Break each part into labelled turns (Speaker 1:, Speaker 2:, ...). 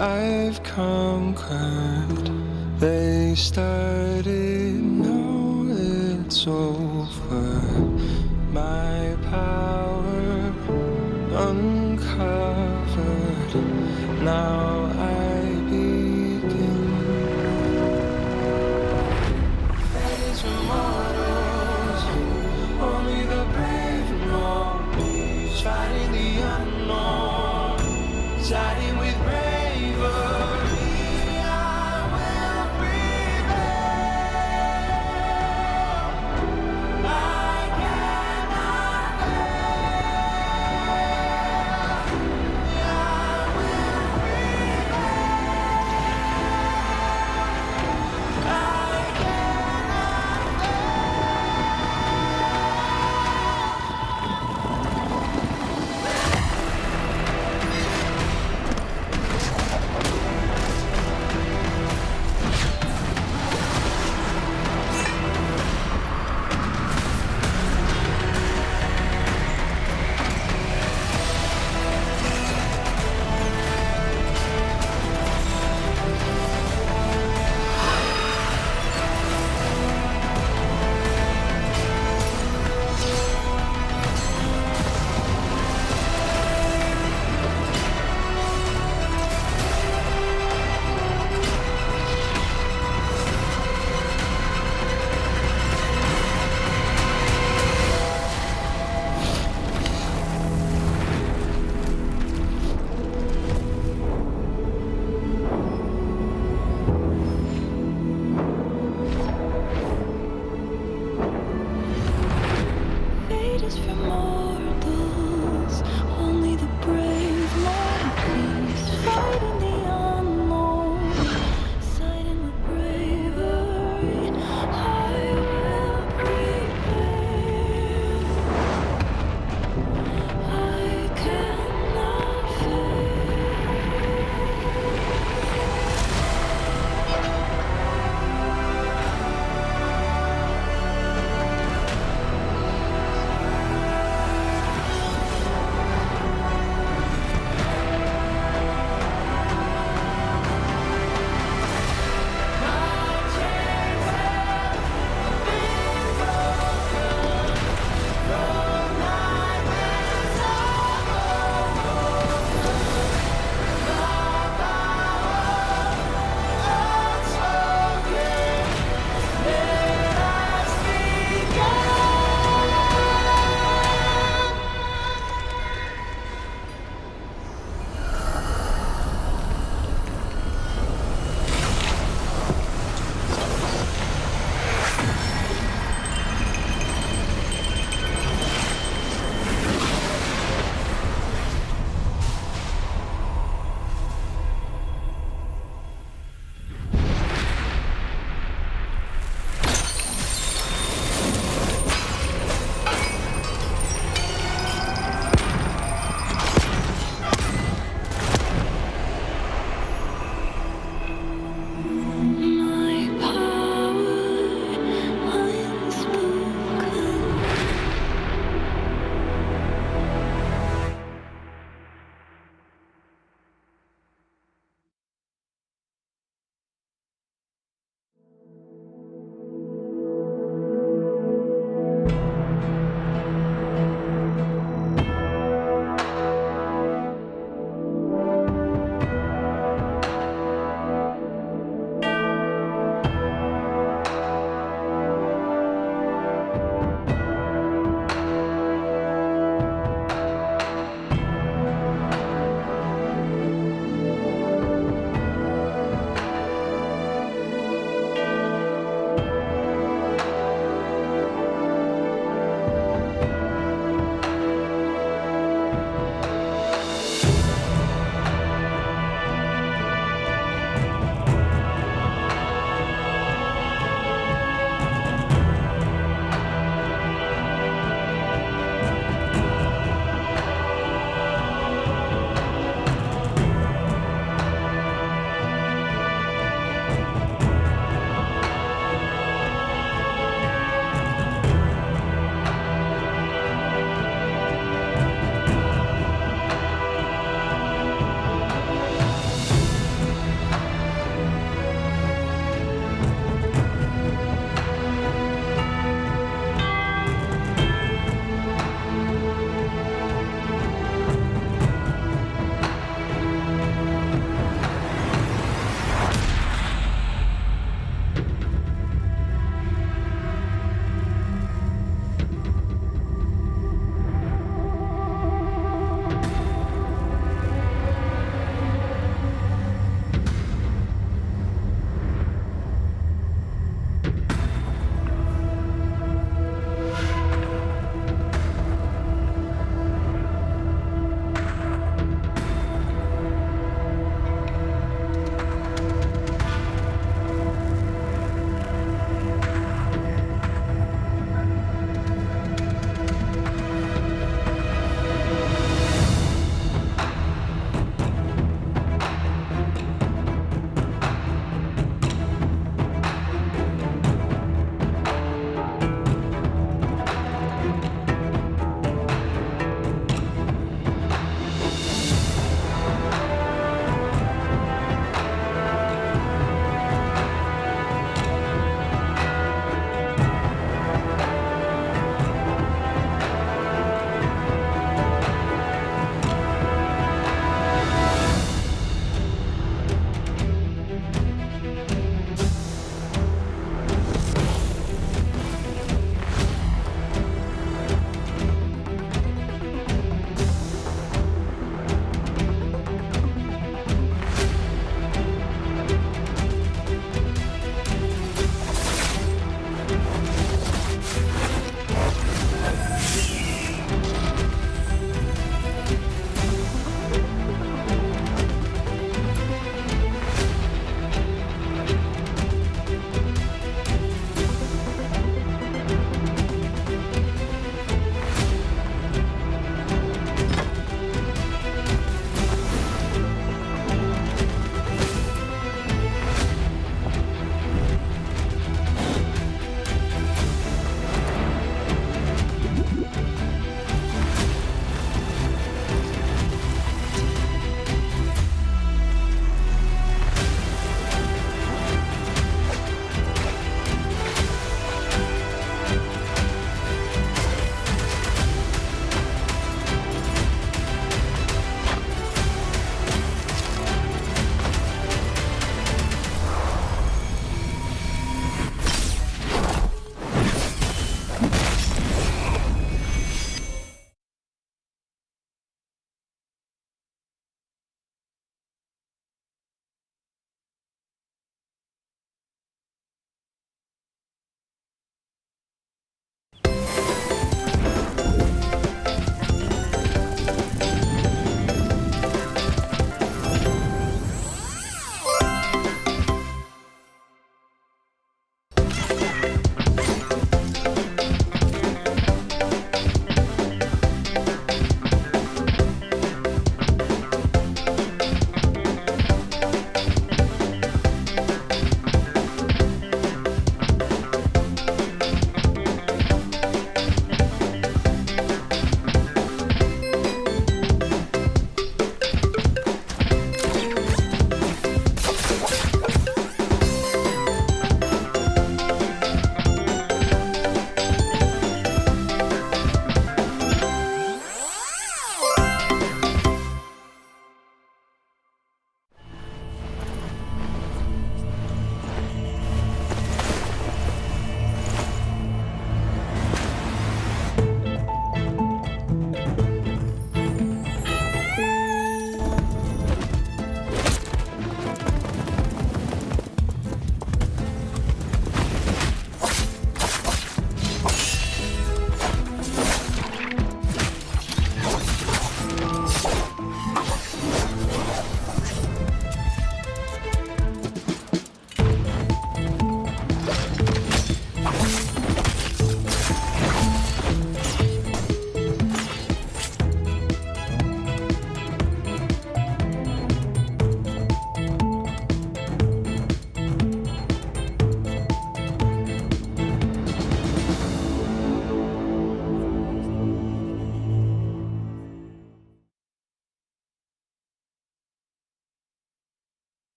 Speaker 1: I've conquered. They started, now it's over. My power uncovered. Now I begin. Fates are mortals, only the brave know. Fighting the unknown, siding with bravery. I will prevail. I cannot fail. I will prevail. I cannot fail.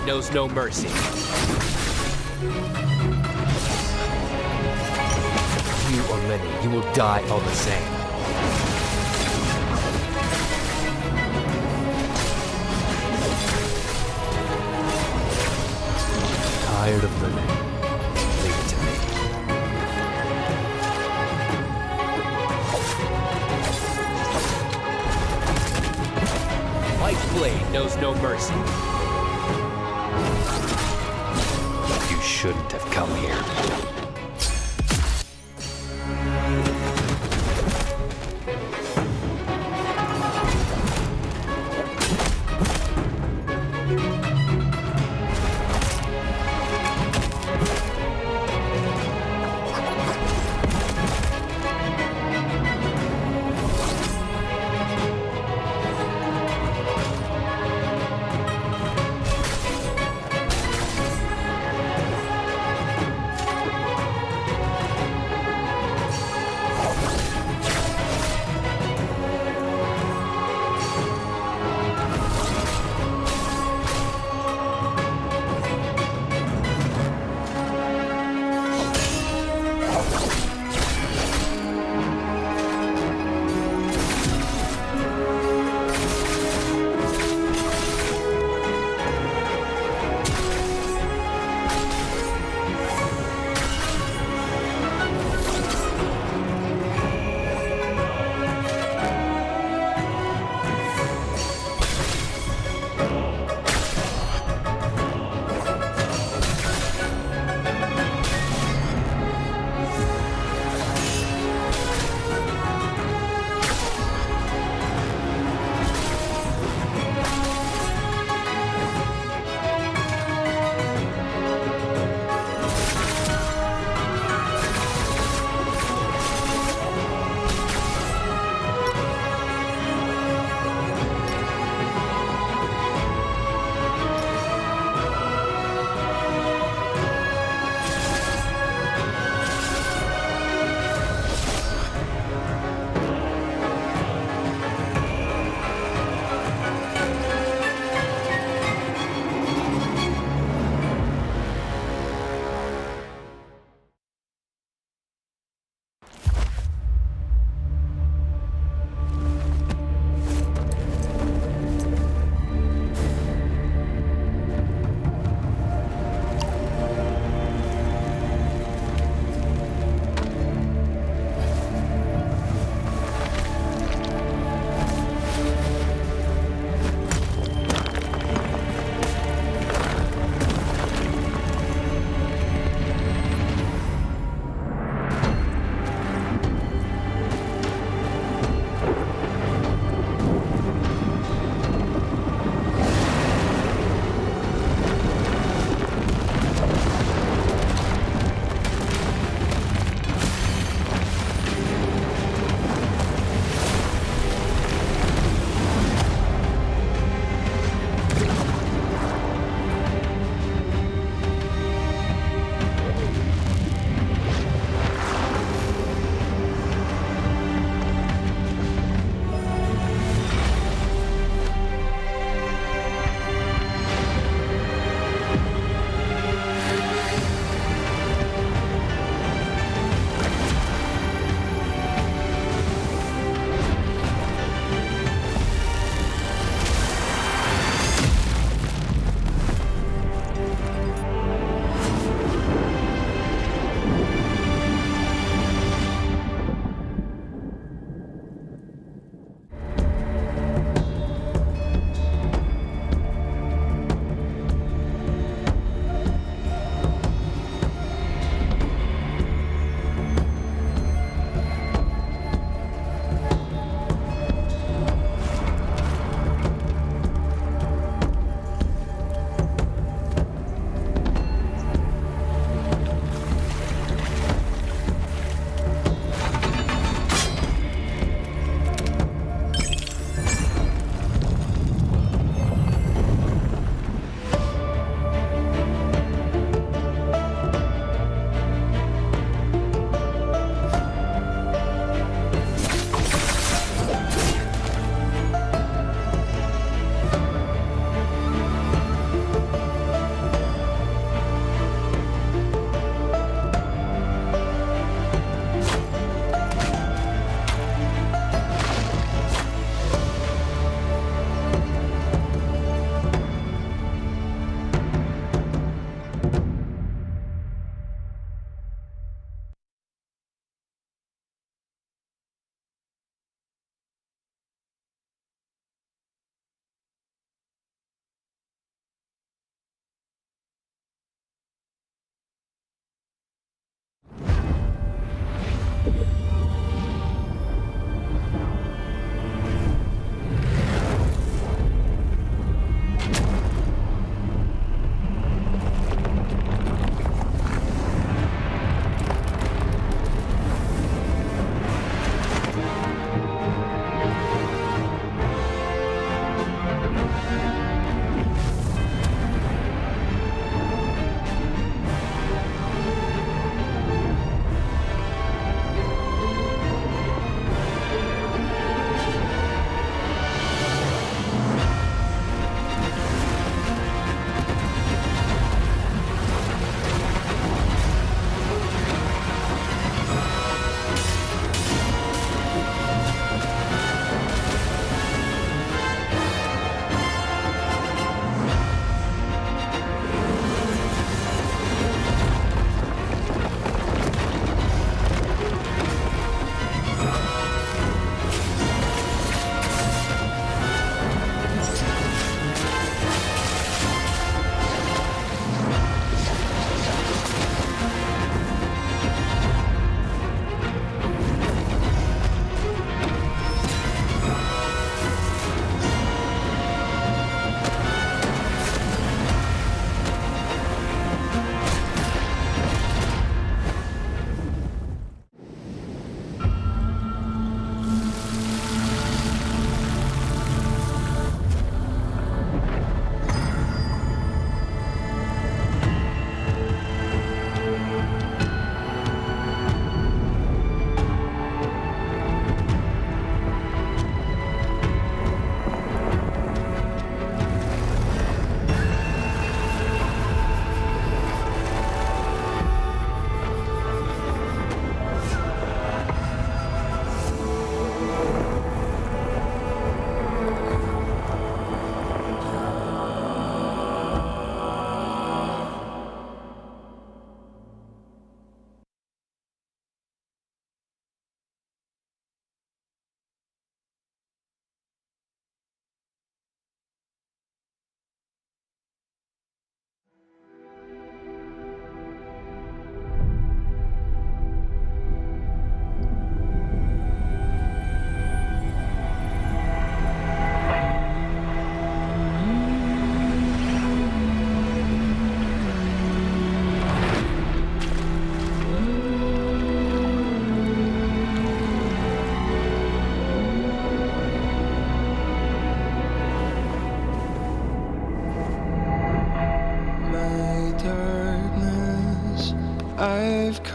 Speaker 2: knows no mercy. You or many, you will die all the same. Tired of living. Leave it to me. White blade knows no mercy. You shouldn't have come here.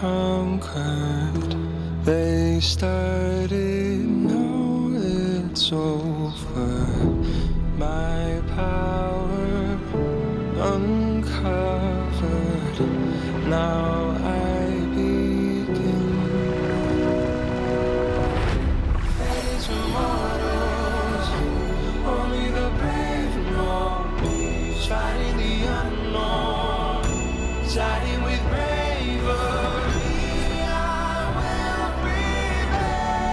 Speaker 1: conquered. They started, now it's over. My power uncovered. Now I begin. Fate's immortals, only the brave know. Fighting the unknown, siding with bravery. I will prevail.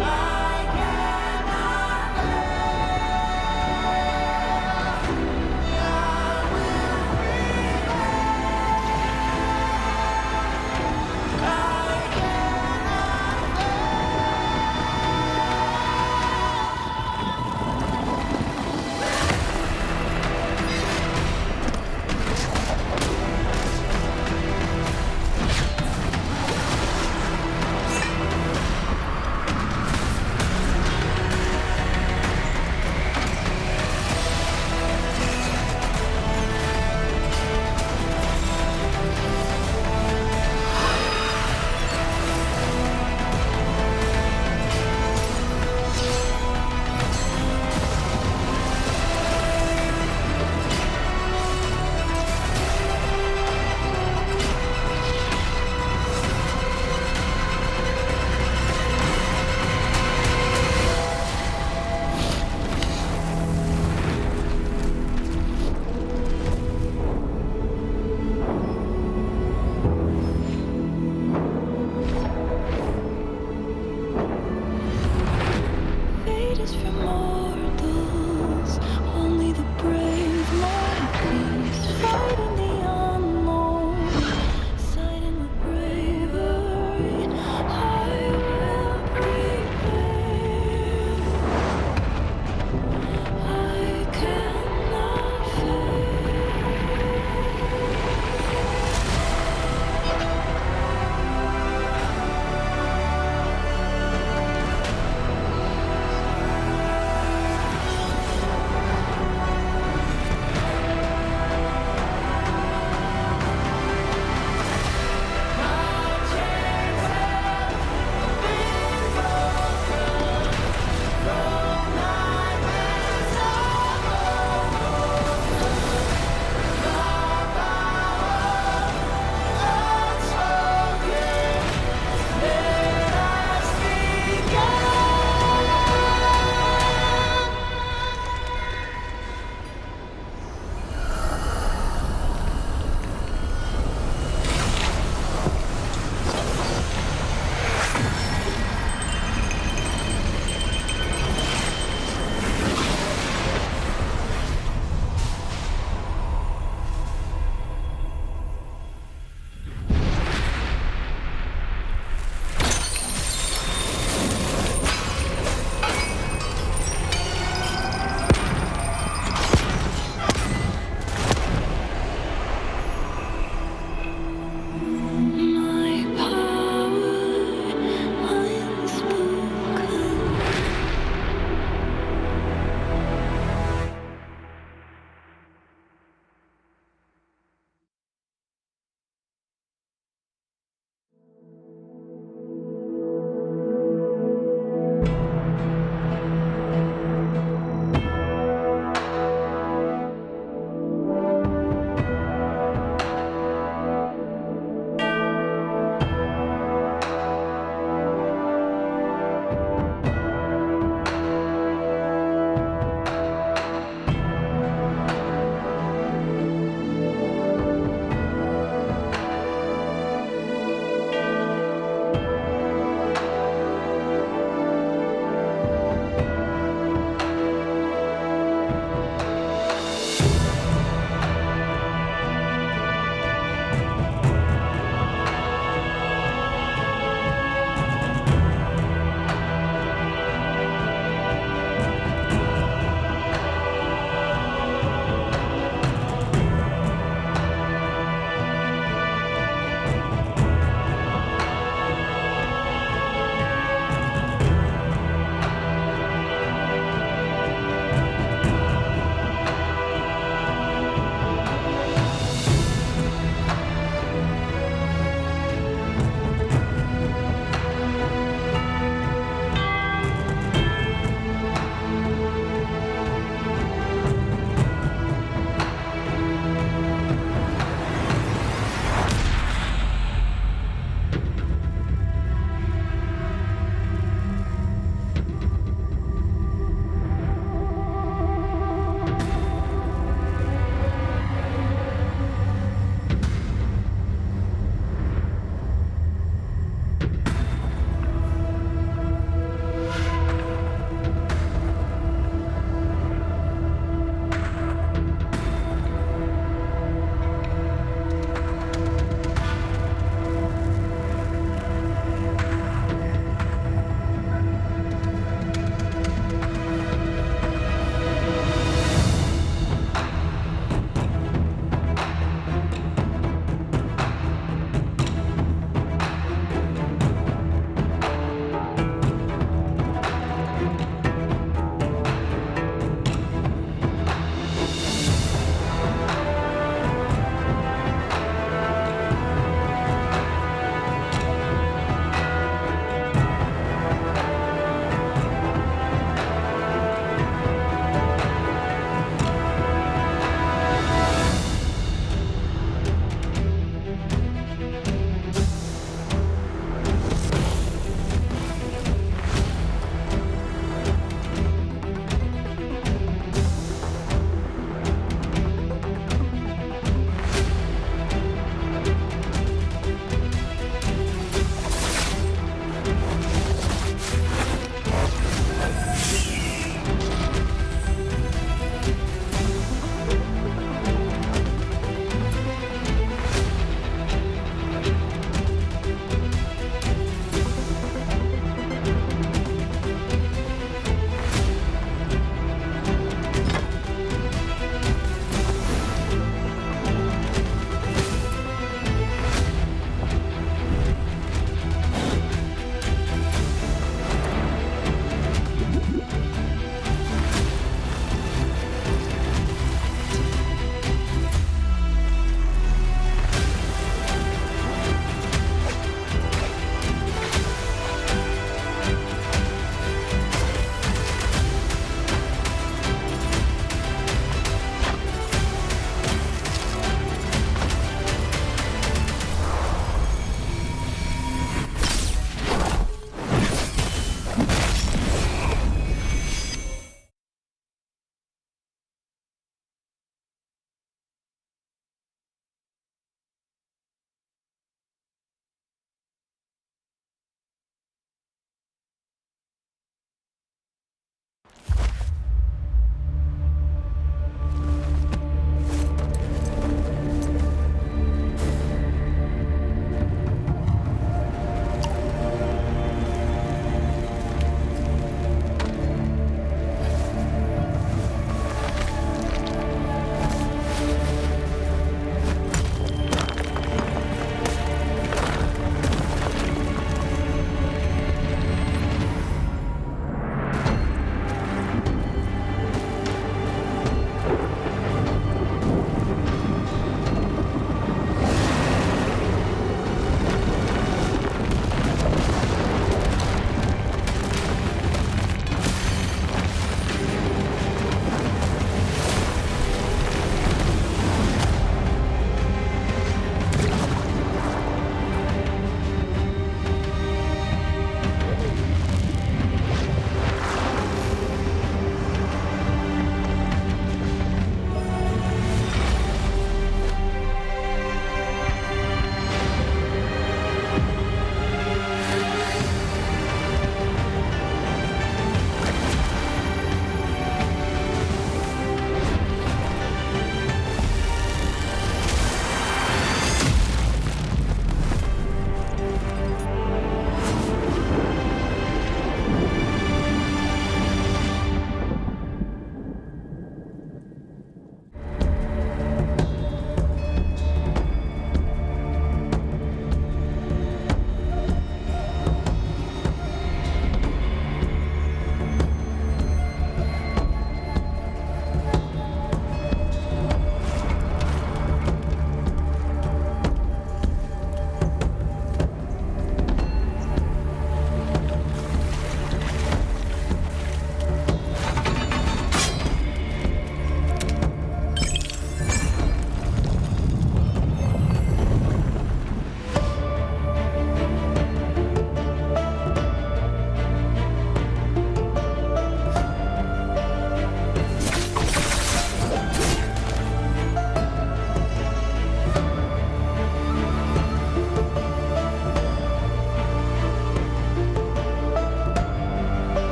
Speaker 1: I cannot fail.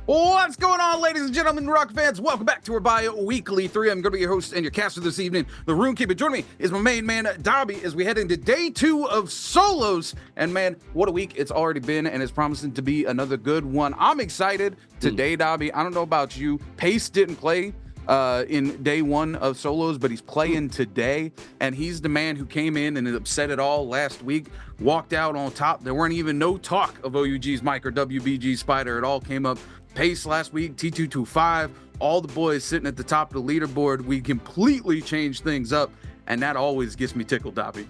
Speaker 3: What's going on, ladies and gentlemen, rock fans? Welcome back to our BIWEEK3. I'm going to be your host and your caster this evening, the Runekeeper. Joining me is my main man, Dobby, as we head into day 2 of solos. And man, what a week it's already been, and it's promising to be another good one. I'm excited today, Dobby. I don't know about you. Pace didn't play in day 1 of solos, but he's playing today, and he's the man who came in and upset it all last week, walked out on top. There weren't even no talk of OUG's Mike or WBG Spider. It all came up. Pace last week, T225, all the boys sitting at the top of the leaderboard. We completely changed things up, and that always gets me tickled, Dobby.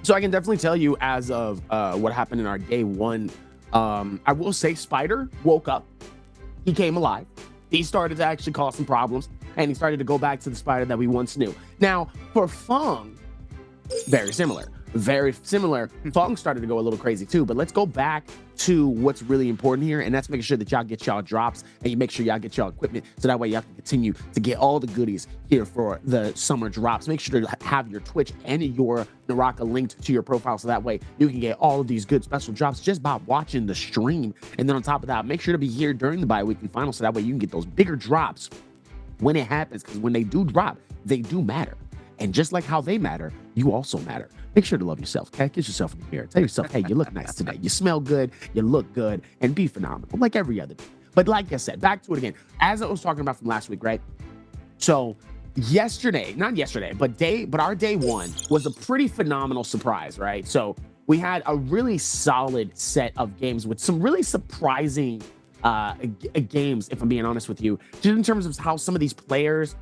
Speaker 4: So I can definitely tell you, as of what happened in our day 1, I will say Spider woke up. He came alive. He started to actually cause some problems, and he started to go back to the Spider that we once knew. Now, for Fong, very similar. Fong started to go a little crazy too, but let's go back to what's really important here, and that's making sure that y'all get y'all drops and you make sure y'all get y'all equipment, so that way y'all can continue to get all the goodies here for the summer drops. Make sure to have your Twitch and your NARAKA linked to your profile, so that way you can get all of these good special drops just by watching the stream. And then on top of that, make sure to be here during the bi-weekly final, so that way you can get those bigger drops when it happens, because when they do drop, they do matter. And just like how they matter, you also matter. Make sure to love yourself, okay? Get yourself in the mirror. Tell yourself, hey, you look nice today. You smell good. You look good. And be phenomenal, like every other day. But like I said, back to it again. As I was talking about from last week, right? So not yesterday, but our day 1 was a pretty phenomenal surprise, right? So we had a really solid set of games with some really surprising games, if I'm being honest with you, just in terms of how some of these players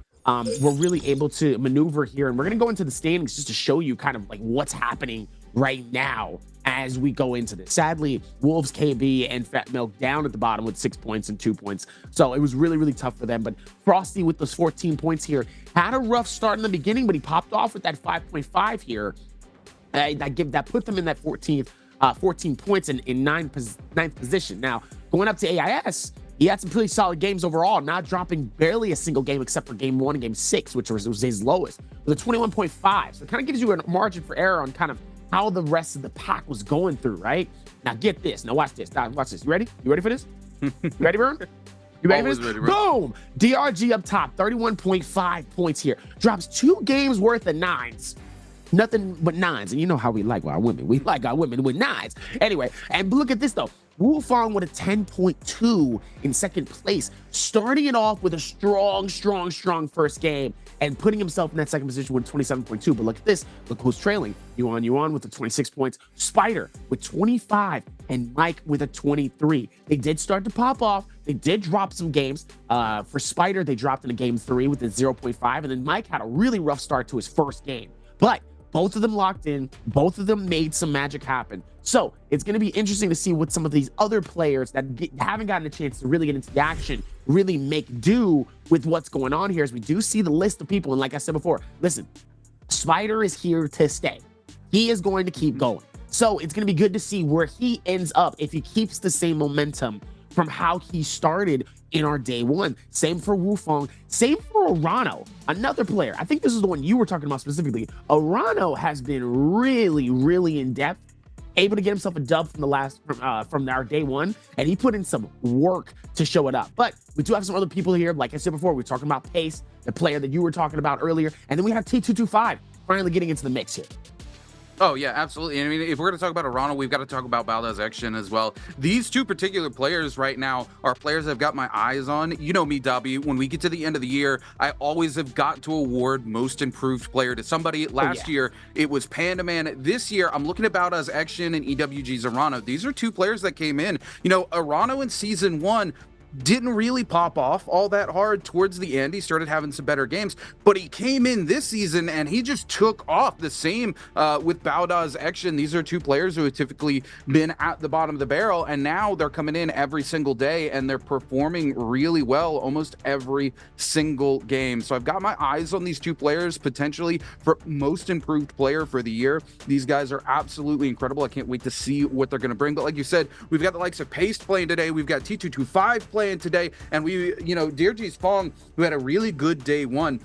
Speaker 4: we're really able to maneuver here. And we're going to go into the standings just to show you kind of like what's happening right now as we go into this. Sadly, Wolves, KB, and Fat Milk down at the bottom with 6 points and 2 points. So it was really, really tough for them. But Frosty with those 14 points here had a rough start in the beginning, but he popped off with that 5.5 here. That put them in that 14 points in ninth position. Now, going up to AIS, he had some pretty solid games overall, not dropping barely a single game except for game 1 and game 6, which was his lowest, with a 21.5. So it kind of gives you a margin for error on kind of how the rest of the pack was going through, right? Now get this. Now watch this. Watch this. You ready? You ready for this? You ready, bro? You ready for this?
Speaker 3: Ready,
Speaker 4: boom! DRG up top, 31.5 points here. Drops 2 games worth of 9s. Nothing but 9s. And you know how we like our women. We like our women with 9s. Anyway, and look at this, though. Wufong with a 10.2 in second place, starting it off with a strong first game and putting himself in that second position with 27.2. But look at this. Look who's trailing. Yuan with the 26 points. Spider with 25 and Mike with a 23. They did start to pop off. They did drop some games. For Spider, they dropped in a game 3 with a 0.5. And then Mike had a really rough start to his first game. But both of them locked in. Both of them made some magic happen. So it's going to be interesting to see what some of these other players that haven't gotten a chance to really get into the action really make do with what's going on here, as we do see the list of people. And like I said before, listen, Spider is here to stay. He is going to keep going. So it's going to be good to see where he ends up if he keeps the same momentum from how he started in our day 1. Same for Wufong. Same for Arano, another player. I think this is the one you were talking about specifically. Arano has been really, really in depth, able to get himself a dub from our day 1, and he put in some work to show it up. But we do have some other people here. Like I said before, we're talking about Pace, the player that you were talking about earlier, and then we have T225 finally getting into the mix here.
Speaker 3: Oh, yeah, absolutely. I mean, if we're going to talk about Arano, we've got to talk about Valdez Action as well. These two particular players right now are players I've got my eyes on. You know me, Dobby. When we get to the end of the year, I always have got to award most improved player to somebody. Last year, it was Panda Man. This year, I'm looking at Valdez Action and EWG's Arano. These are two players that came in. You know, Arano in season 1, didn't really pop off all that hard towards the end. He started having some better games, but he came in this season and he just took off. The same with Bowdaz Action. These are two players who have typically been at the bottom of the barrel, and now they're coming in every single day and they're performing really well almost every single game. So I've got my eyes on these two players potentially for most improved player for the year. These guys are absolutely incredible. I can't wait to see what they're going to bring. But like you said, we've got the likes of Paste playing today. We've got T225 playing today. And Deargee's Fong, who had a really good day one.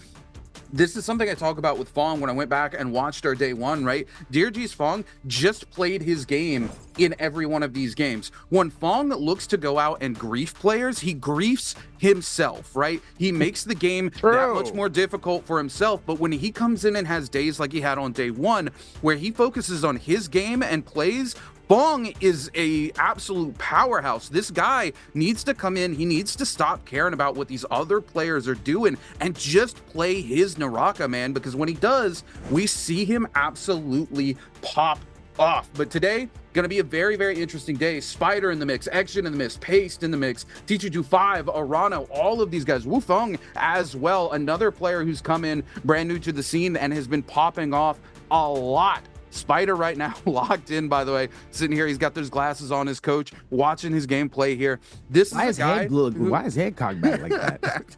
Speaker 3: This is something I talk about with Fong when I went back and watched our day one, right? Deargee's Fong just played his game in every one of these games. When Fong looks to go out and grief players, he griefs himself, right? He makes the game that much more difficult for himself. But when he comes in and has days like he had on day one, where he focuses on his game and plays, Fong is a absolute powerhouse. This guy needs to come in. He needs to stop caring about what these other players are doing and just play his NARAKA, man, because when he does, we see him absolutely pop off. But today, going to be a very, very interesting day. Spider in the mix, Action in the mix, Paste in the mix, T225, Arano, all of these guys. Wufeng as well, another player who's come in brand new to the scene and has been popping off a lot. Spider right now locked in, by the way, sitting here. He's got those glasses on, his coach, watching his gameplay here. This
Speaker 4: why
Speaker 3: is a guy
Speaker 4: why is head cocked back like that?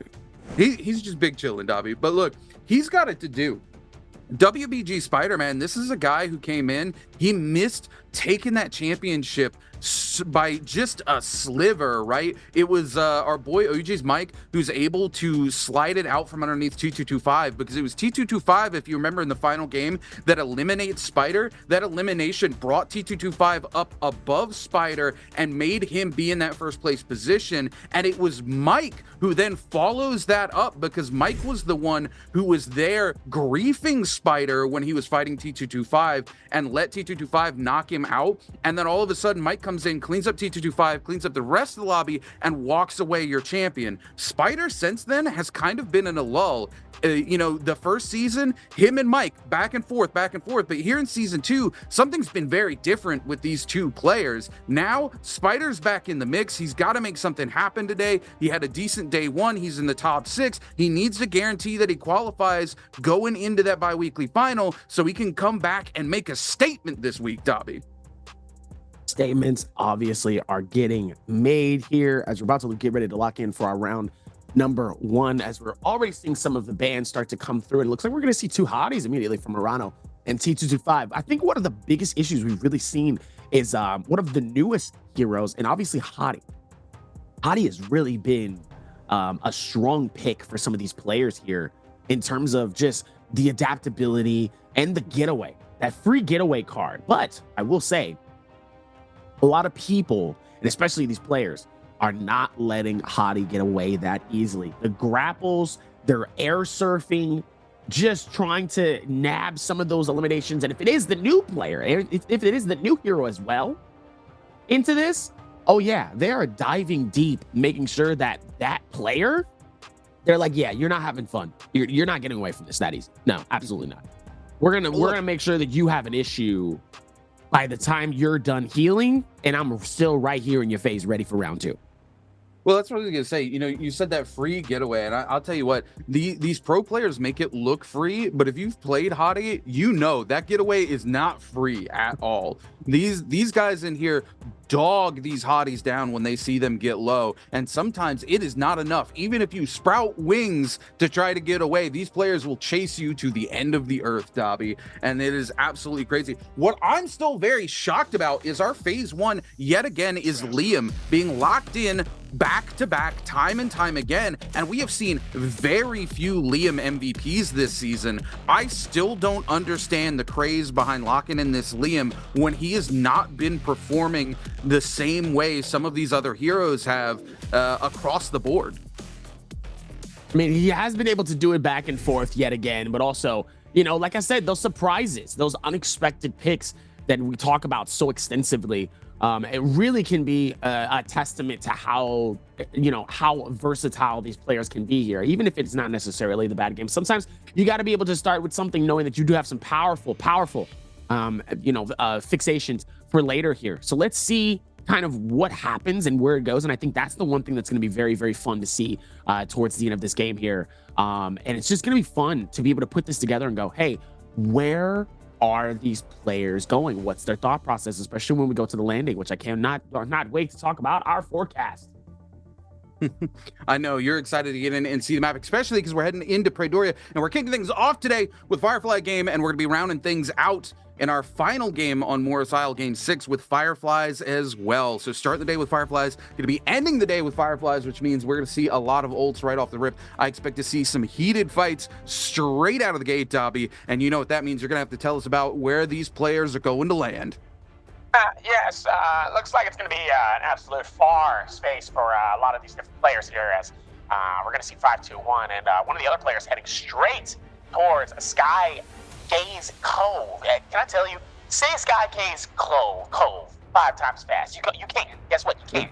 Speaker 3: He's just big chilling, Dobby. But look, he's got it to do. WBG Spider-Man, this is a guy who came in, he missed taking that championship by just a sliver, right? It was our boy OG's Mike who's able to slide it out from underneath T225, because it was T225, if you remember, in the final game that eliminates Spider. That elimination brought T225 up above Spider and made him be in that first place position. And it was Mike who then follows that up, because Mike was the one who was there griefing Spider when he was fighting T225 and let T225 knock him out. And then all of a sudden Mike comes in, cleans up T225, cleans up the rest of the lobby, and walks away your champion. Spider since then has kind of been in a lull. The first season, him and Mike back and forth, but here in season 2, something's been very different with these two players. Now Spider's back in the mix. He's got to make something happen today. He had a decent day one. He's in the top 6. He needs to guarantee that he qualifies going into that bi-weekly final so he can come back and make a statement this week, Dobby.
Speaker 4: Statements obviously are getting made here as we're about to get ready to lock in for our round number 1, as we're already seeing some of the bands start to come through. It looks like we're going to see 2 hotties immediately from Arano and T225. I think one of the biggest issues we've really seen is one of the newest heroes, and obviously Hottie. Hottie has really been a strong pick for some of these players here in terms of just the adaptability and the getaway, that free getaway card. But I will say, a lot of people, and especially these players, are not letting Hottie get away that easily. The grapples, they're air surfing, just trying to nab some of those eliminations. And if it is the new player, if it is the new hero as well into this, oh yeah, they are diving deep, making sure that that player, they're like, yeah, you're not having fun. You're not getting away from this that easy. No, absolutely not. We're gonna make sure that you have an issue by the time you're done healing, and I'm still right here in your face, ready for round 2.
Speaker 3: Well, that's what I was gonna say. You said that free getaway, and I'll tell you what, these pro players make it look free, but if you've played Hottie, that getaway is not free at all. These guys in here dog these hotties down when they see them get low, and sometimes it is not enough. Even if you sprout wings to try to get away, these players will chase you to the end of the earth, Dobby, and it is absolutely crazy. What I'm still very shocked about is our phase 1 yet again is Liam being locked in back to back time and time again, and we have seen very few Liam MVPs this season. I still don't understand the craze behind locking in this Liam when he has not been performing the same way some of these other heroes have across the board.
Speaker 4: I mean, he has been able to do it back and forth yet again, but also, like I said, those surprises, those unexpected picks that we talk about so extensively, it really can be a testament to how versatile these players can be here, even if it's not necessarily the bad game. Sometimes you got to be able to start with something knowing that you do have some powerful fixations for later here. So let's see kind of what happens and where it goes. And I think that's the one thing that's going to be very, very fun to see towards the end of this game here. And it's just going to be fun to be able to put this together and go, hey, where are these players going? What's their thought process, especially when we go to the landing, which I cannot not wait to talk about our forecast.
Speaker 3: I know you're excited to get in and see the map, especially because we're heading into Praedoria and we're kicking things off today with Firefly game, and we're going to be rounding things out in our final game on Morris Isle, game 6, with Fireflies as well. So start the day with Fireflies, going to be ending the day with Fireflies, which means we're going to see a lot of ults right off the rip. I expect to see some heated fights straight out of the gate, Dobby, and you know what that means. You're going to have to tell us about where these players are going to land.
Speaker 5: Yes, looks like it's going to be an absolute far space for a lot of these different players here, as we're going to see 5-2-1, and one of the other players heading straight towards Sky Gaze Cove. Can I tell you, say Sky Gaze Cove 5 times fast. You can. Guess what? You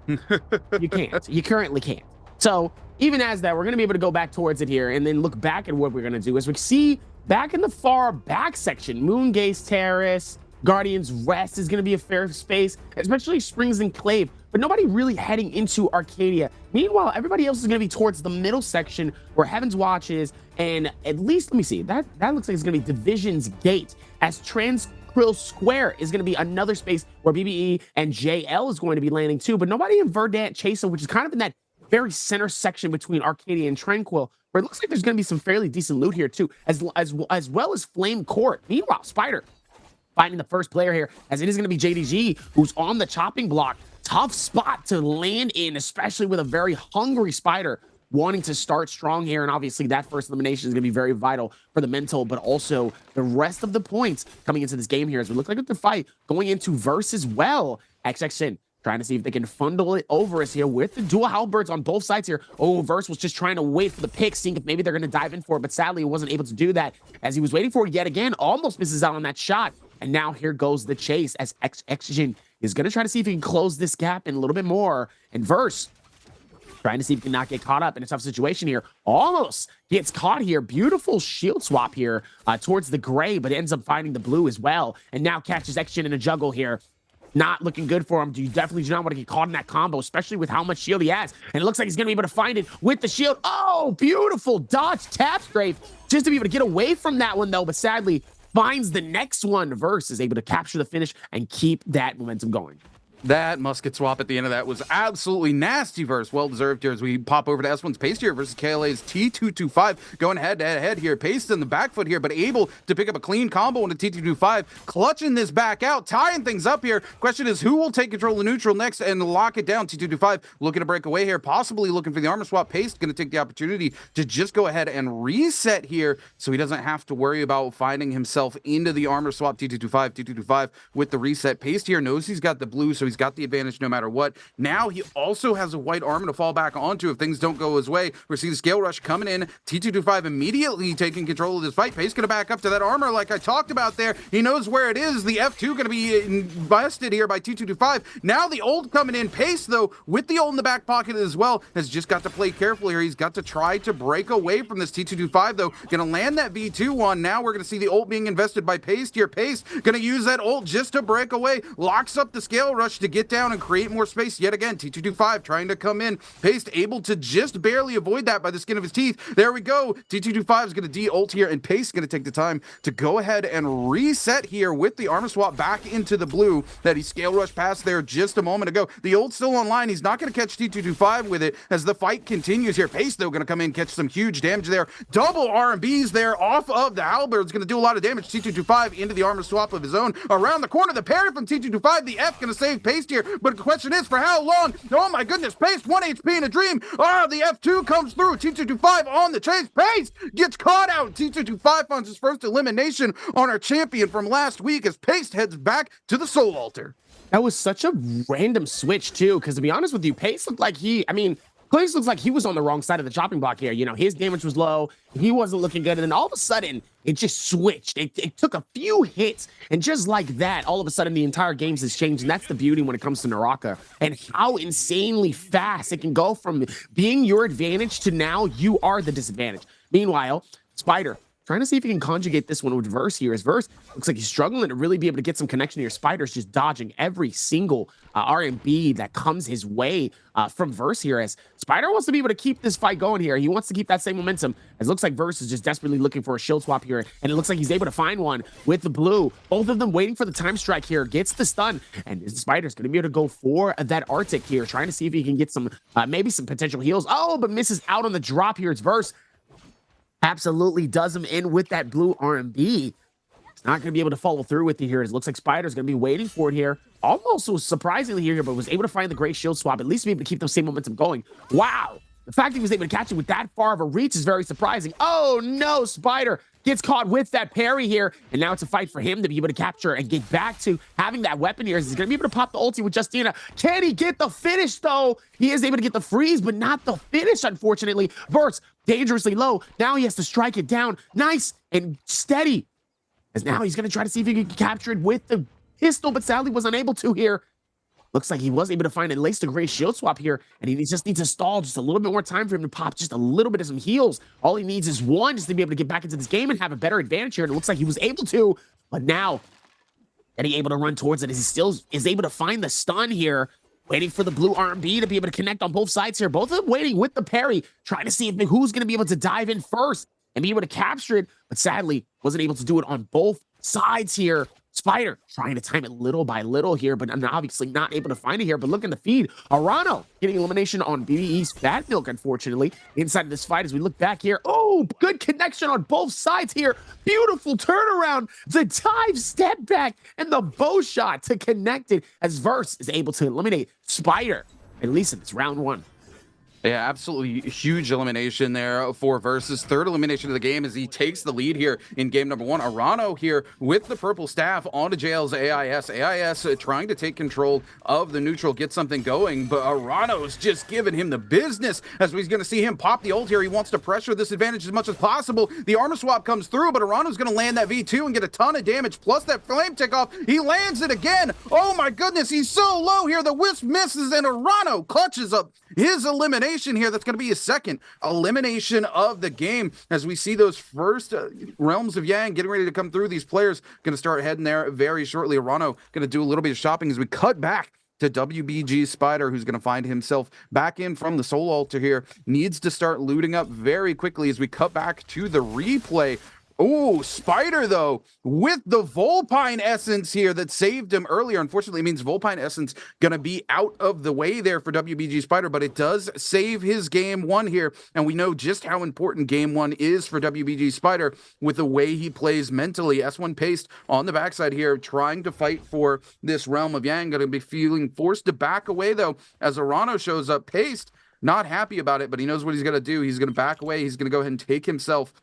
Speaker 5: can.
Speaker 4: You can't. You currently can't. So even as that, we're going to be able to go back towards it here and then look back at what we're going to do as we see back in the far back section, Moongaze Terrace, Guardian's Rest is going to be a fair space, especially Springs Enclave, but nobody really heading into Arcadia. Meanwhile, everybody else is going to be towards the middle section where Heaven's Watch is, and at least, let me see, that looks like it's going to be Division's Gate, as Tranquil Square is going to be another space where BBE and JL is going to be landing too, but nobody in Verdant Chaser, which is kind of in that very center section between Arcadia and Tranquil, where it looks like there's going to be some fairly decent loot here too, as well as Flame Court. Meanwhile, Spider finding the first player here, as it is going to be JDG, who's on the chopping block. Tough spot to land in, especially with a very hungry Spider wanting to start strong here. And obviously that first elimination is going to be very vital for the mental, but also the rest of the points coming into this game here, as we look like the fight going into Verse as well. XXN trying to see if they can fundle it over us here with the dual halberds on both sides here. Oh, Verse was just trying to wait for the pick, seeing if maybe they're going to dive in for it, but sadly he wasn't able to do that, as he was waiting for it yet again, almost misses out on that shot. And now here goes the chase, as XXN is going to try to see if he can close this gap in a little bit more. And Verse trying to see if he can not get caught up in a tough situation here. Almost gets caught here. Beautiful shield swap here towards the gray, but ends up finding the blue as well. And now catches XXN in a juggle here. Not looking good for him. You definitely do not want to get caught in that combo, especially with how much shield he has. And it looks like he's going to be able to find it with the shield. Oh, beautiful dodge tap strafe just to be able to get away from that one, though. But sadly, finds the next one. Verse is able to capture the finish and keep that momentum going.
Speaker 3: That musket swap at the end of that was absolutely nasty. Verse, well deserved here as we pop over to S1's Paste here versus KLA's T225, going head to head here. Paste in the back foot here, but able to pick up a clean combo into T225, clutching this back out, tying things up here. Question is, who will take control of neutral next and lock it down? T225 looking to break away here, possibly looking for the armor swap. Paste going to take the opportunity to just go ahead and reset here, so he doesn't have to worry about finding himself into the armor swap. T225 with the reset. Paste here knows he's got the blue, so he's got the advantage no matter what. Now he also has a white armor to fall back onto if things don't go his way. We're seeing the scale rush coming in. T225 immediately taking control of this fight. Pace going to back up to that armor like I talked about there. He knows where it is. The F2 going to be invested here by T225. Now the ult coming in. Pace, though, with the ult in the back pocket as well, has just got to play careful here. He's got to try to break away from this. T225, though, going to land that V2 on. Now we're going to see the ult being invested by Pace here. Pace going to use that ult just to break away. Locks up the scale rush to get down and create more space yet again. T225 trying to come in. Pace able to just barely avoid that by the skin of his teeth. There we go. T225 is going to de-ult here, and Pace is going to take the time to go ahead and reset here with the armor swap back into the blue that he scale rushed past there just a moment ago. The ult's still online. He's not going to catch T225 with it as the fight continues here. Pace, though, going to come in, catch some huge damage there. Double R&Bs there off of the halberds. Going to do a lot of damage. T225 into the armor swap of his own. Around the corner, the parry from T225. The F going to save Pace here, but the question is, for how long? Oh my goodness, Pace, 1 HP in a dream. Ah, the F2 comes through. T225 on the chase. Pace gets caught out. T225 finds his first elimination on our champion from last week as Pace heads back to the Soul Altar.
Speaker 4: That was such a random switch, too, because to be honest with you, Pace looked like Clays looks like he was on the wrong side of the chopping block here. You know, his damage was low. He wasn't looking good. And then all of a sudden, it just switched. It took a few hits. And just like that, all of a sudden, the entire game has changed. And that's the beauty when it comes to NARAKA. And how insanely fast it can go from being your advantage to now you are the disadvantage. Meanwhile, Spider trying to see if he can conjugate this one with Verse here. As Verse looks like he's struggling to really be able to get some connection here. Spider's just dodging every single R&B that comes his way from Verse here, as Spider wants to be able to keep this fight going here. He wants to keep that same momentum, as it looks like Verse is just desperately looking for a shield swap here, and it looks like he's able to find one with the blue. Both of them waiting for the time strike here, gets the stun, and Spider's going to be able to go for that Arctic here, trying to see if he can get some, maybe some potential heals. Oh, but misses out on the drop here. It's Verse. Absolutely does him in with that blue R&B. It's not going to be able to follow through with it here. It looks like Spider's going to be waiting for it here. Almost was surprisingly here, but was able to find the great shield swap, at least to be able to keep the same momentum going. Wow. The fact he was able to catch it with that far of a reach is very surprising. Oh no, Spider gets caught with that parry here, and now it's a fight for him to be able to capture and get back to having that weapon here. He's going to be able to pop the ulti with Justina. Can he get the finish though? He is able to get the freeze, but not the finish, unfortunately. Verse dangerously low. Now he has to strike it down. Nice and steady. As now he's going to try to see if he can capture it with the pistol, but sadly was unable to here. Looks like he was able to find at least a great shield swap here, and he just needs to stall just a little bit more time for him to pop just a little bit of some heals. All he needs is one just to be able to get back into this game and have a better advantage here, and it looks like he was able to, but now that he's able to run towards it, as he still is able to find the stun here, waiting for the blue R&B to be able to connect on both sides here. Both of them waiting with the parry, trying to see if who's going to be able to dive in first and be able to capture it, but sadly wasn't able to do it on both sides here. Spider trying to time it little by little here, but I'm obviously not able to find it here. But look in the feed, Arano getting elimination on BBE's Fat Milk, unfortunately, inside of this fight. As we look back here, oh, good connection on both sides here. Beautiful turnaround, the dive, step back, and the bow shot to connect it, as Verse is able to eliminate Spider, at least in this round one.
Speaker 3: Yeah, absolutely huge elimination there for Versus. Third elimination of the game as he takes the lead here in game number one. Arano here with the purple staff onto JL's AIS. AIS trying to take control of the neutral, get something going, but Arano's just giving him the business as we're going to see him pop the ult here. He wants to pressure this advantage as much as possible. The armor swap comes through, but Arano's going to land that V2 and get a ton of damage, plus that flame tick off. He lands it again. Oh my goodness, he's so low here. The Wisp misses, and Arano clutches up his elimination here. That's going to be his second elimination of the game as we see those first Realms of Yang getting ready to come through. These players going to start heading there very shortly. Arano going to do a little bit of shopping as we cut back to WBG Spider, who's going to find himself back in from the soul altar here. Needs to start looting up very quickly as we cut back to the replay. Oh, Spider, though, with the Vulpine Essence here that saved him earlier. Unfortunately, it means Vulpine Essence going to be out of the way there for WBG Spider, but it does save his game one here. And we know just how important game one is for WBG Spider with the way he plays mentally. S1 Paste on the backside here, trying to fight for this Realm of Yang. Going to be feeling forced to back away, though, as Arano shows up. Paste, not happy about it, but he knows what he's going to do. He's going to back away. He's going to go ahead and take himself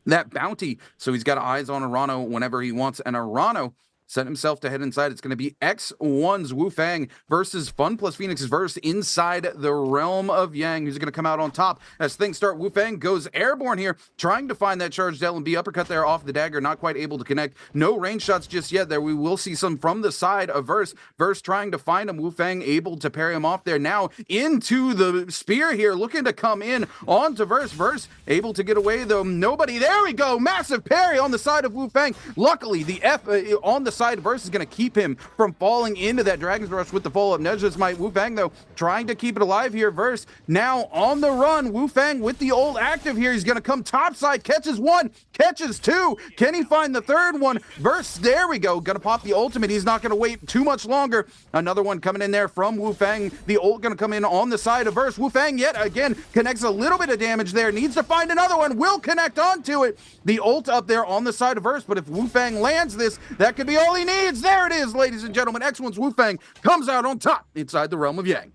Speaker 3: that bounty, so he's got eyes on Arano whenever he wants, and Arano set himself to head inside. It's going to be X1's Wu Fang versus Fun plus Phoenix's Verse inside the Realm of Yang, who's going to come out on top as things start. Wu Fang goes airborne here, trying to find that charged LB uppercut there off the dagger, not quite able to connect. No range shots just yet there. We will see some from the side of Verse. Verse trying to find him. Wu Fang able to parry him off there. Now into the spear here, looking to come in onto Verse. Verse able to get away though. Nobody. There we go. Massive parry on the side of Wu Fang. Luckily, the F on the side Verse is going to keep him from falling into that Dragon's Rush with the follow-up. Nezha's Might. Wu Fang, though, trying to keep it alive here. Verse now on the run. Wu Fang with the ult active here. He's going to come topside. Catches one. Catches two. Can he find the third one? Verse, there we go. Going to pop the ultimate. He's not going to wait too much longer. Another one coming in there from Wu Fang. The ult going to come in on the side of Verse. Wu Fang yet again connects a little bit of damage there. Needs to find another one. Will connect onto it. The ult up there on the side of Verse, but if Wu Fang lands this, that could be all he needs. There it is, ladies and gentlemen. X1's Wu Fang comes out on top inside the Realm of Yang.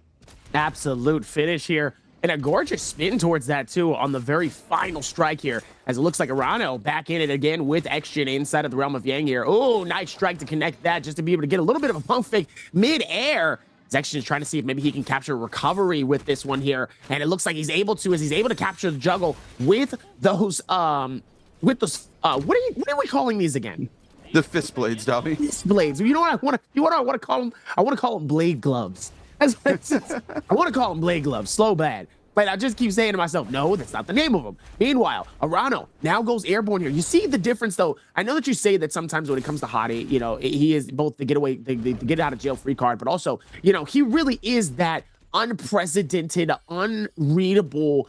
Speaker 4: Absolute finish here. And a gorgeous spin towards that, too, on the very final strike here, as it looks like Arano back in it again with X-Gen inside of the Realm of Yang here. Oh, nice strike to connect that, just to be able to get a little bit of a pump fake mid-air. X-Gen is trying to see if maybe he can capture recovery with this one here. And it looks like he's able to, as he's able to capture the juggle with those, what are we calling these again?
Speaker 3: The fist blades, Dobby.
Speaker 4: Fist blades. You know what I want to call them? I want to call them blade gloves. I want to call them blade gloves. Slow bad. Like, I just keep saying to myself, no, that's not the name of him. Meanwhile, Arano now goes airborne here. You see the difference, though. I know that you say that sometimes when it comes to Hottie, you know, he is both the getaway, the get out of jail free card, but also, you know, he really is that unprecedented, unreadable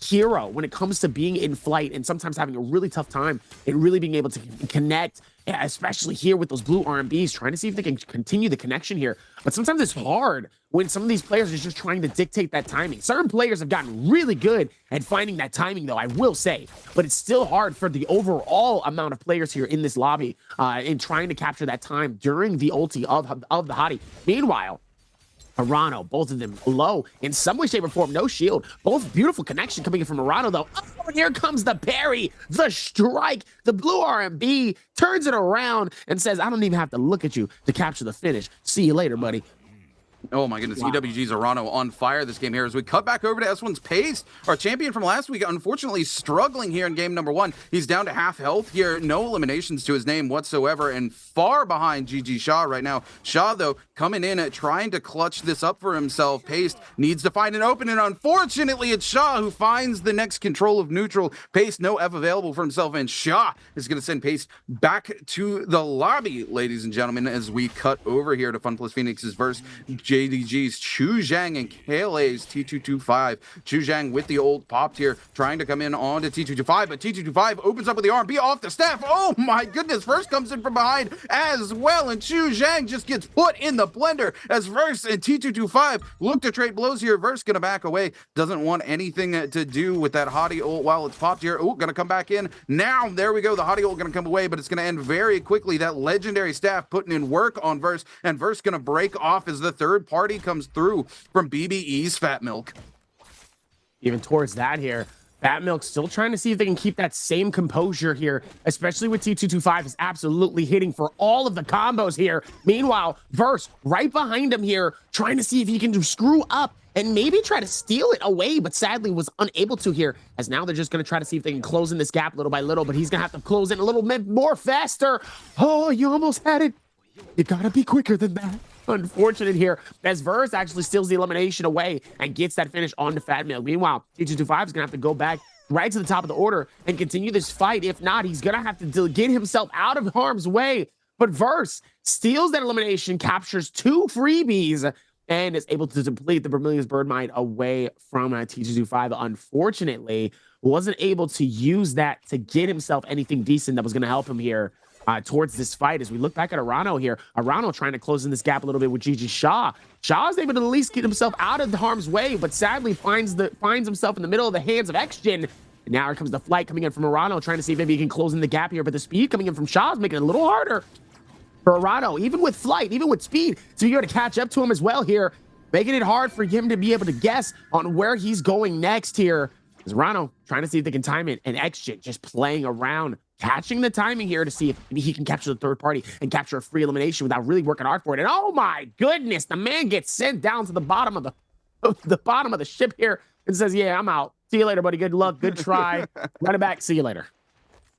Speaker 4: hero when it comes to being in flight and sometimes having a really tough time and really being able to connect, especially here with those blue RMBs, trying to see if they can continue the connection here. But sometimes it's hard when some of these players are just trying to dictate that timing. Certain players have gotten really good at finding that timing, though, I will say, but it's still hard for the overall amount of players here in this lobby in trying to capture that time during the ulti of the Hottie. Meanwhile, Arano, both of them low in some way, shape, or form. No shield. Both beautiful connection coming in from Arano, though. Oh, and here comes the parry, the strike. The blue RMB turns it around and says, I don't even have to look at you to capture the finish. See you later, buddy.
Speaker 3: Oh my goodness,
Speaker 4: Wow.
Speaker 3: EWG's Arano on fire this game here as we cut back over to S1's Pace. Our champion from last week, unfortunately struggling here in game number 1. He's down to half health here, no eliminations to his name whatsoever, and far behind GG Shaw right now. Shaw, though, coming in trying to clutch this up for himself. Pace needs to find an open, and unfortunately it's Shaw who finds the next control of neutral. Pace, no F available for himself, and Shaw is going to send Pace back to the lobby, ladies and gentlemen, as we cut over here to Fun Plus Phoenix's verse. JDG's Chu Zhang and Kale's T225. Chu Zhang with the old popped here, trying to come in onto T225, but T225 opens up with the RB off the staff. Oh my goodness, Verse comes in from behind as well, and Chu Zhang just gets put in the blender as Verse and T225 look to trade blows here. Verse gonna back away, doesn't want anything to do with that Hottie ult while it's popped here. Oh, gonna come back in. Now, there we go, the Hottie ult gonna come away, but it's gonna end very quickly. That legendary staff putting in work on Verse, and Verse gonna break off as the third party comes through from BBE's Fat Milk.
Speaker 4: Even towards that here, Fat Milk still trying to see if they can keep that same composure here, especially with T225 is absolutely hitting for all of the combos here. Meanwhile, Verse right behind him here, trying to see if he can screw up and maybe try to steal it away, but sadly was unable to here, as now they're just going to try to see if they can close in this gap little by little, but he's going to have to close in a little bit more faster. Oh, you almost had it. You got to be quicker than that. Unfortunate here, as Verse actually steals the elimination away and gets that finish on the Fat Milk. Meanwhile, T225 is going to have to go back right to the top of the order and continue this fight. If not, he's going to have to get himself out of harm's way. But Verse steals that elimination, captures 2 freebies, and is able to deplete the Vermilion's Bird Mine away from T225. Unfortunately, wasn't able to use that to get himself anything decent that was going to help him here towards this fight. As we look back at Arano here, Arano trying to close in this gap a little bit with GG Shaw. Shaw is able to at least get himself out of the harm's way, but sadly finds himself in the middle of the hands of Xgen. And now here comes the flight coming in from Arano, trying to see if maybe he can close in the gap here, but the speed coming in from Shaw is making it a little harder for Arano, even with flight, even with speed, to be able to catch up to him as well here, making it hard for him to be able to guess on where he's going next here. As Arano trying to see if they can time it, and Xgen just playing around, catching the timing here to see if maybe he can capture the third party and capture a free elimination without really working hard for it. And oh my goodness, the man gets sent down to the bottom of the ship here and says, yeah, I'm out. See you later, buddy. Good luck. Good try. Run it back. See you later.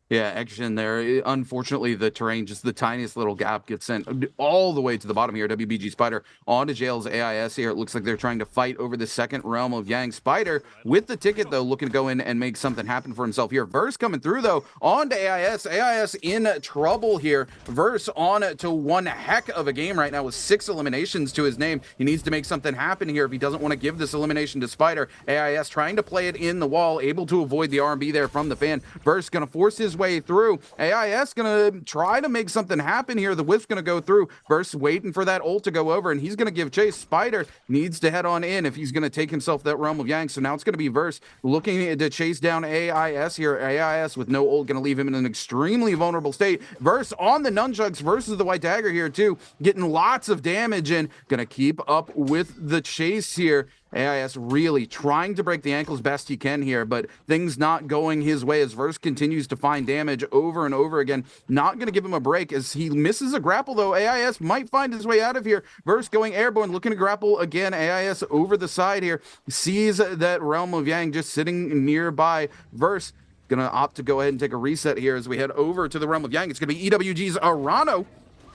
Speaker 3: Yeah, action there. Unfortunately, the terrain, just the tiniest little gap, gets sent all the way to the bottom here. WBG Spider onto Jail's AIS here. It looks like they're trying to fight over the second realm of Yang. Spider with the ticket, though, looking to go in and make something happen for himself here. Verse coming through, though, onto AIS. AIS in trouble here. Verse on to one heck of a game right now with 6 eliminations to his name. He needs to make something happen here if he doesn't want to give this elimination to Spider. AIS trying to play it in the wall, able to avoid the R&B there from the fan. Verse going to force his way through. AIS gonna try to make something happen here. The whiff's gonna go through. Verse waiting for that ult to go over, and he's gonna give chase. Spider needs to head on in if he's gonna take himself that realm of Yang. So now it's gonna be Verse looking to chase down AIS here. AIS with no ult gonna leave him in an extremely vulnerable state. Verse on the nunchucks versus the white dagger here too, getting lots of damage and gonna keep up with the chase here. AIS really trying to break the ankle as best he can here, but things not going his way as Verse continues to find damage over and over again. Not going to give him a break as he misses a grapple, though. AIS might find his way out of here. Verse going airborne, looking to grapple again. AIS over the side here, sees that realm of Yang just sitting nearby. Verse going to opt to go ahead and take a reset here as we head over to the realm of Yang. It's going to be EWG's Arano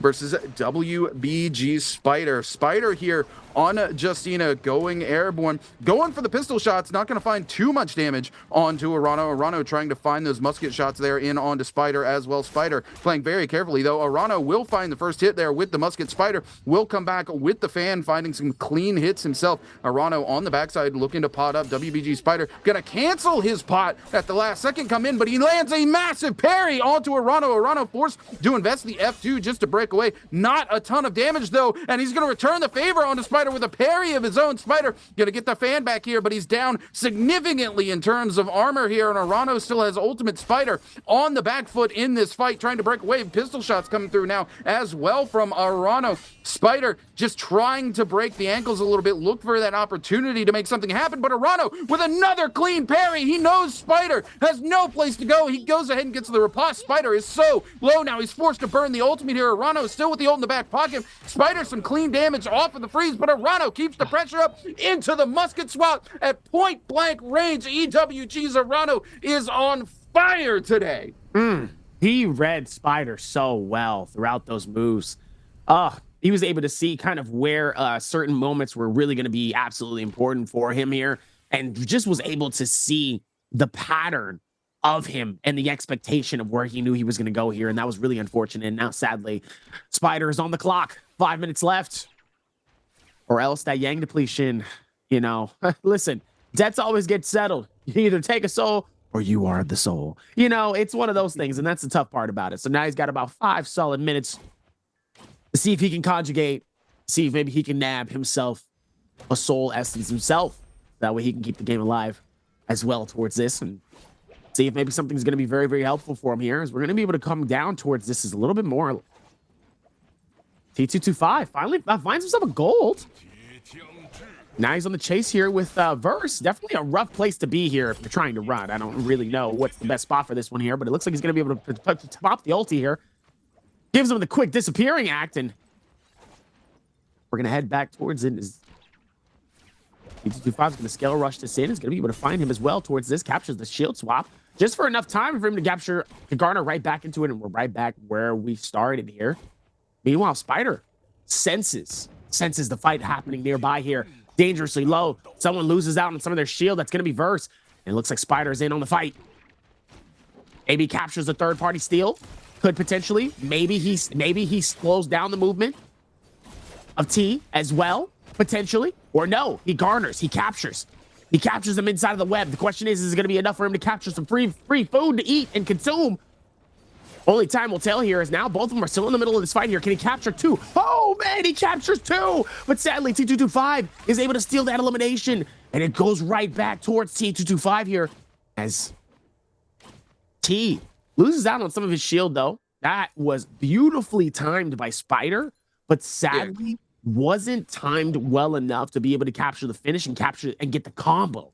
Speaker 3: versus WBG Spider. Spider here on Justina, going airborne, going for the pistol shots, not going to find too much damage onto Arano. Arano trying to find those musket shots there in onto Spider as well. Spider playing very carefully, though. Arano will find the first hit there with the musket. Spider will come back with the fan, finding some clean hits himself. Arano on the backside looking to pot up. WBG Spider gonna cancel his pot at the last second, come in, but he lands a massive parry onto Arano. Arano forced to invest the F2 just to break away. Not a ton of damage, though, and he's gonna return the favor onto Spider with a parry of his own. Spider gonna get the fan back here, but he's down significantly in terms of armor here, and Arano still has ultimate. Spider on the back foot in this fight, trying to break away. Pistol shots coming through now as well from Arano. Spider just trying to break the ankles a little bit, look for that opportunity to make something happen, but Arano with another clean parry. He knows Spider has no place to go. He goes ahead and gets the riposte. Spider is so low now, he's forced to burn the ultimate here. Arano still with the ult in the back pocket. Spider some clean damage off of the freeze, but Arano keeps the pressure up into the musket swap at point blank range. EWG's Arano is on fire today.
Speaker 4: He read Spider so well throughout those moves. He was able to see kind of where certain moments were really going to be absolutely important for him here, and just was able to see the pattern of him and the expectation of where he knew he was going to go here, and that was really unfortunate. And now, sadly, Spider is on the clock. 5 minutes left, or else that Yang depletion, you know, listen, debts always get settled. You either take a soul or you are the soul. You know, it's one of those things, and that's the tough part about it. So now he's got about 5 solid minutes to see if he can conjugate, see if maybe he can nab himself a soul essence himself. That way he can keep the game alive as well towards this, and see if maybe something's going to be very, very helpful for him here, as we're going to be able to come down towards this is a little bit more. T225 finally finds himself a gold. Now he's on the chase here with Verse. Definitely a rough place to be here if you're trying to run. I don't really know what's the best spot for this one here, but it looks like he's going to be able to pop the ulti here. Gives him the quick disappearing act, and we're going to head back towards it. T225 is going to scale rush this in. He's going to be able to find him as well towards this. Captures the shield swap just for enough time for him to garner right back into it, and we're right back where we started here. Meanwhile, Spider senses the fight happening nearby here. Dangerously low. Someone loses out on some of their shield. That's going to be Verse. And it looks like Spider's in on the fight. Maybe captures a third-party steal. Could potentially. Maybe he slows down the movement of T as well, potentially. Or no, he garners. He captures. He captures them inside of the web. The question is it going to be enough for him to capture some free food to eat and consume? Only time will tell here, is now both of them are still in the middle of this fight here. Can he capture 2? Oh, man, he captures 2. But sadly, T225 is able to steal that elimination. And it goes right back towards T225 here as T loses out on some of his shield, though. That was beautifully timed by Spider, but sadly wasn't timed well enough to be able to capture the finish and get the combo.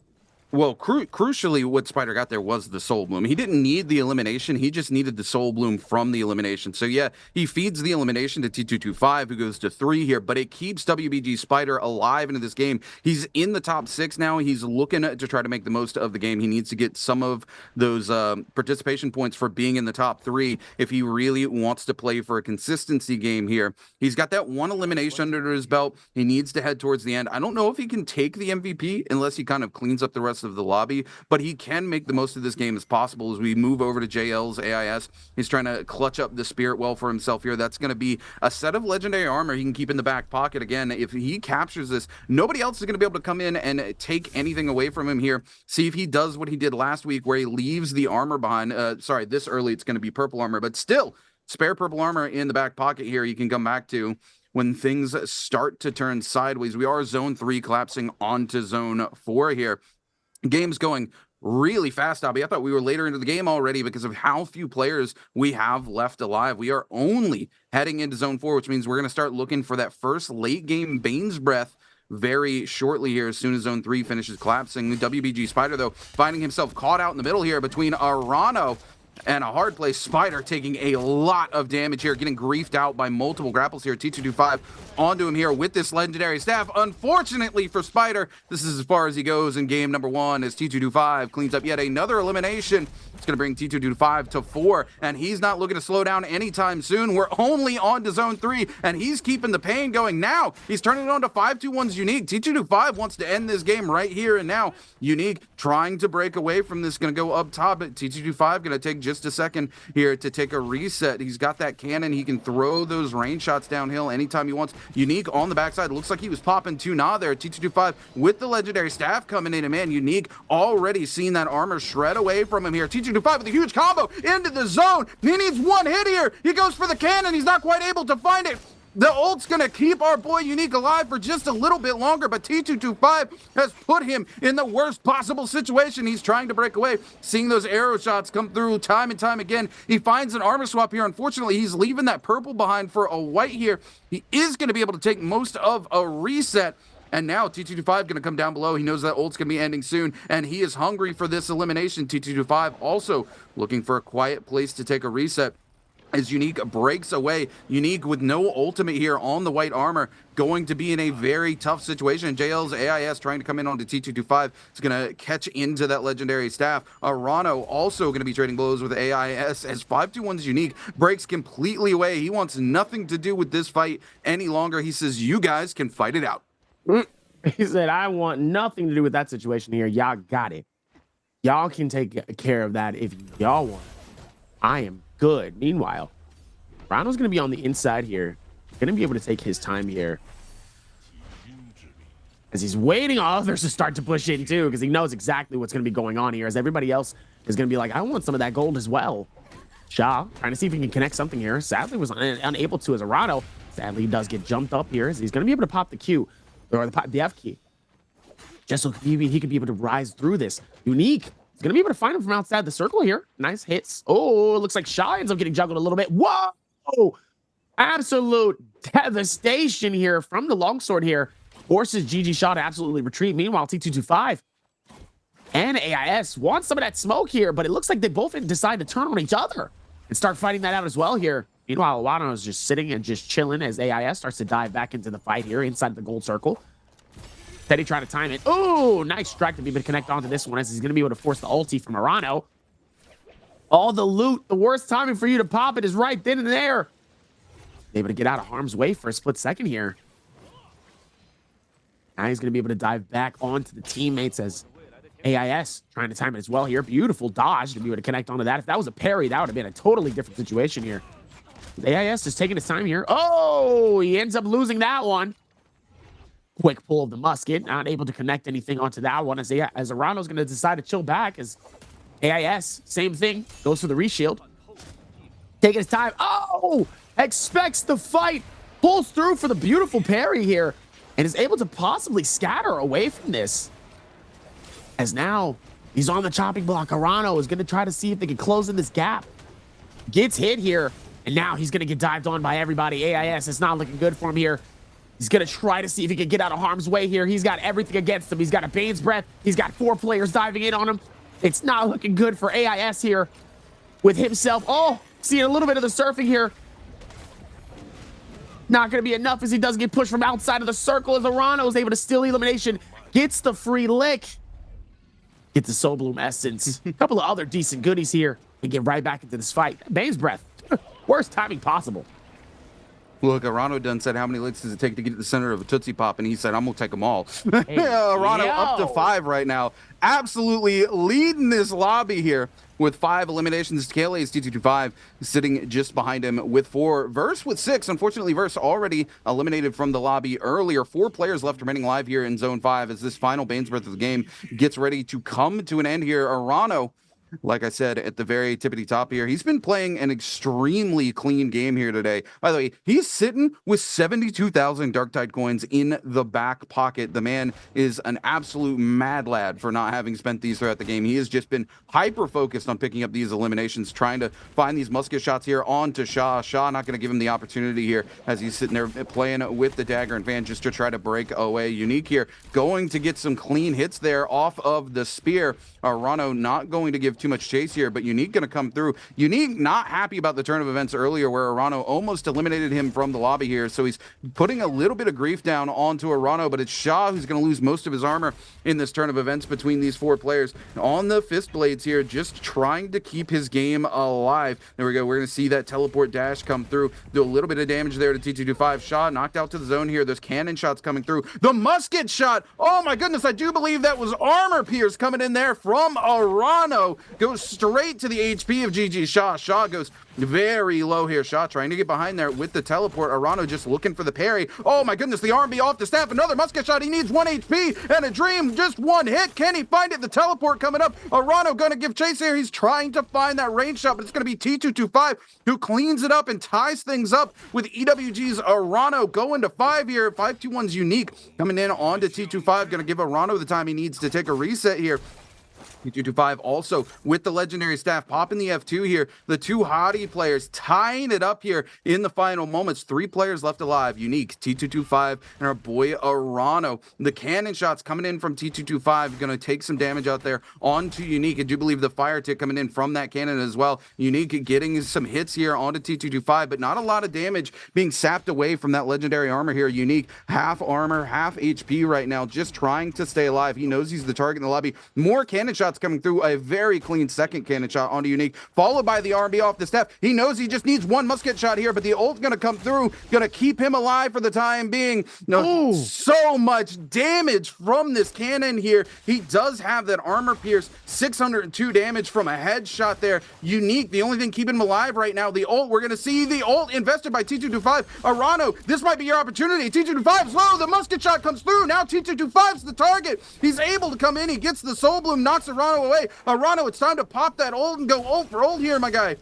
Speaker 3: Well, crucially, what Spider got there was the Soul Bloom. He didn't need the elimination. He just needed the Soul Bloom from the elimination. So, yeah, he feeds the elimination to T225, who goes to 3 here, but it keeps WBG Spider alive into this game. He's in the top 6 now. He's looking to try to make the most of the game. He needs to get some of those participation points for being in the top 3 if he really wants to play for a consistency game here. He's got that 1 elimination under his belt. He needs to head towards the end. I don't know if he can take the MVP unless he kind of cleans up the rest of the lobby, but he can make the most of this game as possible as we move over to JL's AIS. He's trying to clutch up the spirit well for himself here. That's going to be a set of legendary armor he can keep in the back pocket. Again, if he captures this, nobody else is going to be able to come in and take anything away from him here. See if he does what he did last week where he leaves the armor behind. This early it's going to be purple armor, but still spare purple armor in the back pocket here you can come back to when things start to turn sideways. We are zone 3 collapsing onto zone 4 here. Game's going really fast, Abby. I thought we were later into the game already because of how few players we have left alive. We are only heading into zone 4, which means we're going to start looking for that first late game Bane's Breath very shortly here as soon as zone 3 finishes collapsing. WBG Spider, though, finding himself caught out in the middle here between Arano and a hard play. Spider taking a lot of damage here, getting griefed out by multiple grapples here. T225 onto him here with this legendary staff. Unfortunately for Spider, this is as far as he goes in game number 1 as T225 cleans up yet another elimination. It's going to bring T225 to 4, and he's not looking to slow down anytime soon. We're only on to zone 3, and he's keeping the pain going. Now he's turning it on to 5-2-1's Unique. T225 wants to end this game right here and now. Unique trying to break away from this, going to go up top, but T225 going to take just a second here to take a reset. He's got that cannon. He can throw those rain shots downhill anytime he wants. Unique on the backside. Looks like he was popping 2 nah there. T225 with the legendary staff coming in, and man, Unique already seen that armor shred away from him here. T225 with a huge combo into the zone. He needs one hit here. He goes for the cannon. He's not quite able to find it. The ult's going to keep our boy Unique alive for just a little bit longer, but T225 has put him in the worst possible situation. He's trying to break away, seeing those arrow shots come through time and time again. He finds an armor swap here. Unfortunately, he's leaving that purple behind for a white here. He is going to be able to take most of a reset. And now T225 going to come down below. He knows that ult's going to be ending soon, and he is hungry for this elimination. T225 also looking for a quiet place to take a reset as Unique breaks away. Unique with no ultimate here on the white armor, going to be in a very tough situation. JL's AIS trying to come in onto T225 is going to catch into that legendary staff. Arano also going to be trading blows with AIS as 5-2-1's Unique breaks completely away. He wants nothing to do with this fight any longer. He says, you guys can fight it out.
Speaker 4: He said, I want nothing to do with that situation here. Y'all got it. Y'all can take care of that if y'all want. I am good. Meanwhile, Ronald's going to be on the inside here. Going to be able to take his time here as he's waiting on others to start to push in too, because he knows exactly what's going to be going on here, as everybody else is going to be like, I want some of that gold as well. Shaw trying to see if he can connect something here. Sadly was unable to as Arano. Sadly, he does get jumped up here, as he's going to be able to pop the Q or the F key, just so he could be able to rise through this. Unique is going to be able to find him from outside the circle here. Nice hits. Oh, it looks like Shaw ends up getting juggled a little bit. Whoa! Absolute devastation here from the longsword here. Forces GG Shaw to absolutely retreat. Meanwhile, T225 and AIS want some of that smoke here, but it looks like they both decide to turn on each other and start fighting that out as well here. Meanwhile, Awano is just sitting and just chilling as AIS starts to dive back into the fight here inside the gold circle. Teddy trying to time it. Oh, nice strike to be able to connect onto this one, as he's going to be able to force the ulti from Arano. All the loot, the worst timing for you to pop it is right then and there. Able to get out of harm's way for a split second here. Now he's going to be able to dive back onto the teammates as AIS trying to time it as well here. Beautiful dodge to be able to connect onto that. If that was a parry, that would have been a totally different situation here. AIS is taking his time here. Oh, he ends up losing that one. Quick pull of the musket. Not able to connect anything onto that one as Arano's going to decide to chill back, as AIS, same thing, goes for the reshield. Taking his time. Oh, expects the fight. Pulls through for the beautiful parry here and is able to possibly scatter away from this. As now he's on the chopping block. Arano is going to try to see if they can close in this gap. Gets hit here. And now he's going to get dived on by everybody. AIS is not looking good for him here. He's going to try to see if he can get out of harm's way here. He's got everything against him. He's got a Bane's Breath. He's got 4 players diving in on him. It's not looking good for AIS here with himself. Oh, seeing a little bit of the surfing here. Not going to be enough as he does get pushed from outside of the circle, as Arano is able to steal elimination. Gets the free lick. Gets the Soul Bloom Essence. A couple of other decent goodies here. And get right back into this fight. Bane's Breath. Worst timing possible.
Speaker 3: Look, Arano done said, how many licks does it take to get to the center of a Tootsie Pop? And he said, I'm going to take them all. Hey, Arano up to 5 right now. Absolutely leading this lobby here with 5 eliminations. Kaylee's T225 sitting just behind him with 4. Verse with 6. Unfortunately, Verse already eliminated from the lobby earlier. 4 players left remaining live here in Zone 5 as this final Bane's Breath of the game gets ready to come to an end here. Arano, like I said, at the very tippity top here, he's been playing an extremely clean game here today. By the way, he's sitting with 72,000 Darktide coins in the back pocket. The man is an absolute mad lad for not having spent these throughout the game. He has just been hyper-focused on picking up these eliminations, trying to find these musket shots here onto Shaw. Shaw not going to give him the opportunity here as he's sitting there playing with the dagger and fan just to try to break away. Unique here, going to get some clean hits there off of the spear. Arano not going to give too much chase here, but Unique going to come through. Unique not happy about the turn of events earlier where Arano almost eliminated him from the lobby here, so he's putting a little bit of grief down onto Arano, but it's Shaw who's going to lose most of his armor in this turn of events between these four players. On the fist blades here, just trying to keep his game alive. There we go. We're going to see that teleport dash come through, do a little bit of damage there to T225. Shaw knocked out to the zone here. There's cannon shots coming through. The musket shot. Oh my goodness. I do believe that was armor pierce coming in there from Arano. Goes straight to the HP of GG Shaw. Shaw goes very low here. Shaw trying to get behind there with the teleport. Arano just looking for the parry. Oh my goodness, the R&B off the staff. Another musket shot. He needs 1 HP and a dream. Just one hit. Can he find it? The teleport coming up. Arano gonna give chase here. He's trying to find that range shot, but it's gonna be T225 who cleans it up and ties things up with EWG's Arano going to 5 here. 521's Unique coming in onto T25. Gonna give Arano the time he needs to take a reset here. T225 also with the legendary staff popping the F2 here. The two hottie players tying it up here in the final moments. 3 players left alive. Unique, T225, and our boy Arano. The cannon shots coming in from T225 going to take some damage out there onto Unique. I do believe the fire tick coming in from that cannon as well. Unique getting some hits here onto T225, but not a lot of damage being sapped away from that legendary armor here. Unique, half armor, half HP right now, just trying to stay alive. He knows he's the target in the lobby. More cannon shots coming through, a very clean second cannon shot onto Unique, followed by the R&B off the step. He knows he just needs one musket shot here, but the ult's gonna come through, gonna keep him alive for the time being. No, so much damage from this cannon here. He does have that armor pierce, 602 damage from a headshot there. Unique, the only thing keeping him alive right now, the ult. We're gonna see the ult invested by T225. Arano, this might be your opportunity. T225's low, the musket shot comes through. Now T225's the target. He's able to come in, he gets the soul bloom, knocks Arano away. Arano, it's time to pop that ult and go ult for ult here, my guy.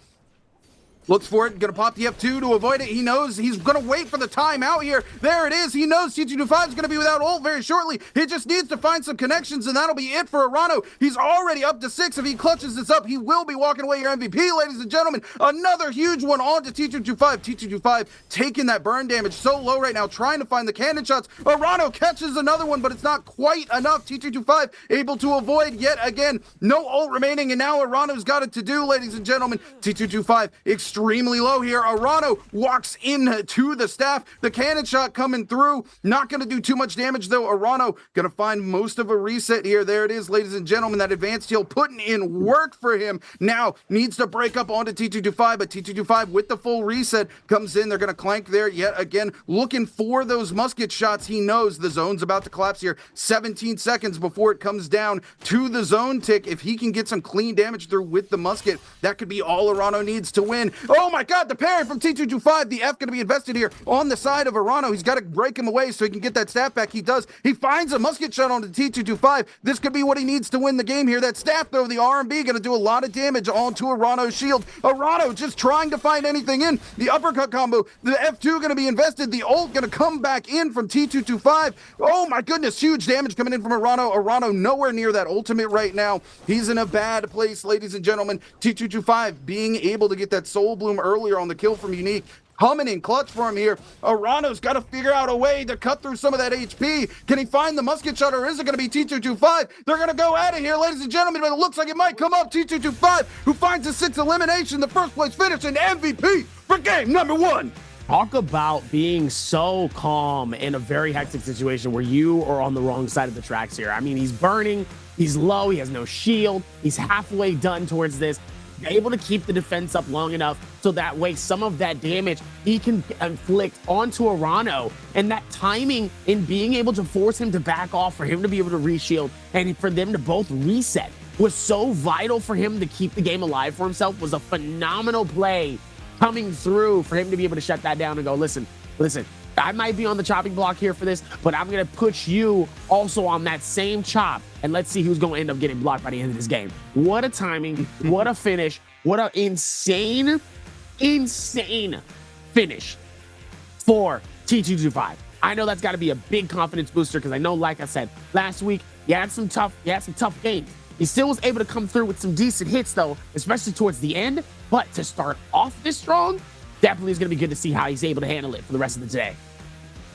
Speaker 3: Looks for it, gonna pop the F2 to avoid it. He knows he's gonna wait for the timeout here. There it is. He knows T225 is gonna be without ult very shortly. He just needs to find some connections, and that'll be it for Arano. He's already up to 6. If he clutches this up, he will be walking away your MVP, ladies and gentlemen. Another huge one on to T225. T225 taking that burn damage so low right now, trying to find the cannon shots. Arano catches another one, but it's not quite enough. T225 able to avoid yet again. No ult remaining, and now Arano's got it to do, ladies and gentlemen. T225 extremely low here. Arano walks into the staff. The cannon shot coming through. Not going to do too much damage, though. Arano going to find most of a reset here. There it is, ladies and gentlemen. That advanced heal putting in work for him. Now needs to break up onto T225, but T225 with the full reset comes in. They're going to clank there yet again, looking for those musket shots. He knows the zone's about to collapse here. 17 seconds before it comes down to the zone tick. If he can get some clean damage through with the musket, that could be all Arano needs to win. Oh my God, the parry from T225. The F going to be invested here on the side of Arano. He's got to break him away so he can get that staff back. He does. He finds a musket shot onto T225. This could be what he needs to win the game here. That staff, though, the R&B, going to do a lot of damage onto Arano's shield. Arano just trying to find anything in. The uppercut combo. The F2 going to be invested. The ult going to come back in from T225. Oh my goodness, huge damage coming in from Arano. Arano nowhere near that ultimate right now. He's in a bad place, ladies and gentlemen. T225 being able to get that soul bloom earlier on the kill from Unique. Coming in clutch for him here. Arano's got to figure out a way to cut through some of that HP. Can he find the musket shot, or is it going to be T225? They're going to go at it here, ladies and gentlemen, but it looks like it might come up. T225, who finds a 6 elimination, the first place finish, and MVP for game number 1.
Speaker 4: Talk about being so calm in a very hectic situation where you are on the wrong side of the tracks here. I mean, he's burning, he's low, he has no shield, he's halfway done towards this. Able to keep the defense up long enough so that way some of that damage he can inflict onto Arano, and that timing in being able to force him to back off, for him to be able to reshield, and for them to both reset was so vital for him to keep the game alive for himself. Was a phenomenal play coming through for him to be able to shut that down and go, listen, I might be on the chopping block here for this, but I'm going to put you also on that same chop, and let's see who's going to end up getting blocked by the end of this game. What a timing, what a finish, what an insane finish for T225. I know that's got to be a big confidence booster, because I know, like I said, last week, he had some tough games. He still was able to come through with some decent hits, though, especially towards the end, but to start off this strong, definitely is going to be good to see how he's able to handle it for the rest of the day.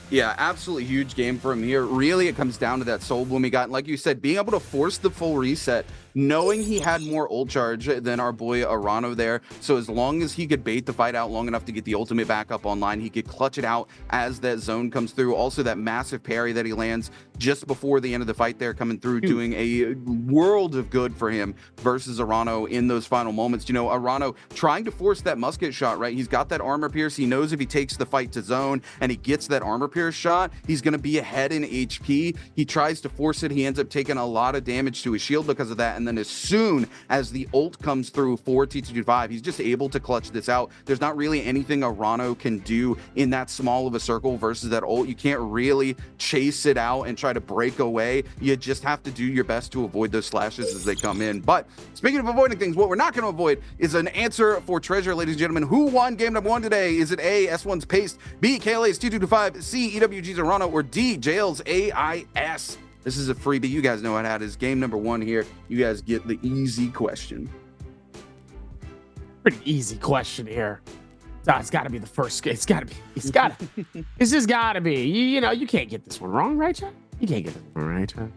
Speaker 3: Yeah, absolutely huge game for him here. Really, it comes down to that soul bloom he got. And like you said, being able to force the full reset knowing he had more ult charge than our boy Arano there. So as long as he could bait the fight out long enough to get the ultimate back up online, he could clutch it out as that zone comes through. Also, that massive parry that he lands just before the end of the fight there coming through, doing a world of good for him versus Arano in those final moments. You know, Arano trying to force that musket shot, right? He's got that armor pierce. He knows if he takes the fight to zone and he gets that armor pierce shot, he's going to be ahead in HP. He tries to force it. He ends up taking a lot of damage to his shield because of that. And then as soon as the ult comes through for T225, he's just able to clutch this out. There's not really anything Arano can do in that small of a circle versus that ult. You can't really chase it out and try to break away. You just have to do your best to avoid those slashes as they come in. But speaking of avoiding things, what we're not going to avoid is an answer for treasure, ladies and gentlemen. Who won game number 1 today? Is it A, S1's Paste, B, KLA's T225, C, EWG's Arano, or D, Jail's AIS? This is a freebie. You guys know what that is. Game number 1 here. You guys get the easy question.
Speaker 4: Pretty easy question here. So it's got to be the first. It's got to be. It's got to. It's just got to be. You know, you can't get this one wrong, right, Chad? You can't get this one right, Chad.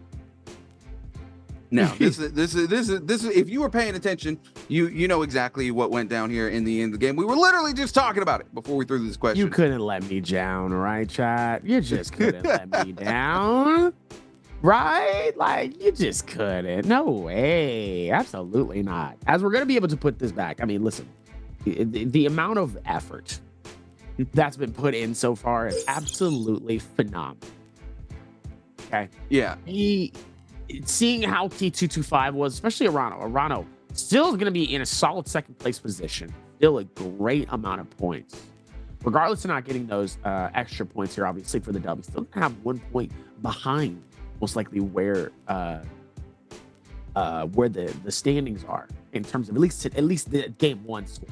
Speaker 3: No, this is. If you were paying attention, you know exactly what went down here in the end of the game. We were literally just talking about it before we threw this question.
Speaker 4: You couldn't let me down, right, Chad? You just couldn't let me down, right? Like you just couldn't. No way. Absolutely not. As we're gonna be able to put this back. I mean, listen. The amount of effort that's been put in so far is absolutely phenomenal. Okay.
Speaker 3: Yeah.
Speaker 4: Seeing how T225 was, especially Arano still going to be in a solid second place position. Still a great amount of points. Regardless of not getting those extra points here, obviously, for the W. Still going to have 1 point behind, most likely, where the standings are in terms of at least the game 1 score.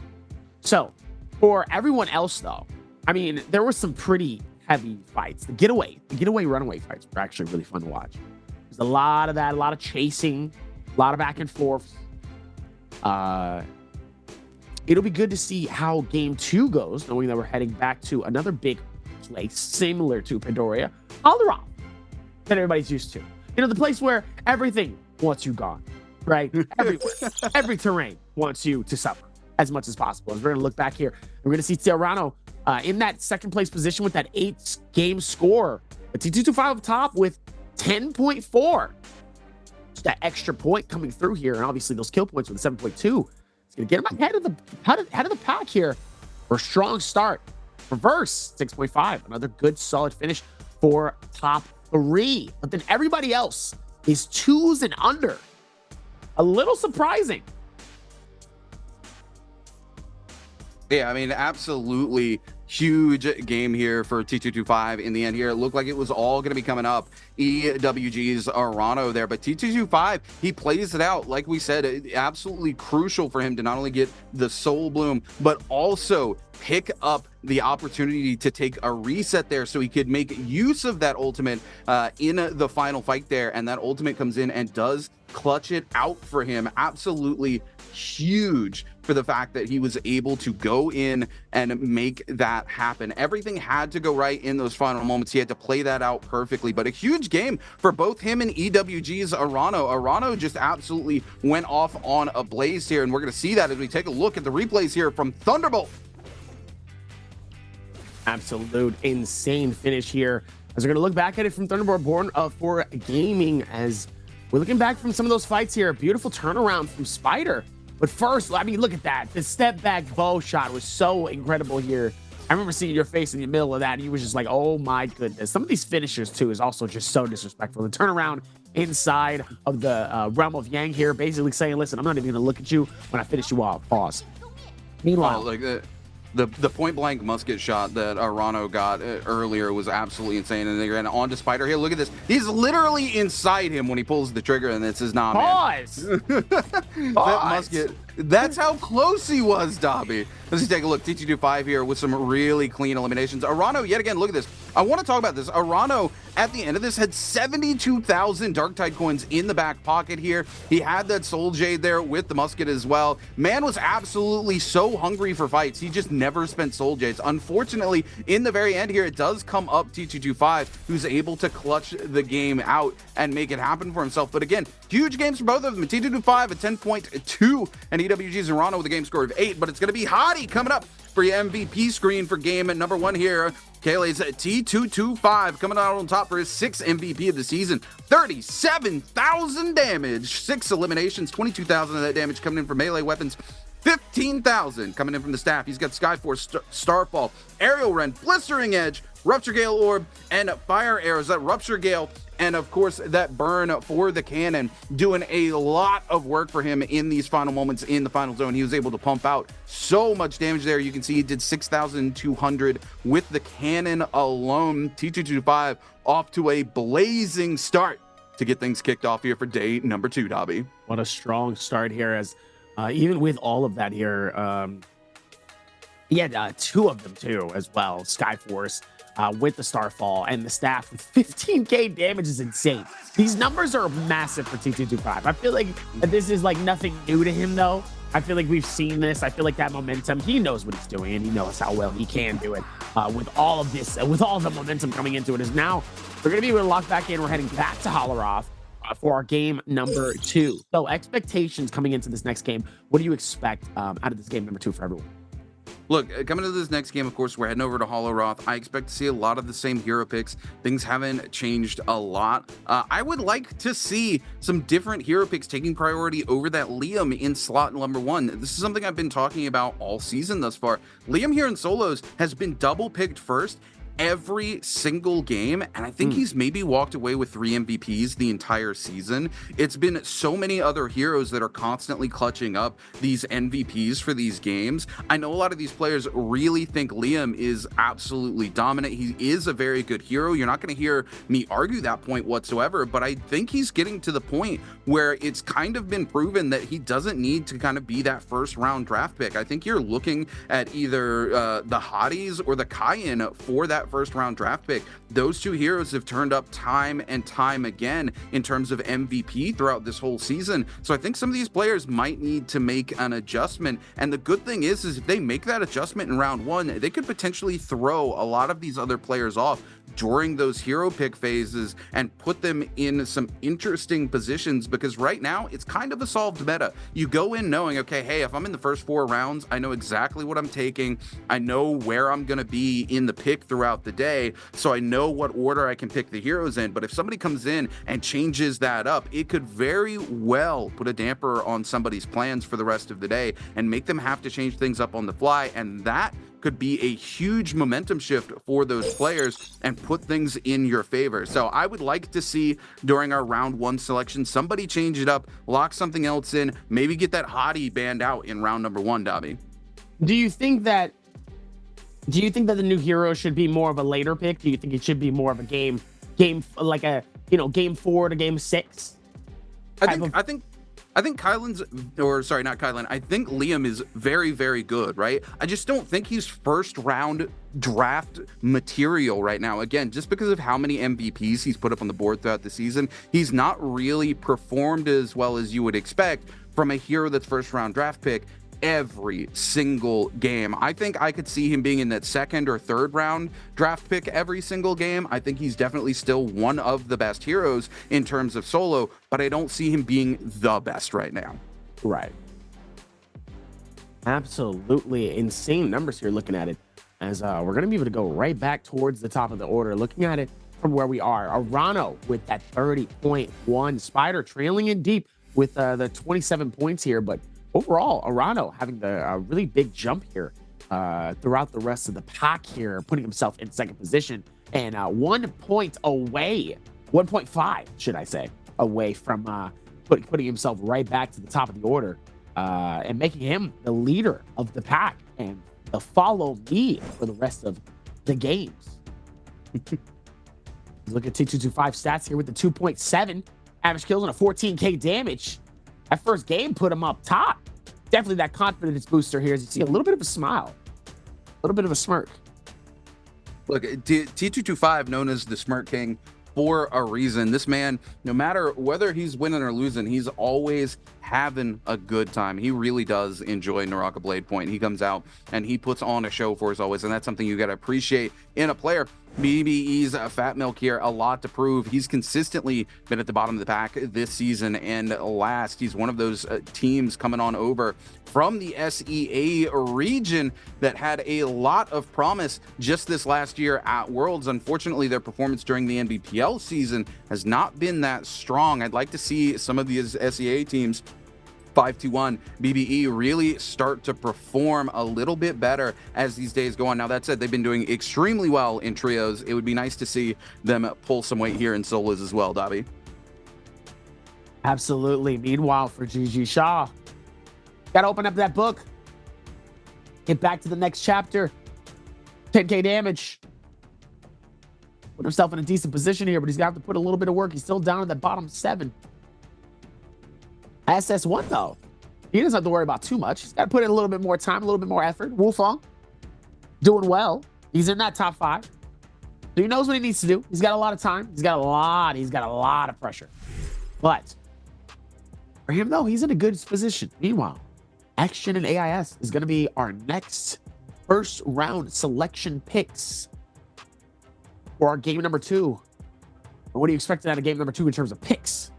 Speaker 4: So, for everyone else, though, I mean, there were some pretty heavy fights. The getaway runaway fights were actually really fun to watch. There's a lot of that, a lot of chasing, a lot of back and forth. It'll be good to see how game 2 goes, knowing that we're heading back to another big place similar to Pandoria, Alderaan, that everybody's used to. You know, the place where everything wants you gone, right? Everywhere, every terrain wants you to suffer as much as possible. As we're going to look back here, we're going to see Arano in that second place position with that 8 game score. A T225 up top with 10.4. Just that extra point coming through here, and obviously those kill points with 7.2. It's going to get him ahead of the pack here for a strong start. Reverse 6.5. Another good solid finish for top 3. But then everybody else is 2s and under. A little surprising.
Speaker 3: Yeah, I mean, absolutely huge game here for T225 in the end here. It looked like it was all going to be coming up. EWG's Arano there, but T225, he plays it out. Like we said, absolutely crucial for him to not only get the Soul Bloom, but also pick up the opportunity to take a reset there so he could make use of that ultimate in the final fight there. And that ultimate comes in and does clutch it out for him. Absolutely huge for the fact that he was able to go in and make that happen. Everything had to go right in those final moments. He had to play that out perfectly, but a huge game for both him and EWG's Arano. Arano just absolutely went off on a blaze here, and we're going to see that as we take a look at the replays here from Thunderbolt.
Speaker 4: Absolute insane finish here. As we're going to look back at it from Thunderbolt Born for gaming, as we're looking back from some of those fights here. Beautiful turnaround from Spider. But first, I mean, look at that. The step back bow shot was so incredible here. I remember seeing your face in the middle of that. And you was just like, oh my goodness. Some of these finishers too is also just so disrespectful. The turnaround inside of the realm of Yang here, basically saying, listen, I'm not even going to look at you when I finish you off. Pause. Meanwhile,
Speaker 3: the point blank musket shot that Arano got earlier was absolutely insane. And they ran on to Spider here. Look at this. He's literally inside him when he pulls the trigger, and it says, nah,
Speaker 4: pause.
Speaker 3: Man. That musket. That's how close he was, Dobby. Let's just take a look. T225 here with some really clean eliminations. Arano, yet again, look at this. I want to talk about this. Arano, at the end of this, had 72,000 Darktide coins in the back pocket here. He had that Soul Jade there with the musket as well. Man was absolutely so hungry for fights. He just never spent Soul Jades. Unfortunately, in the very end here, it does come up T225, who's able to clutch the game out and make it happen for himself. But again, huge games for both of them. T225 at 10.2 and EWG's Arano with a game score of 8. But it's going to be Hottie coming up for your MVP screen for game number 1 here. Kaylee's T225 coming out on top for his 6th MVP of the season. 37,000 damage, 6 eliminations, 22,000 of that damage coming in from melee weapons. 15,000 coming in from the staff. He's got Skyforce, Starfall, Aerial Rend, Blistering Edge, Rupture Gale Orb, and Fire Arrows. That Rupture Gale and, of course, that burn for the cannon, doing a lot of work for him in these final moments in the final zone. He was able to pump out so much damage there. You can see he did 6,200 with the cannon alone. T225 off to a blazing start to get things kicked off here for day number 2, Dobby.
Speaker 4: What a strong start here, as even with all of that here, he had 2 of them too as well. Skyforce with the Starfall and the staff with 15k damage is insane. These numbers are massive for T225. I feel like this is like nothing new to him though. I feel like we've seen this. I feel like that momentum, he knows what he's doing and he knows how well he can do it. With all of this, with all the momentum coming into it, is now we're going to be able to lock back in. We're heading back to Holleroth for our game number 2. So expectations coming into this next game, what do you expect out of this game number 2 for everyone?
Speaker 3: Look, coming into this next game, of course, we're heading over to Holleroth. I expect to see a lot of the same hero picks. Things haven't changed a lot. I would like to see some different hero picks taking priority over that Liam in slot number 1. This is something I've been talking about all season thus far. Liam here in solos has been double picked first every single game, and I think he's maybe walked away with 3 MVPs the entire season. It's been so many other heroes that are constantly clutching up these MVPs for these games. I know a lot of these players really think Liam is absolutely dominant. He is a very good hero. You're not going to hear me argue that point whatsoever, but I think he's getting to the point where it's kind of been proven that he doesn't need to kind of be that first round draft pick. I think you're looking at either the Hotties or the Cayenne for that first round draft pick. Those 2 heroes have turned up time and time again in terms of MVP throughout this whole season. So I think some of these players might need to make an adjustment. And the good thing is if they make that adjustment in round 1, they could potentially throw a lot of these other players off during those hero pick phases and put them in some interesting positions, because right now it's kind of a solved meta. You go in knowing, okay, hey, if I'm in the first 4 rounds, I know exactly what I'm taking. I know where I'm going to be in the pick throughout the day, so I know what order I can pick the heroes in. But if somebody comes in and changes that up, it could very well put a damper on somebody's plans for the rest of the day and make them have to change things up on the fly, and that could be a huge momentum shift for those players and put things in your favor. So I would like to see during our round 1 selection, somebody change it up, lock something else in, maybe get that Hottie banned out in round number 1, Dobby.
Speaker 4: Do you think that the new hero should be more of a later pick? Do you think it should be more of a game like a, game 4 to game 6?
Speaker 3: I think Kylan's, or sorry, not Kylan, I think Liam is very, very good, right? I just don't think he's first round draft material right now. Again, just because of how many MVPs he's put up on the board throughout the season, he's not really performed as well as you would expect from a hero that's first round draft pick every single game. I think I could see him being in that 2nd or 3rd round draft pick every single game. I think he's definitely still one of the best heroes in terms of solo, but I don't see him being the best right now.
Speaker 4: Right. Absolutely insane numbers here looking at it, as we're going to be able to go right back towards the top of the order, looking at it from where we are. Arano with that 30.1, Spider trailing in deep with the 27 points here, but overall, Arano having the really big jump here throughout the rest of the pack here, putting himself in 2nd position and 1 point away, 1.5, should I say, away from putting himself right back to the top of the order and making him the leader of the pack and the follow me for the rest of the games. Look at T225 stats here with the 2.7 average kills and a 14k damage. That first game put him up top. Definitely that confidence booster here, as you see a little bit of a smile, a little bit of a smirk.
Speaker 3: Look, T225, known as the Smirk King, for a reason. This man, no matter whether he's winning or losing, he's always having a good time. He really does enjoy NARAKA BLADEPOINT. He comes out and he puts on a show for us always, and that's something you got to appreciate in a player. BBE's Fat Milk here, a lot to prove. He's consistently been at the bottom of the pack this season and last. He's one of those teams coming on over from the SEA region that had a lot of promise just this last year at Worlds. Unfortunately, their performance during the Nbpl season has not been that strong. I'd like to see some of these SEA teams 521 BBE really start to perform a little bit better as these days go on. Now, that said, they've been doing extremely well in trios. It would be nice to see them pull some weight here in solos as well, Dobby.
Speaker 4: Absolutely. Meanwhile, for GG Shaw, got to open up that book, get back to the next chapter. 10k damage. Put himself in a decent position here, but he's got to put a little bit of work. He's still down at the bottom 7. SS1 though, he doesn't have to worry about too much. He's got to put in a little bit more time, a little bit more effort. Wolfong doing well. He's in that top 5, so he knows what he needs to do. He's got a lot of time. He's got a lot of pressure. But for him though, he's in a good position. Meanwhile, Action and AIS is going to be our next first round selection picks for our game number 2. What are you expecting out of game number 2 in terms of picks?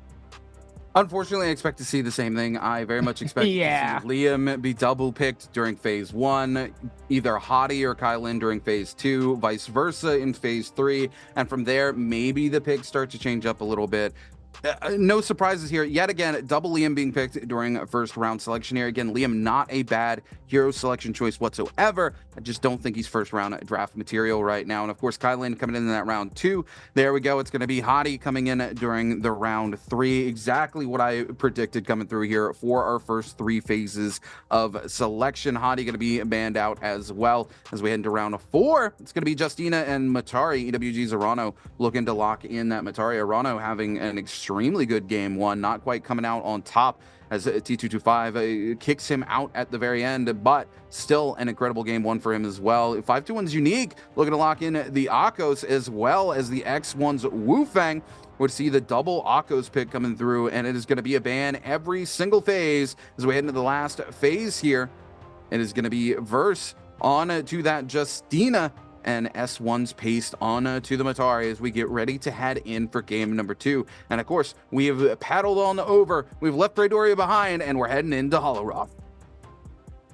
Speaker 3: Unfortunately, I expect to see the same thing. I very much expect to see Liam be double picked during phase 1, either Hottie or Kylan during phase 2, vice versa in phase 3, and from there, maybe the picks start to change up a little bit. No surprises here. Yet again, double Liam being picked during first round selection here. Again, Liam not a bad hero selection choice whatsoever. I just don't think he's first round draft material right now. And of course, Kylan coming in that round 2. There we go. It's going to be Hottie coming in during the round 3. Exactly what I predicted coming through here for our first 3 phases of selection. Hottie going to be banned out as well as we head into round 4. It's going to be Justina and Matari. EWG's Arano looking to lock in that Matari. Arano having an extremely good game 1, not quite coming out on top as T225 kicks him out at the very end, but still an incredible game 1 for him as well. 521's Unique looking to lock in the Akos as well as the X1's Wufang. Would see the double Akos pick coming through, and it is going to be a ban every single phase as we head into the last phase here. It is going to be Verse on to that Justina, and S1's paced on to the Matari as we get ready to head in for game number 2. And of course, we have paddled on over. We've left Braydoria behind, and we're heading into Holoroth.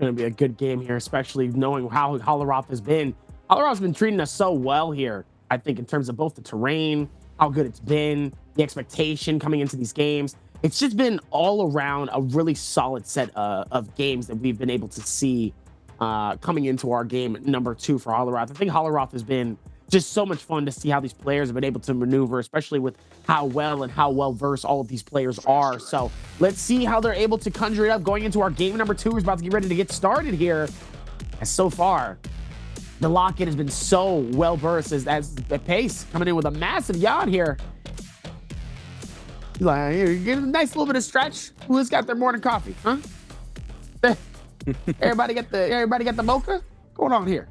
Speaker 4: Going to be a good game here, especially knowing how Holoroth has been. Holoroth's been treating us so well here, I think, in terms of both the terrain, how good it's been, the expectation coming into these games. It's just been all around a really solid set of games that we've been able to see coming into our game number 2 for Holoroth. I think Holoroth has been just so much fun to see how these players have been able to maneuver, especially with how well versed all of these players are. So let's see how they're able to conjure it up going into our game number 2. We're about to get ready to get started here. And so far, the lock-in has been so well versed as the pace coming in with a massive yacht here. Like, you're getting a nice little bit of stretch. Who's got their morning coffee, huh? Everybody got the mocha? What's going on here?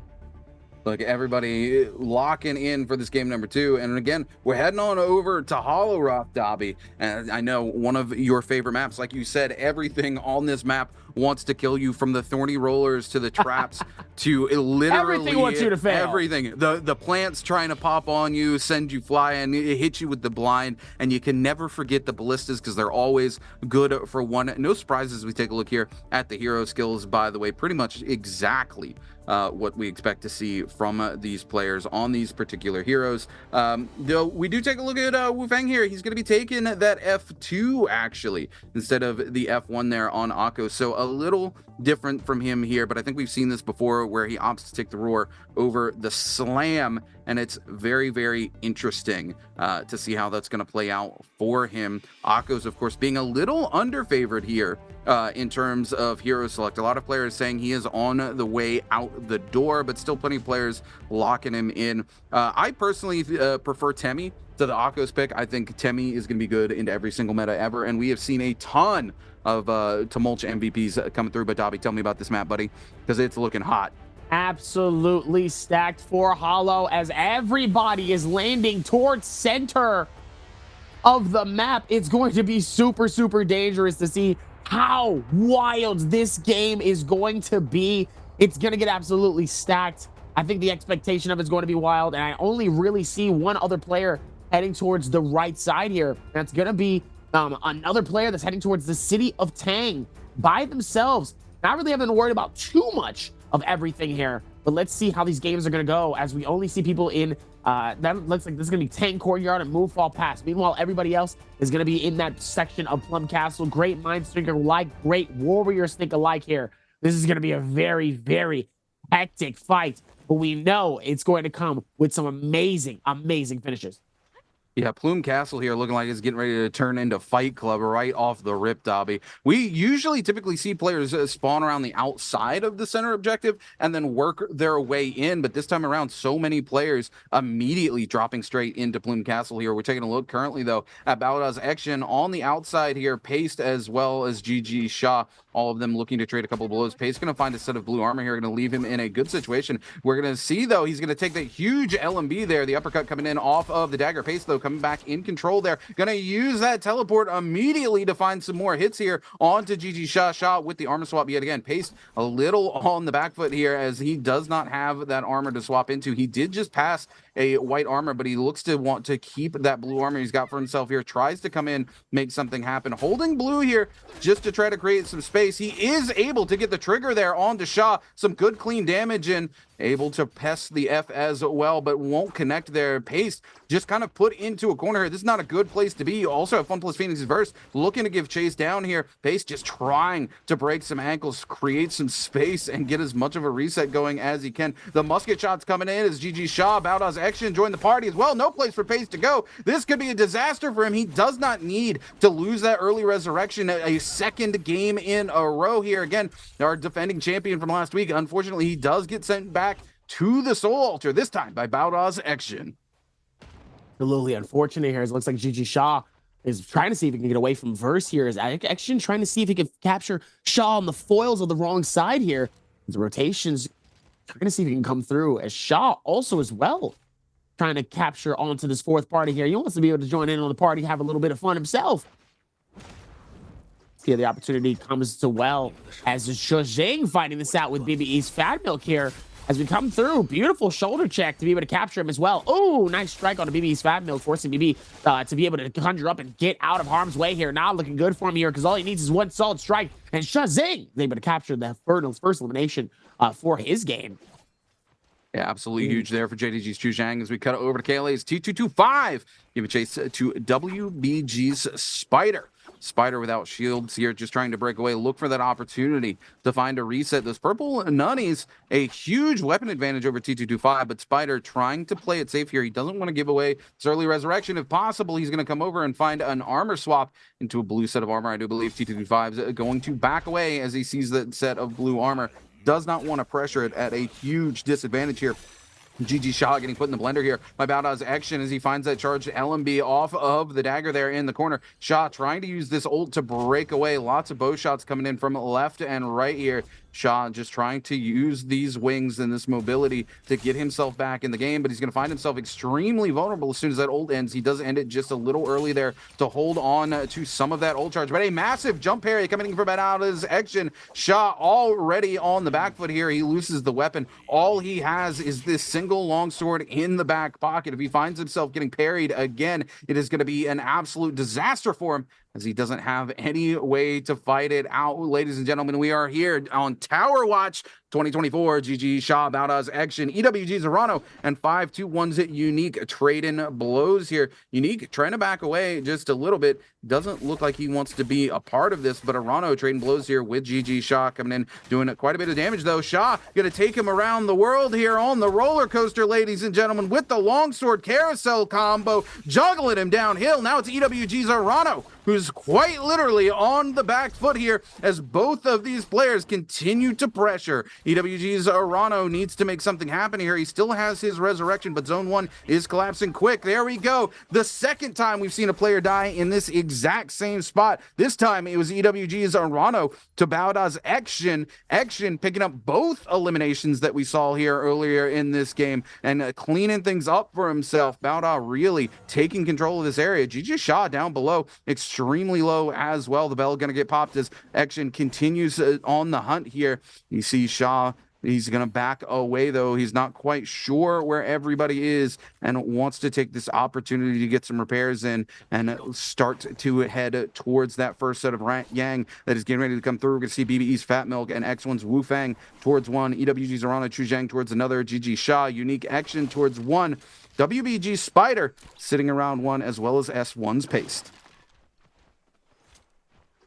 Speaker 3: Look, everybody locking in for this game number 2. And again, we're heading on over to Holoroth, Dobby. And I know one of your favorite maps. Like you said, everything on this map wants to kill you, from the thorny rollers to the traps to literally
Speaker 4: everything wants you to fail.
Speaker 3: Everything. The plants trying to pop on you, send you flying, hit you with the blind, and you can never forget the ballistas because they're always good for one. No surprises. We take a look here at the hero skills, by the way, pretty much exactly what we expect to see from these players on these particular heroes. Though we do take a look at Wufang here. He's going to be taking that F2 actually instead of the F1 there on Akko. So a little different from him here, but I think we've seen this before where he opts to take the roar over the slam, and it's very, very interesting to see how that's going to play out for him. Akko's, of course, being a little underfavored here in terms of hero select. A lot of players saying he is on the way out the door, but still plenty of players locking him in. I personally prefer Temi to the Akko's pick. I think Temi is going to be good into every single meta ever, and we have seen a ton of Tumulch MVPs coming through. But Dobby, tell me about this map, buddy, because it's looking hot.
Speaker 4: Absolutely stacked for Hollow as everybody is landing towards center of the map. It's going to be super, super dangerous to see how wild this game is going to be. It's going to get absolutely stacked. I think the expectation of it's going to be wild, and I only really see one other player heading towards the right side here. That's going to be another player that's heading towards the city of Tang by themselves. Not really having to worry about too much of everything here, but let's see how these games are going to go as we only see people in that looks like this is going to be Tang Courtyard and Moonfall Pass. Meanwhile, everybody else is going to be in that section of Plum Castle. Great minds think alike, great warriors think alike here. This is going to be a very, very hectic fight, but we know it's going to come with some amazing, amazing finishes.
Speaker 3: Yeah, Plume Castle here looking like it's getting ready to turn into Fight Club right off the rip, Dobby. We usually typically see players spawn around the outside of the center objective and then work their way in, but this time around, so many players immediately dropping straight into Plume Castle here. We're taking a look currently, though, at Balda's action on the outside here, Paste as well as GG Shaw, all of them looking to trade a couple of blows. Paste going to find a set of blue armor here, going to leave him in a good situation. We're going to see, though, he's going to take the huge LMB there, the uppercut coming in off of the dagger. Paste, though, coming back in control there. Gonna use that teleport immediately to find some more hits here onto GG Shaw with the armor swap yet again. Pace a little on the back foot here as he does not have that armor to swap into. He did just pass a white armor, but he looks to want to keep that blue armor he's got for himself here. Tries to come in, make something happen. Holding blue here just to try to create some space. He is able to get the trigger there onto Shaw. Some good clean damage and able to pest the F as well, but won't connect there. Pace just kind of put into a corner here. This is not a good place to be. Also have Fun Plus Phoenix's verse looking to give chase down here. Pace just trying to break some ankles, create some space, and get as much of a reset going as he can. The musket shots coming in as GG Shaw, Balda's action, join the party as well. No place for Pace to go. This could be a disaster for him. He does not need to lose that early resurrection, a second game in a row here. Again, our defending champion from last week, unfortunately, he does get sent back to the Soul Altar, this time by Balda's action.
Speaker 4: Absolutely unfortunate here. It looks like GG Shaw is trying to see if he can get away from Verse here. Is action trying to see if he can capture Shaw on the foils of the wrong side here. The rotations trying to see if he can come through as Shaw also as well trying to capture onto this fourth party here. He wants to be able to join in on the party, have a little bit of fun himself. Here the opportunity comes to well as Shojing fighting this out with BBE's Fat Milk here. As we come through, beautiful shoulder check to be able to capture him as well. Oh, nice strike on the BB's Fat Milk, forcing BB to be able to conjure up and get out of harm's way here. Not looking good for him here because all he needs is one solid strike. And Shazing is able to capture the first elimination for his game.
Speaker 3: Yeah, absolutely huge there for JDG's Chu Zhang as we cut it over to KLA's T225. Give a chase to WBG's Spider. Spider without shields here, just trying to break away. Look for that opportunity to find a reset. Those purple nunnies, a huge weapon advantage over T225, but Spider trying to play it safe here. He doesn't want to give away his early resurrection. If possible, he's going to come over and find an armor swap into a blue set of armor. I do believe T225 is going to back away as he sees that set of blue armor. Does not want to pressure it at a huge disadvantage here. GG Shaw getting put in the blender here by Balda's action as he finds that charged LMB off of the dagger there in the corner. Shaw trying to use this ult to break away. Lots of bow shots coming in from left and right here. Shaw just trying to use these wings and this mobility to get himself back in the game, but he's going to find himself extremely vulnerable as soon as that ult ends. He does end it just a little early there to hold on to some of that ult charge, but a massive jump parry coming in from Balda's action. Shaw already on the back foot here. He loses the weapon. All he has is this single longsword in the back pocket. If he finds himself getting parried again, it is going to be an absolute disaster for him as he doesn't have any way to fight it out. Ladies and gentlemen, we are here on Tower Watch 2024. GG Shaw, Balda's action, EWG's Arano, and 521's Unique trading blows here. Unique trying to back away just a little bit. Doesn't look like he wants to be a part of this, but Arano trading blows here with GG Shaw coming in, doing quite a bit of damage though. Shaw gonna take him around the world here on the roller coaster, ladies and gentlemen, with the longsword carousel combo, juggling him downhill. Now it's EWG's Arano who's quite literally on the back foot here as both of these players continue to pressure. EWG's Arano needs to make something happen here. He still has his resurrection, but Zone 1 is collapsing quick. There we go. The second time we've seen a player die in this exact same spot. This time it was EWG's Arano to Bauda's Action. Action picking up both eliminations that we saw here earlier in this game and cleaning things up for himself. Bauda really taking control of this area. GG Shaw down below, extremely low as well. The bell going to get popped as Action continues on the hunt here. You see Shaw, he's going to back away, though. He's not quite sure where everybody is and wants to take this opportunity to get some repairs in and start to head towards that first set of Yang that is getting ready to come through. We're going to see BBE's Fat Milk and X1's Wu Fang towards one. EWG's Arana Chu Zhang towards another. GG Sha, Unique Action towards one. WBG Spider sitting around one, as well as S1's Paste.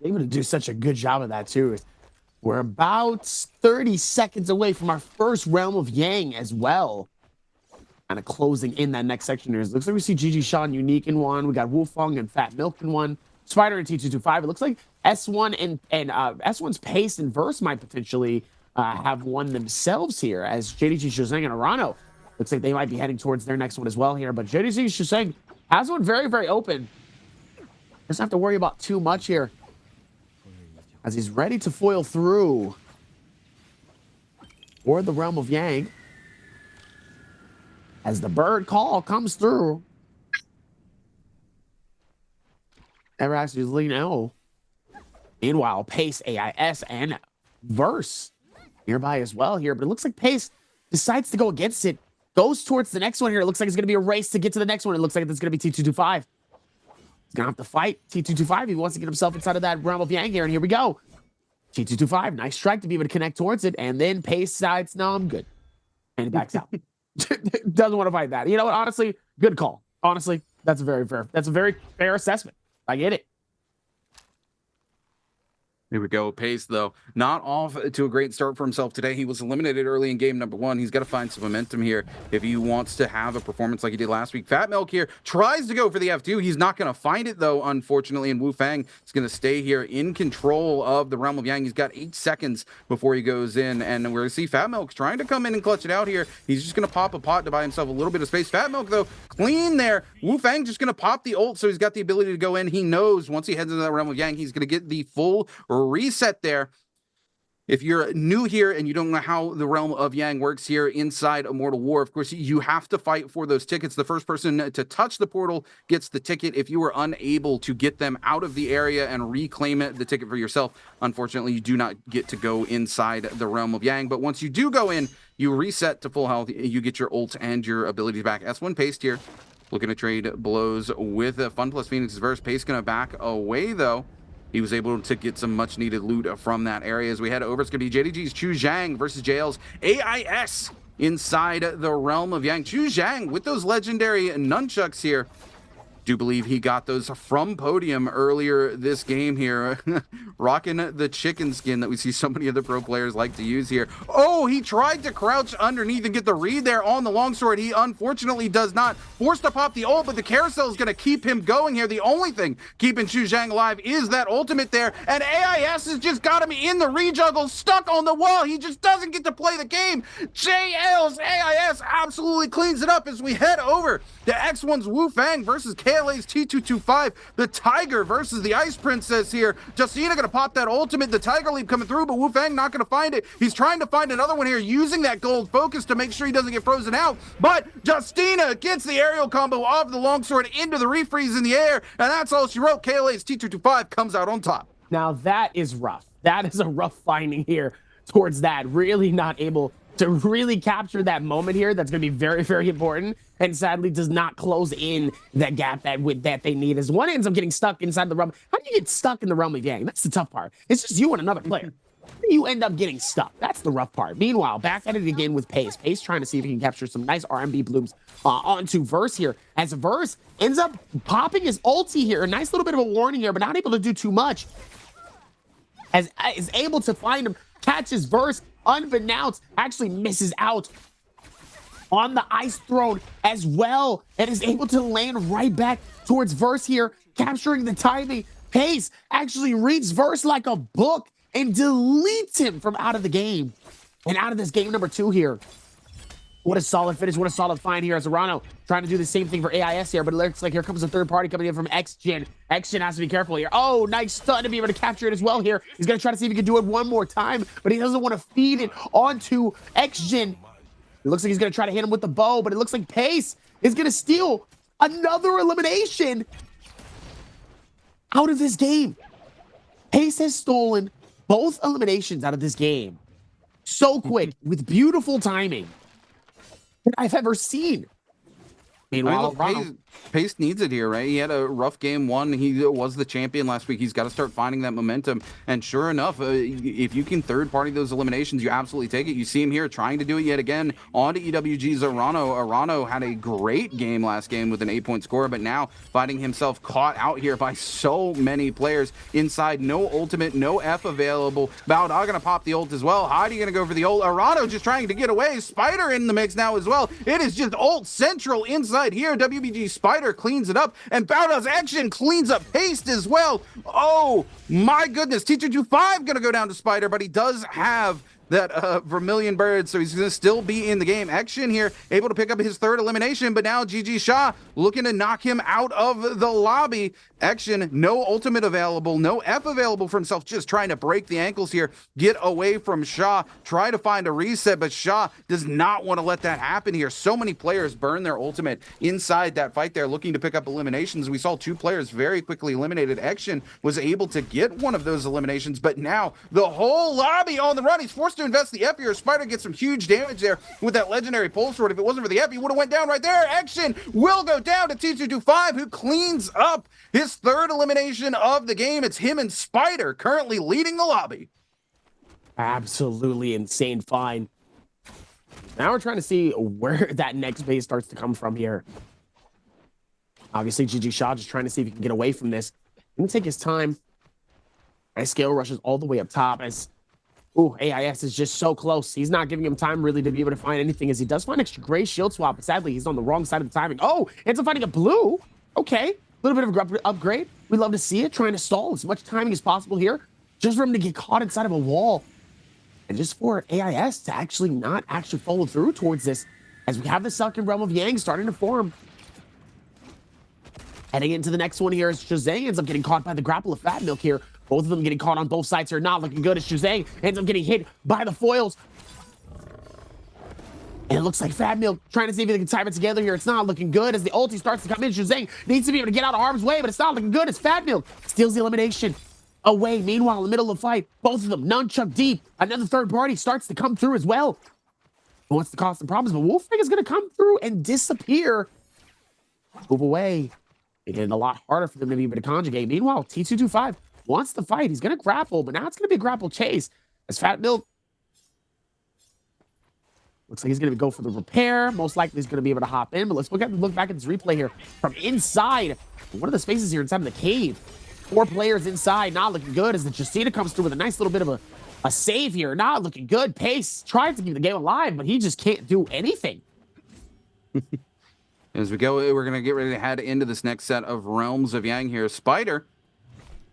Speaker 4: Able to do such a good job of that, too. We're about 30 seconds away from our first Realm of Yang as well. Kind of closing in that next section here. It looks like we see GG Sean Unique in one. We got Wolfung and Fat Milk in one. Spider and T225. It looks like S1 and S1's Pace and Verse might potentially have won themselves here, as JDG Shuzeng and Arano. Looks like they might be heading towards their next one as well here. But JDG Shuzeng has one very, very open. Doesn't have to worry about too much here, as he's ready to foil through for the Realm of Yang. As the bird call comes through. Ever actually lean out. Meanwhile, Pace, AIS, and Verse nearby as well here. But it looks like Pace decides to go against it. Goes towards the next one here. It looks like it's going to be a race to get to the next one. It looks like it's going to be T225. He's going to have to fight T225. He wants to get himself inside of that Realm of Yang here. And here we go. T225. Nice strike to be able to connect towards it. And then Pace sides. No, I'm good. And he backs out. Doesn't want to fight that. You know what? Honestly, good call. Honestly, that's a very fair assessment. I get it.
Speaker 3: Here we go. Pace, though, not off to a great start for himself today. He was eliminated early in game number one. He's got to find some momentum here if he wants to have a performance like he did last week. Fat Milk here tries to go for the F2. He's not going to find it, though, unfortunately. And Wu Fang is going to stay here in control of the Realm of Yang. He's got 8 seconds before he goes in. And we're going to see Fat Milk trying to come in and clutch it out here. He's just going to pop a pot to buy himself a little bit of space. Fat Milk, though, clean there. Wu Fang just going to pop the ult, so he's got the ability to go in. He knows once he heads into that Realm of Yang, he's going to get the full reset there. If you're new here and you don't know how the Realm of Yang works here inside Immortal War, of course, you have to fight for those tickets. The first person to touch the portal gets the ticket. If you are unable to get them out of the area and reclaim the ticket for yourself, unfortunately, you do not get to go inside the Realm of Yang. But once you do go in, you reset to full health. You get your ult and your abilities back. S1 Paste here, looking to trade blows with Fun Plus Phoenix's Verse. Pace going to back away, though. He was able to get some much-needed loot from that area. As we head over, it's going to be JDG's Chu Zhang versus JL's AIS inside the Realm of Yang. Chu Zhang with those legendary nunchucks here. Do believe he got those from Podium earlier this game here. Rocking the chicken skin that we see so many of the pro players like to use here. Oh, he tried to crouch underneath and get the read there on the longsword. He unfortunately does not. Forced to pop the ult, but the carousel is going to keep him going here. The only thing keeping Chu Zhang alive is that ultimate there. And AIS has just got him in the rejuggle, stuck on the wall. He just doesn't get to play the game. JL's AIS absolutely cleans it up as we head over to X1's Wu Fang versus KLA's T225. The Tiger versus the Ice Princess here. Justina going to pop that ultimate. The Tiger Leap coming through, but Wu Fang not going to find it. He's trying to find another one here, using that gold focus to make sure he doesn't get frozen out. But Justina gets the aerial combo off the longsword into the refreeze in the air, and that's all she wrote. KLA's T225 comes out on top.
Speaker 4: Now that is rough. That is a rough finding here towards that. Really not able to really capture that moment here. That's going to be very, very important, and sadly does not close in that gap that they need, as one ends up getting stuck inside the realm. How do you get stuck in the Realm of Yang? That's the tough part. It's just you and another player. You end up getting stuck. That's the rough part. Meanwhile, back at it again with Pace. Pace trying to see if he can capture some nice RMB blooms onto Verse here, as Verse ends up popping his ulti here. A nice little bit of a warning here, but not able to do too much, as is able to find him, catches Verse unbeknownst, actually misses out on the Ice Throne as well, and is able to land right back towards Verse here, capturing the timing. Pace actually reads verse like a book and deletes him from out of the game. And out of this game number 2 here. What a solid finish. What a solid find here as Arano trying to do the same thing for AIS here, but it looks like here comes a third party coming in from XGen. XGen has to be careful here. Oh, nice stun to be able to capture it as well here. He's going to try to see if he can do it one more time, but he doesn't want to feed it onto XGen. It looks like he's going to try to hit him with the bow, but it looks like Pace is going to steal another elimination out of this game. Pace has stolen both eliminations out of this game so quick with beautiful timing that I've ever seen. Meanwhile,
Speaker 3: Pace needs it here, right? He had a rough game 1. He was the champion last week. He's got to start finding that momentum. And sure enough, if you can third-party those eliminations, you absolutely take it. You see him here trying to do it yet again onto EWG's Arano. Arano had a great game last game with an 8-point score, but now finding himself caught out here by so many players inside. No ultimate, no F available. Balda gonna pop the ult as well. Heidi gonna go for the ult. Arano just trying to get away. Spider in the mix now as well. It is just ult central inside here. WBG Spider cleans it up, and Balda's action cleans up Paste as well. Oh my goodness, T225 gonna go down to Spider, but he does have that Vermilion Bird, so he's going to still be in the game. Action here, able to pick up his 3rd elimination, but now GG Shah looking to knock him out of the lobby. Action, no ultimate available, no F available for himself, just trying to break the ankles here, get away from Shah, try to find a reset, but Shah does not want to let that happen here. So many players burn their ultimate inside that fight there, looking to pick up eliminations. We saw 2 players very quickly eliminated. Action was able to get one of those eliminations, but now the whole lobby on the run. He's forced to invest the F here. Spider gets some huge damage there with that legendary pole sword. If it wasn't for the F, he would have went down right there. Action will go down to T225, who cleans up his 3rd elimination of the game. It's him and Spider currently leading the lobby.
Speaker 4: Absolutely insane find. Now we're trying to see where that next base starts to come from here. Obviously, GG Shah just trying to see if he can get away from this. Gonna take his time. As Scale rushes all the way up top as AIS is just so close. He's not giving him time really to be able to find anything, as he does find extra gray shield swap, but sadly he's on the wrong side of the timing. Oh, ends up finding a blue. Okay, a little bit of an upgrade. We love to see it, trying to stall as much timing as possible here, just for him to get caught inside of a wall. And just for AIS to actually not actually follow through towards this, as we have the second realm of Yang starting to form. Heading into the next one here is Shazang ends up getting caught by the grapple of Fat Milk here. Both of them getting caught on both sides here, not looking good as Shazang ends up getting hit by the foils. And it looks like Fat Milk trying to see if they can time it together here. It's not looking good as the ulti starts to come in. Shazang needs to be able to get out of harm's way, but it's not looking good as Fat Milk steals the elimination away. Meanwhile, in the middle of the fight, both of them nunchuck deep. Another third party starts to come through as well. Who wants to cause some problems, but Wolfgang is going to come through and disappear. Move away. Making it a lot harder for them to be able to conjugate. Meanwhile, T225 wants to fight. He's going to grapple, but now it's going to be a grapple chase as Fat Milk looks like he's going to go for the repair. Most likely he's going to be able to hop in, but let's look back at this replay here from inside one of the spaces here inside of the cave. 4 players inside, not looking good as the Justina comes through with a nice little bit of a save here. Not looking good. Pace tries to keep the game alive, but he just can't do anything.
Speaker 3: As we go, we're going to get ready to head into this next set of Realms of Yang here. Spider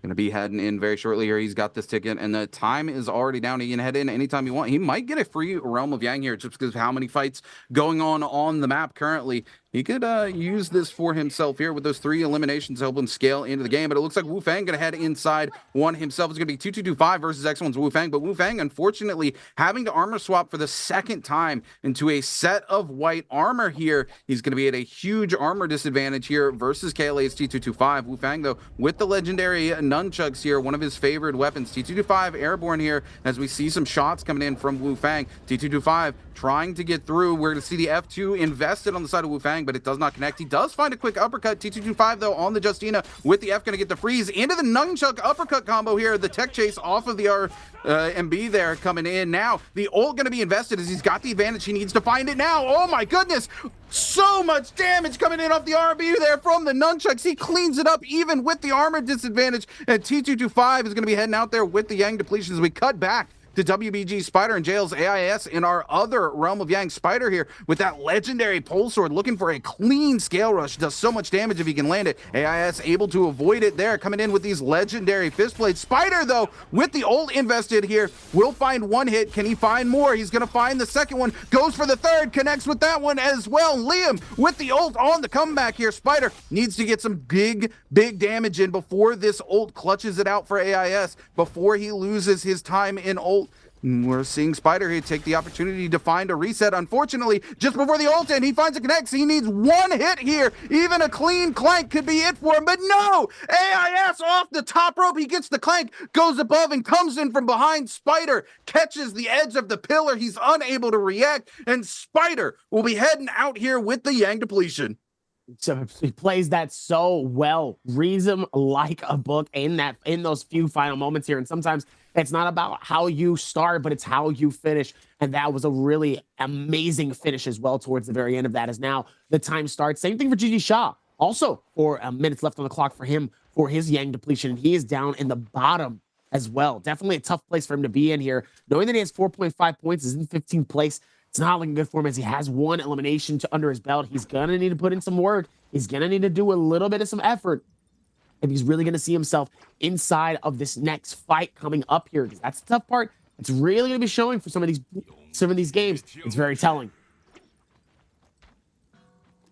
Speaker 3: going to be heading in very shortly here. He's got this ticket, and the time is already down. He can head in anytime you want. He might get a free Realm of Yang here just because of how many fights going on the map currently. He could use this for himself here with those 3 eliminations to help him scale into the game. But it looks like Wu Fang going to head inside one himself. It's going to be 2-2-2-5 versus X1's Wu Fang. But Wu Fang, unfortunately, having to armor swap for the 2nd time into a set of white armor here. He's going to be at a huge armor disadvantage here versus KLA's T225. Wu Fang, though, with the legendary nunchucks here, one of his favorite weapons. T225 airborne here as we see some shots coming in from Wu Fang. T225 trying to get through. We're going to see the F2 invested on the side of Wu Fang, but it does not connect. He does find a quick uppercut. T225, though, on the Justina with the F, going to get the freeze into the nunchuck uppercut combo here. The tech chase off of the MB there coming in. Now, the ult going to be invested as he's got the advantage. He needs to find it now. Oh, my goodness. So much damage coming in off the RB there from the nunchucks. He cleans it up even with the armor disadvantage. And T225 is going to be heading out there with the Yang depletions. We cut back to WBG Spider and Jail's AIS in our other Realm of Yang. Spider here with that legendary pole sword, looking for a clean scale rush. Does so much damage if he can land it. AIS able to avoid it there, coming in with these legendary fist blades. Spider, though, with the ult invested here, will find one hit. Can he find more? He's going to find the second one. Goes for the third, connects with that one as well. Liam with the ult on the comeback here. Spider needs to get some big damage in before this ult clutches it out for AIS, before he loses his time in ult. We're seeing Spider here take the opportunity to find a reset. Unfortunately, just before the ult end, he finds a connect. He needs one hit here. Even a clean clank could be it for him, but no! AIS off the top rope. He gets the clank, goes above, and comes in from behind. Spider catches the edge of the pillar. He's unable to react, and Spider will be heading out here with the Yang depletion.
Speaker 4: So he plays that so well, reads him like a book in those few final moments here. And sometimes it's not about how you start, but it's how you finish. And that was a really amazing finish as well towards the very end of that, as now the time starts. Same thing for GG Shaw. Also, 4 minutes left on the clock for him for his Yang depletion. He is down in the bottom as well. Definitely a tough place for him to be in here. Knowing that he has 4.5 points, is in 15th place. It's not looking good for him as he has one elimination under his belt. He's going to need to put in some work. He's going to need to do a little bit of some effort if he's really going to see himself inside of this next fight coming up here. Because that's the tough part. It's really going to be showing for some of these games. It's very telling.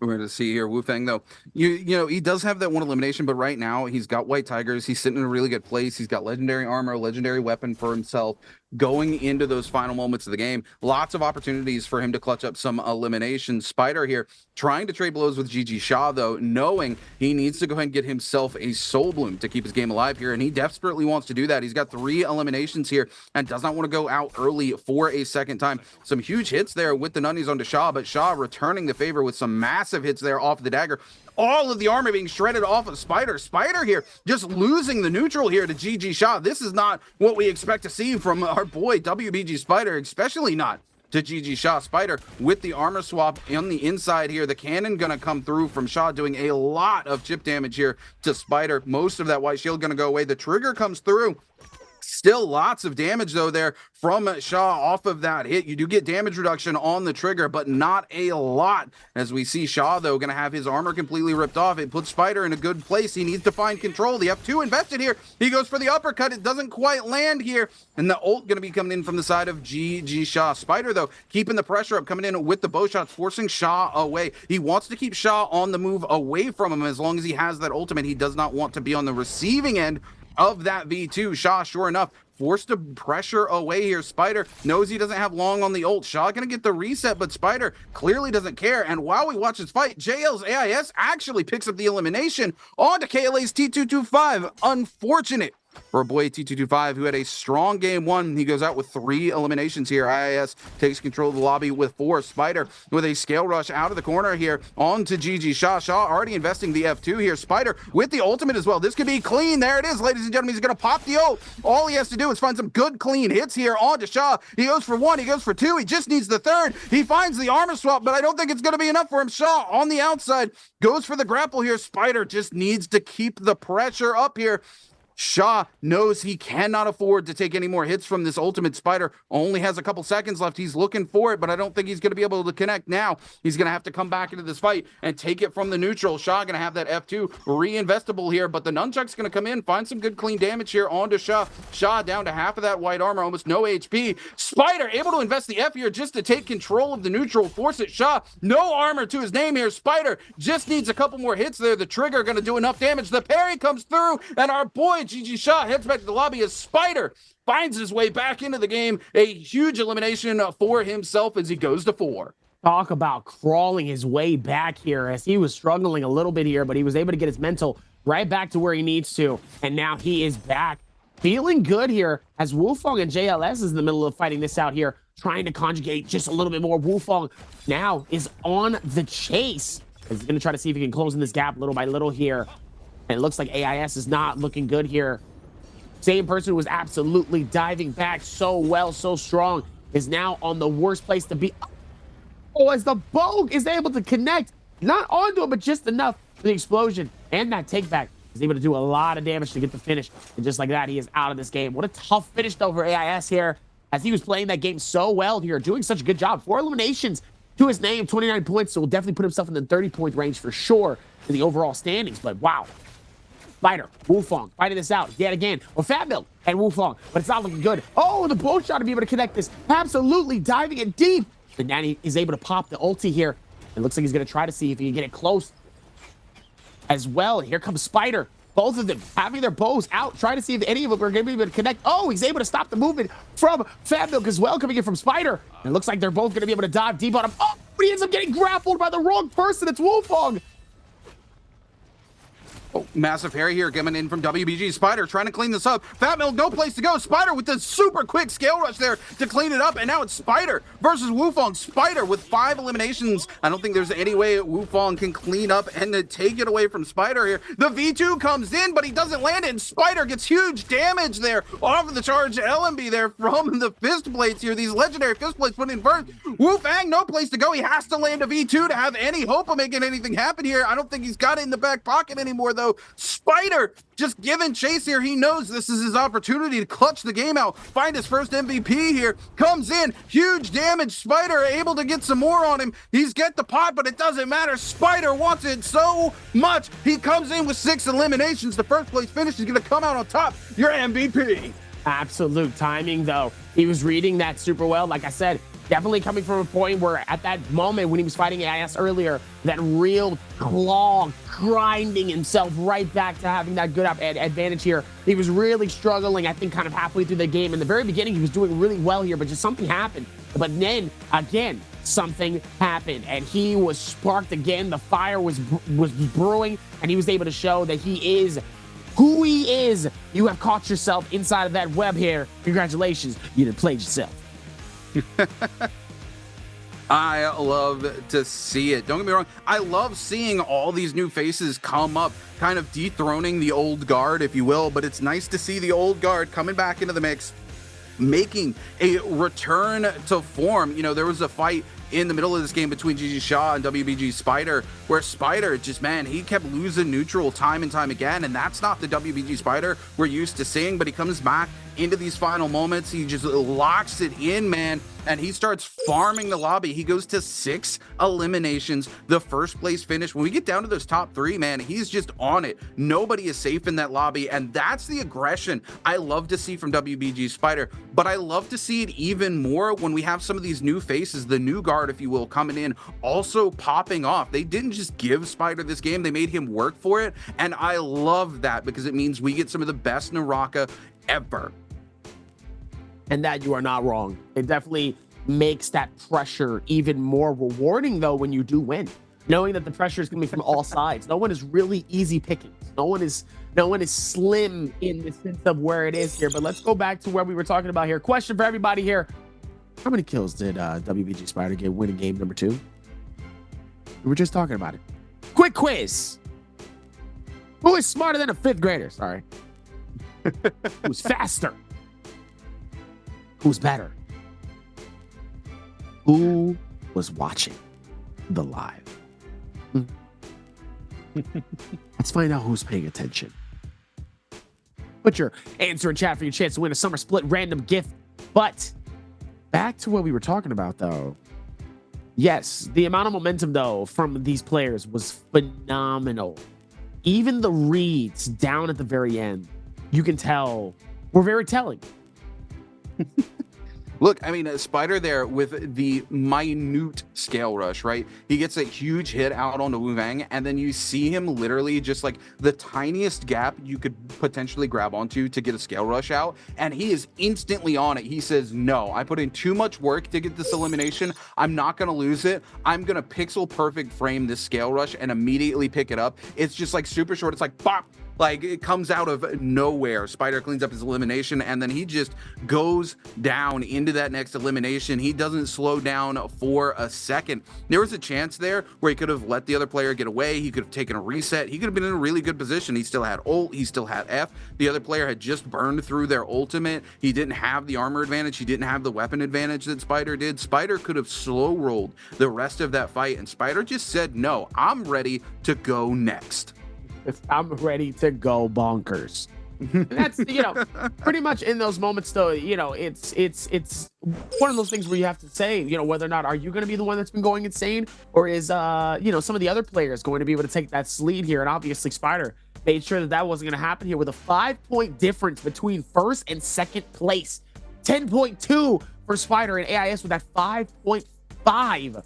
Speaker 3: We're going to see here, Wu Feng, though. You know, he does have that one elimination, but right now he's got White Tigers. He's sitting in a really good place. He's got legendary armor, legendary weapon for himself. Going into those final moments of the game, lots of opportunities for him to clutch up some eliminations. Spider here trying to trade blows with GG Shaw, though, knowing he needs to go ahead and get himself a soul bloom to keep his game alive here, and he desperately wants to do that. He's got 3 eliminations here and does not want to go out early for a second time. Some huge hits there with the nunnies onto Shaw, but Shaw returning the favor with some massive hits there off the dagger. All of the armor being shredded off of Spider. Spider here just losing the neutral here to GG Shaw. This is not what we expect to see from our boy WBG Spider, especially not to GG Shaw. Spider with the armor swap on the inside here. The cannon gonna come through from Shaw, doing a lot of chip damage here to Spider. Most of that white shield gonna go away. The trigger comes through. Still lots of damage, though, there from Shaw off of that hit. You do get damage reduction on the trigger, but not a lot. As we see Shaw, though, going to have his armor completely ripped off. It puts Spider in a good place. He needs to find control. The F2 invested here. He goes for the uppercut. It doesn't quite land here. And the ult going to be coming in from the side of GG Shaw. Spider, though, keeping the pressure up, coming in with the bow shots, forcing Shaw away. He wants to keep Shaw on the move away from him as long as he has that ultimate. He does not want to be on the receiving end of that V2. Shaw, sure enough, forced to pressure away here. Spider knows he doesn't have long on the ult. Shaw gonna get the reset, but Spider clearly doesn't care. And while we watch this fight, JL's AIS actually picks up the elimination onto KLA's T225. Unfortunate for a boy T225 who had a strong game 1. He goes out with 3 eliminations here. IIS takes control of the lobby with 4. Spider with a scale rush out of the corner here onto GG Shaw. Shaw already investing the F2 here. Spider with the ultimate as well. This could be clean. There it is, ladies and gentlemen. He's going to pop the ult. All he has to do is find some good, clean hits here onto Shaw. He goes for 1. He goes for 2. He just needs the 3rd. He finds the armor swap, but I don't think it's going to be enough for him. Shaw on the outside goes for the grapple here. Spider just needs to keep the pressure up here. Shaw knows he cannot afford to take any more hits from this ultimate. Spider only has a couple seconds left. He's looking for it, but I don't think he's going to be able to connect now. He's going to have to come back into this fight and take it from the neutral. Shaw going to have that F2 reinvestable here, but the nunchuck's going to come in, find some good clean damage here onto Shaw. Shaw down to half of that white armor, almost no HP. Spider able to invest the F here just to take control of the neutral, force it. Shaw, no armor to his name here. Spider just needs a couple more hits there. The trigger going to do enough damage. The parry comes through, and our boy GG Shaw heads back to the lobby as Spider finds his way back into the game. A huge elimination for himself as he goes to 4.
Speaker 4: Talk about crawling his way back here, as he was struggling a little bit here, but he was able to get his mental right back to where he needs to. And now he is back feeling good here as Wufong and JLS is in the middle of fighting this out here, trying to conjugate just a little bit more. Wufong now is on the chase. He's going to try to see if he can close in this gap little by little here. And it looks like AIS is not looking good here. Same person who was absolutely diving back so well, so strong, is now on the worst place to be. Oh, as the bow is able to connect, not onto it, but just enough for the explosion. And that take back is able to do a lot of damage to get the finish. And just like that, he is out of this game. What a tough finish, though, for AIS here. as he was playing that game so well here, doing such a good job. 4 eliminations to his name, 29 points, so will definitely put himself in the 30-point range for sure in the overall standings. But wow. Spider, Wufong fighting this out yet again. Well, Fat Milk and Wufong, but it's not looking good. Oh, the bow shot to be able to connect this. Absolutely diving it deep. And Nanny is able to pop the ulti here. It looks like he's going to try to see if he can get it close as well. Here comes Spider. Both of them having their bows out, trying to see if any of them are going to be able to connect. Oh, he's able to stop the movement from Fat Milk as well, coming in from Spider. And it looks like they're both going to be able to dive deep on him. Oh, but he ends up getting grappled by the wrong person. It's Wufong.
Speaker 3: Oh, massive parry here coming in from WBG. Spider trying to clean this up. Fat Milk, no place to go. Spider with the super quick scale rush there to clean it up. And now it's Spider versus Wufong. Spider with 5 eliminations. I don't think there's any way Wufong can clean up and to take it away from Spider here. The V2 comes in, but he doesn't land it. And Spider gets huge damage there off of the charge LMB there from the fist plates here. These legendary fist plates put in first. Wufang, no place to go. He has to land a V2 to have any hope of making anything happen here. I don't think he's got it in the back pocket anymore, though. Spider just giving chase here. He knows this is his opportunity to clutch the game out, find his first MVP here. Comes in, huge damage. Spider able to get some more on him. He's get the pot, but it doesn't matter. Spider wants it so much. He comes in with 6 eliminations. The first place finish is going to come out on top. Your MVP.
Speaker 4: Absolute timing, though. He was reading that super well. Like I said, definitely coming from a point where at that moment when he was fighting AS earlier, that real claw grinding himself right back to having that good advantage here. He was really struggling, I think, kind of halfway through the game. In the very beginning, he was doing really well here, but just something happened. But then, again, something happened, and he was sparked again. The fire was brewing, and he was able to show that he is who he is. You have caught yourself inside of that web here. Congratulations, you done played yourself.
Speaker 3: I love to see it. Don't get me wrong. I love seeing all these new faces come up, kind of dethroning the old guard, if you will. But it's nice to see the old guard coming back into the mix, making a return to form. You know, there was a fight in the middle of this game between GG Shaw and WBG Spider, where Spider just, man, he kept losing neutral time and time again. And that's not the WBG Spider we're used to seeing, but he comes back into these final moments. He just locks it in, man, and he starts farming the lobby. He goes to 6 eliminations, the first place finish. When we get down to those top 3, man, he's just on it. Nobody is safe in that lobby, and that's the aggression I love to see from WBG Spider. But I love to see it even more when we have some of these new faces, the new guard, if you will, coming in, also popping off. They didn't just give Spider this game, they made him work for it, and I love that because it means we get some of the best NARAKA ever.
Speaker 4: And that you are not wrong. It definitely makes that pressure even more rewarding, though, when you do win. Knowing that the pressure is going to be from all sides. No one is really easy pickings. No one is slim in the sense of where it is here. But let's go back to where we were talking about here. Question for everybody here. How many kills did WBG Spider get winning game number 2? We were just talking about it. Quick quiz. Who is smarter than a 5th grader? Sorry. Who's faster? Who's better? Who was watching the live? Let's find out who's paying attention. Put your answer in chat for your chance to win a Summer Split random gift. But back to what we were talking about, though. Yes, the amount of momentum, though, from these players was phenomenal. Even the reads down at the very end, you can tell, were very telling.
Speaker 3: Look, I mean, Spider there with the minute scale rush, right? He gets a huge hit out onto Wu Wang, and then you see him literally just like the tiniest gap you could potentially grab onto to get a scale rush out, and he is instantly on it. He says, no, I put in too much work to get this elimination. I'm not going to lose it. I'm going to pixel perfect frame this scale rush and immediately pick it up. It's just like super short. It's like, bop. Like, it comes out of nowhere. Spider cleans up his elimination, and then he just goes down into that next elimination. He doesn't slow down for a second. There was a chance there where he could have let the other player get away. He could have taken a reset. He could have been in a really good position. He still had ult. He still had F. The other player had just burned through their ultimate. He didn't have the armor advantage. He didn't have the weapon advantage that Spider did. Spider could have slow rolled the rest of that fight, and Spider just said, no, I'm ready to go next.
Speaker 4: I'm ready to go bonkers. And that's, pretty much in those moments, though, it's one of those things where you have to say, whether or not are you going to be the one that's been going insane, or is, some of the other players going to be able to take that lead here. And obviously Spider made sure that wasn't going to happen here with a 5-point difference between first and second place. 10.2 for Spider, and AIS with that 5.5.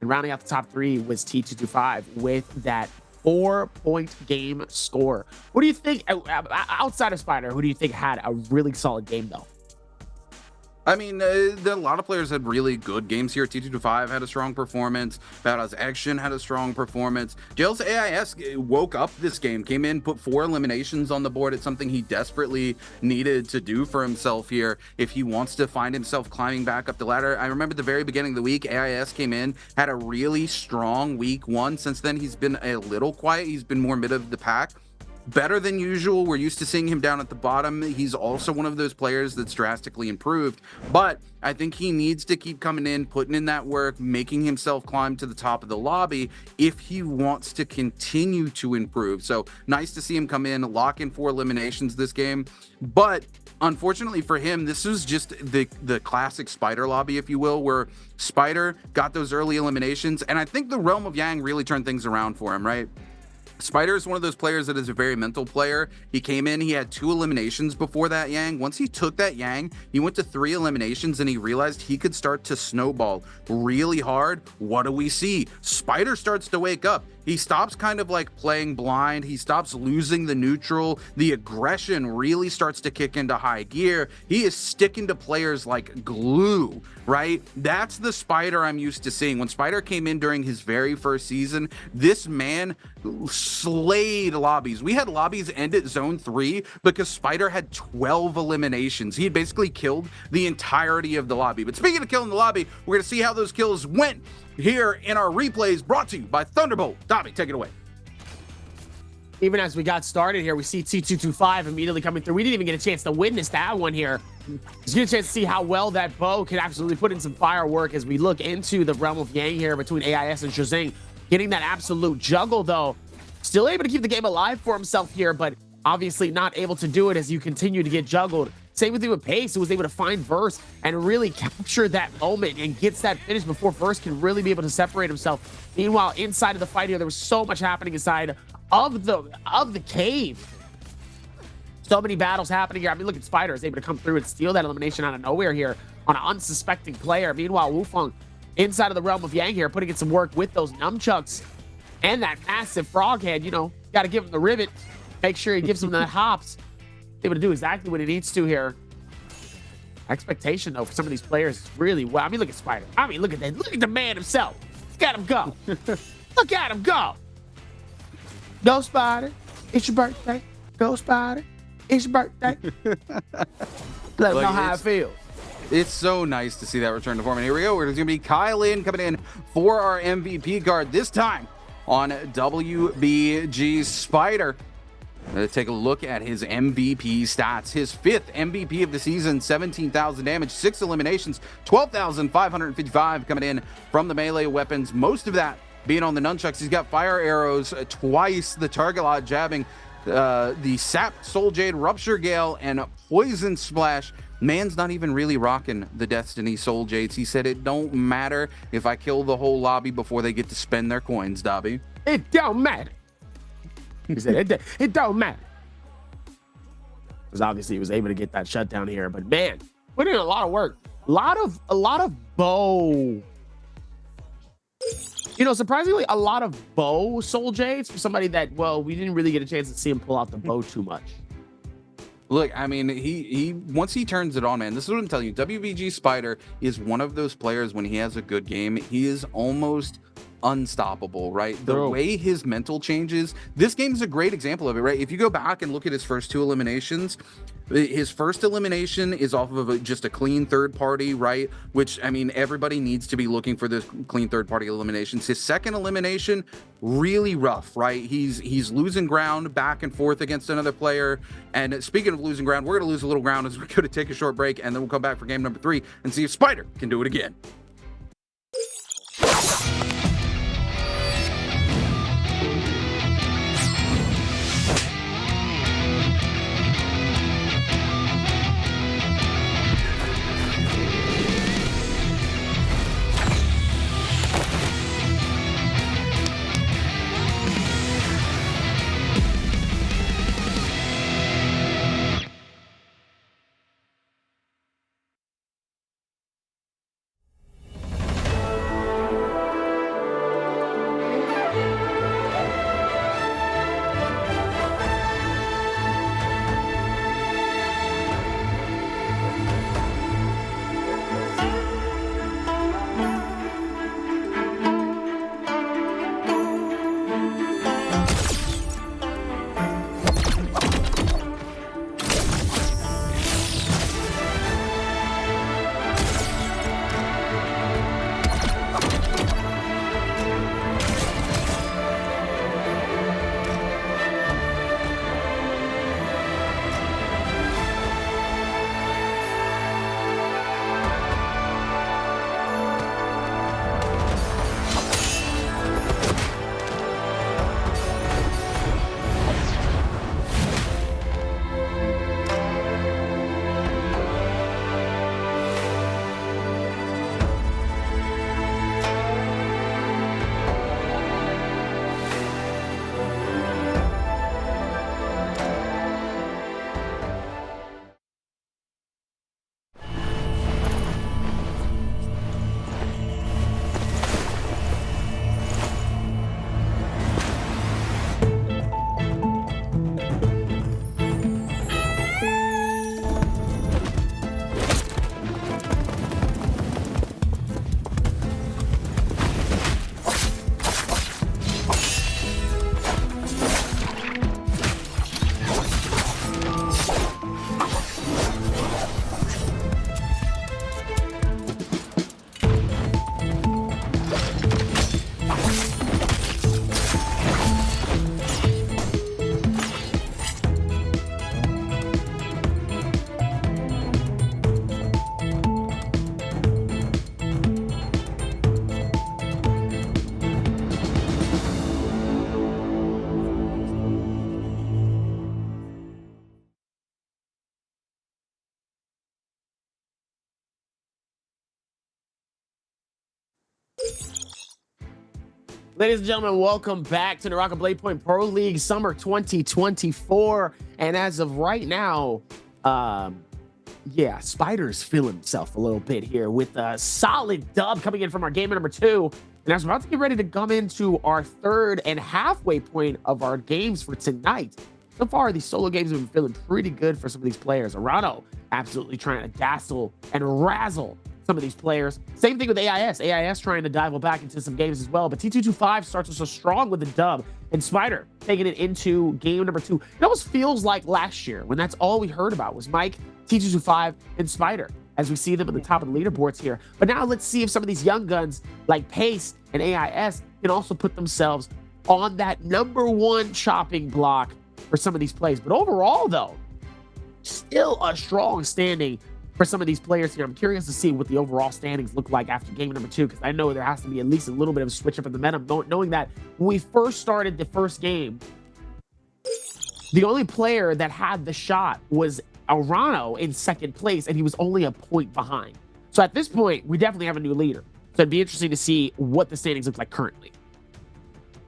Speaker 4: And rounding out the top three was T225 with that 4-point game score. What do you think, outside of Spider, who do you think had a really solid game, though?
Speaker 3: I mean, a lot of players had really good games here. T225 had a strong performance. Badass Action had a strong performance. Jail's AIS woke up this game, came in, put 4 eliminations on the board. It's something he desperately needed to do for himself here if he wants to find himself climbing back up the ladder. I remember at the very beginning of the week, AIS came in, had a really strong week 1. Since then, he's been a little quiet. He's been more mid of the pack. Better than usual. We're used to seeing him down at the bottom. He's also one of those players that's drastically improved, but I think he needs to keep coming in, putting in that work, making himself climb to the top of the lobby if he wants to continue to improve. So nice to see him come in, lock in 4 eliminations this game, but unfortunately for him, this was just the classic Spider lobby, if you will, where Spider got those early eliminations, and I think the Realm of Yang really turned things around for him, right? Spider is one of those players that is a very mental player. He came in, he had 2 eliminations before that Yang. Once he took that Yang, he went to 3 eliminations and he realized he could start to snowball really hard. What do we see? Spider starts to wake up. He stops kind of like playing blind. He stops losing the neutral. The aggression really starts to kick into high gear. He is sticking to players like glue, right? That's the Spider I'm used to seeing. When Spider came in during his very first season, this man slayed lobbies. We had lobbies end at zone 3 because Spider had 12 eliminations. He had basically killed the entirety of the lobby. But speaking of killing the lobby, we're going to see how those kills went here in our replays, brought to you by Thunderbolt. Dobby, take it away.
Speaker 4: Even as we got started here, we see T225 immediately coming through. We didn't even get a chance to witness that one here. Just get a chance to see how well that bow can absolutely put in some firework as we look into the Realm of Yang here between AIS and Shazing. Getting that absolute juggle, though. Still able to keep the game alive for himself here, but obviously not able to do it as you continue to get juggled. Same with you with Pace, who was able to find Verse and really capture that moment and gets that finish before Verse can really be able to separate himself. Meanwhile, inside of the fight here, there was so much happening inside of the cave. So many battles happening here. I mean, look at Spider is able to come through and steal that elimination out of nowhere here on an unsuspecting player. Meanwhile, Wufeng inside of the Realm of Yang here, putting in some work with those nunchucks and that massive frog head. Got to give him the rivet. Make sure he gives him that hops. Able to do exactly what he needs to here. Expectation, though, for some of these players is really well. I mean, look at Spider. I mean, look at that. Look at the man himself. Look at him go. Look at him go. Go, Spider. It's your birthday. Go, Spider. It's your birthday. Let him know how it feels.
Speaker 3: It's so nice to see that return to form. And here we go. There's going to be Kyle in coming in for our MVP card, this time on WBG Spider. Take a look at his MVP stats. His 5th MVP of the season, 17,000 damage, 6 eliminations, 12,555 coming in from the melee weapons. Most of that being on the nunchucks. He's got fire arrows, twice the target lot, jabbing the Sap, Soul Jade, Rupture Gale, and Poison Splash. Man's not even really rocking the Destiny Soul Jades. He said it don't matter if I kill the whole lobby before they get to spend their coins, Dobby.
Speaker 4: It don't matter. He said, it don't matter. Because obviously he was able to get that shutdown here. But man, put in a lot of work. A lot of bow. Surprisingly, a lot of bow Soul Jades for somebody that, well, we didn't really get a chance to see him pull out the bow too much.
Speaker 3: Look, I mean, he once he turns it on, man, this is what I'm telling you. WBG Spider is one of those players when he has a good game, he is almost unstoppable, right? The way his mental changes, this game is a great example of it, right? If you go back and look at his first 2 eliminations, his first elimination is off of just a clean third party, right? Which, I mean, everybody needs to be looking for this clean third party eliminations. His second elimination, really rough, right? He's losing ground back and forth against another player. And speaking of losing ground, we're going to lose a little ground as we're going to take a short break, and then we'll come back for game number 3 and see if Spider can do it again.
Speaker 4: Ladies and gentlemen, welcome back to NARAKA BLADEPOINT Pro League Summer 2024. And as of right now, Spider's feeling himself a little bit here with a solid dub coming in from our game number 2. And as we're about to get ready to come into our third and halfway point of our games for tonight, so far these solo games have been feeling pretty good for some of these players. Arano absolutely trying to dazzle and razzle some of these players. Same thing with AIS. AIS trying to dive back into some games as well. But T225 starts us so strong with the dub. And Spider taking it into game number 2. It almost feels like last year when that's all we heard about was Mike, T225, and Spider as we see them at the top of the leaderboards here. But now let's see if some of these young guns like Pace and AIS can also put themselves on that number 1 chopping block for some of these plays. But overall, though, still a strong standing for some of these players here. I'm curious to see what the overall standings look like after game number 2, because I know there has to be at least a little bit of a switch up in the momentum, knowing that when we first started the first game, the only player that had the shot was Arano in second place, and he was only a point behind. So at this point, we definitely have a new leader. So it'd be interesting to see what the standings look like currently.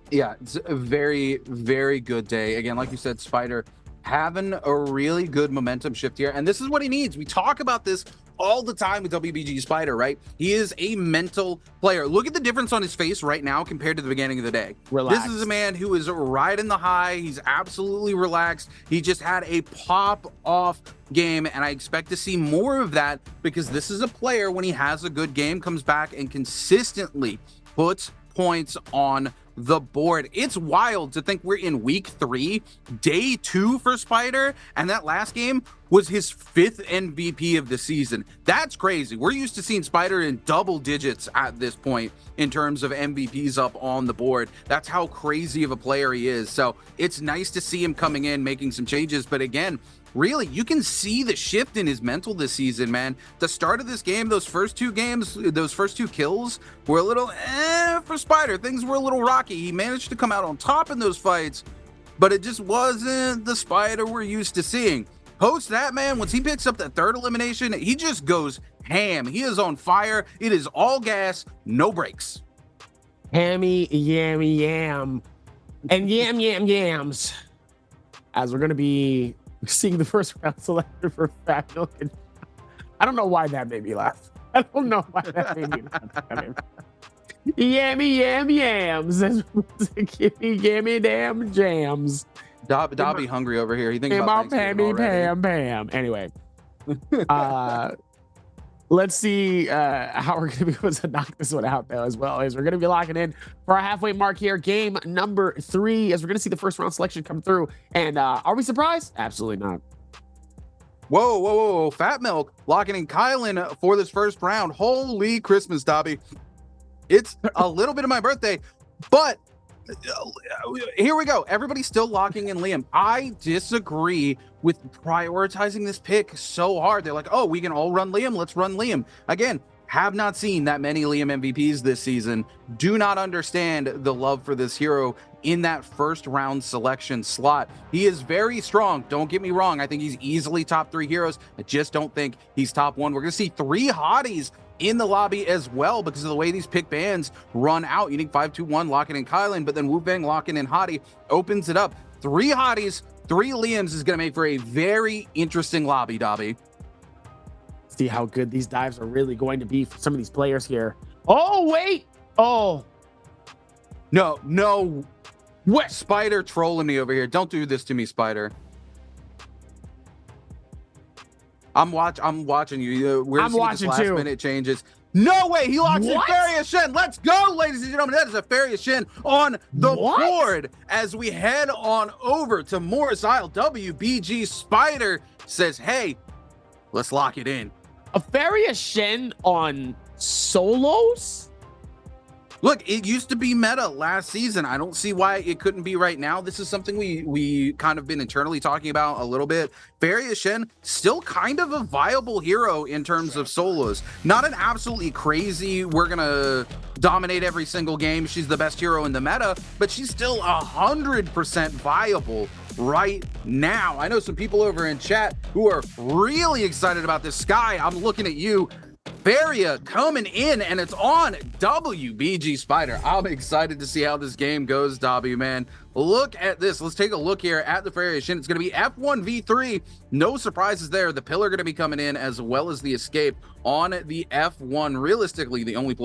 Speaker 3: Yeah, it's a very, very good day. Again, like you said, Spider having a really good momentum shift here. And this is what he needs. We talk about this all the time with WBG Spider, right? He is a mental player. Look at the difference on his face right now compared to the beginning of the day.
Speaker 4: Relaxed.
Speaker 3: This is a man who is riding the high. He's absolutely relaxed. He just had a pop-off game, and I expect to see more of that because this is a player, when he has a good game, comes back and consistently puts points on the board. It's wild to think we're in week 3, day 2 for Spider, and that last game was his 5th MVP of the season. That's crazy. We're used to seeing Spider in double digits at this point in terms of MVPs up on the board. That's how crazy of a player he is. So it's nice to see him coming in, making some changes. But again, really, you can see the shift in his mental this season, man. The start of this game, those first 2 games, those first 2 kills were a little for Spider. Things were a little rocky. He managed to come out on top in those fights, but it just wasn't the Spider we're used to seeing. Post that, man, once he picks up that 3rd elimination, he just goes ham. He is on fire. It is all gas, no brakes.
Speaker 4: Hammy, yammy, yam. And yam, yam, yams. As we're going to be seeing the first round selector for Fat Milk. I don't know why that made me laugh. I don't know why that made me laugh. Yammy, yam, yams. Gimme, gimme, damn jams.
Speaker 3: Dobby hungry over here. He thinks about Thanksgiving already.
Speaker 4: Pam. Anyway, let's see how we're going to be able to knock this one out, though, as well as we're going to be locking in for our halfway mark here. Game number 3, as we're going to see the first round selection come through. And are we surprised? Absolutely not.
Speaker 3: Whoa. Fat Milk locking in Kylan for this first round. Holy Christmas, Dobby. It's a little bit of my birthday, but here we go. Everybody's still locking in Liam. I disagree with prioritizing this pick so hard. They're like, oh, we can all run Liam. Let's run Liam. Again, have not seen that many Liam MVPs this season. Do not understand the love for this hero in that first round selection slot. He is very strong. Don't get me wrong. I think he's easily top 3 heroes. I just don't think he's top 1. We're going to see 3 hotties in the lobby as well because of the way these pick bands run out. Unique 521 locking in Kylan, but then Wu Bang locking in Hottie opens it up. 3 hotties, 3 Liams is going to make for a very interesting lobby, Dobby.
Speaker 4: See how good these dives are really going to be for some of these players here. Oh, wait. Oh.
Speaker 3: No. What? Spider trolling me over here. Don't do this to me, Spider. I'm watching you. We're seeing this last minute changes. No way. He locks in Farius Shen. Let's go, ladies and gentlemen. That is a Farius Shen on the board as we head on over to Morris Isle. WBG Spider says, hey, let's lock it in.
Speaker 4: A Farius Shen on solos?
Speaker 3: Look, it used to be meta last season. I don't see why it couldn't be right now. This is something we kind of been internally talking about a little bit. Farius Shen, still kind of a viable hero in terms of solos. Not an absolutely crazy, we're going to dominate every single game, she's the best hero in the meta, but she's still 100% viable right now. I know some people over in chat who are really excited about this. Sky, I'm looking at you. Feria coming in, and it's on WBG Spider. I'm excited to see how this game goes, Dobby, man. Look at this. Let's take a look here at the variation. It's going to be F1v3. No surprises there. The pillar going to be coming in, as well as the escape on the F1. Realistically, the only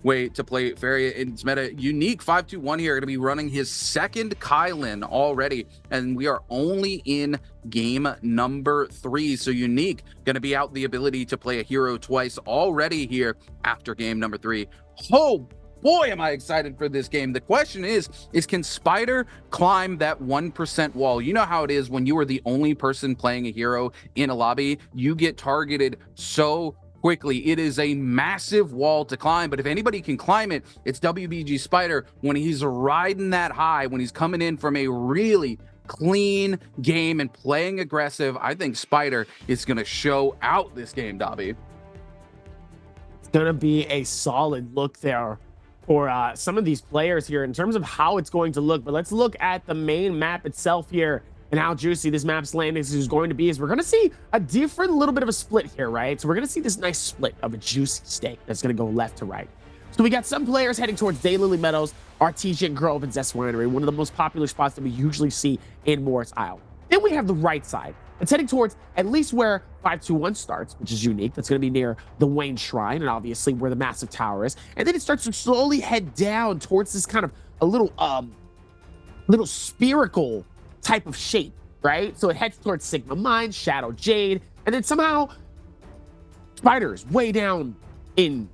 Speaker 3: way to play Feria in its meta. Unique 521 here, going to be running his second Kylan already, and we are only in game number 3. So Unique going to be out the ability to play a hero twice already here after game number 3. Oh boy, am I excited for this game. The question is can Spider climb that 1% wall? You know how it is when you are the only person playing a hero in a lobby, you get targeted so quickly. It is a massive wall to climb, but if anybody can climb it, it's WBG Spider. When he's riding that high, when he's coming in from a really clean game and playing aggressive, I think Spider is going to show out this game, Dobby.
Speaker 4: It's going to be a solid look there for some of these players here in terms of how it's going to look. But let's look at the main map itself here and how juicy this map's landing is going to be. Is we're going to see a different little bit of a split here, right? So we're going to see this nice split of a juicy steak that's going to go left to right. So we got some players heading towards Daylily Meadows, Artesian Grove, and Zest Winery, one of the most popular spots that we usually see in Morris Isle. Then we have the right side. It's heading towards at least where 521 starts, which is Unique. That's going to be near the Wayne Shrine and obviously where the massive tower is. And then it starts to slowly head down towards this kind of a little spherical type of shape, right? So it heads towards Sigma Mine, Shadow Jade, and then somehow Spider's way down in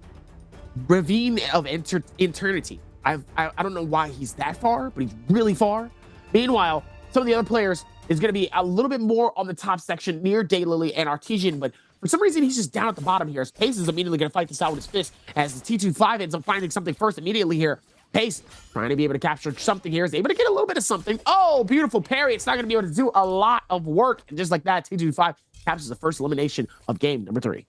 Speaker 4: Ravine of Eternity. I don't know why he's that far, but he's really far. Meanwhile, some of the other players is going to be a little bit more on the top section near Daylily and Artesian, but for some reason, he's just down at the bottom here. As Pace is immediately going to fight this out with his fist as the T25 ends up finding something first immediately here. Pace trying to be able to capture something here, is able to get a little bit of something. Oh, beautiful parry. It's not going to be able to do a lot of work. And just like that, T25 captures the first elimination of game number 3.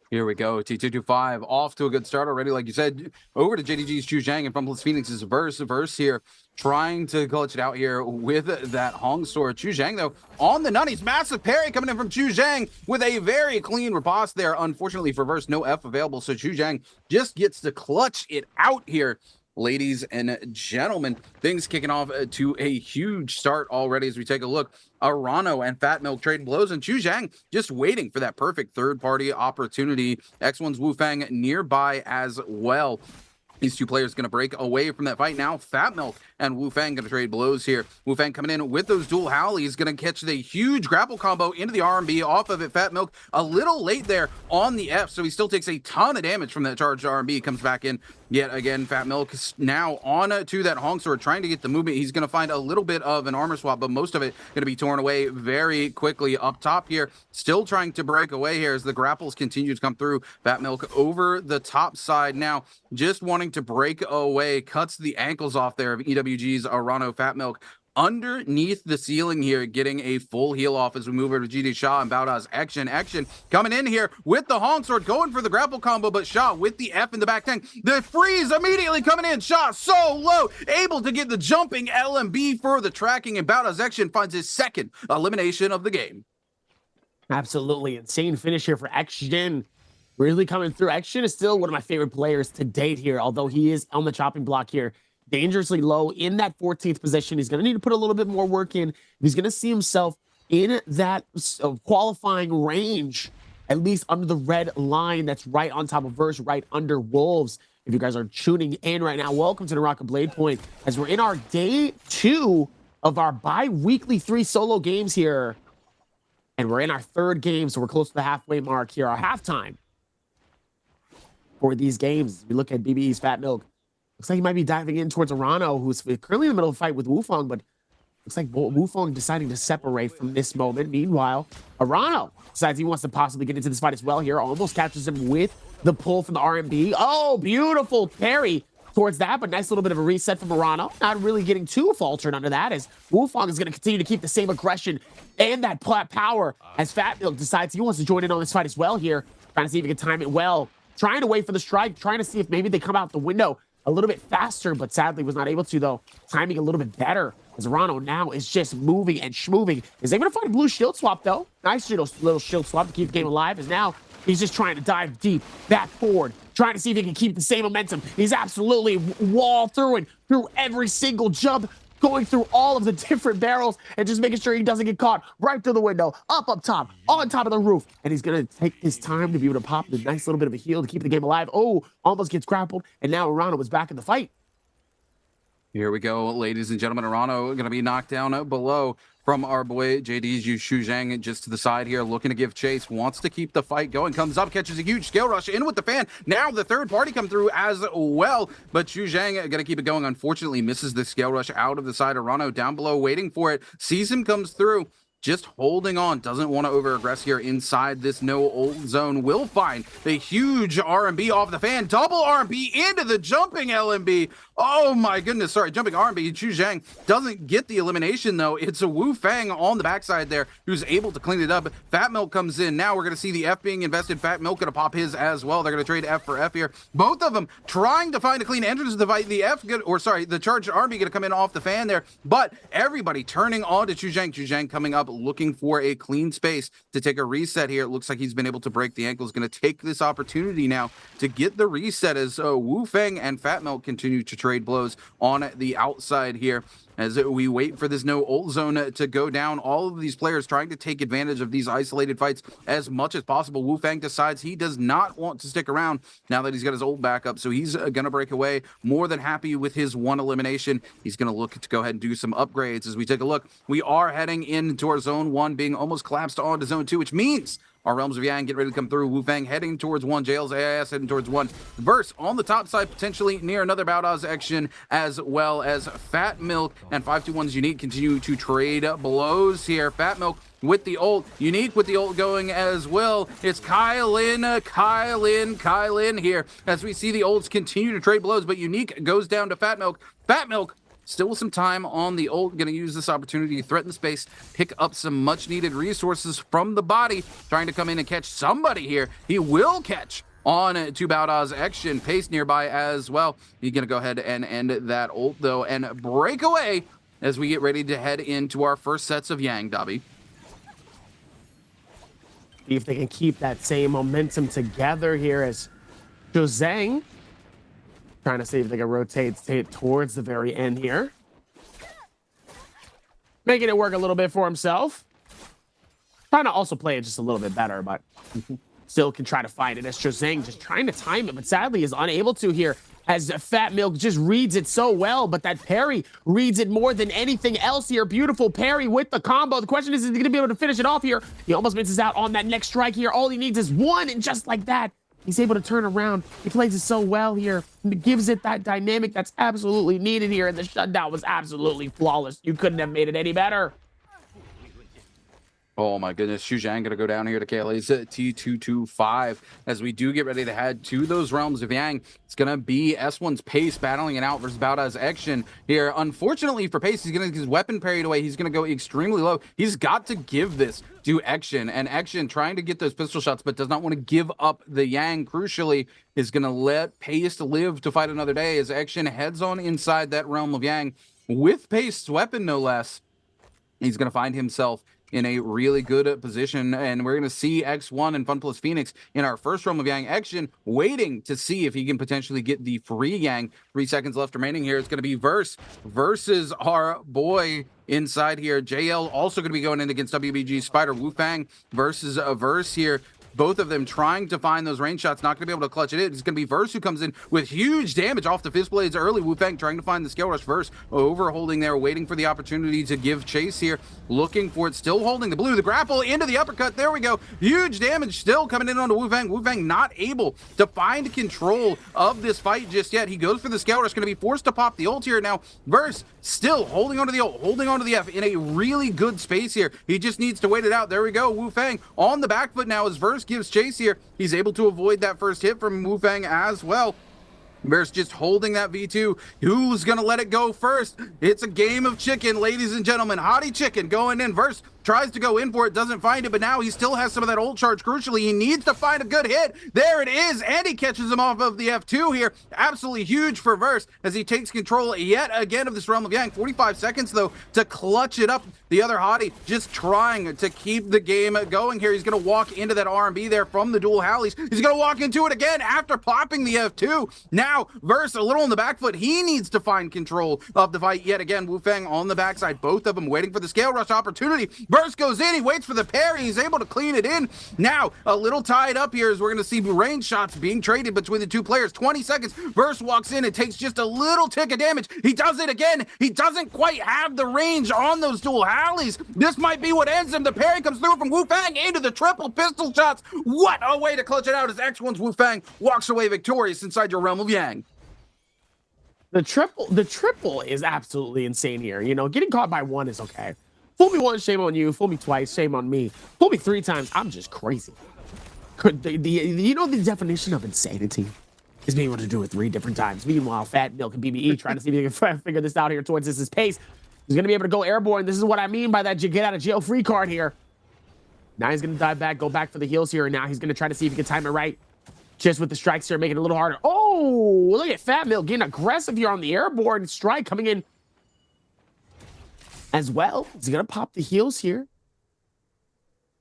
Speaker 3: Here we go. T225 off to a good start already. Like you said, over to JDG's Chu Zhang and Fumbless Phoenix's verse here, trying to clutch it out here with that Hong Sword. Chu Zhang, though, on the nutties. Massive parry coming in from Chu Zhang with a very clean riposte there. Unfortunately for Verse, no F available, so Chu Zhang just gets to clutch it out here. Ladies and gentlemen, things kicking off to a huge start already as we take a look. Arano and Fat Milk trading blows, and Chu Zhang just waiting for that perfect third-party opportunity. X1's Wu Fang nearby as well. These two players going to break away from that fight now. Fat Milk and Wu Fang going to trade blows here. Wu Fang coming in with those dual Howlies, going to catch the huge grapple combo into the RMB off of it. Fat Milk a little late there on the F, so he still takes a ton of damage from that charged RMB. Comes back in yet again. Fat Milk is now on to that Hong Sword, trying to get the movement. He's going to find a little bit of an armor swap, but most of it going to be torn away very quickly. Up top here, still trying to break away here as the grapples continue to come through. Fat Milk over the top side now, just wanting to break away, cuts the ankles off there of EWG's Arano. Fat Milk underneath the ceiling here, getting a full heal off as we move over to GD Shah and Bowda's action coming in here with the Hong Sword, going for the grapple combo, but Shah with the F in the back tank. The freeze immediately coming in. Shah so low, able to get the jumping LMB for the tracking, and Bowda's action finds his second elimination of the game.
Speaker 4: Absolutely insane finish here for Action. Really coming through. Action is still one of my favorite players to date here, although he is on the chopping block here. Dangerously low in that 14th position. He's going to need to put a little bit more work in. He's going to see himself in that qualifying range, at least under the red line that's right on top of Verse, right under Wolves. If you guys are tuning in right now, welcome to NARAKA BLADEPOINT as we're in our day 2 of our bi-weekly 3 solo games here. And we're in our 3rd game, so we're close to the halfway mark here, our halftime for these games. We look at BBE's Fat Milk. Looks like he might be diving in towards Arano, who's currently in the middle of a fight with Wufong, but looks like Wufong deciding to separate from this moment. Meanwhile, Arano decides he wants to possibly get into this fight as well here. Almost captures him with the pull from the RMB. Oh, beautiful parry towards that, but nice little bit of a reset from Arano. Not really getting too faltered under that, as Wufong is going to continue to keep the same aggression and that power as Fat Milk decides he wants to join in on this fight as well here. Trying to see if he can time it well. Trying to wait for the strike, trying to see if maybe they come out the window a little bit faster, but sadly was not able to, though. Timing a little bit better as Arano now is just moving and schmoving. Is able to find a blue shield swap, though. Nice little shield swap to keep the game alive, as now He's just trying to dive deep, back forward, trying to see if he can keep the same momentum. He's absolutely wall through and through every single jump, going through all of the different barrels and just making sure he doesn't get caught right through the window, up top, on top of the roof. And he's going to take his time to be able to pop the nice little bit of a heal to keep the game alive. Oh, almost gets grappled. And now Arano was back in the fight.
Speaker 3: Here we go, ladies and gentlemen. Arano going to be knocked down below from our boy JD's Xu Zhang just to the side here, looking to give chase, wants to keep the fight going, comes up, catches a huge scale rush in with the fan. Now the third party come through as well, but Xu Zhang going to keep it going. Unfortunately, misses the scale rush out of the side. Arano down below waiting for it, sees him, comes through, just holding on, doesn't want to over-aggress here inside this no ult zone. Will find the huge RMB off the fan, double RMB into the jumping LMB. Oh my goodness, sorry, jumping RMB. Xu Zhang doesn't get the elimination though. It's a Wu Fang on the backside there who's able to clean it up. Fat Milk comes in. Now we're going to see the F being invested. Fat Milk going to pop his as well. They're going to trade F for F here. Both of them trying to find a clean entrance to the fight. The F, the charged RMB going to come in off the fan there, but everybody turning on to Xu Zhang. Xu Zhang coming up, looking for a clean space to take a reset here. It looks like he's been able to break the ankle. Is going to take this opportunity now to get the reset as Wu Fang and Fat Milk continue to trade blows on the outside here as we wait for this no ult zone to go down. All of these players trying to take advantage of these isolated fights as much as possible. Wu Fang decides he does not want to stick around now that he's got his ult back up, so he's going to break away. More than happy with his one elimination. He's going to look to go ahead and do some upgrades. As we take a look, we are heading into our zone 1, being almost collapsed onto zone 2, which means our Realms of Yang get ready to come through. Wu Fang heading towards 1. JL's AIS heading towards 1. Verse on the top side, potentially near another Baoda's action, as well as Fat Milk and 521's Unique continue to trade blows here. Fat Milk with the ult, Unique with the ult going as well. It's Kylin here as we see the ults continue to trade blows, but Unique goes down to Fat Milk. Fat Milk still with some time on the ult, going to use this opportunity to threaten the space, pick up some much-needed resources from the body, trying to come in and catch somebody here. He will catch on to Baoda's action. Pace nearby as well. He's going to go ahead and end that ult, though, and break away as we get ready to head into our first sets of Yang, Dobby.
Speaker 4: See if they can keep that same momentum together here as Xu Zhang trying to see if they can rotate towards the very end here. Making it work a little bit for himself. Trying to also play it just a little bit better, but still can try to find it as Xu Zhang just trying to time it, but sadly is unable to here as Fat Milk just reads it so well, but that parry reads it more than anything else here. Beautiful parry with the combo. The question is he going to be able to finish it off here? He almost misses out on that next strike here. All he needs is one, and just like that, he's able to turn around. He plays it so well here. He gives it that dynamic that's absolutely needed here, and the shutdown was absolutely flawless. You couldn't have made it any better.
Speaker 3: Oh my goodness, Xu Zhang gonna go down here to KLA's T225 as we do get ready to head to those Realms of Yang. It's gonna be S1's Pace battling it out versus Baoda's action here. Unfortunately for Pace, he's gonna get his weapon parried away. He's gonna go extremely low. He's got to give this to Action, and Action trying to get those pistol shots but does not want to give up the Yang. Crucially, is gonna let Pace live to fight another day as Action heads on inside that Realm of Yang with Pace's weapon, no less. He's gonna find himself in a really good position, and we're going to see X1 and Fun Plus Phoenix in our first Realm of Yang action, waiting to see if he can potentially get the free Yang. 3 seconds left remaining here. It's going to be Verse versus our boy inside here. JL also going to be going in against WBG Spider. Wu Fang versus Verse here. Both of them trying to find those range shots, not going to be able to clutch it in. It's going to be Verse who comes in with huge damage off the fist blades early. Wu Fang trying to find the skill rush. Verse overholding there, waiting for the opportunity to give chase here. Looking for it, still holding the blue. The grapple into the uppercut. There we go. Huge damage still coming in onto Wu Fang. Wu Fang not able to find control of this fight just yet. He goes for the skill rush. Going to be forced to pop the ult here now. Verse still holding onto the ult, holding onto the F in a really good space here. He just needs to wait it out. There we go. Wu Fang on the back foot now as Verse gives chase here. He's able to avoid that first hit from Wu Fang as well. Verse just holding that V2. Who's gonna let it go first? It's a game of chicken, ladies and gentlemen. Hottie chicken going in. Verse tries to go in for it, doesn't find it, but now he still has some of that ult charge. Crucially, he needs to find a good hit. There it is, and he catches him off of the F2 here. Absolutely huge for Verse as he takes control yet again of this Realm of Yang. 45 seconds, though, to clutch it up. The other hottie just trying to keep the game going here. He's going to walk into that R&B there from the dual Hallies. He's going to walk into it again after popping the F2. Now, Verse a little on the back foot. He needs to find control of the fight yet again. Wu Feng on the backside. Both of them waiting for the scale rush opportunity. Verse goes in. He waits for the parry. He's able to clean it in. Now, a little tied up here as we're going to see range shots being traded between the two players. 20 seconds. Verse walks in and takes just a little tick of damage. He does it again. He doesn't quite have the range on those dual Hallies. This might be what ends him. The parry comes through from Wu Feng into the triple pistol shots. What a way to clutch it out as X1's Wu Feng walks away victorious inside your Realm of Yang.
Speaker 4: The triple is absolutely insane here. You know, getting caught by one is okay. Fool me once, shame on you. Fool me twice, shame on me. Fool me 3 times, I'm just crazy. You know the definition of insanity is being able to do it 3 different times. Meanwhile, Fat Milk and BBE trying to see if they can figure this out here towards this pace. He's going to be able to go airborne. This is what I mean by that get out of jail free card here. Now he's going to dive back, go back for the heals here, and now he's going to try to see if he can time it right. Just with the strikes here, making it a little harder. Oh, look at Fat Milk getting aggressive here on the airborne strike coming in as well. Is he going to pop the heals here?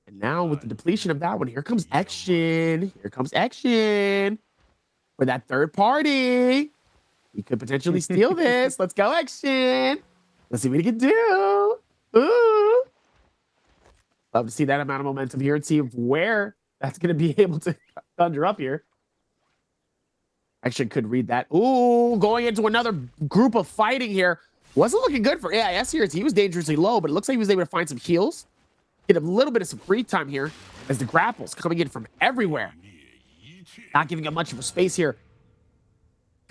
Speaker 4: And now with the depletion of that one, here comes action. Here comes action for that third party. He could potentially steal this. Let's go, action. Let's see what he can do. Ooh. Love to see that amount of momentum here and see where that's going to be able to thunder up here. Actually, could read that. Ooh, going into another group of fighting here. Wasn't looking good for AIS here as he was dangerously low, but it looks like he was able to find some heals. Get a little bit of some free time here as the grapples coming in from everywhere. Not giving up much of a space here.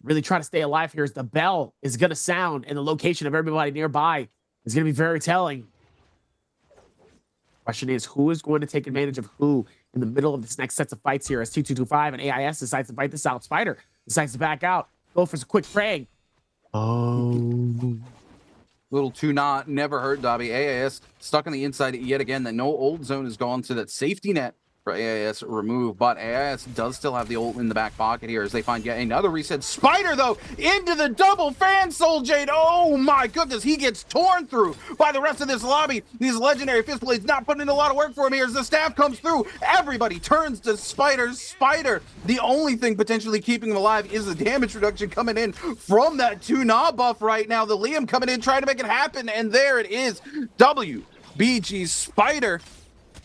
Speaker 4: Really try to stay alive here as the bell is going to sound and the location of everybody nearby is going to be very telling. Question is, who is going to take advantage of who in the middle of this next sets of fights here as 2225 and AIS decides to fight this out. Spider decides to back out, go for some quick praying. Oh.
Speaker 3: Little two knot never hurt Dobby. AIS stuck on the inside yet again. That no old zone has gone to that safety net for AIS removed, but AIS does still have the ult in the back pocket here as they find yet another reset. Spider, though, into the double fan Soul Jade. Oh my goodness, he gets torn through by the rest of this lobby. These legendary fist blades not putting in a lot of work for him here as the staff comes through. Everybody turns to Spider. Spider, the only thing potentially keeping him alive is the damage reduction coming in from that 2-Nah buff right now. The Liam coming in trying to make it happen, and there it is. WBG Spider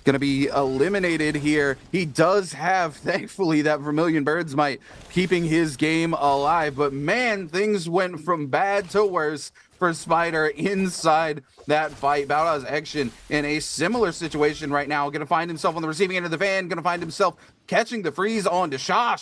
Speaker 3: gonna be eliminated here. He does have, thankfully, that Vermilion Bird's Might keeping his game alive, but man, things went from bad to worse for Spider inside that fight. Baoda's action in a similar situation right now, gonna find himself on the receiving end of the van, gonna find himself catching the freeze on to Sha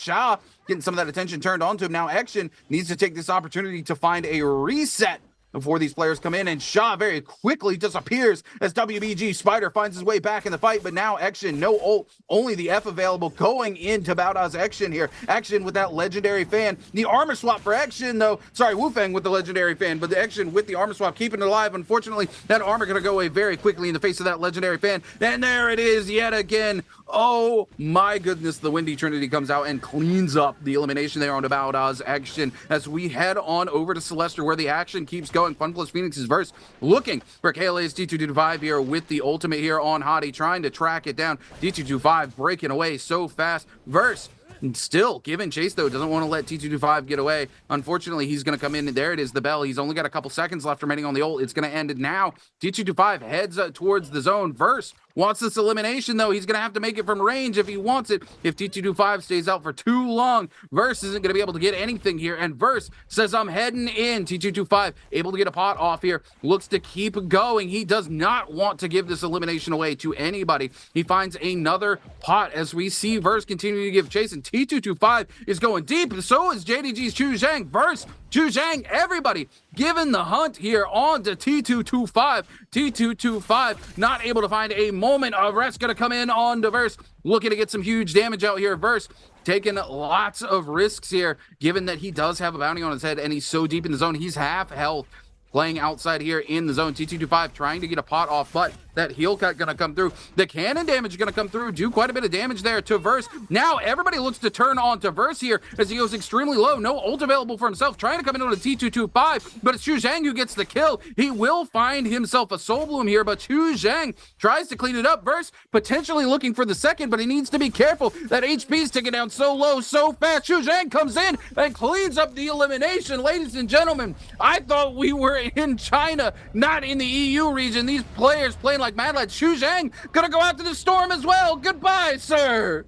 Speaker 3: getting some of that attention turned onto him. Now Action needs to take this opportunity to find a reset before these players come in, and Sha very quickly disappears as WBG Spider finds his way back in the fight, but now Action, no ult, only the F available going into Baoda's Action here. Action with that legendary fan. The armor swap for Action, though. Sorry, Wu Feng with the legendary fan, but the Action with the armor swap, keeping it alive. Unfortunately, that armor gonna go away very quickly in the face of that legendary fan, and there it is yet again. Oh my goodness, the Windy Trinity comes out and cleans up the elimination there on Baoda's Action as we head on over to Celestia where the action keeps going. Fun Plus Phoenix's verse looking for KLA's D225 here with the ultimate here on Hottie, trying to track it down. D225 breaking away so fast. Verse still giving chase, though, doesn't want to let T225 get away. Unfortunately, he's going to come in. There it is, the bell. He's only got a couple seconds left remaining on the ult. It's going to end now. T225 heads towards the zone. Verse wants this elimination, though. He's going to have to make it from range if he wants it. If T225 stays out for too long, Verse isn't going to be able to get anything here. And Verse says, I'm heading in. T225 able to get a pot off here. Looks to keep going. He does not want to give this elimination away to anybody. He finds another pot as we see Verse continue to give chase. And T225 is going deep. So is JDG's Chu Zhang. Verse, Chu Zhang, everybody given the hunt here on to T225. T225 not able to find a moment of rest. Going to come in on to Verse, looking to get some huge damage out here. Verse taking lots of risks here, given that he does have a bounty on his head and he's so deep in the zone. He's half health. playing outside here in the zone. T225 trying to get a pot off, but that heal cut gonna come through. The cannon damage gonna come through, do quite a bit of damage there to Verse. Now everybody looks to turn on to Verse here as he goes extremely low. No ult available for himself, trying to come in on a T225, but it's Xu Zhang who gets the kill. He will find himself a Soul Bloom here, but Xu Zhang tries to clean it up. Verse potentially looking for the second, but he needs to be careful. That HP's ticking down so low, so fast. Xu Zhang comes in and cleans up the elimination. Ladies and gentlemen, I thought we were in China, not in the EU region. These players playing like mad lads. Xu Zhang gonna go out to the storm as well. Goodbye, sir.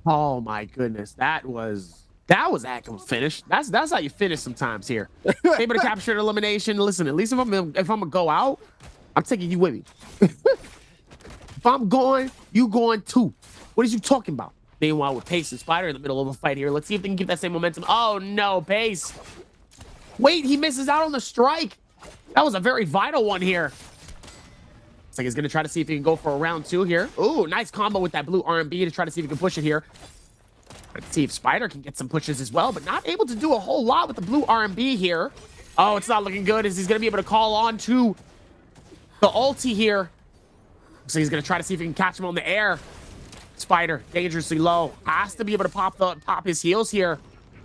Speaker 4: Oh my goodness, that was a heck of a finish. That's how you finish sometimes here. Able to capture an elimination. Listen, at least if I'm gonna go out, I'm taking you with me. If I'm going, you going too. What are you talking about? Meanwhile, with Pace and Spider in the middle of a fight here, let's see if they can keep that same momentum. Oh no, Pace. Wait, he misses out on the strike. That was a very vital one here. Looks like he's going to try to see if he can go for a round 2 here. Ooh, nice combo with that blue RMB to try to see if he can push it here. Let's see if Spider can get some pushes as well, but not able to do a whole lot with the blue RMB here. Oh, it's not looking good as he's going to be able to call on to the ulti here. So he's going to try to see if he can catch him on the air. Spider, dangerously low. Has to be able to pop his heals here.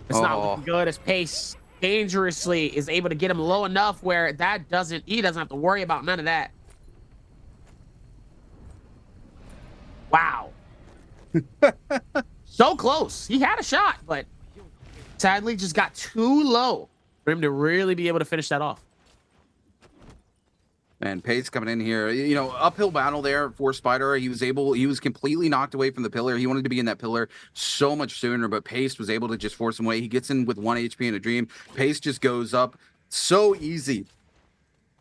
Speaker 4: It's not looking good as Pace dangerously is able to get him low enough where he doesn't have to worry about none of that. Wow. So close. He had a shot, but sadly just got too low for him to really be able to finish that off.
Speaker 3: And Pace coming in here, you know, uphill battle there for Spider. He was completely knocked away from the pillar. He wanted to be in that pillar so much sooner, but Pace was able to just force him away. He gets in with 1 HP in a dream. Pace just goes up. So easy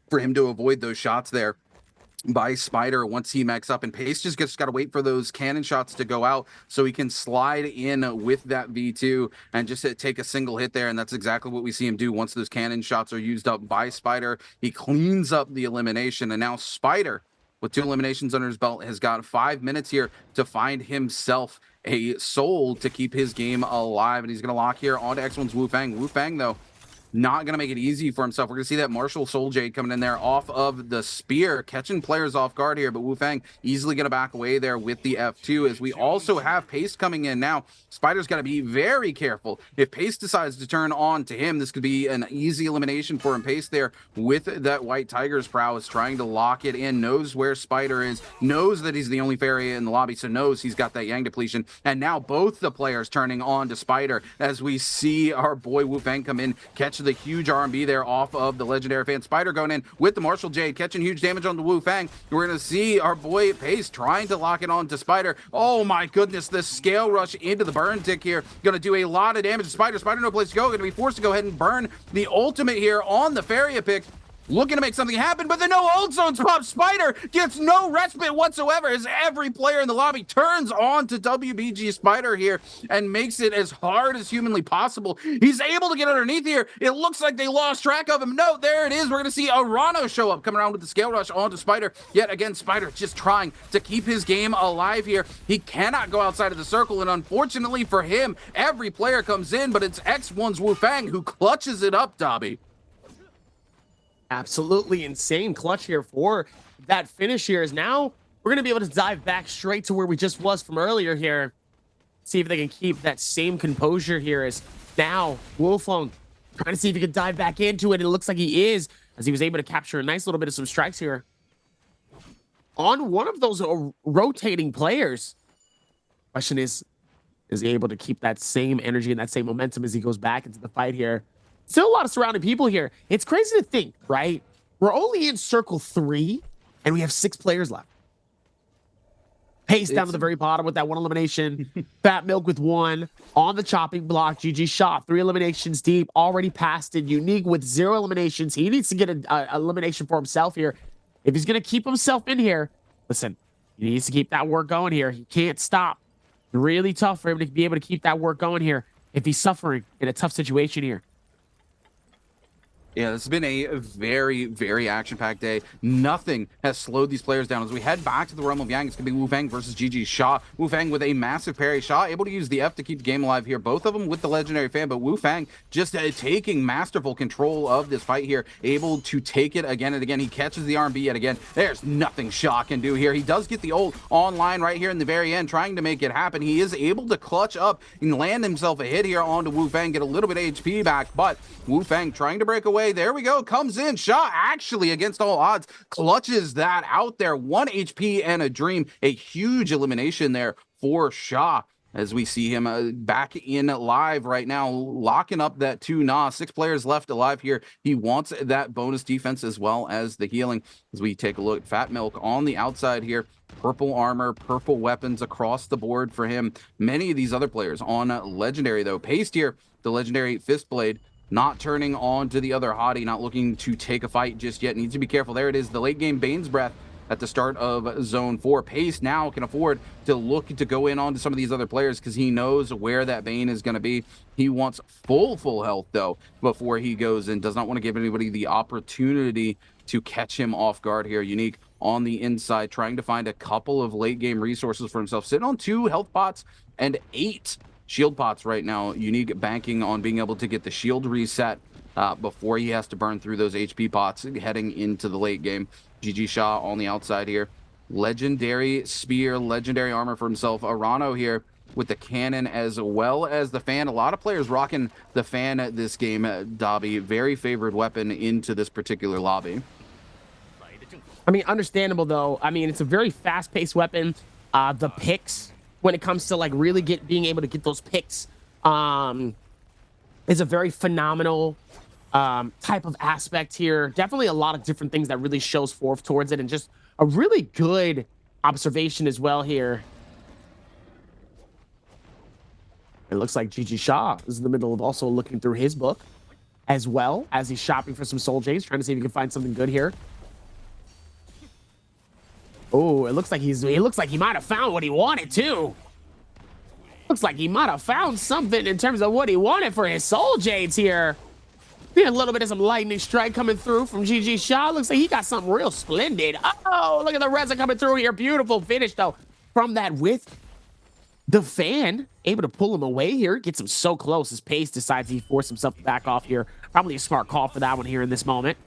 Speaker 3: for him to avoid those shots there by Spider once he max up, and Pace just got to wait for those cannon shots to go out so he can slide in with that V2 and just take a single hit there, and that's exactly what we see him do. Once those cannon shots are used up by Spider, he cleans up the elimination, and now Spider, with 2 eliminations under his belt, has got 5 minutes here to find himself a soul to keep his game alive, and he's going to lock here onto X1's Wu Fang. Wu Fang, though, not going to make it easy for himself. We're going to see that Marshall Soul Jade coming in there off of the spear, catching players off guard here, but Wu Fang easily going to back away there with the F2, as we also have Pace coming in now. Spider's got to be very careful. If Pace decides to turn on to him, this could be an easy elimination for him. Pace there with that White Tiger's prowess, trying to lock it in, knows where Spider is, knows that he's the only fairy in the lobby, so knows he's got that Yang depletion, and now both the players turning on to Spider as we see our boy Wu Fang come in, catch the huge RMB there off of the legendary fan. Spider going in with the Marshall Jade, catching huge damage on the Wu Fang. We're going to see our boy Pace trying to lock it on to Spider. Oh my goodness, this scale rush into the burn tick here. Going to do a lot of damage to Spider. Spider no place to go. Going to be forced to go ahead and burn the ultimate here on the Faria pick. Looking to make something happen, but the no ult zones pop. Spider gets no respite whatsoever as every player in the lobby turns on to WBG Spider here and makes it as hard as humanly possible. He's able to get underneath here. It looks like they lost track of him. No, there it is. We're going to see Arano show up, coming around with the scale rush onto Spider. Yet again, Spider just trying to keep his game alive here. He cannot go outside of the circle, and unfortunately for him, every player comes in, but it's X1's Wu Fang who clutches it up, Dobby.
Speaker 4: Absolutely insane clutch here for that finish here. Is now we're going to be able to dive back straight to where we just was from earlier here. See if they can keep that same composure here as now Wolfong trying to see if he can dive back into it. It looks like he is, as he was able to capture a nice little bit of some strikes here on one of those rotating players. Question is he able to keep that same energy and that same momentum as he goes back into the fight here? Still a lot of surrounding people here. It's crazy to think, right? We're only in circle 3, and we have 6 players left. Pace down to the very bottom with that 1 elimination. Fat Milk with 1 on the chopping block. GG shot 3 eliminations deep, already past it. Unique with 0 eliminations. He needs to get an elimination for himself here. If he's going to keep himself in here, listen, he needs to keep that work going here. He can't stop. Really tough for him to be able to keep that work going here if he's suffering in a tough situation here.
Speaker 3: Yeah, this has been a very, very action-packed day. Nothing has slowed these players down. As we head back to the realm of Yang, it's going to be Wu Fang versus GG Sha. Wu Fang with a massive parry. Sha able to use the F to keep the game alive here. Both of them with the legendary fan, but Wu Fang just taking masterful control of this fight here. Able to take it again and again. He catches the RB yet again. There's nothing Sha can do here. He does get the ult online right here in the very end, trying to make it happen. He is able to clutch up and land himself a hit here onto Wu Fang, get a little bit of HP back, but Wu Fang trying to break away. There we go. Comes in. Sha actually, against all odds, clutches that out there. 1 HP and a dream. A huge elimination there for Sha, as we see him back in live right now, locking up that 2 Nah. 6 players left alive here. He wants that bonus defense as well as the healing. As we take a look, Fat Milk on the outside here. Purple armor, purple weapons across the board for him. Many of these other players on legendary, though. Paste here, the legendary Fist Blade, not turning on to the other hottie, not looking to take a fight just yet. Needs to be careful. There it is, the late game Bane's Breath at the start of Zone 4. Pace now can afford to look to go in onto some of these other players because he knows where that Bane is going to be. He wants full health, though, before he goes in. Does not want to give anybody the opportunity to catch him off guard here. Unique on the inside, trying to find a couple of late game resources for himself. Sitting on 2 health pots and 8 shield pots right now. Unique banking on being able to get the shield reset before he has to burn through those HP pots heading into the late game. GG Sha on the outside here. Legendary spear, legendary armor for himself. Arano here with the cannon as well as the fan. A lot of players rocking the fan at this game. Dobby, very favored weapon into this particular lobby.
Speaker 4: I mean, understandable, though. I mean, it's a very fast-paced weapon. The picks, when it comes to, like, really being able to get those picks, is a very phenomenal type of aspect here. Definitely a lot of different things that really shows forth towards it, and just a really good observation as well here. It looks like GG Sha is in the middle of also looking through his book, as well as he's shopping for some soul jades, trying to see if he can find something good here. Oh, it looks like he might have found what he wanted too. Looks like he might have found something in terms of what he wanted for his soul jades here. See a little bit of some lightning strike coming through from GG Sha. Looks like he got something real splendid. Oh, look at the resin coming through here. Beautiful finish though from that with the fan. Able to pull him away here. Gets him so close. His pace decides he forced himself to back off here. Probably a smart call for that one here in this moment.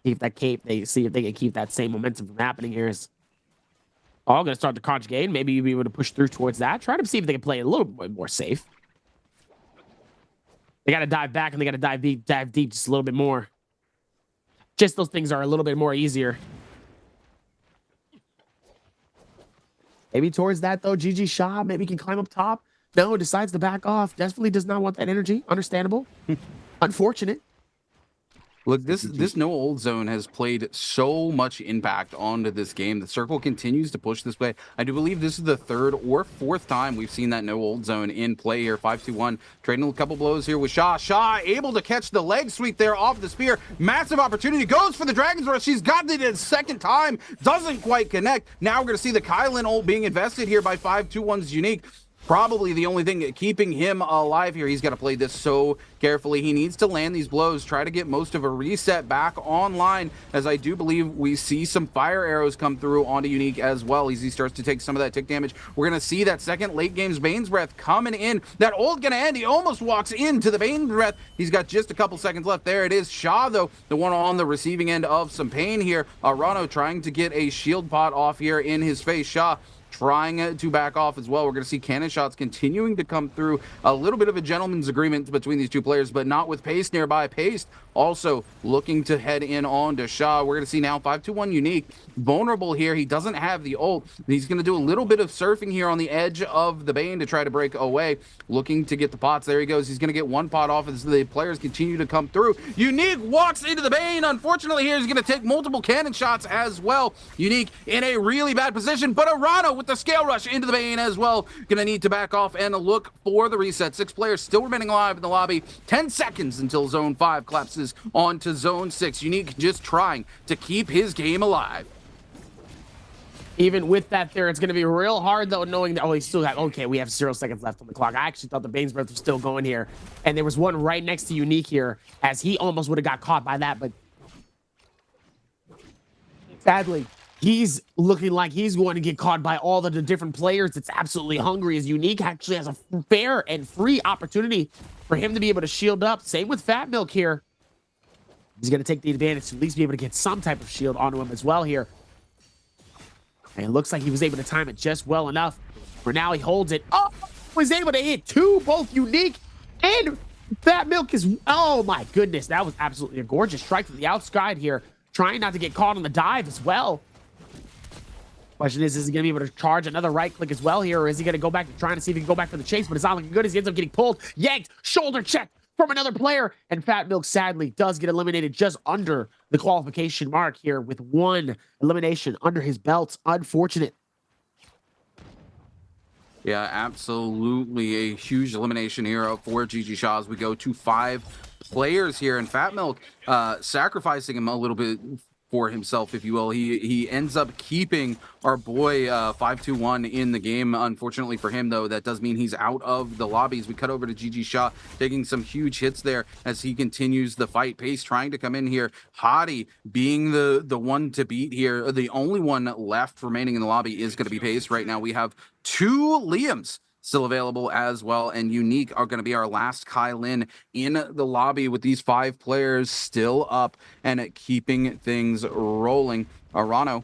Speaker 4: See if that see if they can keep that same momentum from happening here. Is all going to start the conjugate. Maybe you'll be able to push through towards that. Try to see if they can play a little bit more safe. They got to dive back and they got to dive deep just a little bit more. Just those things are a little bit more easier. Maybe towards that, though, GG Sha maybe can climb up top. No, decides to back off. Definitely does not want that energy. Understandable. Unfortunate.
Speaker 3: Look, this no old zone has played so much impact onto this game. The circle continues to push this way. I do believe this is the 3rd or 4th time we've seen that no old zone in play here. 5-2-1, trading a couple blows here with Sha. Sha able to catch the leg sweep there off the spear. Massive opportunity. Goes for the Dragon's Rush. She's gotten it a 2nd time. Doesn't quite connect. Now we're going to see the Kylan ult being invested here by 5-2-1's Unique. Probably the only thing keeping him alive here. He's got to play this so carefully. He needs to land these blows, try to get most of a reset back online, as I do believe we see some fire arrows come through onto Unique as well as he starts to take some of that tick damage. We're going to see that second late game's Bane's Breath coming in. That ult going to end. He almost walks into the Bane's Breath. He's got just a couple seconds left. There it is. Sha, though, the one on the receiving end of some pain here. Arano trying to get a shield pot off here in his face. Sha trying to back off as well. We're going to see cannon shots continuing to come through. A little bit of a gentleman's agreement between these two players, but not with Pace nearby. Pace also looking to head in on to Sha. We're going to see now 5-2-1 Unique. Vulnerable here. He doesn't have the ult. He's going to do a little bit of surfing here on the edge of the Bane to try to break away. Looking to get the pots. There he goes. He's going to get one pot off as the players continue to come through. Unique walks into the Bane. Unfortunately here, he's going to take multiple cannon shots as well. Unique in a really bad position, but Arano with the scale rush into the Bane as well. Gonna need to back off and look for the reset. 6 players still remaining alive in the lobby. 10 seconds until Zone 5 collapses onto Zone 6. Unique just trying to keep his game alive.
Speaker 4: even with that there, it's going to be real hard, though, knowing that, oh, he still got, okay, we have 0 seconds left on the clock. I actually thought the Bane's Breath was still going here. And there was one right next to Unique here, as he almost would have got caught by that. But sadly, he's looking like he's going to get caught by all of the different players that's absolutely hungry, as Unique actually has a fair and free opportunity for him to be able to shield up. Same with Fat Milk here. He's going to take the advantage to at least be able to get some type of shield onto him as well here. And it looks like he was able to time it just well enough. For now, he holds it. Oh, was able to hit two, both Unique and Fat Milk is, oh my goodness. That was absolutely a gorgeous strike from the outside here. Trying not to get caught on the dive as well. Question is he going to be able to charge another right click as well here, or is he going to go back to trying to see if he can go back for the chase? But it's not looking good as he ends up getting pulled, yanked, shoulder check from another player. And Fat Milk sadly does get eliminated just under the qualification mark here with one elimination under his belt. Unfortunate.
Speaker 3: Yeah, absolutely a huge elimination here for GG Shaw as we go to 5 players here, and Fat Milk sacrificing him a little bit for himself, if you will. He ends up keeping our boy 521 in the game. Unfortunately for him, though, that does mean he's out of the lobbies. We cut over to GG Shaw, taking some huge hits there as he continues the fight. Pace trying to come in here. Hottie being the one to beat here. The only one left remaining in the lobby is going to be Pace. Right now we have 2 Liams still available as well, and Unique are going to be our last Kylin in the lobby with these 5 players still up and keeping things rolling. Arano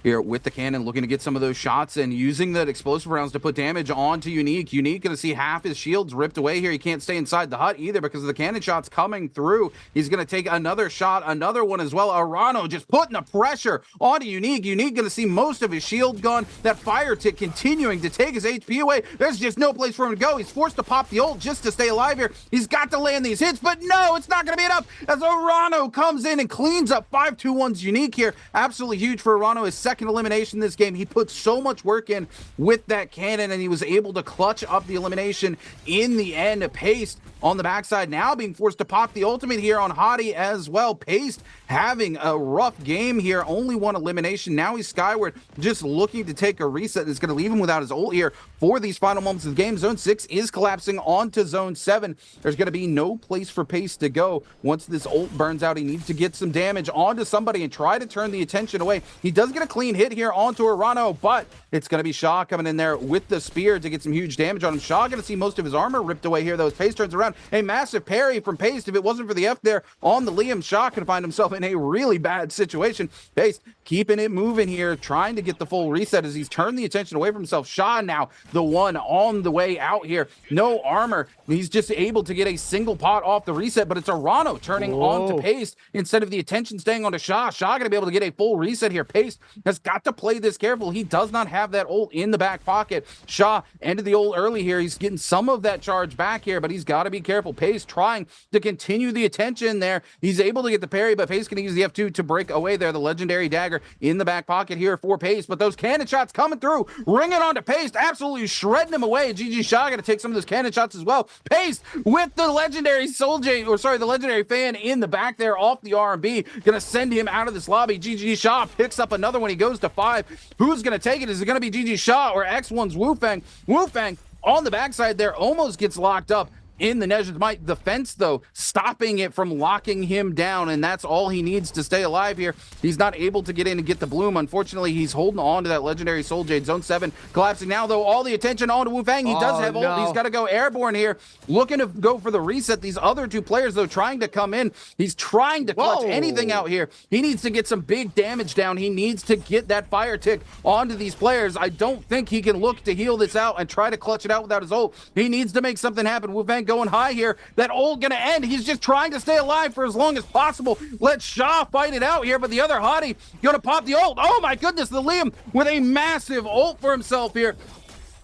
Speaker 3: here with the cannon, looking to get some of those shots and using that explosive rounds to put damage onto Unique. Unique going to see half his shields ripped away here. He can't stay inside the hut either because of the cannon shots coming through. He's going to take another shot, another one as well. Arano just putting the pressure onto Unique. Unique going to see most of his shield gone. That fire tick continuing to take his HP away. There's just no place for him to go. He's forced to pop the ult just to stay alive here. He's got to land these hits, but no, it's not going to be enough as Arano comes in and cleans up 521's Unique here. Absolutely huge for Arano. His second elimination this game. He put so much work in with that cannon, and he was able to clutch up the elimination in the end. Paced on the backside now being forced to pop the ultimate here on Hottie as well. Paced having a rough game here. Only one elimination. Now he's skyward, just looking to take a reset. It's going to leave him without his ult here for these final moments of the game. Zone 6 is collapsing onto Zone 7. There's going to be no place for Pace to go. Once this ult burns out, he needs to get some damage onto somebody and try to turn the attention away. He does get a clean hit here onto Arano, but it's going to be Shaw coming in there with the spear to get some huge damage on him. Shaw going to see most of his armor ripped away here, though, as Pace turns around. A massive parry from Pace. If it wasn't for the F there on the Liam, Shaw can find himself in a really bad situation. Pace keeping it moving here, trying to get the full reset as he's turned the attention away from himself. Shaw now the one on the way out here. No armor. He's just able to get a single pot off the reset, but it's Arano turning on to Pace instead of the attention staying on to Shaw. Shaw going to be able to get a full reset here. Pace has got to play this careful. He does not have that ult in the back pocket. Shaw ended the ult early here. He's getting some of that charge back here, but he's got to be careful. Pace trying to continue the attention there. He's able to get the parry, but Pace can use the F2 to break away there. The legendary dagger in the back pocket here for Pace, but those cannon shots coming through, ringing onto Pace, absolutely shredding him away. GG Shaw going to take some of those cannon shots as well. Pace with the legendary the legendary fan in the back there off the R&B, going to send him out of this lobby. GG Shaw picks up another one. He goes to 5. Who's going to take it? Is it going to be GG Shaw or X1's Wufang? Wufang on the backside there almost gets locked up in the Nezha's Might. The fence, though, stopping it from locking him down, and that's all he needs to stay alive here. He's not able to get in and get the bloom. Unfortunately, he's holding on to that legendary Soul Jade. Zone 7 collapsing now, though. All the attention on to Wufang. He does have ult. He's got to go airborne here, looking to go for the reset. These other 2 players, though, trying to come in. He's trying to clutch anything out here. He needs to get some big damage down. He needs to get that fire tick onto these players. I don't think he can look to heal this out and try to clutch it out without his ult. He needs to make something happen. Wufang going high here. That ult gonna end. He's just trying to stay alive for as long as possible. Let Shaw fight it out here, but the other Hottie gonna pop the ult. Oh my goodness, the Liam with a massive ult for himself here.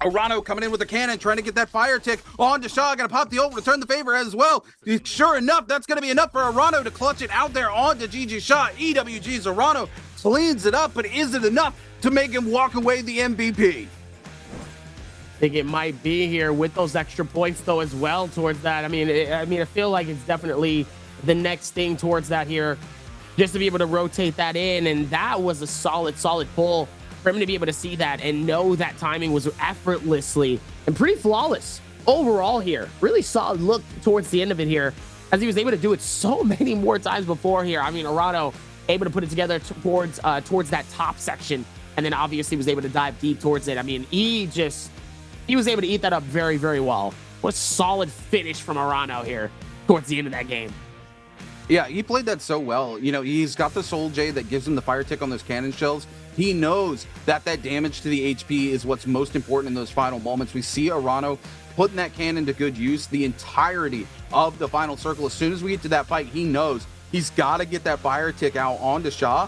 Speaker 3: Arano coming in with a cannon, trying to get that fire tick on to Shaw. Gonna pop the ult, return the favor as well. Sure enough, that's gonna be enough for Arano to clutch it out there onto GG Shaw. EWG's Arano cleans it up, but is it enough to make him walk away the MVP?
Speaker 4: I think it might be here with those extra points, though, as well towards that. I mean, I feel like it's definitely the next thing towards that here, just to be able to rotate that in. And that was a solid pull for him to be able to see that and know that timing was effortlessly and pretty flawless overall here. Really solid look towards the end of it here, as he was able to do it so many more times before here. I mean, Arano able to put it together towards that top section, and then obviously was able to dive deep towards it. I mean, he was able to eat that up very, very well. What a solid finish from Arano here towards the end of that game.
Speaker 3: Yeah, he played that so well. You know, he's got the Soul J that gives him the fire tick on those cannon shells. He knows that damage to the HP is what's most important in those final moments. We see Arano putting that cannon to good use the entirety of the final circle. As soon as we get to that fight, he knows he's got to get that fire tick out onto Shaw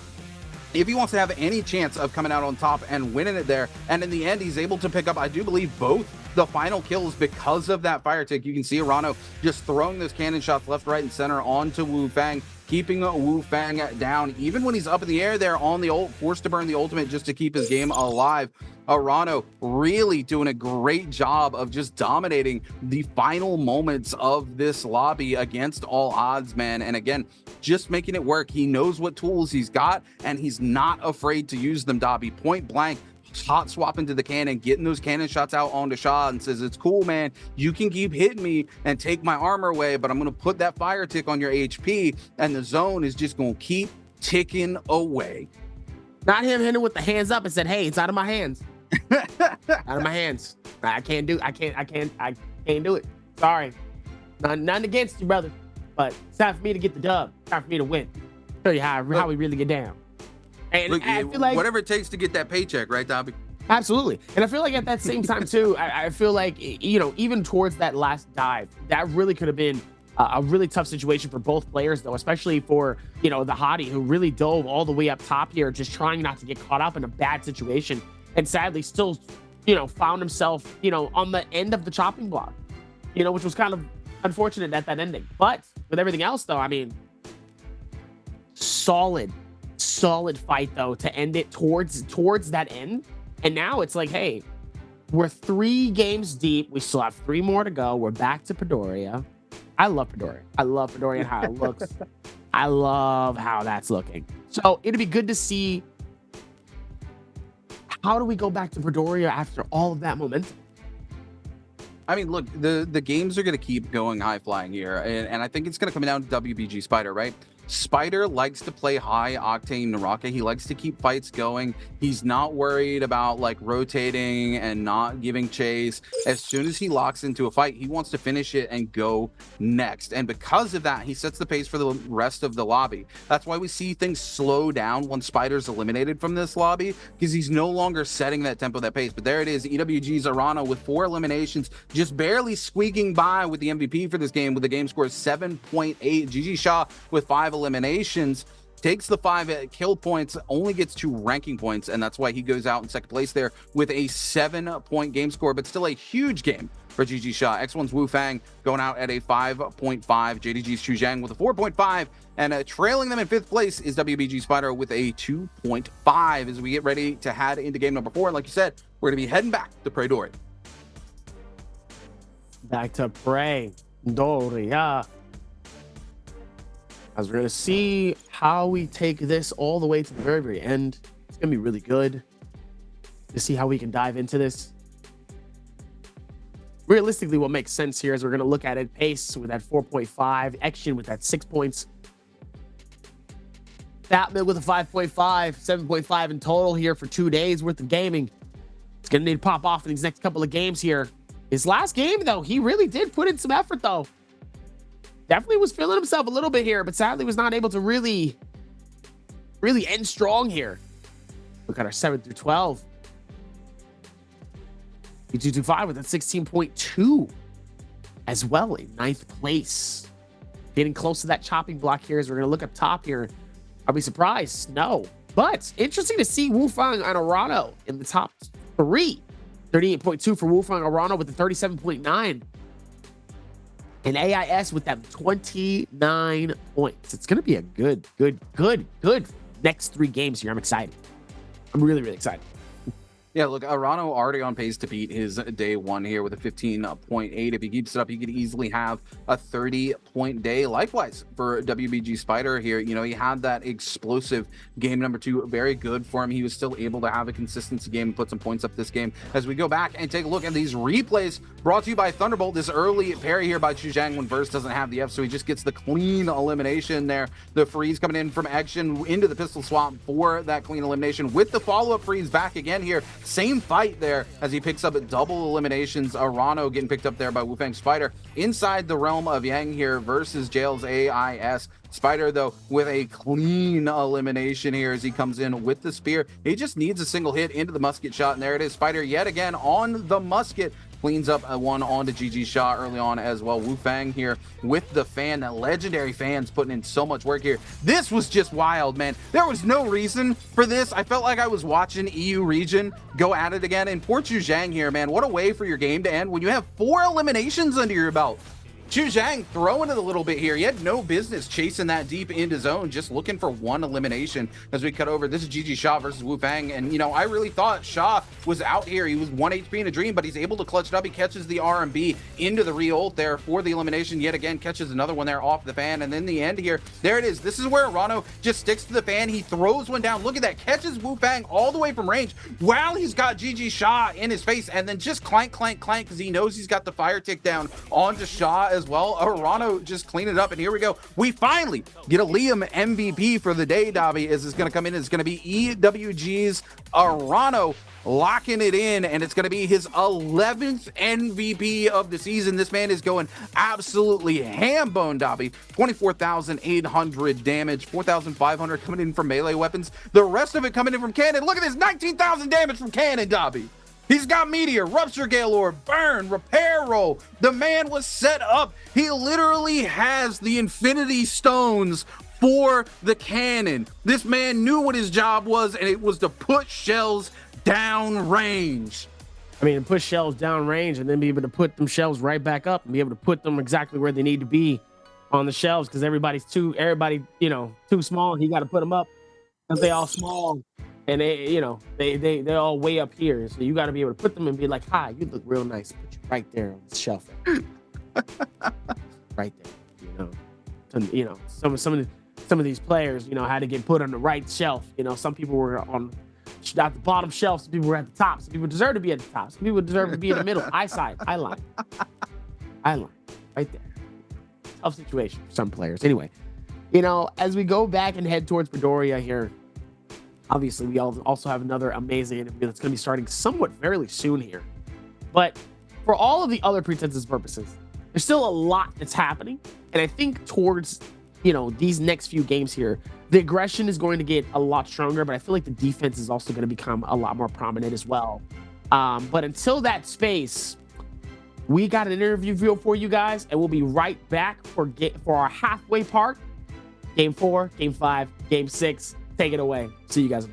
Speaker 3: if he wants to have any chance of coming out on top and winning it there. And in the end, he's able to pick up, I do believe, both the final kills because of that fire tick. You can see Arano just throwing those cannon shots left, right, and center onto Wu Fang, keeping Wu Fang down. Even when he's up in the air there on the ult, forced to burn the ultimate just to keep his game alive. Arano really doing a great job of just dominating the final moments of this lobby against all odds, man. And again, just making it work. He knows what tools he's got, and he's not afraid to use them, Dobby. Point blank, hot swap into the cannon, getting those cannon shots out onto Shaw, and says, it's cool, man. You can keep hitting me and take my armor away, but I'm going to put that fire tick on your HP, and the zone is just going to keep ticking away.
Speaker 4: Not him hitting with the hands up and said, hey, it's out of my hands. Out of my hands. I can't do it. Sorry. Nothing against you, brother. But it's time for me to get the dub. It's time for me to win. Show you how we really get down. And
Speaker 3: look,
Speaker 4: I feel like
Speaker 3: whatever it takes to get that paycheck, right, Dobby?
Speaker 4: Absolutely. And I feel like at that same time too, I feel like, you know, even towards that last dive, that really could have been a really tough situation for both players, though, especially for, you know, the Hottie, who really dove all the way up top here, just trying not to get caught up in a bad situation. And sadly still, you know, found himself, you know, on the end of the chopping block, you know, which was kind of unfortunate at that ending. But with everything else, though, I mean, solid fight, though, to end it towards that end. And now it's like, hey, we're 3 games deep. We still have 3 more to go. We're back to Padoria. I love Padoria. I love Padoria and how it looks. I love how that's looking. So it'd be good to see, how do we go back to Padoria after all of that momentum?
Speaker 3: I mean, look, the games are going to keep going high flying here. And I think it's going to come down to WBG Spider, right? Spider likes to play high octane NARAKA. He likes to keep fights going. He's not worried about like rotating and not giving chase. As soon as he locks into a fight, he wants to finish it and go next. And because of that, he sets the pace for the rest of the lobby. That's why we see things slow down when Spider's eliminated from this lobby, because he's no longer setting that tempo, that pace. But there it is, EWG's Arano with 4 eliminations, just barely squeaking by with the MVP for this game, with the game score 7.8. GG Shaw with 5 eliminations, takes the 5 kill points, only gets 2 ranking points, and that's why he goes out in second place there with a 7-point game score, but still a huge game for GG Shaw. X1's Wu Fang going out at a 5.5, JDG's Chu Zhang with a 4.5, and trailing them in 5th place is WBG Spider with a 2.5 as we get ready to head into game number 4. And like you said, we're going to be heading back to Praedoria.
Speaker 4: Back to Praedoria. As we're going to see how we take this all the way to the very, very end. It's going to be really good to see how we can dive into this. Realistically, what makes sense here is we're going to look at it. Pace with that 4.5, Action with that 6 points. Batman with a 5.5, 7.5 in total here for 2 days worth of gaming. It's going to need to pop off in these next couple of games here. His last game, though, he really did put in some effort, though. Definitely was feeling himself a little bit here, but sadly was not able to really end strong here. Look at our 7 through 12. B225 with a 16.2 as well in 9th place. Getting close to that chopping block here as we're going to look up top here. I'll be surprised. No. But interesting to see Wu Fang and Arano in the top 3. 38.2 for Wu Fang, Arano with the 37.9. And AIS with that 29 points. It's going to be a good next 3 games here. I'm excited. I'm really, really excited.
Speaker 3: Yeah, look, Arano already on pace to beat his day one here with a 15.8. If he keeps it up, he could easily have a 30-point day. Likewise for WBG Spider here, you know, he had that explosive game number 2, very good for him. He was still able to have a consistency game and put some points up this game. As we go back and take a look at these replays brought to you by Thunderbolt, this early parry here by Chuzhang when Verse doesn't have the F, so he just gets the clean elimination there. The freeze coming in from Action into the pistol swap for that clean elimination with the follow-up freeze back again here. Same fight there as he picks up double eliminations. Arano getting picked up there by Wu Fang Spider inside the realm of Yang here versus Jail's AIS. Spider, though, with a clean elimination here as he comes in with the spear. He just needs a single hit into the musket shot, and there it is. Spider yet again on the musket. Cleans up a one onto GG shot early on as well. Wu Fang here with the fan, that legendary fans putting in so much work here. This was just wild, man. There was no reason for this. I felt like I was watching EU region go at it again. And poor Chuzhang here, man. What a way for your game to end when you have 4 eliminations under your belt. Chuzhang throwing it a little bit here. He had no business chasing that deep into zone, just looking for 1 elimination as we cut over. This is GG Sha versus Wu Fang. And, you know, I really thought Sha was out here. He was 1 HP in a dream, but he's able to clutch it up. He catches the RMB into the re-ult there for the elimination. Yet again, catches another one there off the fan. And then the end here, there it is. This is where Arano just sticks to the fan. He throws one down. Look at that. Catches Wu Fang all the way from range while he's got GG Sha in his face. And then just clank, clank, clank, because he knows he's got the fire tick down onto Sha as well. Arano just clean it up, and here we go. We finally get a Liam MVP for the day, Dobby. Is going to come in. It's going to be EWG's Arano locking it in, and it's going to be his 11th MVP of the season. This man is going absolutely ham-bone, Dobby. 24,800 damage, 4,500 coming in from melee weapons. The rest of it coming in from cannon. Look at this, 19,000 damage from cannon, Dobby. He's got Meteor, Rupture Gale Orb, Burn, Repair Roll. The man was set up. He literally has the Infinity Stones for the cannon. This man knew what his job was, and it was to put shells down range.
Speaker 4: I mean, push shells down range and then be able to put them shells right back up and be able to put them exactly where they need to be on the shelves, because everybody, you know, too small. He got to put them up because they all small. And they, you know, they're all way up here. So you got to be able to put them and be like, hi, you look real nice. Put you right there on the shelf. Right there. You know, and, you know, some of these players, you know, had to get put on the right shelf. You know, some people were at the bottom shelf. Some people were at the top. Some people deserve to be at the top. Some people deserve to be in the middle. Eye line. Right there. Tough situation for some players. Anyway, you know, as we go back and head towards Midoriya here, obviously, we also have another amazing interview that's going to be starting somewhat fairly soon here. But for all of the other pretenses purposes, there's still a lot that's happening. And I think towards, you know, these next few games here, the aggression is going to get a lot stronger, but I feel like the defense is also going to become a lot more prominent as well. But until that space, we got an interview for you guys, and we'll be right back for our halfway part. Game 4, Game 5, Game 6. Take it away. See you guys.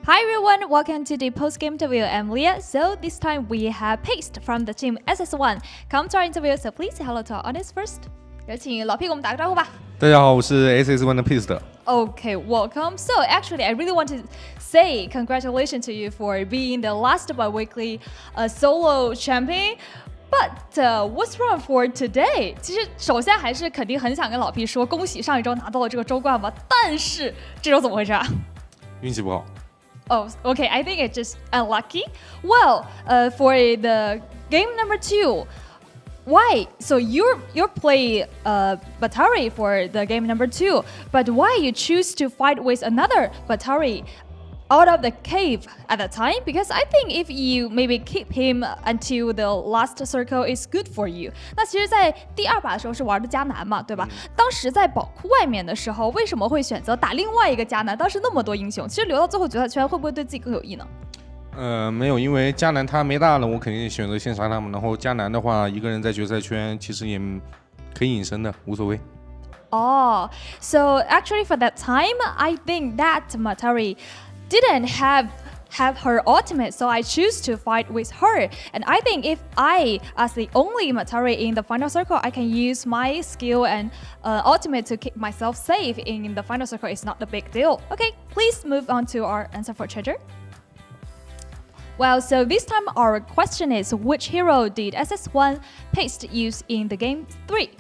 Speaker 6: Hi everyone, welcome to the post-game interview. I'm Leah. So this time we have Paste from the team SS1 come to our interview. So please say hello to our audience first. 有请老屁给我们打个招呼吧。
Speaker 7: 大家好，我是 SS1 的 Paste。
Speaker 6: Okay, welcome. So actually, I really want to say congratulations to you for being the last BIWEEK3 solo champion. But what's wrong for today? 其实首先还是肯定很想跟老 P 说恭喜上一周拿到了这个周冠吧，但是这周怎么回事啊？
Speaker 7: 运气不好。
Speaker 6: Oh, okay. I think it's just unlucky. Well, for the game number 2, why? So you're play Batari for the game number 2, but why you choose to fight with another Batari out of the cave at that time? Because I think if you maybe keep him until the last circle is good for you. 那其实在第2把的时候是玩的迦南嘛，对吧？当时在宝库外面的时候，为什么会选择打另外一个迦南？当时那么多英雄，其实留到最后决赛圈会不会对自己更有益呢？
Speaker 7: 没有，因为迦南他没大了，我肯定选择先杀他们。然后迦南的话，一个人在决赛圈其实也可以隐身的，无所谓。
Speaker 6: Oh, so actually for that time, I think that Matari didn't have have her ultimate, so I choose to fight with her. And I think if I, as the only Matari in the final circle, I can use my skill and ultimate to keep myself safe in the final circle. It's not a big deal. Okay, please move on to our answer for treasure. Well, so this time our question is, which hero did SS1 Paste use in the game 3?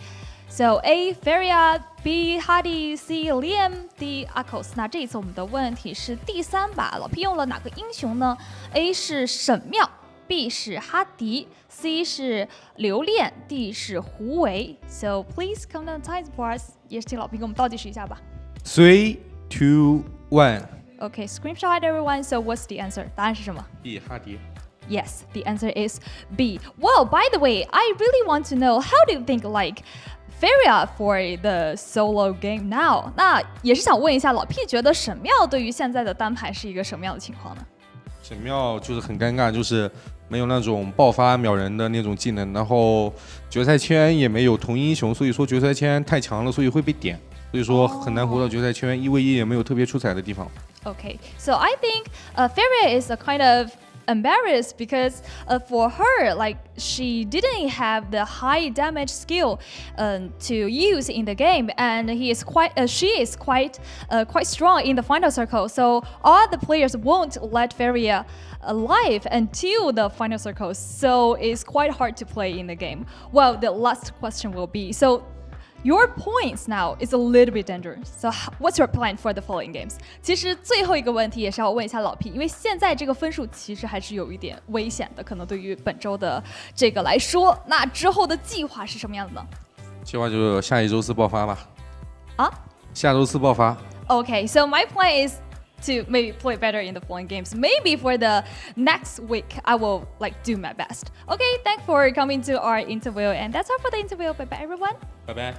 Speaker 6: So A. Feria, B. Hadi, C. Liam, D. Akos。那这一次我们的问题是第3把，老 P 用了哪个英雄呢 ？A 是沈庙 ，B 是哈迪 ，C 是刘恋 ，D 是胡为。So please count down time for us。也是请老 P 给我们倒计时一下吧。
Speaker 7: 3, 2, 1。Okay,
Speaker 6: screenshot everyone. So what's the answer? 答案是什么
Speaker 7: B 哈迪。
Speaker 6: Yes, the answer is B. Well, by the way, I really want to know how do you think like Feria for the solo game now? 那也是想问一下老 P 觉得沈庙对于现在的单排是一个什么样的情况呢？
Speaker 7: 沈庙就是很尴尬，就是没有那种爆发秒人的那种技能，然后决赛圈也没有同英雄，所以说决赛圈太强了，所以会被点，所以说很难活到决赛圈，1v1也没有特别出彩的地方。
Speaker 6: Okay, so I think Feria is a kind of embarrassed because for her, like she didn't have the high damage skill to use in the game, and she is quite strong in the final circle. So all the players won't let Feria alive until the final circle. So it's quite hard to play in the game. Well, the last question will be your points now is a little bit dangerous. So what's your plan for the following games? 其实最后一个问题也是要问一下老 P， 因为现在这个分数其实还是有一点危险的，可能对于本周的这个来说，那之后的计划是什么样的呢？
Speaker 7: 计划就下一周四爆发吧。
Speaker 6: 啊？
Speaker 7: 下周四爆发。
Speaker 6: Okay, so my plan is to maybe play better in the following games. Maybe for the next week, I will like do my best. Okay, thanks for coming to our interview, and that's all for the interview. Bye bye, everyone.
Speaker 7: 拜拜。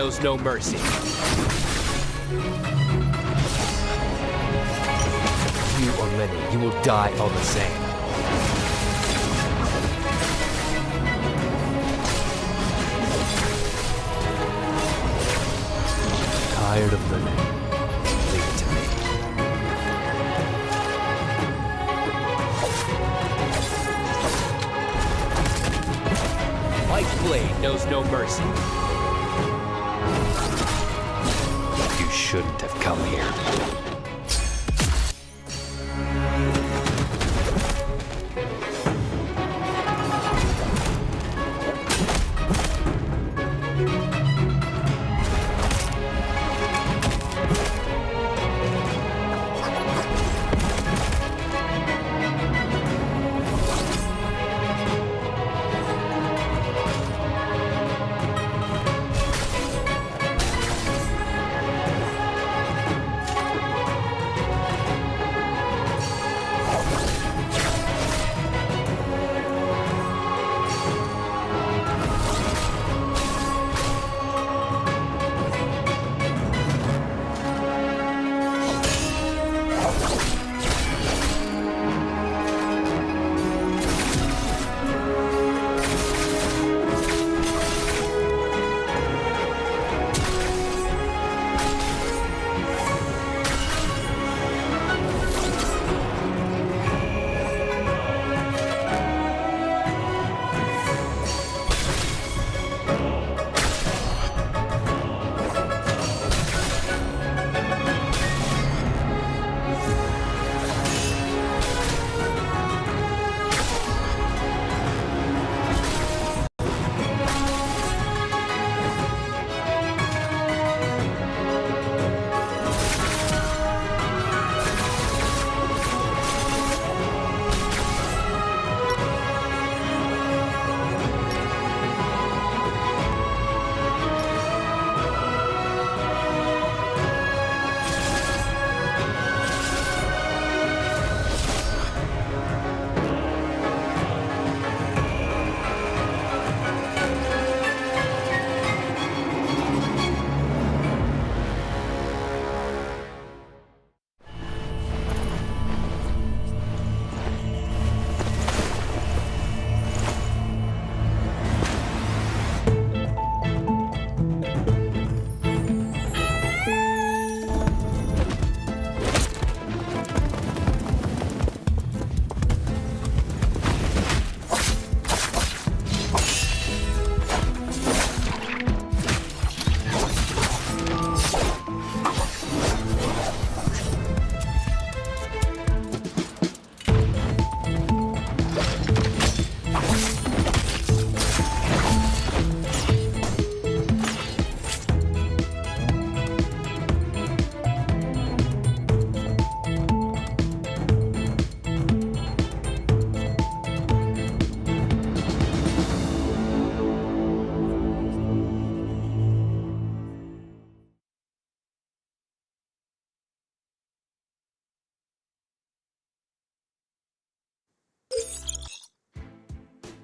Speaker 2: knows no mercy. You or many, you will die all the same. Tired of living. Leave it to me. White blade knows no mercy. You shouldn't have come here.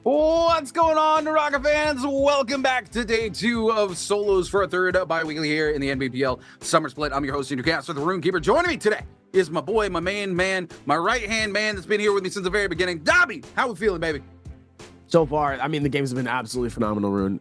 Speaker 3: What's going on, NARAKA fans? Welcome back to day 2 of solos for a third bi-weekly here in the Nbpl Summer Split. I'm your host, Senior Caster, the Runekeeper. Joining me today is my boy, my main man, my right-hand man that's been here with me since the very beginning. Dobby, how we feeling, baby?
Speaker 4: So far, I mean, the games have been absolutely phenomenal, Rune.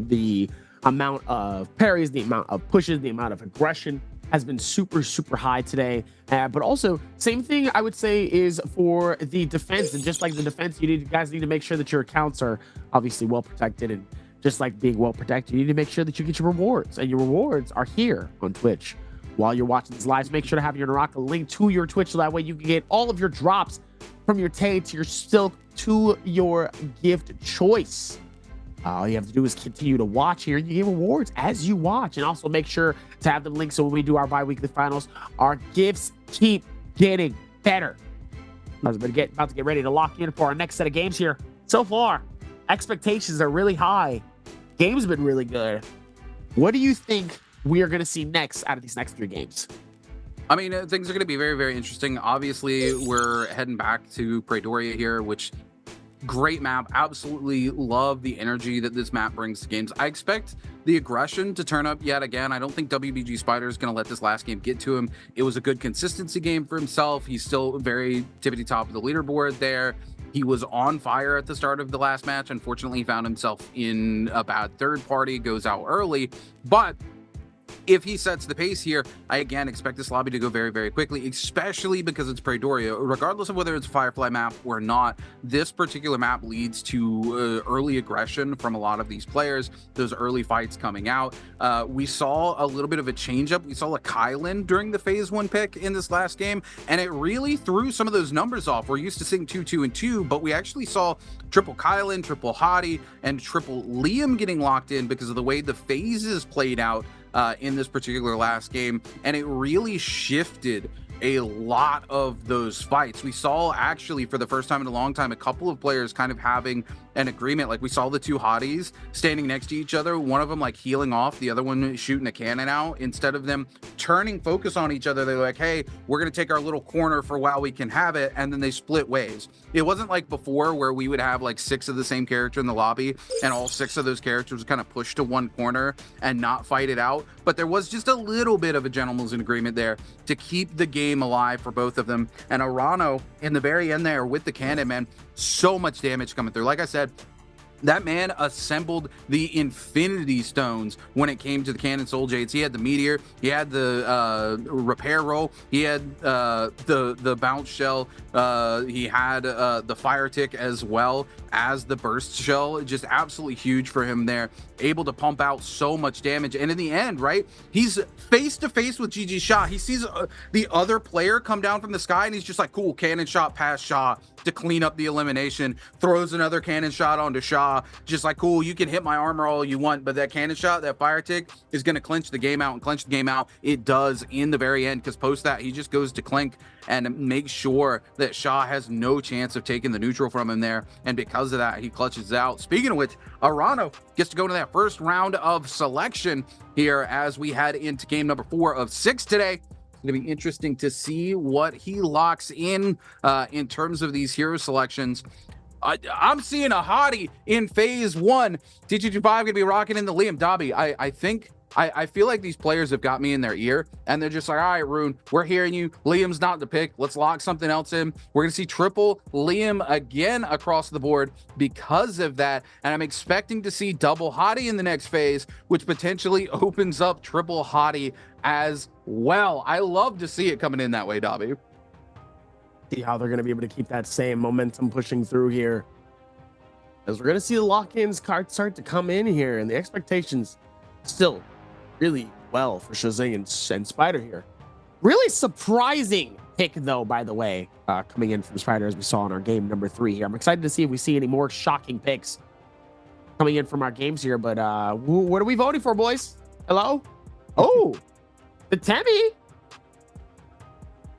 Speaker 4: The amount of parries, the amount of pushes, the amount of aggression has been super, super high today. But also, same thing I would say is for the defense. And just like the defense, you guys need to make sure that your accounts are obviously well protected. And just like being well protected, you need to make sure that you get your rewards. And your rewards are here on Twitch. While you're watching these lives, make sure to have your NARAKA link to your Twitch so that way you can get all of your drops from your Tay to your Silk to your gift choice. All you have to do is continue to watch here. You get rewards as you watch, and also make sure to have them linked so when we do our bi-weekly finals, our gifts keep getting better. I was about to get ready to lock in for our next set of games here. So far, expectations are really high. Game's been really good. What do you think we are going to see next out of these next 3 games?
Speaker 3: I mean, things are going to be very, very interesting. Obviously, we're heading back to Praedoria here, which great map. Absolutely love the energy that this map brings to games. I expect the aggression to turn up yet again. I don't think WBG Spider is going to let this last game get to him. It was a good consistency game for himself. He's still very tippity top of the leaderboard there. He was on fire at the start of the last match. Unfortunately, he found himself in a bad third party, goes out early, but if he sets the pace here, I again expect this lobby to go very, very quickly, especially because it's Praedoria. Regardless of whether it's a Firefly map or not, this particular map leads to early aggression from a lot of these players, those early fights coming out. We saw a little bit of a change up. We saw a Kylan during the phase 1 pick in this last game, and it really threw some of those numbers off. We're used to seeing 2, 2, and 2, but we actually saw triple Kylan, triple Hottie, and triple Liam getting locked in because of the way the phases played out in this particular last game, and it really shifted a lot of those fights. We saw actually for the first time in a long time a couple of players kind of having an agreement. Like we saw the two hotties standing next to each other, one of them like healing off, the other one shooting a cannon out. Instead of them turning focus on each other, they're like, hey, we're gonna take our little corner for a while, we can have it, and then they split ways. It wasn't like before where we would have like 6 of the same character in the lobby and all 6 of those characters would kind of push to one corner and not fight it out, but there was just a little bit of a gentleman's agreement there to keep the game alive for both of them. And Arano in the very end there with the cannon, man, so much damage coming through. Like I said, that man assembled the Infinity Stones when it came to the Cannon Soul Jades. He had the Meteor, he had the Repair Roll, he had the Bounce Shell, he had the Fire Tick as well as the Burst Shell. Just absolutely huge for him there, able to pump out so much damage. And in the end, right, he's face to face with GG Shah. He sees the other player come down from the sky and he's just like, cool, cannon shot past Shah to clean up the elimination, throws another cannon shot onto Shah, just like, cool, you can hit my armor all you want, but that cannon shot, that fire tick is going to clinch the game out, and clinch the game out it does in the very end, because post that he just goes to Clink and makes sure that Shah has no chance of taking the neutral from him there, and because of that he clutches out. Speaking of which, Arano gets to go to that first round of selection here as we head into game number 4 of 6 today. It's going to be interesting to see what he locks in terms of these hero selections. I'm seeing a hottie in phase 1. TG25 going to be rocking in the Liam Dobby. I feel like these players have got me in their ear and they're just like, all right, Rune, we're hearing you. Liam's not the pick. Let's lock something else in. We're going to see triple Liam again across the board because of that. And I'm expecting to see double hottie in the next phase, which potentially opens up triple hottie as well. I love to see it coming in that way, Dobby.
Speaker 4: See how they're going to be able to keep that same momentum pushing through here, as we're going to see the lock-ins cards start to come in here, and the expectations still really well for Shazing and Spider here. Really surprising pick though, by the way, coming in from Spider, as we saw in our game number 3 here. I'm excited to see if we see any more shocking picks coming in from our games here, but what are we voting for, boys? Hello? Oh, the Temmie.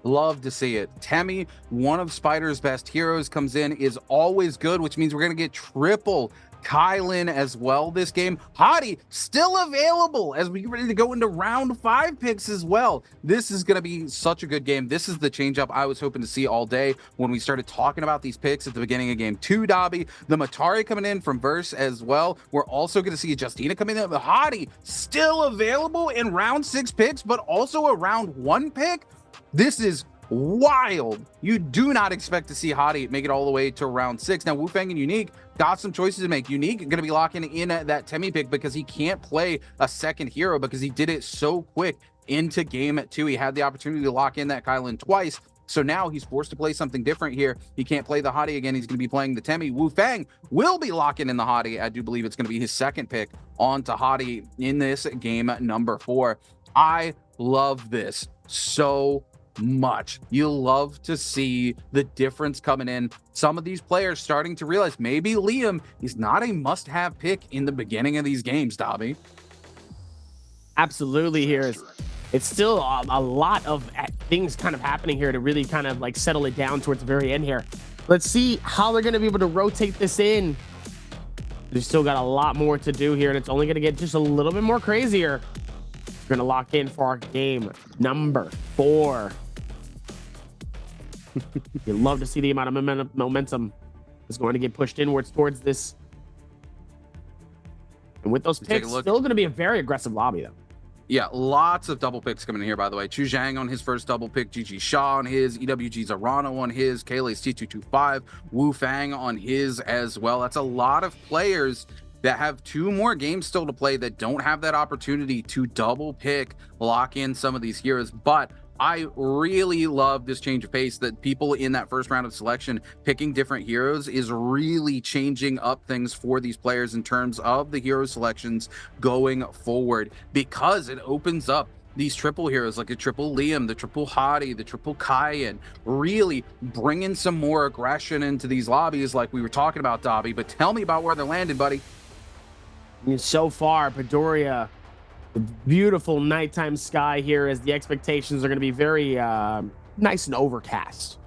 Speaker 3: Love to see it. Temmie, one of Spider's best heroes, comes in, is always good, which means we're going to get triple Kylan as well this game. Hottie still available as we get ready to go into round 5 picks as well. This is going to be such a good game. This is the change up I was hoping to see all day when we started talking about these picks at the beginning of game 2, Dobby. The Matari coming in from Verse as well. We're also going to see Justina coming in. The Hottie still available in round 6 picks, but also a round 1 pick. This is wild. You do not expect to see Hottie make it all the way to round 6. Now, Wufang and Unique got some choices to make. Unique going to be locking in that Temmie pick because he can't play a second hero because he did it so quick into game 2. He had the opportunity to lock in that Kylan twice. So now he's forced to play something different here. He can't play the Hottie again. He's going to be playing the Temmie. Wufang will be locking in the Hottie. I do believe it's going to be his second pick onto Hottie in this game number 4. I love this so much. You love to see the difference coming in. Some of these players starting to realize maybe Liam is not a must-have pick in the beginning of these games, Dobby.
Speaker 4: Absolutely. Here it's still a lot of things kind of happening here to really kind of like settle it down towards the very end here. Let's see how they're going to be able to rotate this in. They've still got a lot more to do here, and it's only going to get just a little bit more crazier. We're going to lock in for our game number 4. You love to see the amount of momentum is going to get pushed inwards towards this. And with those picks, still going to be a very aggressive lobby, though.
Speaker 3: Yeah, lots of double picks coming in here, by the way. Chu Zhang on his first double pick, GG Shaw on his, EWG Zarano on his, Kaylee's T225, Wu Fang on his as well. That's a lot of players that have 2 more games still to play that don't have that opportunity to double pick, lock in some of these heroes. But I really love this change of pace that people in that first round of selection picking different heroes is really changing up things for these players in terms of the hero selections going forward, because it opens up these triple heroes like a triple Liam, the triple Hadi, the triple Kayan, really bringing some more aggression into these lobbies like we were talking about, Dobby. But tell me about where they're landing, buddy.
Speaker 4: So far, Padoria, the beautiful nighttime sky here, as the expectations are going to be very nice and overcast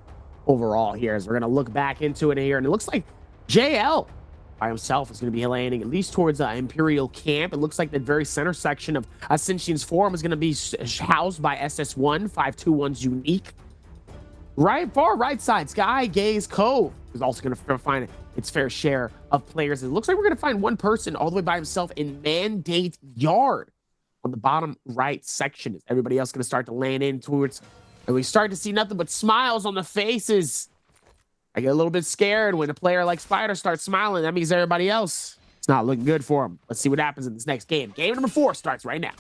Speaker 4: overall here, as we're going to look back into it here. And it looks like JL by himself is going to be landing at least towards Imperial Camp. It looks like that very center section of Ascension's Forum is going to be housed by SS1, 521's Unique. Far right side, Sky Gaze Cove is also going to find its fair share of players. It looks like we're going to find one person all the way by himself in Mandate Yard on the bottom right section. Is everybody else going to start to land in towards, and we start to see nothing but smiles on the faces. I get a little bit scared when a player like Spider starts smiling. That means everybody else, it's not looking good for him. Let's see what happens in this next game. Game number 4 starts right now.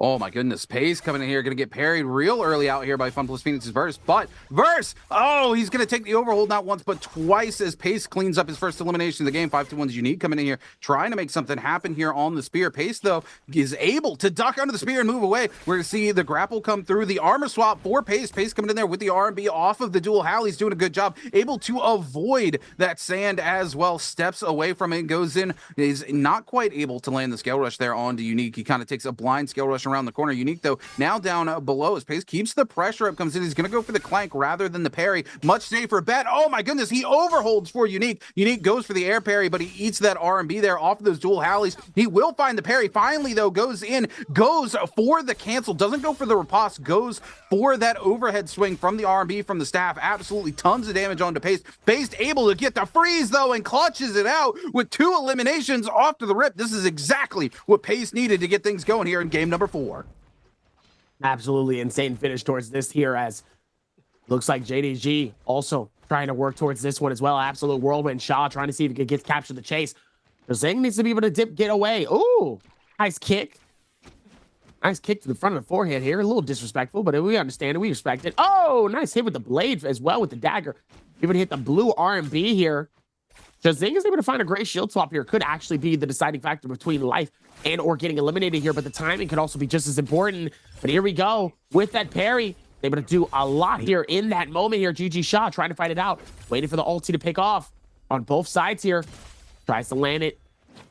Speaker 3: Oh my goodness, Pace coming in here, gonna get parried real early out here by FunPlus Phoenix's Verse, but Verse, oh, he's gonna take the overhold not once but twice as Pace cleans up his first elimination of the game. 521's Unique coming in here, trying to make something happen here on the spear. Pace, though, is able to duck under the spear and move away. We're gonna see the grapple come through, the armor swap for Pace. Pace coming in there with the R&B off of the dual Hal. He's doing a good job, able to avoid that sand as well, steps away from it, goes in, is not quite able to land the scale rush there onto Unique. He kind of takes a blind scale rush around the corner. Unique, though, now down below as Pace keeps the pressure up, comes in. He's going to go for the clank rather than the parry. Much safer bet. Oh my goodness, he overholds for Unique. Unique goes for the air parry, but he eats that R&B there off of those dual Hallies. He will find the parry. Finally, though, goes in, goes for the cancel, doesn't go for the riposte, goes for that overhead swing from the R&B from the staff. Absolutely tons of damage onto Pace. Pace able to get the freeze, though, and clutches it out with 2 eliminations off to the rip. This is exactly what Pace needed to get things going here in game number 4.
Speaker 4: Absolutely insane finish towards this here, as looks like JDG also trying to work towards this one as well. Absolute whirlwind. Shaw trying to see if he could capture the chase. Zing needs to be able to get away. Ooh, nice kick. Nice kick to the front of the forehead here. A little disrespectful, but we understand it. We respect it. Oh, nice hit with the blade as well with the dagger. Even hit the blue R&B here. Zing is able to find a great shield swap here. Could actually be the deciding factor between life and or getting eliminated here, but the timing could also be just as important. But here we go with that parry. Able to do a lot here in that moment here. GG Shaw trying to fight it out. Waiting for the ulti to pick off on both sides here. Tries to land it.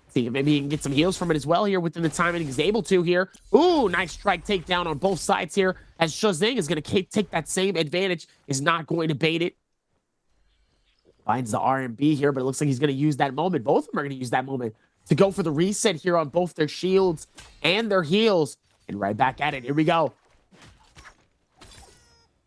Speaker 4: See if maybe he can get some heals from it as well here within the timing he's able to here. Ooh, nice strike takedown on both sides here, as Shazing is going to take that same advantage. Is not going to bait it. Finds the R&B here, but it looks like he's going to use that moment. Both of them are going to use that moment to go for the reset here on both their shields and their heals. And right back at it. Here we go.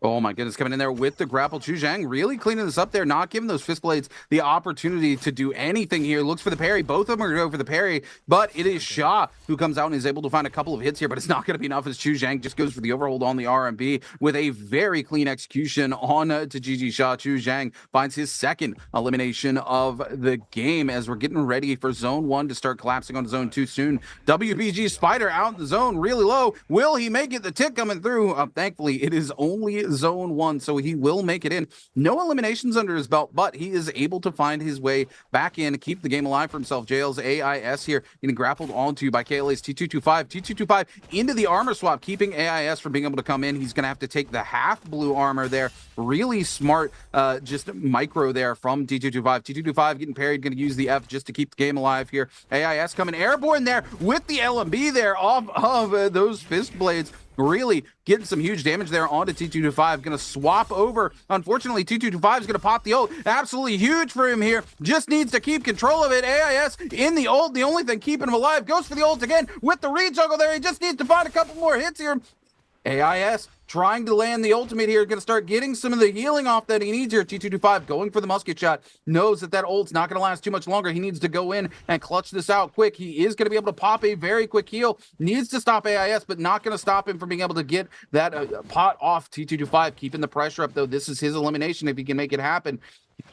Speaker 3: Oh my goodness, coming in there with the grapple. Chu Zhang really cleaning this up there, not giving those fist blades the opportunity to do anything here. Looks for the parry. Both of them are going to go for the parry, but it is Sha who comes out and is able to find a couple of hits here, but it's not going to be enough as Chu Zhang just goes for the overhold on the R&B with a very clean execution on to GG Sha. Chu Zhang finds his second elimination of the game as we're getting ready for Zone 1 to start collapsing on Zone 2 soon. WBG Spider out in the zone really low. Will he make it? The tick coming through. Thankfully, it is only Zone 1, so he will make it in. No eliminations under his belt, but he is able to find his way back in, keep the game alive for himself. JL's AIS here getting grappled onto by KLA's T225. T225 into the armor swap, keeping AIS from being able to come in. He's going to have to take the half blue armor there. Really smart, just micro there from T225. T225 getting parried, going to use the F just to keep the game alive here. AIS coming airborne there with the LMB there off of those fist blades. Really getting some huge damage there onto T225. Going to swap over. Unfortunately, T225 is going to pop the ult. Absolutely huge for him here. Just needs to keep control of it. AIS in the ult. The only thing keeping him alive. Goes for the ult again with the rejuggle there. He just needs to find a couple more hits here. AIS trying to land the ultimate here, going to start getting some of the healing off that he needs here. T225 going for the musket shot, knows that that ult's not going to last too much longer. He needs to go in and clutch this out quick. He is going to be able to pop a very quick heal, needs to stop AIS, but not going to stop him from being able to get that pot off. T225 keeping the pressure up, though. This is his elimination if he can make it happen.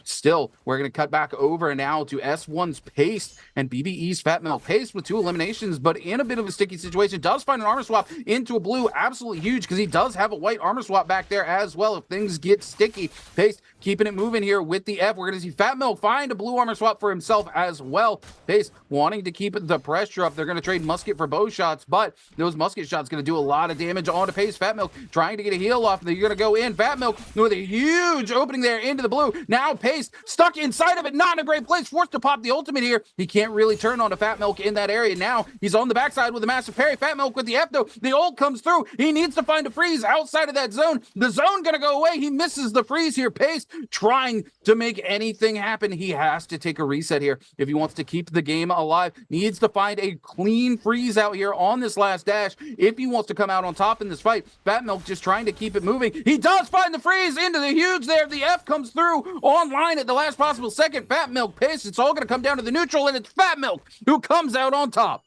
Speaker 3: Still, we're going to cut back over now to S1's Paste and BBE's Fat Milk. Paste with 2 eliminations, but in a bit of a sticky situation. Does find an armor swap into a blue. Absolutely huge, because he does have a white armor swap back there as well if things get sticky. Paste keeping it moving here with the F. We're going to see Fat Milk find a blue armor swap for himself as well. Paste wanting to keep the pressure up. They're going to trade musket for bow shots, but those musket shots going to do a lot of damage onto Paste. Fat Milk trying to get a heal off. They're going to go in. Fat Milk with a huge opening there into the blue. Now Paste stuck inside of it, not in a great place, forced to pop the ultimate here. He can't really turn on to Fat Milk in that area. Now he's on the backside with a massive parry. Fat Milk with the F though. The ult comes through. He needs to find a freeze outside of that zone. The zone gonna go away. He misses the freeze here. Paste trying to make anything happen. He has to take a reset here if he wants to keep the game alive. Needs to find a clean freeze out here on this last dash if he wants to come out on top in this fight. Fat Milk just trying to keep it moving. He does find the freeze into the huge there. The F comes through online at the last possible second. Fat Milk, Paste. It's all going to come down to the neutral, and it's Fat Milk who comes out on top.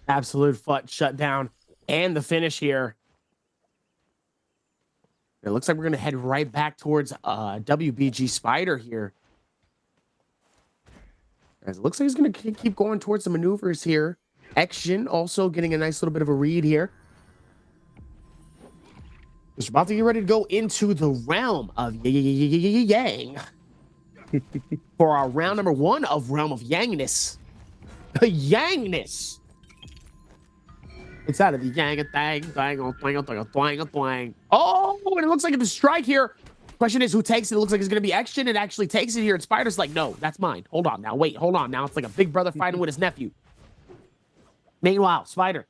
Speaker 4: Absolute shut down. And the finish here. It looks like we're going to head right back towards WBG Spider here. As it looks like he's going to keep going towards the maneuvers here. Action also getting a nice little bit of a read here. He's about to get ready to go into the realm of Yang. For our round number 1 of Realm of Yangness. Yangness. It's out of the yang thang, twang. Oh, and it looks like it's a strike here. Question is, who takes it? It looks like it's going to be Action. It actually takes it here. And Spider's like, no, that's mine. Hold on now. Wait, hold on now. It's like a big brother fighting with his nephew. Meanwhile, Spider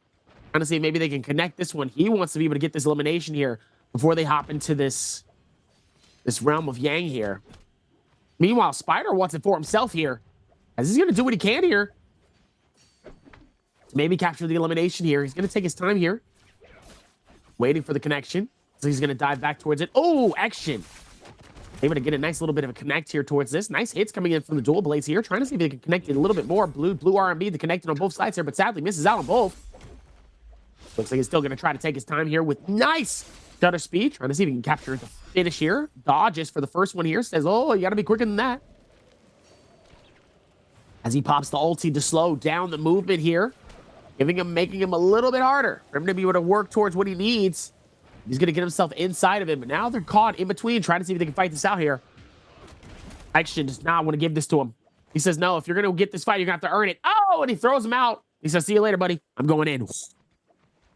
Speaker 4: trying to see if maybe they can connect this one. He wants to be able to get this elimination here before they hop into this realm of Yang here. Meanwhile, Spider wants it for himself here. As he's going to do what he can here. Maybe capture the elimination here. He's going to take his time here. Waiting for the connection. So he's going to dive back towards it. Oh, Action. Able to get a nice little bit of a connect here towards this. Nice hits coming in from the dual blades here. Trying to see if they can connect it a little bit more. Blue RMB to connect it on both sides here, but sadly misses out on both. Looks like he's still going to try to take his time here with nice shutter speed. Trying to see if he can capture the finish here. Dodges for the first one here. Says, oh, you got to be quicker than that. As he pops the ulti to slow down the movement here. Making him a little bit harder for him to be able to work towards what he needs. He's going to get himself inside of him, but now they're caught in between, trying to see if they can fight this out here. Action does not want to give this to him. He says, no, if you're going to get this fight, you're going to have to earn it. Oh, and he throws him out. He says, see you later, buddy. I'm going in.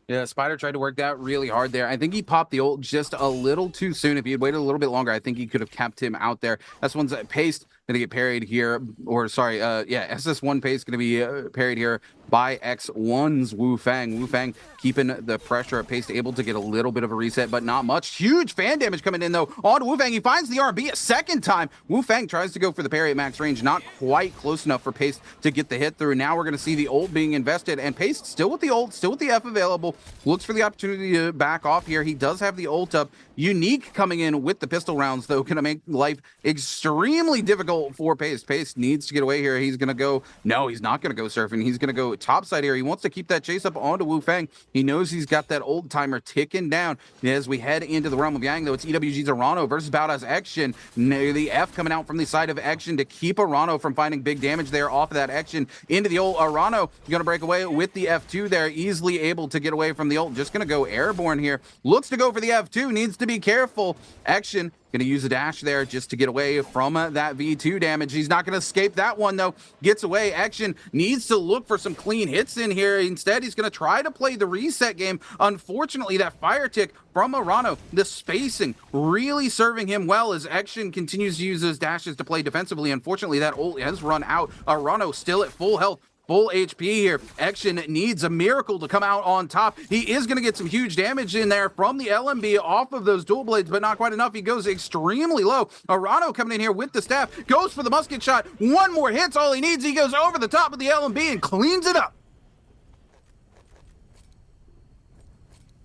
Speaker 3: Yeah, Spider tried to work that really hard there. I think he popped the ult just a little too soon. If he had waited a little bit longer, I think he could have kept him out there. That's one's Paste going to get parried here. Or sorry, yeah, SS1 Paste going to be parried here by X1's Wu Fang. Wu Fang keeping the pressure at Paste, able to get a little bit of a reset, but not much. Huge fan damage coming in, though, on Wu Fang. He finds the RB a second time. Wu Fang tries to go for the parry at max range. Not quite close enough for Paste to get the hit through. Now we're going to see the ult being invested, and Paste still with the ult, still with the F available. Looks for the opportunity to back off here. He does have the ult up. Unique coming in with the pistol rounds, though, going to make life extremely difficult for Paste. Paste needs to get away here. He's going to go... No, he's not going to go surfing. He's going to go topside here. He wants to keep that chase up onto Wu Fang. He knows he's got that ult timer ticking down. As we head into the realm of Yang, though, it's EWG's Arano versus Bowda's Action. The F coming out from the side of Action to keep Arano from finding big damage there off of that Action into the ult. Arano going to break away with the F2 there, easily able to get away from the ult. Just going to go airborne here. Looks to go for the F2. Needs to be careful. Action going to use a dash there just to get away from that V2 damage. He's not going to escape that one, though. Gets away. Action needs to look for some clean hits in here. Instead, he's going to try to play the reset game. Unfortunately, that fire tick from Arano, the spacing really serving him well as Action continues to use his dashes to play defensively. Unfortunately, that ult has run out. Arano still at full health. Full HP here. Action needs a miracle to come out on top. He is going to get some huge damage in there from the LMB off of those dual blades, but not quite enough. He goes extremely low. Arano coming in here with the staff, goes for the musket shot. One more hit's all he needs. He goes over the top of the LMB and cleans it up.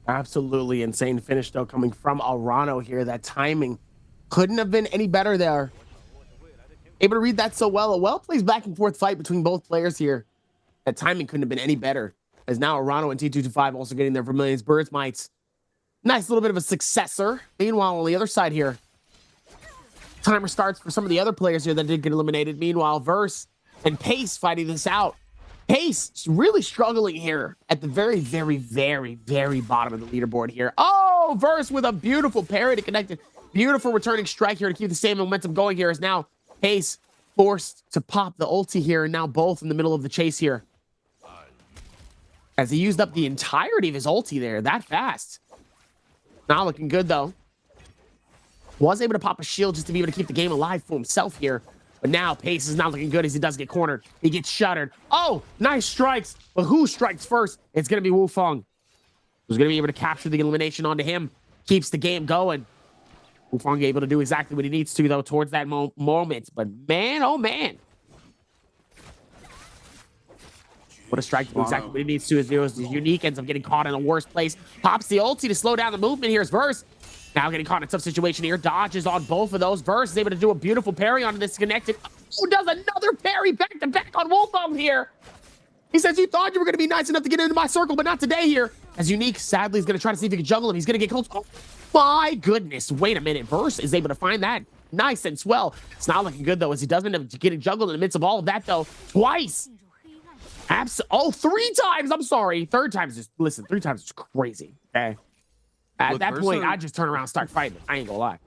Speaker 4: Absolutely insane finish, though, coming from Arano here. That timing couldn't have been any better there. Able to read that so well. A well-placed back and forth fight between both players here. That timing couldn't have been any better. As now Arano and T225 also getting their Vermilion's Birth Mites. Nice little bit of a successor. Meanwhile, on the other side here, timer starts for some of the other players here that did get eliminated. Meanwhile, Verse and Pace fighting this out. Pace really struggling here at the very, very, very, very bottom of the leaderboard here. Oh, Verse with a beautiful parry to connect it. Beautiful returning strike here to keep the same momentum going here. Is now Pace forced to pop the ulti here, and now both in the middle of the chase here. As he used up the entirety of his ulti there that fast. Not looking good, though. Was able to pop a shield just to be able to keep the game alive for himself here. But now Pace is not looking good as he does get cornered. He gets shuttered. Oh, nice strikes. But who strikes first? It's going to be Wufeng, who's going to be able to capture the elimination onto him. Keeps the game going. Wufeng able to do exactly what he needs to, though, towards that moment. But man, oh man. What a strike to do exactly what he needs to. Is Unique ends up getting caught in the worst place. Pops the ulti to slow down the movement. Here's Verse. Now getting caught in a tough situation here. Dodges on both of those. Verse is able to do a beautiful parry on this connected. Oh, does another parry back to back on Wufeng here. He says, you thought you were going to be nice enough to get into my circle, but not today here. As Unique, sadly, is going to try to see if he can juggle him. He's going to get close. Oh, my goodness. Wait a minute. Verse is able to find that nice and swell. It's not looking good, though, as he doesn't end up getting juggled in the midst of all of that, though. Twice. Oh, 3 times. I'm sorry. 3rd time is just, listen, 3 times is crazy. Okay. At that point, I just turn around and start fighting. I ain't gonna lie.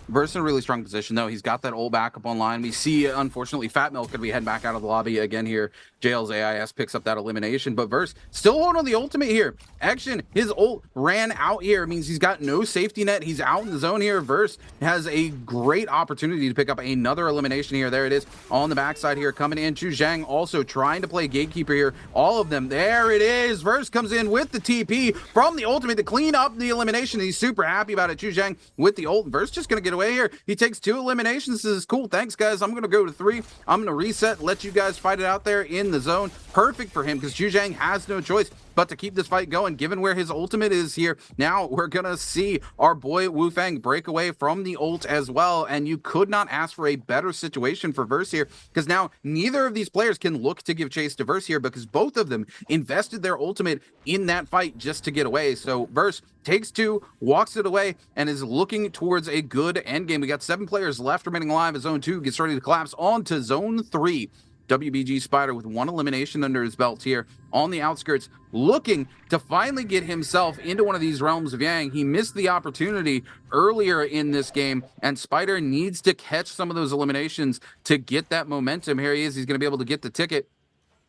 Speaker 3: Verse in a really strong position, though. He's got that ult back up online. We see, unfortunately, Fat Milk going to be heading back out of the lobby again here. JL's AIS picks up that elimination, but Verse still holding on the ultimate here. Action, his ult ran out here. It means he's got no safety net. He's out in the zone here. Verse has a great opportunity to pick up another elimination here. There it is on the backside here coming in. Chu Zhang also trying to play gatekeeper here. All of them. There it is. Verse comes in with the TP from the ultimate to clean up the elimination. He's super happy about it. Chu Zhang with the ult. Verse just going to get away here. He takes 2 eliminations. This is cool. Thanks, guys. I'm going to go to 3. I'm going to reset, let you guys fight it out there in the zone. Perfect for him because Chu Zhang has no choice but to keep this fight going, given where his ultimate is here. Now we're going to see our boy Wufeng break away from the ult as well, and you could not ask for a better situation for Verse here, because now neither of these players can look to give chase to Verse here, because both of them invested their ultimate in that fight just to get away. So Verse takes 2, walks it away, and is looking towards a good endgame. We got 7 players left remaining alive as Zone 2 gets ready to collapse onto Zone 3. WBG Spider with 1 elimination under his belt here on the outskirts, looking to finally get himself into one of these realms of Yang. He missed the opportunity earlier in this game, and Spider needs to catch some of those eliminations to get that momentum. Here he is. He's going to be able to get the ticket.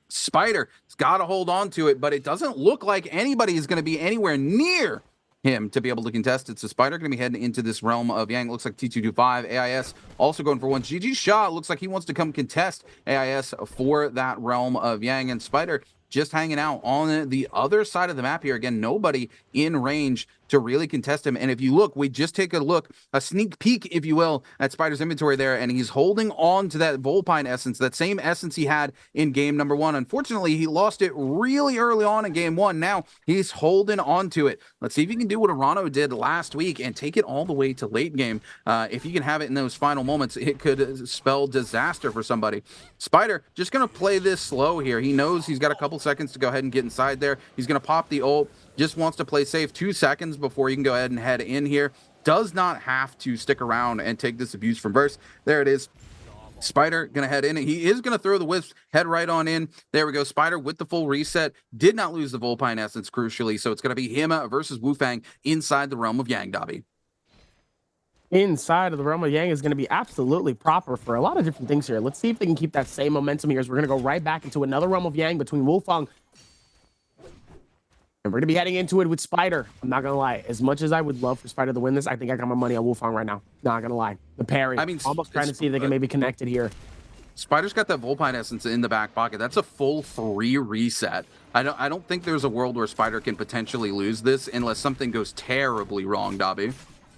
Speaker 3: Spider's got to hold on to it, but it doesn't look like anybody is going to be anywhere near him to be able to contest it. So Spider going to be heading into this realm of Yang. Looks like T225, AIS also going for 1. GG Shaw looks like he wants to come contest AIS for that realm of Yang, and Spider just hanging out on the other side of the map here. Again, nobody in range to really contest him. And if you look, we just take a look, a sneak peek, if you will, at Spider's inventory there, and he's holding on to that Volpine essence, that same essence he had in game number 1. Unfortunately, he lost it really early on in game 1. Now he's holding on to it. Let's see if he can do what Arano did last week and take it all the way to late game. If he can have it in those final moments, it could spell disaster for somebody. Spider just going to play this slow here. He knows he's got a couple seconds to go ahead and get inside there. He's going to pop the ult. Just wants to play safe. 2 seconds before you can go ahead and head in here. Does not have to stick around and take this abuse from Verse. There it is. Spider gonna head in. He is gonna throw the wisp, head right on in. There we go. Spider with the full reset. Did not lose the Volpine essence, crucially. So it's gonna be him versus Wufeng inside the realm of Yang, Dobby.
Speaker 4: Inside of the realm of Yang is going to be absolutely proper for a lot of different things here. Let's see if they can keep that same momentum here as we're going to go right back into another realm of Yang between Wufeng. And we're going to be heading into it with Spider. I'm not going to lie. As much as I would love for Spider to win this, I think I got my money on Wufeng right now. Not going to lie. The parry. I mean, almost trying to see if they can maybe connect it here.
Speaker 3: Spider's got that Volpine essence in the back pocket. That's a full 3 reset. I don't think there's a world where Spider can potentially lose this unless something goes terribly wrong, Dobby.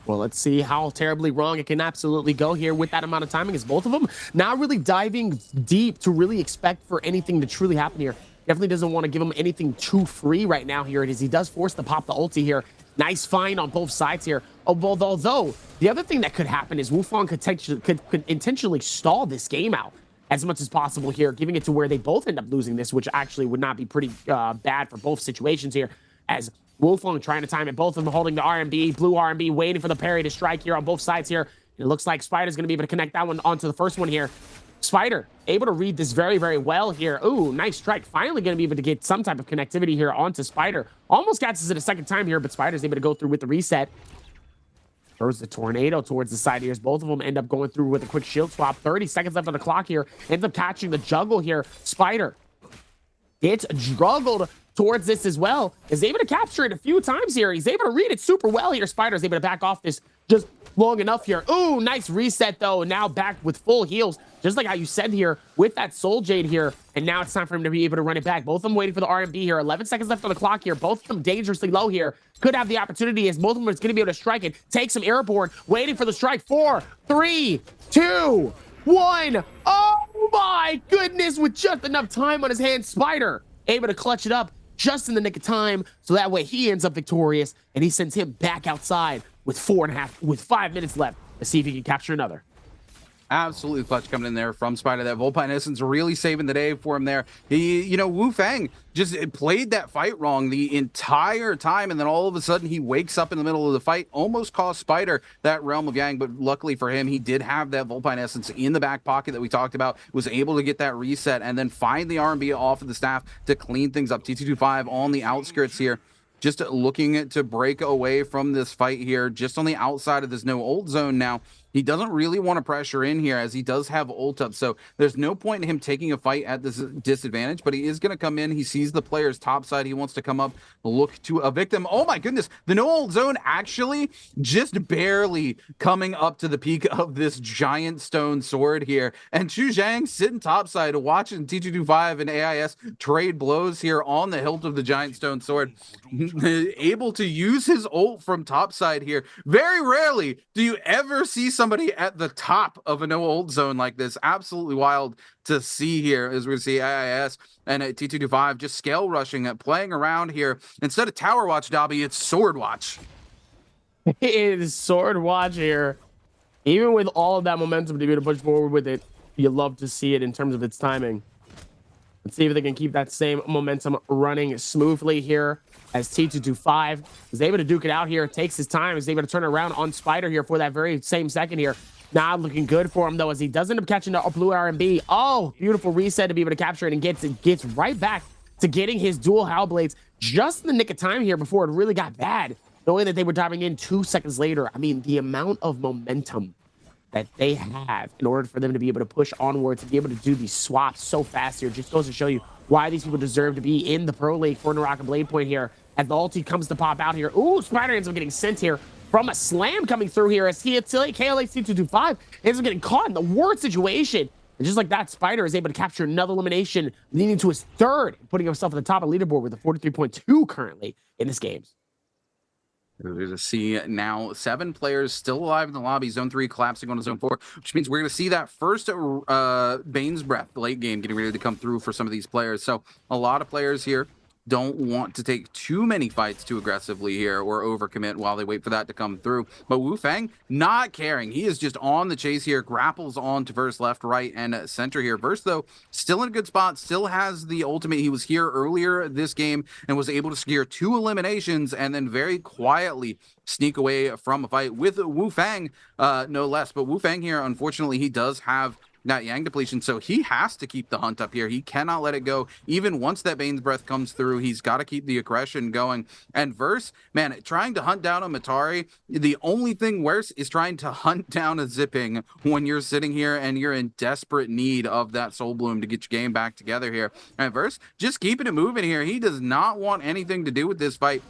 Speaker 4: Well, let's see how terribly wrong it can absolutely go here with that amount of timing, as both of them not really diving deep to really expect for anything to truly happen here. Definitely doesn't want to give him anything too free right now here. It is he does force to pop the ulti here. Nice find on both sides here. Although the other thing that could happen is Wufang could intentionally stall this game out as much as possible here, giving it to where they both end up losing this, which actually would not be pretty bad for both situations here, as Wufang trying to time it, both of them holding the RMB, blue RMB, waiting for the parry to strike here on both sides here. It looks like Spider's going to be able to connect that one onto the first one here. Spider able to read this very, very well here. Ooh, nice strike. Finally going to be able to get some type of connectivity here onto Spider. Almost catches it a second time here, but Spider's able to go through with the reset. Throws the tornado towards the side here as both of them end up going through with a quick shield swap. 30 seconds left on the clock here. Ends up catching the juggle here. Spider gets juggled towards this as well. Is able to capture it a few times here. He's able to read it super well here. Spider's able to back off this just long enough here. Ooh, nice reset though. Now back with full heals, just like how you said here with that Soul Jade here. And now it's time for him to be able to run it back. Both of them waiting for the RMB here. 11 seconds left on the clock here. Both of them dangerously low here. Could have the opportunity as both of them are going to be able to strike it. Take some airborne. Waiting for the strike. 4, 3, 2, 1. Oh my goodness! With just enough time on his hands, Spider able to clutch it up just in the nick of time, so that way he ends up victorious and he sends him back outside with 5 minutes left to see if he can capture another.
Speaker 3: Absolutely clutch coming in there from Spider. That Vulpine Essence really saving the day for him there. He, you know, Wufang just played that fight wrong the entire time, and then all of a sudden he wakes up in the middle of the fight, almost cost Spider that Realm of Yang, but luckily for him, he did have that Vulpine Essence in the back pocket that we talked about, was able to get that reset and then find the RMB off of the staff to clean things up. T225 on the outskirts here, just looking to break away from this fight here, just on the outside of this no ult zone now. He doesn't really want to pressure in here as he does have ult up, so there's no point in him taking a fight at this disadvantage, but he is going to come in. He sees the player's top side. He wants to come up, look to a victim. Oh my goodness, the no ult zone actually just barely coming up to the peak of this giant stone sword here, and Chu Zhang sitting topside watching T225 and AIS trade blows here on the hilt of the giant stone sword, able to use his ult from topside here. Very rarely do you ever see somebody at the top of a no ult zone like this. Absolutely wild to see here as we see AIS and T225 just scale rushing, playing around here. Instead of tower watch, Dobby, it's sword watch.
Speaker 4: It is sword watch here. Even with all of that momentum to be able to push forward with it, you love to see it in terms of its timing. Let's see if they can keep that same momentum running smoothly here as T225 is able to duke it out here, takes his time, is able to turn around on Spider here for that very same second here. Not looking good for him though, as he does end up catching the blue RMB. Oh, beautiful reset to be able to capture it, and gets right back to getting his dual Howl Blades just in the nick of time here before it really got bad. Knowing that they were diving in 2 seconds later. I mean, the amount of momentum that they have in order for them to be able to push onward, to be able to do these swaps so fast here, just goes to show you why these people deserve to be in the Pro League for NARAKA BLADEPOINT here. As the ulti comes to pop out here. Ooh, Spider ends up getting sent here from a slam coming through here as KLA-C225 ends up getting caught in the worst situation. And just like that, Spider is able to capture another elimination, leading to his third, putting himself at the top of the leaderboard with a 43.2 currently in this game.
Speaker 3: There's a C now. 7 players still alive in the lobby. Zone 3 collapsing on to Zone 4, which means we're going to see that first Bane's Breath late game getting ready to come through for some of these players. So a lot of players here don't want to take too many fights too aggressively here or overcommit while they wait for that to come through. But Wufang not caring. He is just on the chase here, grapples on to Verse left, right, and center here. Verse, though, still in a good spot, still has the ultimate. He was here earlier this game and was able to secure 2 eliminations and then very quietly sneak away from a fight with Wufang, no less. But Wufang here, unfortunately, he does have that Yang depletion, so he has to keep the hunt up here. He cannot let it go. Even once that Bane's Breath comes through, he's got to keep the aggression going. And Verse, man, trying to hunt down a Matari, the only thing worse is trying to hunt down a Zipping when you're sitting here and you're in desperate need of that Soul Bloom to get your game back together here. And Verse, just keeping it moving here. He does not want anything to do with this fight.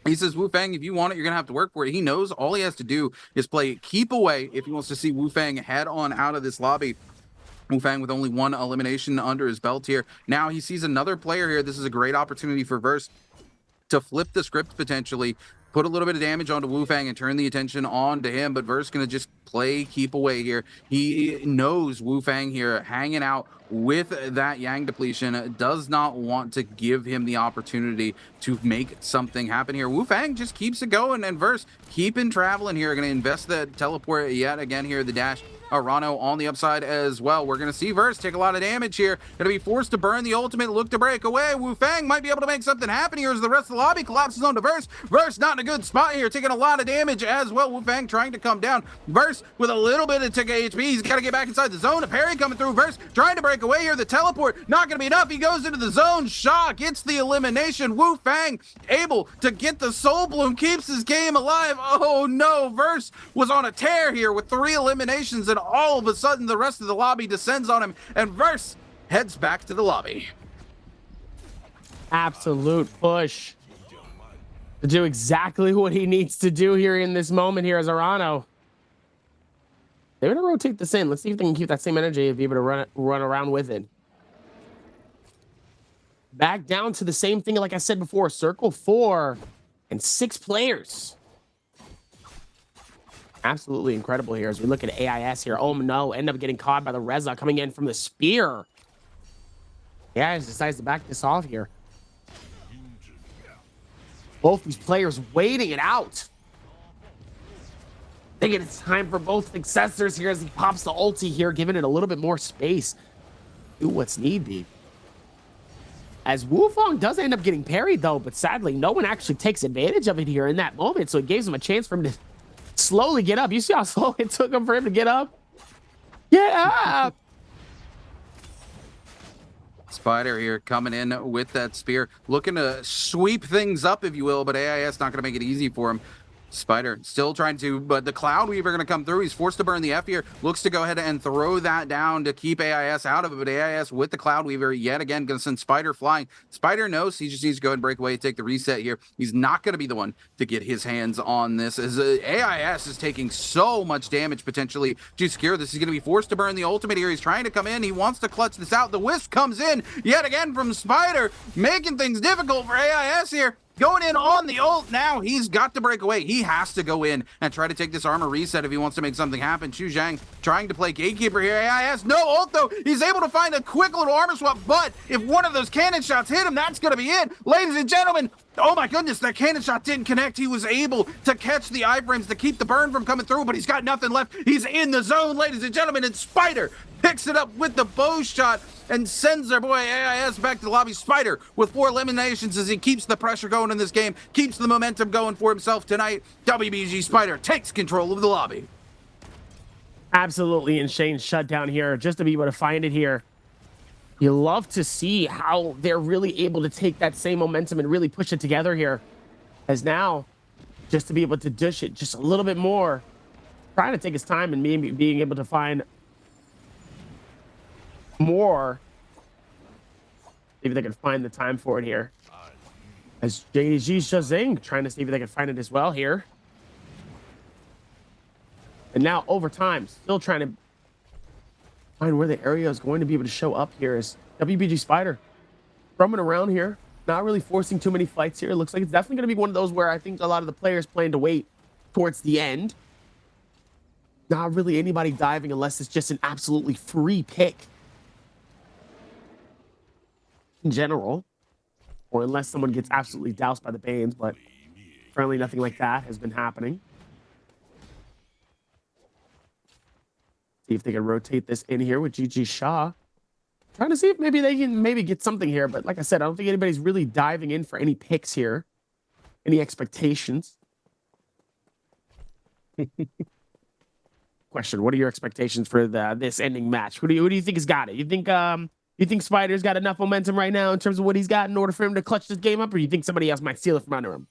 Speaker 3: He says, Wufang, if you want it, you're going to have to work for it. He knows all he has to do is play keep away if he wants to see Wufang head on out of this lobby. Wufang with only 1 elimination under his belt here. Now he sees another player here. This is a great opportunity for Verse to flip the script potentially, put a little bit of damage onto Wufang and turn the attention on to him, but Verse going to just play keep away here. He knows Wufang here hanging out with that Yang depletion, does not want to give him the opportunity to make something happen here. Wu Fang just keeps it going, and Verse keeping traveling here. Going to invest the teleport yet again here, the dash. Arano on the upside as well. We're going to see Verse take a lot of damage here. Going to be forced to burn the ultimate, look to break away. Wu Fang might be able to make something happen here as the rest of the lobby collapses onto Verse. Verse not in a good spot here, taking a lot of damage as well. Wu Fang trying to come down. Verse with a little bit of tick HP. He's got to get back inside the zone. A parry coming through. Verse trying to break away here. The teleport not going to be enough. He goes into the zone. Shaw gets the elimination. Wu Fang able to get the Soul Bloom, keeps his game alive. Oh no, Verse was on a tear here with 3 eliminations, and all of a sudden the rest of the lobby descends on him, and Verse heads back to the lobby.
Speaker 4: Absolute push to do exactly what he needs to do here in this moment here as Arano. They're going to rotate this in. Let's see if they can keep that same energy and be able to run around with it. Back down to the same thing like I said before. Circle 4 and 6 players. Absolutely incredible here as we look at AIS here. Oh no, end up getting caught by the Reza coming in from the spear. AIS decides to back this off here. Both these players waiting it out. Thinking it's time for both successors here as he pops the ulti here, giving it a little bit more space. Do what's need be. As Wu Fang does end up getting parried though, but sadly no one actually takes advantage of it here in that moment, so it gives him a chance for him to slowly get up. You see how slow it took him for him to get up? Get up!
Speaker 3: Spider here coming in with that spear, looking to sweep things up, if you will, but AIS not going to make it easy for him. Spider still trying to, but the Cloud Weaver going to come through. He's forced to burn the F here. Looks to go ahead and throw that down to keep AIS out of it, but AIS with the Cloud Weaver yet again going to send Spider flying. Spider knows he just needs to go ahead and break away, take the reset here. He's not going to be the one to get his hands on this, as AIS is taking so much damage potentially to secure this. He's going to be forced to burn the ultimate here. He's trying to come in. He wants to clutch this out. The Wisp comes in yet again from Spider, making things difficult for AIS here. Going in on the ult now. He's got to break away. He has to go in and try to take this armor reset if he wants to make something happen. Xu Zhang trying to play gatekeeper here. AIS no ult though. He's able to find a quick little armor swap, but if one of those cannon shots hit him, that's going to be it. Ladies and gentlemen, oh my goodness, that cannon shot didn't connect. He was able to catch the iframes to keep the burn from coming through, but he's got nothing left. He's in the zone, ladies and gentlemen, and Spider picks it up with the bow shot and sends their boy AIS back to the lobby. Spider with 4 eliminations as he keeps the pressure going in this game, keeps the momentum going for himself tonight. WBG Spider takes control of the lobby.
Speaker 4: Absolutely insane shutdown here, just to be able to find it here. You love to see how they're really able to take that same momentum and really push it together here. As now, just to be able to dish it just a little bit more, trying to take his time and maybe being able to find more. See if they can find the time for it here. As JG Shazing trying to see if they can find it as well here. And now overtime, still trying to find where the area is going to be able to show up here is WBG Spider roaming around here, not really forcing too many fights here. It looks like it's definitely going to be one of those where I think a lot of the players plan to wait towards the end. Not really anybody diving unless it's just an absolutely free pick in general, or unless someone gets absolutely doused by the Banes, but apparently nothing like that has been happening. See if they can rotate this in here with GG Shaw. Trying to see if maybe they can get something here, but like I said, I don't think anybody's really diving in for any picks here. Any expectations? Question, what are your expectations for this ending match? Who do you think has got it? You think Spider's got enough momentum right now in terms of what he's got in order for him to clutch this game up, or you think somebody else might steal it from under him?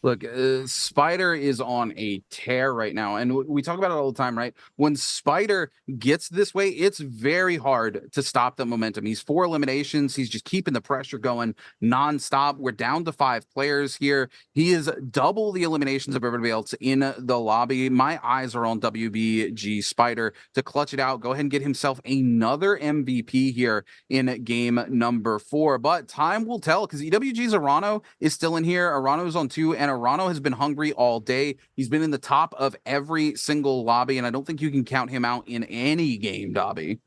Speaker 3: Look, Spider is on a tear right now, and we talk about it all the time, right? When Spider gets this way, it's very hard to stop the momentum. He's 4 eliminations. He's just keeping the pressure going nonstop. We're down to 5 players here. He is double the eliminations of everybody else in the lobby. My eyes are on WBG Spider to clutch it out, go ahead and get himself another MVP here in game number 4. But time will tell, because EWG's Arano is still in here. Arano's on 2, and Arano has been hungry all day. He's been in the top of every single lobby, and I don't think you can count him out in any game, Dobby.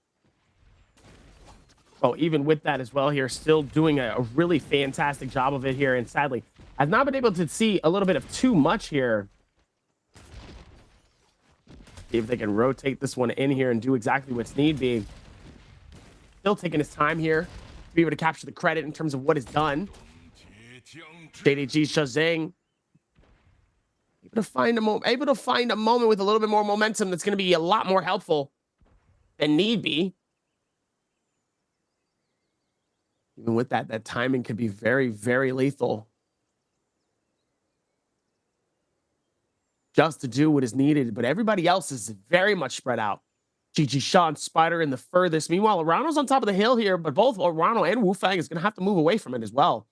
Speaker 4: Well, even with that as well here, still doing a really fantastic job of it here. And sadly, I've not been able to see a little bit of too much here. See if they can rotate this one in here and do exactly what's need be. Still taking his time here to be able to capture the credit in terms of what is done. JDG Shazang able to find a moment with a little bit more momentum that's going to be a lot more helpful than need be. Even with that, that timing could be very, very lethal. Just to do what is needed, but everybody else is very much spread out. GG Sean, Spider in the furthest. Meanwhile, Arano's on top of the hill here, but both Arano and Wu Fang is going to have to move away from it as well.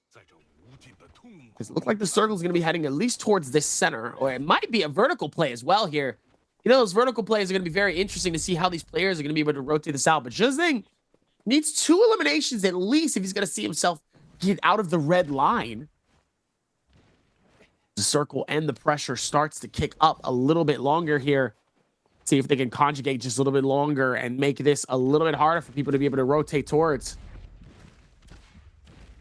Speaker 4: Because it looks like the circle is going to be heading at least towards this center, or it might be a vertical play as well here. You know, those vertical plays are going to be very interesting to see how these players are going to be able to rotate this out. But Zhizing needs 2 eliminations at least if he's going to see himself get out of the red line. The circle and the pressure starts to kick up a little bit longer here. See if they can conjugate just a little bit longer and make this a little bit harder for people to be able to rotate towards.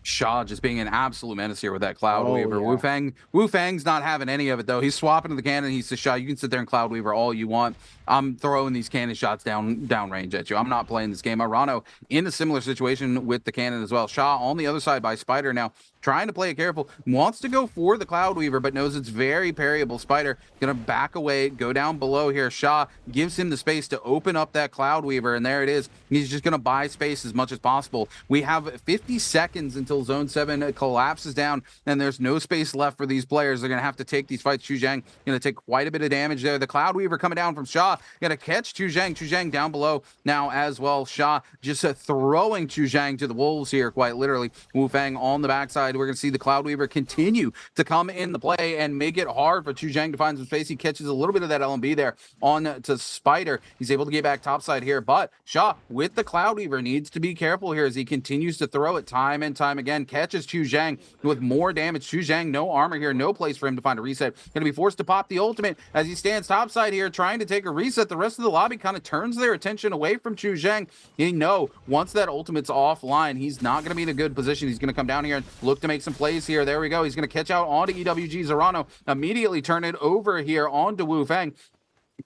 Speaker 3: Shaw just being an absolute menace here with that Cloud Weaver.
Speaker 4: Yeah.
Speaker 3: Wu Fang's not having any of it, though. He's swapping to the cannon. He says, Shaw, you can sit there and Cloud Weaver all you want. I'm throwing these cannon shots downrange at you. I'm not playing this game. Arano in a similar situation with the cannon as well. Shaw on the other side by Spider now, trying to play it careful. Wants to go for the Cloud Weaver, but knows it's very parryable. Spider going to back away, go down below here. Shaw gives him the space to open up that Cloud Weaver, and there it is. He's just going to buy space as much as possible. We have 50 seconds until Zone 7 collapses down, and there's no space left for these players. They're going to have to take these fights. Chu Zhang going to take quite a bit of damage there. The Cloud Weaver coming down from Shaw. Going to catch Chu Zhang. Chu Zhang down below now as well. Shaw just throwing Chu Zhang to the wolves here, quite literally. Wu Fang on the backside. We're going to see the Cloud Weaver continue to come in the play and make it hard for Chu Zhang to find some space. He catches a little bit of that LMB there on to Spider. He's able to get back topside here, but Shaw with the Cloud Weaver needs to be careful here as he continues to throw it time and time again. Catches Chu Zhang with more damage. Chu Zhang, no armor here, no place for him to find a reset. Going to be forced to pop the ultimate as he stands topside here trying to take a reset. The rest of the lobby kind of turns their attention away from Chu Zhang. You know, once that ultimate's offline, he's not going to be in a good position. He's going to come down here and look to make some plays here. There we go. He's going to catch out onto EWG's Arano, immediately turn it over here onto Wu Fang.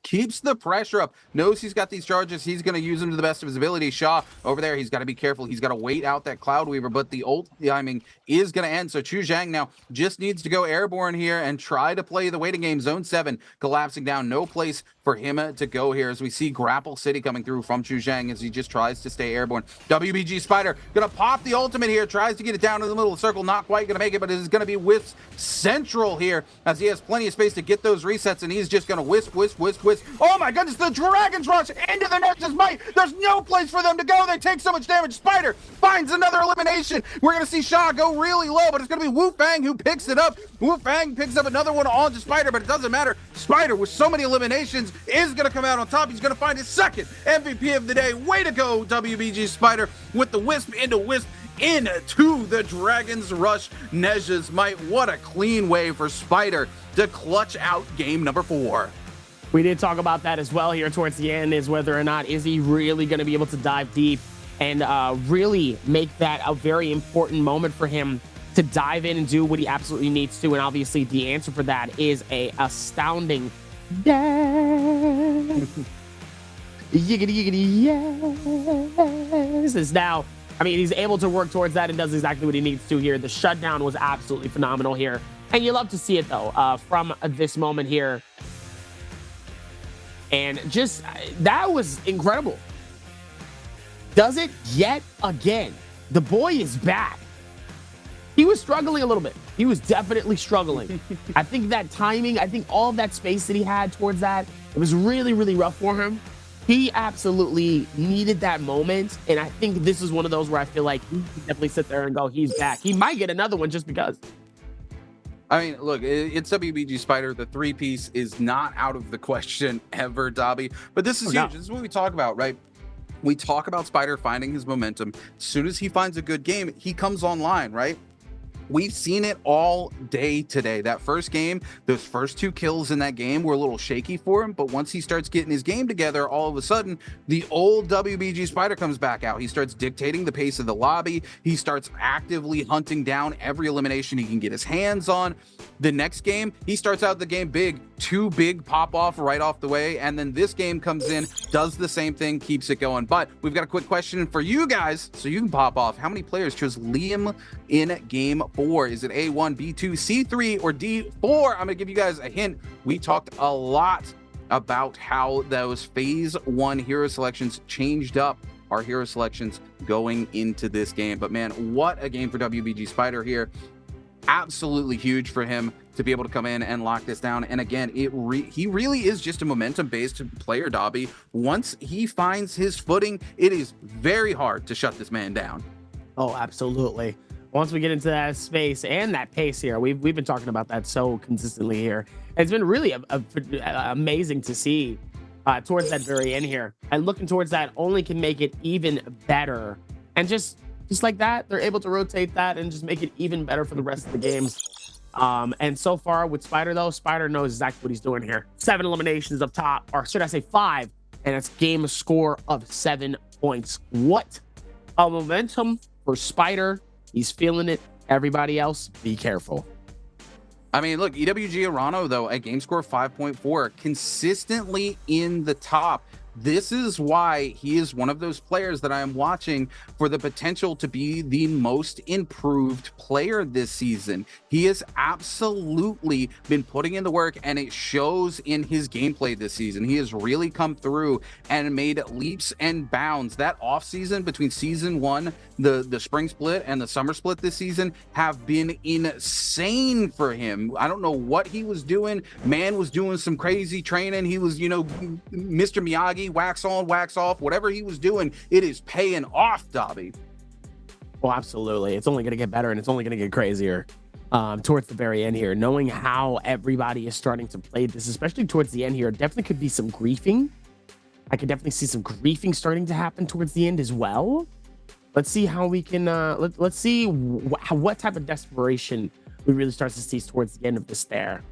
Speaker 3: Keeps the pressure up, knows he's got these charges, he's going to use them to the best of his ability. Shaw over there, he's got to be careful, he's got to wait out that Cloud Weaver, but the ult timing is going to end. So Chu Zhang now just needs to go airborne here and try to play the waiting game. Zone 7 collapsing down, no place for him to go here as we see Grapple City coming through from Chu Zhang as he just tries to stay airborne. WBG Spider going to pop the ultimate here, tries to get it down in the middle of the circle, not quite going to make it, but it is going to be Wisp Central here as he has plenty of space to get those resets, and he's just going to wisp. Oh my goodness, the Dragon's Rush into the Nexus Might. There's no place for them to go. They take so much damage. Spider finds another elimination. We're going to see Shaw go really low, but it's going to be Wu Fang who picks it up. Wu Fang picks up another one onto Spider, but it doesn't matter. Spider, with so many eliminations, is going to come out on top. He's going to find his second MVP of the day. Way to go, WBG Spider, with the Wisp into Wisp into the Dragon's Rush Nezha's Might. What a clean way for Spider to clutch out game number 4.
Speaker 4: We did talk about that as well here towards the end, is whether or not is he really going to be able to dive deep and really make that a very important moment for him to dive in and do what he absolutely needs to. And obviously the answer for that is a astounding yes. Yiggity yes. Is now, I mean, he's able to work towards that and does exactly what he needs to here. The shutdown was absolutely phenomenal here. And you love to see it though, from this moment here. And just, that was incredible. Does it yet again. The boy is back. He was struggling a little bit. He was definitely struggling. I think that timing, I think all of that space that he had towards that, it was really, really rough for him. He absolutely needed that moment. And I think this is one of those where I feel like he can definitely sit there and go, he's back. He might get another one just because.
Speaker 3: I mean, look, it's WBG Spider. The 3-piece is not out of the question ever, Dobby. But this is huge.
Speaker 4: No.
Speaker 3: This is what we talk about, right? We talk about Spider finding his momentum. As soon as he finds a good game, he comes online, right? We've seen it all day today. That first game, those first 2 kills in that game were a little shaky for him, but once he starts getting his game together, all of a sudden, the old WBG Spider comes back out. He starts dictating the pace of the lobby. He starts actively hunting down every elimination he can get his hands on. The next game, he starts out the game big, 2 big pop-off right off the way, and then this game comes in, does the same thing, keeps it going. But we've got a quick question for you guys, so you can pop off. How many players chose Liam in game 4? Is it A1, B2, C3, or D4? I'm gonna give you guys a hint. We talked a lot about how those phase 1 hero selections changed up our hero selections going into this game. But man, what a game for WBG Spider here. Absolutely huge for him to be able to come in and lock this down. And again, he really is just a momentum-based player, Dobby. Once he finds his footing, it is very hard to shut this man down.
Speaker 4: Oh, absolutely. Once we get into that space and that pace here, we've been talking about that so consistently here. It's been really amazing to see towards that very end here. And looking towards that only can make it even better. And just like that, they're able to rotate that and just make it even better for the rest of the games. And so far with Spider, though, Spider knows exactly what he's doing here. 7 eliminations up top, or should I say 5, and it's game score of 7 points. What a momentum for Spider. He's feeling it. Everybody else, be careful.
Speaker 3: I mean, look, EWG Arano, though, a game score of 5.4, consistently in the top. This is why he is one of those players that I am watching for the potential to be the most improved player this season. He has absolutely been putting in the work, and it shows in his gameplay this season. He has really come through and made leaps and bounds. That off season between season 1, the spring split, and the summer split this season have been insane for him. I don't know what he was doing. Man was doing some crazy training. He was, Mr. Miyagi, wax on, wax off, whatever he was doing, it is paying off, Dobby.
Speaker 4: Well, absolutely. It's only going to get better, and it's only going to get crazier towards the very end here. Knowing how everybody is starting to play this, especially towards the end here, definitely could be some griefing. I could definitely see some griefing starting to happen towards the end as well. Let's see how we can, let's see what type of desperation we really start to see towards the end of this there.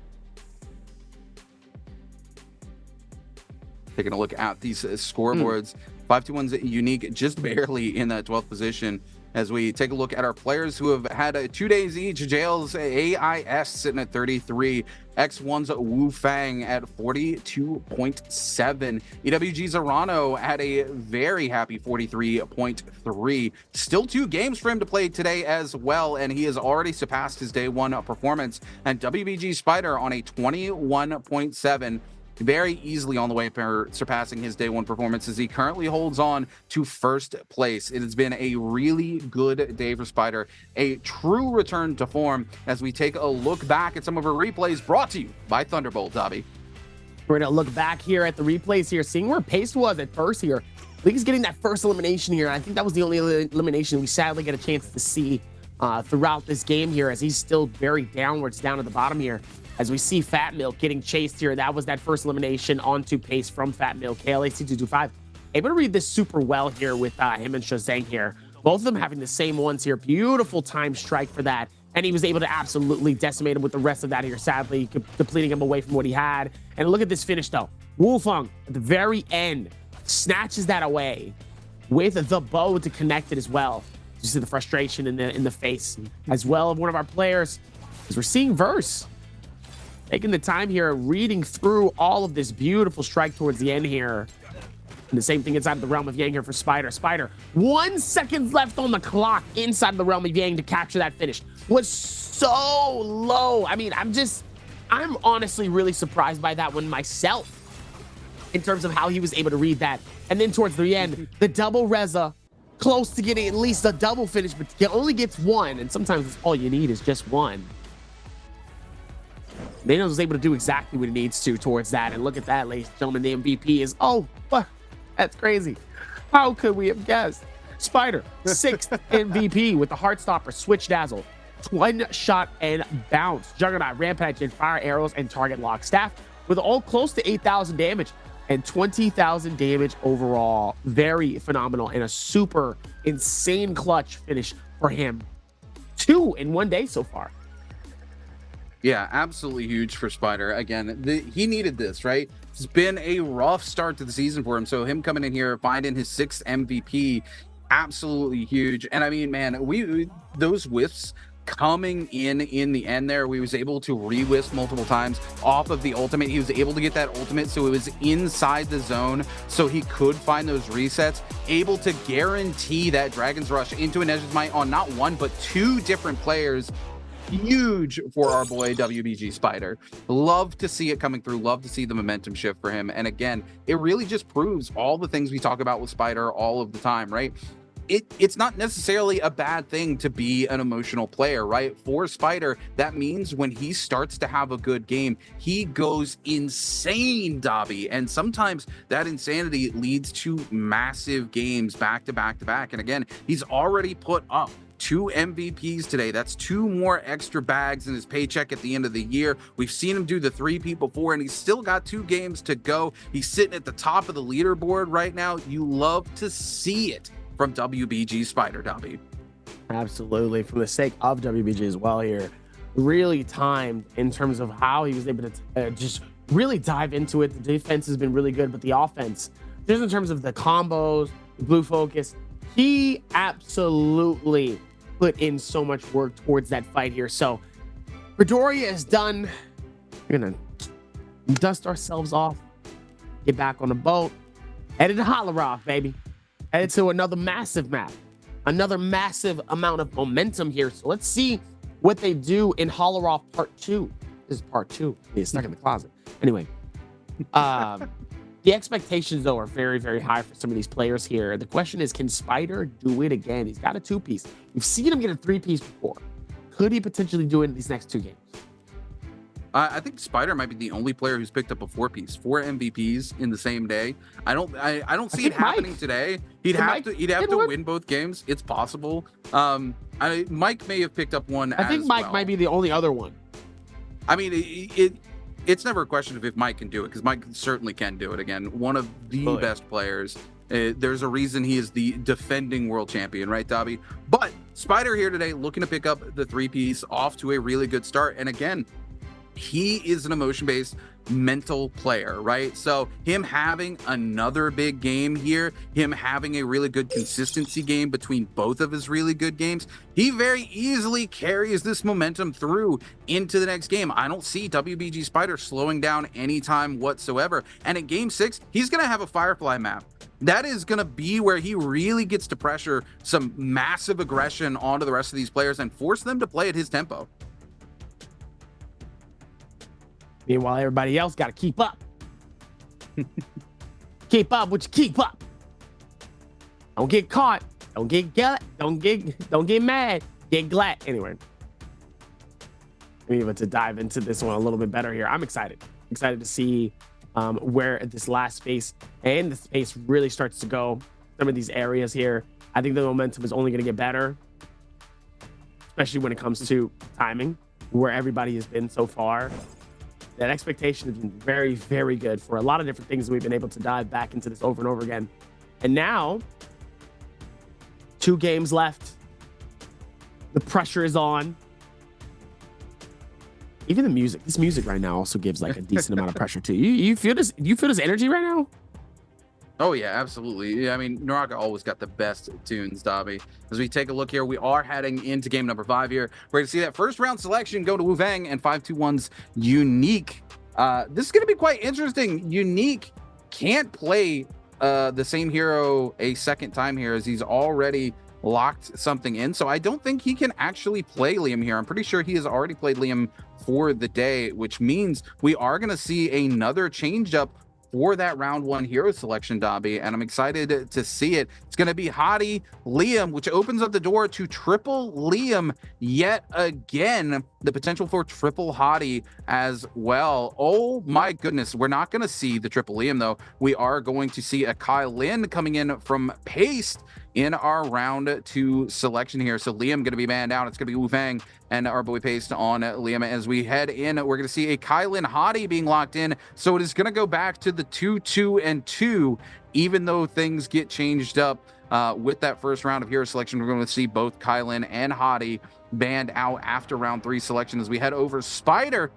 Speaker 3: Taking a look at these scoreboards, 521's unique, just barely in that 12th position. As we take a look at our players who have had 2 days each, JL's AIS sitting at 33, X1's Wu Fang at 42.7, EWG's Arano at a very happy 43.3. Still 2 games for him to play today as well, and he has already surpassed his day 1 performance. And WBG Spider on a 21.7. very easily on the way for surpassing his day 1 performance as he currently holds on to first place. It has been a really good day for Spider, a true return to form as we take a look back at some of our replays brought to you by Thunderbolt, Dobby.
Speaker 4: We're going to look back here at the replays here, seeing where Pace was at first here. I think he's getting that first elimination here. I think that was the only elimination we sadly get a chance to see throughout this game here, as he's still very downwards down at the bottom here. As we see Fat Milk getting chased here, that was that first elimination onto Pace from Fat Milk. KLAC225 able to read this super well here with him and Shazang here. Both of them having the same ones here. Beautiful time strike for that. And he was able to absolutely decimate him with the rest of that here, sadly, depleting him away from what he had. And look at this finish, though. Wolfung, at the very end, snatches that away with the bow to connect it as well. You see the frustration in the face as well of one of our players. As we're seeing Verse taking the time here, reading through all of this beautiful strike towards the end here. And the same thing inside of the realm of Yang here for Spider. Spider, 1 second left on the clock inside of the realm of Yang to capture that finish. Was so low. I mean, I'm honestly really surprised by that one myself in terms of how he was able to read that. And then towards the end, the double Reza, close to getting at least a double finish, but he only gets 1. And sometimes all you need is just 1. Daniels was able to do exactly what he needs to towards that. And look at that, ladies and gentlemen. The MVP is, that's crazy. How could we have guessed? Spider, 6th MVP with the Heartstopper, Switch Dazzle, Twin Shot and Bounce, Juggernaut, Rampage, and Fire Arrows, and Target Lock. Staff with all close to 8,000 damage and 20,000 damage overall. Very phenomenal and a super insane clutch finish for him 2 in one day so far.
Speaker 3: Yeah, absolutely huge for Spider. Again, he needed this, right? It's been a rough start to the season for him. So him coming in here, finding his 6th MVP, absolutely huge. And I mean, man, those whiffs coming in the end there, we was able to re-whiff multiple times off of the ultimate. He was able to get that ultimate, so it was inside the zone, so he could find those resets, able to guarantee that Dragon's Rush into an Edge's Might on not one, but 2 different players. Huge for our boy WBG Spider. Love to see it coming through. Love to see the momentum shift for him. And again, it really just proves all the things we talk about with Spider all of the time, right? It's not necessarily a bad thing to be an emotional player, right? For Spider, that means when he starts to have a good game, he goes insane, Dobby. And sometimes that insanity leads to massive games back to back to back. And again, he's already put up 2 MVPs today. That's 2 more extra bags in his paycheck at the end of the year. We've seen him do the 3P before, and he's still got 2 games to go. He's sitting at the top of the leaderboard right now. You love to see it from WBG Spider, Dobby.
Speaker 4: Absolutely. For the sake of WBG as well here, really timed in terms of how he was able to just really dive into it. The defense has been really good, but the offense, just in terms of the combos, the blue focus, he absolutely put in so much work towards that fight here. So Predoria is done. We're gonna dust ourselves off, get back on the boat, headed to Holoroth, baby. Headed to another massive map, another massive amount of momentum here. So let's see what they do in Holoroth Part 2. This is Part 2. He's stuck in the closet. Anyway, the expectations, though, are very, very high for some of these players here. The question is, can Spider do it again? He's got a 2-piece. We've seen him get a 3-piece before. Could he potentially do it in these next 2 games?
Speaker 3: I think Spider might be the only player who's picked up a 4-piece, 4 MVPs in the same day. I don't see it happening today. He'd have to win both games. It's possible. Mike may have picked up one.
Speaker 4: I think Mike might be the only other one.
Speaker 3: I mean, it's never a question of if Mike can do it, because Mike certainly can do it. Again, one of the best players. There's a reason he is the defending world champion, right, Dobby? But Spider here today looking to pick up the 3-piece, off to a really good start. And again, he is an emotion-based mental player, right? So him having another big game here, him having a really good consistency game between both of his really good games, he very easily carries this momentum through into the next game. I don't see WBG Spider slowing down anytime whatsoever. And in game 6, he's going to have a Firefly map. That is going to be where he really gets to pressure some massive aggression onto the rest of these players and force them to play at his tempo.
Speaker 4: Meanwhile, everybody else got to keep up. Keep up what you keep up. Don't get caught. Don't get mad. Get glad. Anyway, I'm able to dive into this one a little bit better here. I'm excited. Excited to see where this last space and the space really starts to go. Some of these areas here, I think the momentum is only going to get better, especially when it comes to timing, where everybody has been so far. That expectation has been very, very good for a lot of different things. We've been able to dive back into this over and over again. And now, 2 games left. The pressure is on. Even the music, this music right now also gives like a decent amount of pressure too. You feel this? You feel this energy right now?
Speaker 3: Oh yeah, absolutely. Yeah, I mean, NARAKA always got the best tunes, Dobby. As we take a look here, we are heading into game number 5 here. We're going to see that first round selection go to Wu Fang and 521's Unique. This is going to be quite interesting. Unique can't play the same hero a second time here, as he's already locked something in. So I don't think he can actually play Liam here. I'm pretty sure he has already played Liam for the day, which means we are going to see another change up for that round 1 hero selection, Dobby, and I'm excited to see it. It's going to be Hottie Liam, which opens up the door to triple Liam yet again. The potential for triple Hottie as well. Oh my goodness, we're not going to see the triple Liam though. We are going to see a Kai Lin coming in from Paste in our round 2 selection here. So Liam going to be banned out. It's going to be Wu Fang and our boy Paste on Liam. As we head in, we're going to see a Kylin Hottie being locked in. So it is going to go back to the 2-2-2, even though things get changed up with that first round of hero selection. We're going to see both Kylin and Hottie banned out after round 3 selection as we head over. Spider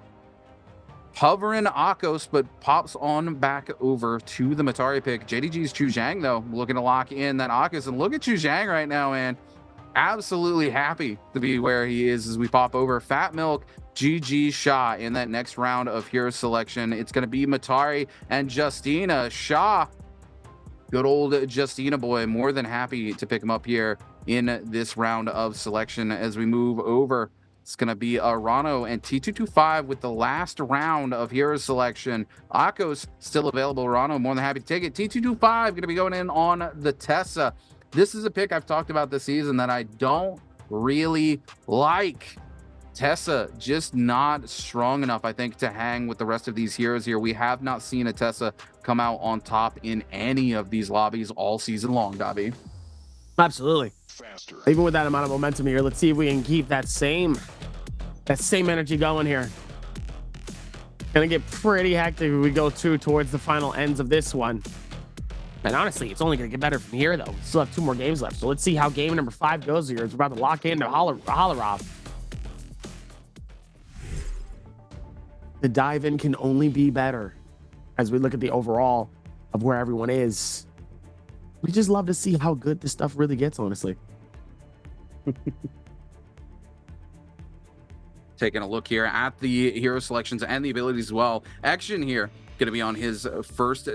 Speaker 3: hovering Akos, but pops on back over to the Matari pick. JDG's Chu Zhang, though, looking to lock in that Akos. And look at Chu Zhang right now, man. Absolutely happy to be where he is as we pop over. Fat Milk, GG Shah in that next round of hero selection. It's going to be Matari and Justina. Shah, good old Justina boy, more than happy to pick him up here in this round of selection. As we move over, it's going to be Rano and T225 with the last round of hero selection. Akos still available. Rano more than happy to take it. T225 going to be going in on the Tessa. This is a pick I've talked about this season that I don't really like. Tessa just not strong enough, I think, to hang with the rest of these heroes here. We have not seen a Tessa come out on top in any of these lobbies all season long, Dobby.
Speaker 4: Absolutely. Faster. Even with that amount of momentum here, let's see if we can keep that same energy going here. Gonna get pretty hectic if we go towards the final ends of this one. And honestly, it's only going to get better from here, though. We still have 2 more games left. So let's see how game number 5 goes here. It's about to lock into Holarov. The dive-in can only be better as we look at the overall of where everyone is. We just love to see how good this stuff really gets, honestly.
Speaker 3: Taking a look here at the hero selections and the abilities as well. Action here going to be on his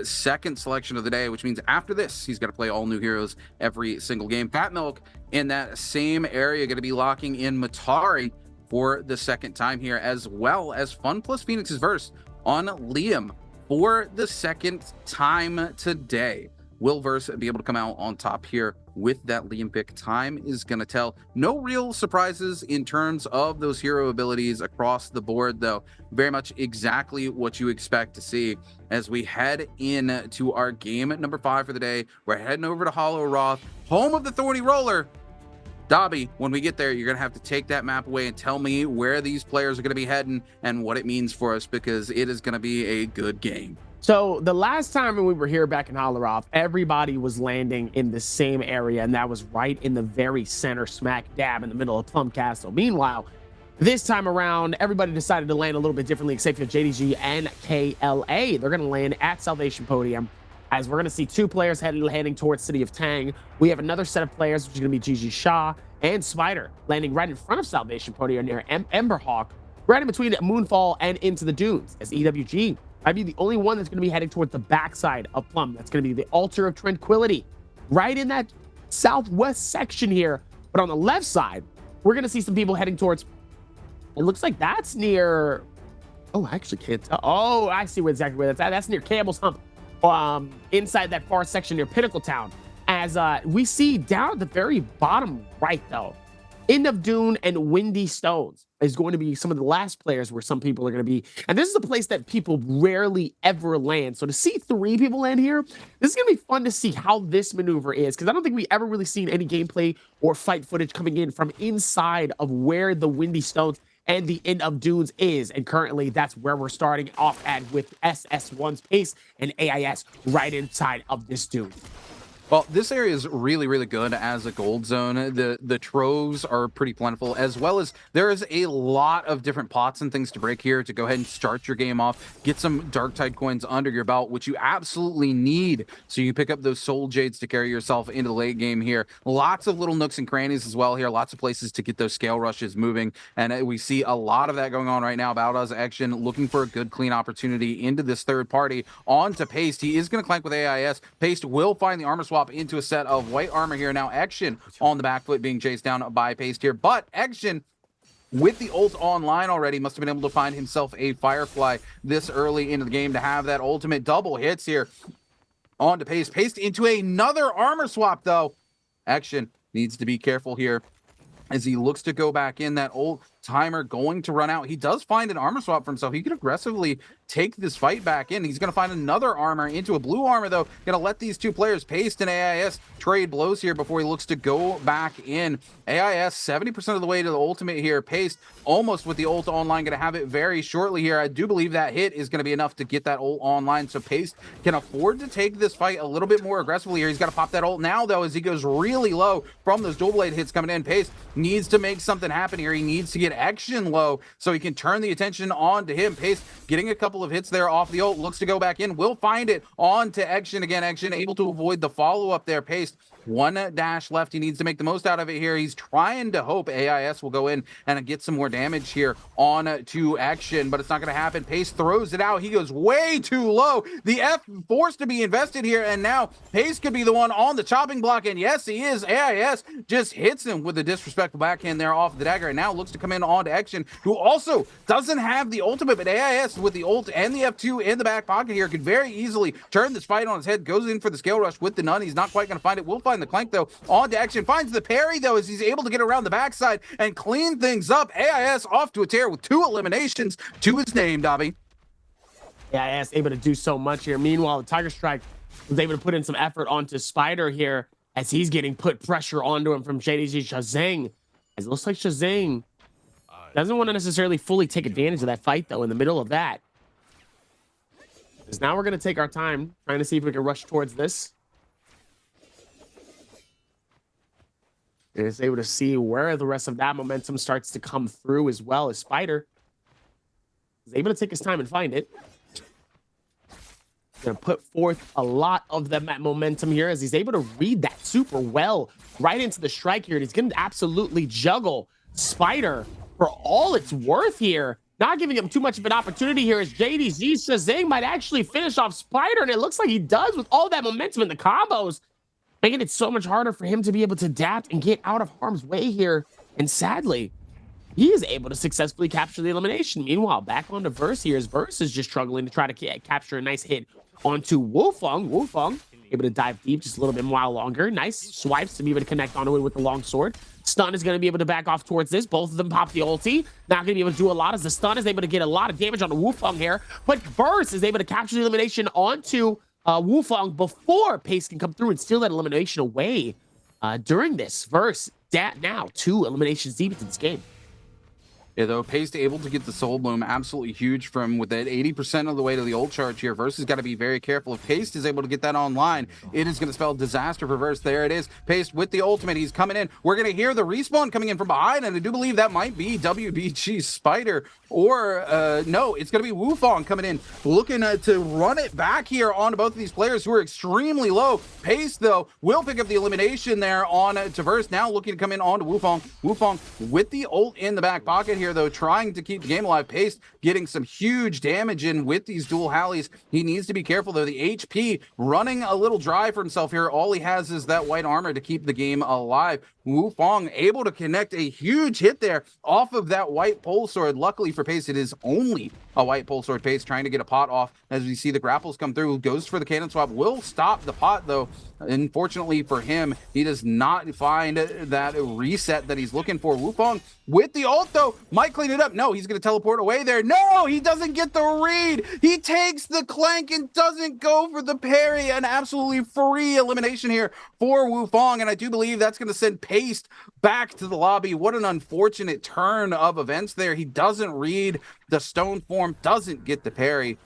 Speaker 3: second selection of the day, which means after this, he's going to play all new heroes every single game. Fat Milk in that same area going to be locking in Matari for the second time here, as well as Fun Plus Phoenix's verse on Liam for the second time today. Will Verse be able to come out on top here with that Liam pick? Time is going to tell. No real surprises in terms of those hero abilities across the board, though. Very much exactly what you expect to see as we head in to our game at number 5 for the day. We're heading over to Holarov, home of the Thorny Roller. Dobby, when we get there, you're going to have to take that map away and tell me where these players are going to be heading and what it means for us, because it is going to be a good game.
Speaker 4: So the last time when we were here back in Holarov, everybody was landing in the same area, and that was right in the very center, smack dab in the middle of Plum Castle. Meanwhile, this time around, everybody decided to land a little bit differently, except for JDG and KLA. They're going to land at Salvation Podium, as we're going to see 2 players heading towards City of Tang. We have another set of players, which is going to be GG Shah and Spider, landing right in front of Salvation Podium near Emberhawk, right in between Moonfall and Into the Dunes, as EWG might be the only one that's going to be heading towards the backside of Plum. That's going to be the Altar of Tranquility, right in that southwest section here. But on the left side, we're going to see some people heading towards, it looks like that's near, oh, I actually can't tell. Oh, I see exactly where that's at. That's near Campbell's Hump, inside that far section near Pinnacle Town. As we see down at the very bottom right, though, End of Dune and Windy Stones is going to be some of the last players where some people are going to be. And this is a place that people rarely ever land. So to see 3 people land here, this is going to be fun to see how this maneuver is, because I don't think we ever really seen any gameplay or fight footage coming in from inside of where the Windy Stones and the End of Dunes is. And currently that's where we're starting off at, with SS1's Pace and AIS right inside of this dune.
Speaker 3: Well, this area is really, really good as a gold zone. The troves are pretty plentiful, as well as there is a lot of different pots and things to break here to go ahead and start your game off. Get some Darktide coins under your belt, which you absolutely need, so you pick up those Soul Jades to carry yourself into the late game here. Lots of little nooks and crannies as well here. Lots of places to get those scale rushes moving, and we see a lot of that going on right now. Balda's action looking for a good, clean opportunity into this third party. On to Paste. He is going to clank with AIS. Paste will find the armor swap into a set of white armor here. Now Action on the back foot being chased down by Paste here, but Action with the ult online already must have been able to find himself a Firefly this early into the game to have that ultimate. Double hits here on to Paste. Paste into another armor swap, though. Action needs to be careful here as he looks to go back in. That old timer going to run out. He does find an armor swap for himself. He could aggressively take this fight back in. He's going to find another armor into a blue armor, though. Going to let these two players, Paste and AIS, trade blows here before he looks to go back in. AIS 70% of the way to the ultimate here. Paste almost with the ult online, going to have it very shortly here. I do believe that hit is going to be enough to get that ult online, so Paste can afford to take this fight a little bit more aggressively here. He's got to pop that ult now, though, as he goes really low from those dual blade hits coming in. Paste needs to make something happen here. He needs to get action low so he can turn the attention on to him. Paste getting a couple of hits there off the ult, looks to go back in, will find it on to Action again. Action able to avoid the follow-up there. Paste one dash left. He needs to make the most out of it here. He's trying to hope AIS will go in and get some more damage here on to Action, but it's not going to happen. Pace throws it out. He goes way too low. The F forced to be invested here, and now Pace could be the one on the chopping block, and yes, he is. AIS just hits him with a disrespectful backhand there off the dagger, and now looks to come in on to Action, who also doesn't have the ultimate, but AIS with the ult and the F2 in the back pocket here could very easily turn this fight on his head. Goes in for the scale rush with the Nun. He's not quite going to find it. Will find the clank, though, on to Action. Finds the parry, though, as he's able to get around the backside and clean things up. AIS off to a tear with 2 eliminations to his name, Dobby.
Speaker 4: AIS able to do so much here. Meanwhile, the Tiger Strike was able to put in some effort onto Spider here as he's getting put pressure onto him from JDG Shazang. As it looks like Shazang doesn't want to necessarily fully take advantage of that fight, though, in the middle of that. Because now we're going to take our time trying to see if we can rush towards this. And is able to see where the rest of that momentum starts to come through, as well as Spider is able to take his time and find it. Going to put forth a lot of that momentum here as he's able to read that super well right into the strike here. And he's going to absolutely juggle Spider for all it's worth here. Not giving him too much of an opportunity here as JDZ Shazang might actually finish off Spider, and it looks like he does with all that momentum in the combos, making it so much harder for him to be able to adapt and get out of harm's way here. And sadly, he is able to successfully capture the elimination. Meanwhile, back onto Verse here, as Verse is just struggling to try to capture a nice hit onto Wufeng. Wufeng able to dive deep just a little bit more longer. Nice swipes to be able to connect onto it with the long sword. Stun is going to be able to back off towards this. Both of them pop the ulti. Not going to be able to do a lot as the stun is able to get a lot of damage onto Wufeng here. But Verse is able to capture the elimination onto Wufeng before Pace can come through and steal that elimination away during this. Verse now 2 eliminations deep into this game.
Speaker 3: Yeah, though, Paste able to get the Soul Bloom, absolutely huge from with that 80% of the way to the ult charge here. Verse has got to be very careful. If Paste is able to get that online, it is going to spell disaster for Verse. There it is. Paste with the ultimate. He's coming in. We're going to hear the respawn coming in from behind, and I do believe that might be WBG Spider, or no, it's going to be Wufeng coming in, looking to run it back here onto both of these players who are extremely low. Paste, though, will pick up the elimination there on to Verse. Now looking to come in onto Wufeng. Wufeng with the ult in the back pocket here, though, trying to keep the game alive. Pace getting some huge damage in with these dual Hallies. He needs to be careful, though. The HP running a little dry for himself here. All he has is that white armor to keep the game alive. Wufeng able to connect a huge hit there off of that white pole sword. Luckily for Pace, it is only a white pole sword. Pace trying to get a pot off as we see the grapples come through. Goes for the cannon swap. Will stop the pot, though. Unfortunately for him, he does not find that reset that he's looking for. Wufeng with the ult, though, might clean it up. No, he's going to teleport away there. No, he doesn't get the read. He takes the clank and doesn't go for the parry. An absolutely free elimination here for Wufeng, and I do believe that's going to send Paste back to the lobby. What an unfortunate turn of events there. He doesn't read the stone form, doesn't get the parry.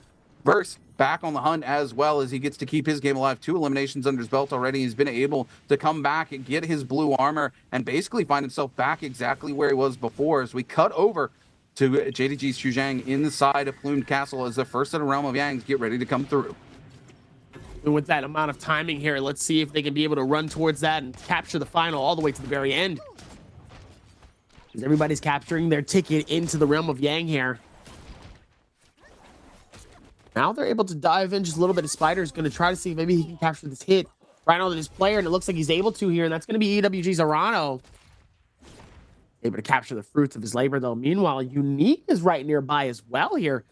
Speaker 3: Verse back on the hunt as well, as he gets to keep his game alive. 2 eliminations under his belt already. He's been able to come back and get his blue armor and basically find himself back exactly where he was before, as we cut over to JDG Shuzhang inside of Plumed Castle as the first of the Realm of Yangs get ready to come through.
Speaker 4: And with that amount of timing here, let's see if they can be able to run towards that and capture the final all the way to the very end. As everybody's capturing their ticket into the Realm of Yang here. Now they're able to dive in just a little bit. Spider is going to try to see if maybe he can capture this hit right onto this player, and it looks like he's able to here, and that's going to be EWG Zarano. Able to capture the fruits of his labor, though. Meanwhile, Unique is right nearby as well here,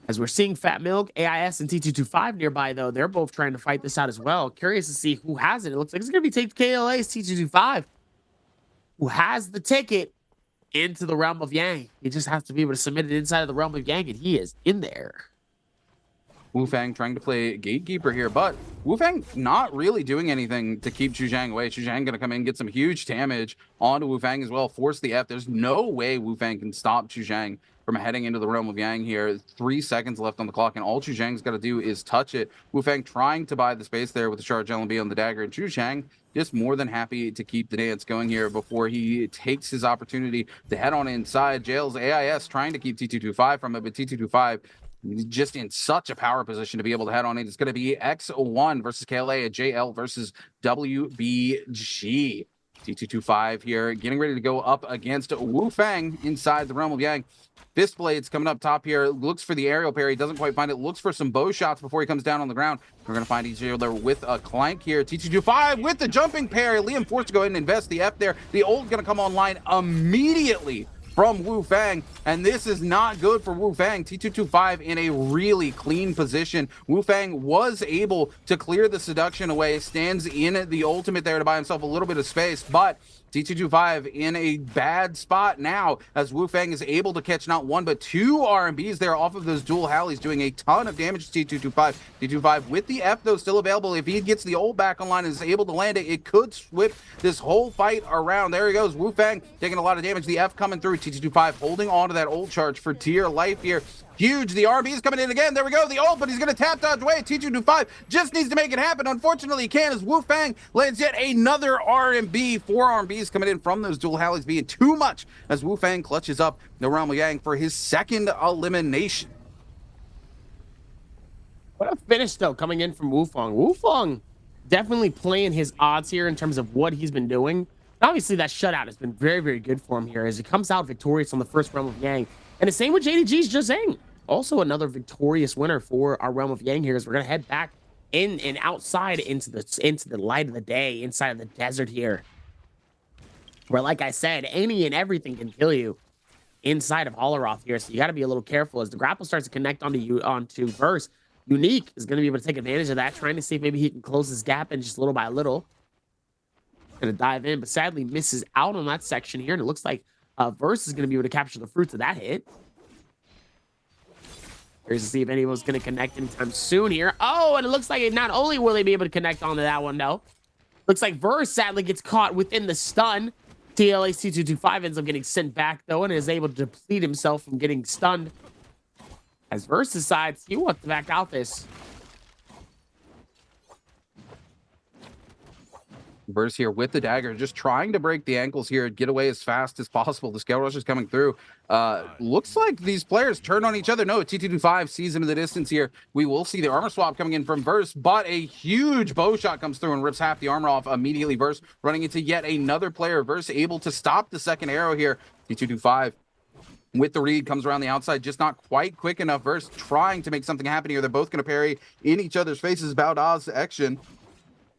Speaker 4: as we're seeing Fat Milk, AIS, and T225 nearby, though. They're both trying to fight this out as well. Curious to see who has it. It looks like it's going to be KLA's T225, who has the ticket into the realm of Yang. He just has to be able to submit it inside of the realm of Yang, and he is in there.
Speaker 3: Wu Fang trying to play gatekeeper here, but Wu Fang not really doing anything to keep Chu Zhang away. Chu Zhang gonna come in, get some huge damage onto Wu Fang as well, force the F. There's no way Wu Fang can stop Chu Zhang from heading into the realm of Yang here. 3 seconds left on the clock, and all Chu Zhang's got to do is touch it. Wu Fang trying to buy the space there with the charge LMB on the dagger, and Chu Zhang just more than happy to keep the dance going here before he takes his opportunity to head on inside. Jail's AIS trying to keep T225 from it, but T225 just in such a power position to be able to head on it. It's going to be X1 versus KLA, a JL versus WBG. T225 here, getting ready to go up against Wu Fang inside the realm of Yang. Fist Blades coming up top here, looks for the aerial parry, doesn't quite find it, looks for some bow shots before he comes down on the ground. We're going to find each other with a clank here. T225 with the jumping parry. Liam forced to go ahead and invest the F there. The ult going to come online immediately from Wu Fang, and this is not good for Wu Fang. T225 in a really clean position. Wu Fang was able to clear the seduction away, stands in the ultimate there to buy himself a little bit of space, but T225 in a bad spot now as Wu Fang is able to catch not one but 2 RMBs there off of those dual Hallies, doing a ton of damage to T225. T225 with the F though still available. If he gets the ult back online and is able to land it, it could switch this whole fight around. There he goes, Wu Fang taking a lot of damage. The F coming through. T225 holding on to that ult charge for dear life here. Huge. The RB is coming in again. There we go. The ult, but he's going to tap dodge away. T225 just needs to make it happen. Unfortunately, he can't as Wu Fang lands yet another RMB. 4 RMBs coming in from those dual Hallies being too much as Wu Fang clutches up the realm of Yang for his 2nd elimination.
Speaker 4: What a finish, though, coming in from Wu Fang. Wu Fang definitely playing his odds here in terms of what he's been doing. Obviously, that shutout has been very, very good for him here as he comes out victorious on the first realm of Yang. And the same with JDG's just saying. Also another victorious winner for our realm of Yang here as we're going to head back in and outside into the light of the day, inside of the desert here. Where, like I said, any and everything can kill you inside of Holleroth here. So you got to be a little careful as the grapple starts to connect onto Verse. Unique is going to be able to take advantage of that, trying to see if maybe he can close his gap in just little by little. Going to dive in, but sadly misses out on that section here. And it looks like Verse is going to be able to capture the fruits of that hit. Here's to see if anyone's going to connect anytime soon here. Oh, and it looks like not only will they be able to connect onto that one, though. Looks like Verse sadly gets caught within the stun. TLAC225 ends up getting sent back, though, and is able to deplete himself from getting stunned. As Verse decides he wants to back out this.
Speaker 3: Verse here with the dagger, just trying to break the ankles here, get away as fast as possible. The scale rush is coming through. Looks like these players turn on each other. No, T225 sees him in the distance here. We will see the armor swap coming in from Verse, but a huge bow shot comes through and rips half the armor off immediately. Verse running into yet another player. Verse able to stop the second arrow here. T225 with the read comes around the outside, just not quite quick enough. Verse trying to make something happen here. They're both going to parry in each other's faces. Baoda's action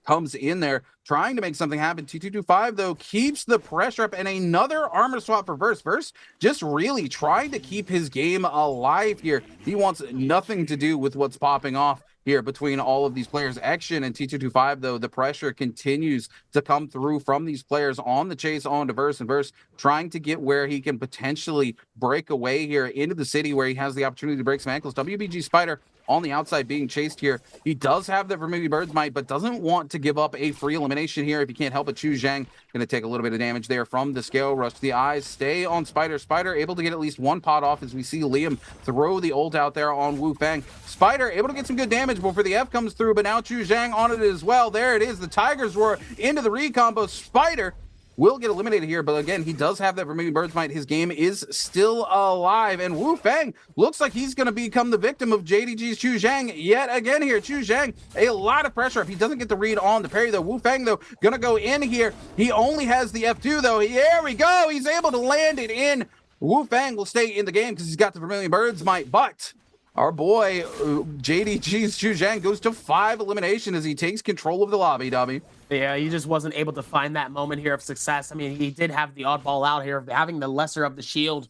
Speaker 3: comes in there, trying to make something happen. T225, though, keeps the pressure up, and another armor swap for Verse. Verse just really trying to keep his game alive here. He wants nothing to do with what's popping off here between all of these players. Action and T225, though, the pressure continues to come through from these players on the chase onto Verse, and Verse trying to get where he can potentially break away here into the city where he has the opportunity to break some ankles. WBG Spider on the outside being chased here. He does have the Vermilion Bird's Might, but doesn't want to give up a free elimination here if he can't help it. Chu Zhang going to take a little bit of damage there from the scale rush. The eyes stay on Spider. Spider able to get at least one pot off as we see Liam throw the ult out there on Wu Fang. Spider able to get some good damage before the F comes through, but now Chu Zhang on it as well. There it is. The Tiger's Roar into the recombo. Spider will get eliminated here, but again, he does have that Vermilion Bird's Might. His game is still alive, and Wu Fang looks like he's going to become the victim of JDG's Chu Zhang yet again here. Chu Zhang, a lot of pressure. If he doesn't get the read on the parry, though, Wu Fang, though, going to go in here. He only has the F2, though. There we go. He's able to land it in. Wu Fang will stay in the game because he's got the Vermilion Bird's Might, but our boy JDG's Chu Zhang goes to 5 elimination as he takes control of the lobby, Dobby.
Speaker 4: Yeah, he just wasn't able to find that moment here of success. I mean, he did have the oddball out here of having the lesser of the shield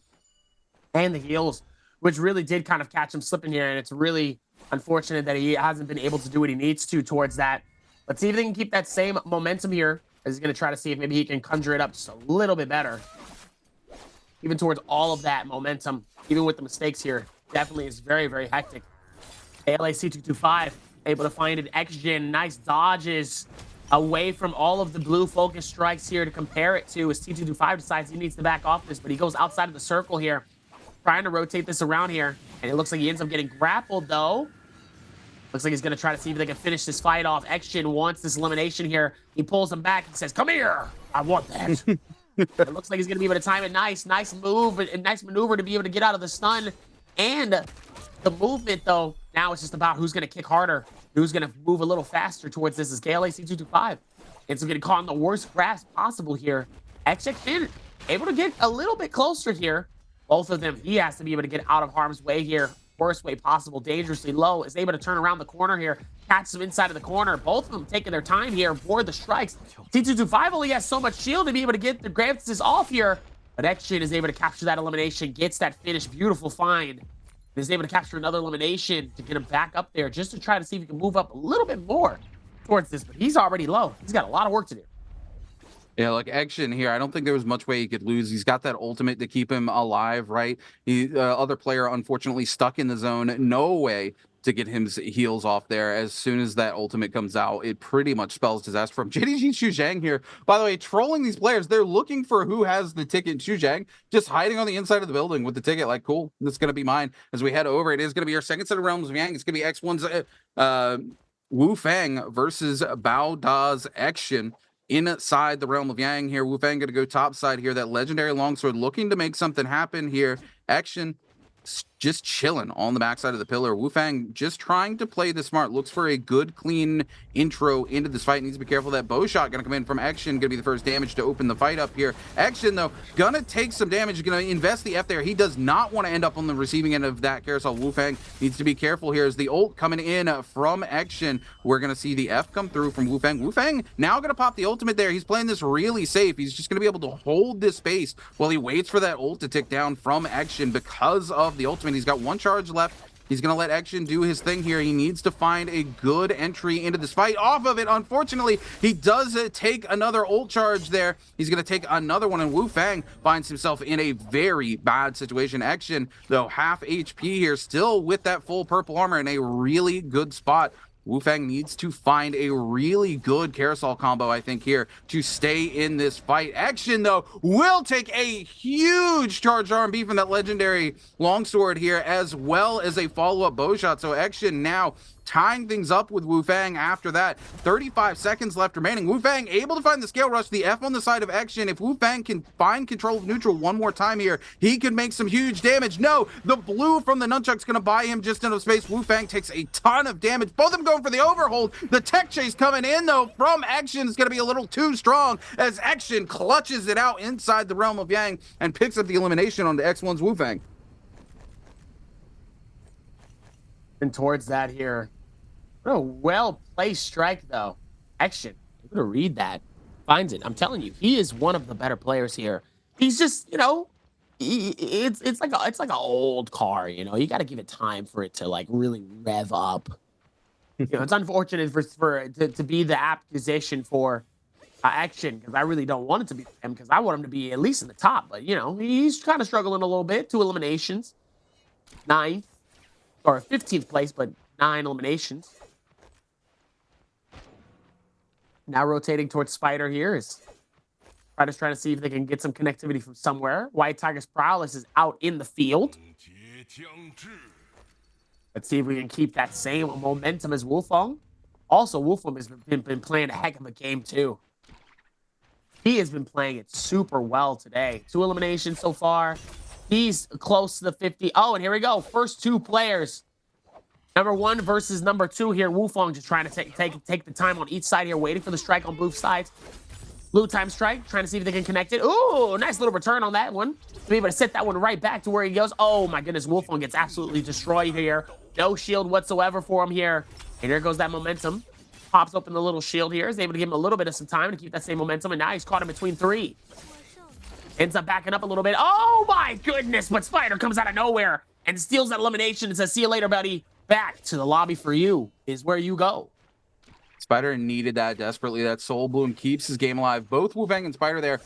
Speaker 4: and the heals, which really did kind of catch him slipping here. And it's really unfortunate that he hasn't been able to do what he needs to towards that. Let's see if they can keep that same momentum here. As he's going to try to see if maybe he can conjure it up just a little bit better. even towards all of that momentum, even with the mistakes here, definitely is very, very hectic. ALAC225 able to find an X-Gen. Nice dodges away from all of the blue focus strikes here to compare it to, as T225 decides he needs to back off this, but he goes outside of the circle here, trying to rotate this around here, and it looks like he ends up getting grappled, though. Looks like he's going to try to see if they can finish this fight off. X-Gen wants this elimination here. He pulls him back and says, come here. I want that. It looks like he's going to be able to time it nice. Nice move and nice maneuver to be able to get out of the stun. And the movement, though, now it's just about who's going to kick harder, who's going to move a little faster towards this is KLAC225. It's getting caught in the worst grasp possible here. X-Gen able to get a little bit closer here. Both of them, he has to be able to get out of harm's way here. Worst way possible, dangerously low, is able to turn around the corner here, catch them inside of the corner. Both of them taking their time here, avoid the strikes. T225 only has so much shield to be able to get the Grampus off here, but X-Gen is able to capture that elimination, gets that finish, beautiful find, and is able to capture another elimination to get him back up there, just to try to see if he can move up a little bit more towards this, but he's already low. He's got a lot of work to do.
Speaker 3: Yeah, like Action here, I don't think there was much way he could lose. He's got that ultimate to keep him alive, right? He, other player, unfortunately, stuck in the zone. No way to get his heals off there. As soon as that ultimate comes out, it pretty much spells disaster from JDG Shuzhang here. By the way, trolling these players. They're looking for who has the ticket. Shuzhang just hiding on the inside of the building with the ticket. Like, cool, this is going to be mine. As we head over, it is going to be our second set of Realms of Yang. It's going to be X1's Wu Fang versus Bao Da's Action. Inside the Realm of Yang here. Wu Fang going to go top side here. That legendary longsword looking to make something happen here. Action just chilling on the backside of the pillar. Wu Fang just trying to play this smart. Looks for a good, clean intro into this fight. Needs to be careful. That bow shot going to come in from Action. Going to be the first damage to open the fight up here. Action, though, going to take some damage. Going to invest the F there. He does not want to end up on the receiving end of that carousel. Wu Fang needs to be careful here as the ult coming in from Action. We're going to see the F come through from Wu Fang. Wu Fang now going to pop the ultimate there. He's playing this really safe. He's just going to be able to hold this space while he waits for that ult to tick down from Action because of the ultimate. He's got one charge left. He's going to let Action do his thing here. He needs to find a good entry into this fight. Off of it, unfortunately, he does take another ult charge there. He's going to take another one, and Wu Fang finds himself in a very bad situation. Action, though, half HP here, still with that full purple armor in a really good spot. Wu Fang needs to find a really good carousel combo, I think, here to stay in this fight. Action, though, will take a huge charged RMB from that legendary longsword here, as well as a follow-up bow shot. So Action now tying things up with Wu Fang after that. 35 seconds left remaining. Wu Fang able to find the scale rush, the F on the side of Action. If Wu Fang can find control of neutral one more time here, he could make some huge damage. No, the blue from the nunchuck's going to buy him just enough space. Wu Fang takes a ton of damage. Both of them going for the overhold. The tech chase coming in, though, from Action is going to be a little too strong as Action clutches it out inside the Realm of Yang and picks up the elimination on the X1's Wu Fang.
Speaker 4: And towards that here. What a well-placed strike, though. Action. Able to read that. Finds it. I'm telling you, he is one of the better players here. He's just, you know, it's like an old car, you know. You got to give it time for it to, like, really rev up. You know, it's unfortunate to be the apt position for Action, because I really don't want it to be him, because I want him to be at least in the top. But, you know, he's kind of struggling a little bit. 2 eliminations. 9th. Or 15th place, but 9 eliminations. Now rotating towards Spider here is Spider's trying to see if they can get some connectivity from somewhere. White Tiger's Prowess is out in the field. Let's see if we can keep that same momentum as Wolfong. Also, Wolfong has been playing a heck of a game, too. He has been playing it super well today. 2 eliminations so far. He's close to the 50. Oh, and here we go. First 2 players. Number 1 versus number 2 here. Wufong just trying to take the time on each side here, waiting for the strike on both sides. Blue time strike, trying to see if they can connect it. Ooh, nice little return on that one. To be able to set that one right back to where he goes. Oh my goodness, Wufong gets absolutely destroyed here. No shield whatsoever for him here. And there goes that momentum. Pops open the little shield here. Is able to give him a little bit of some time to keep that same momentum. And now he's caught in between 3. Ends up backing up a little bit. Oh my goodness, but Spider comes out of nowhere and steals that elimination and says, see you later, buddy. Back to the lobby for you is where you go.
Speaker 3: Spider needed that desperately. That Soul Bloom keeps his game alive. Both Wu Fang and Spider there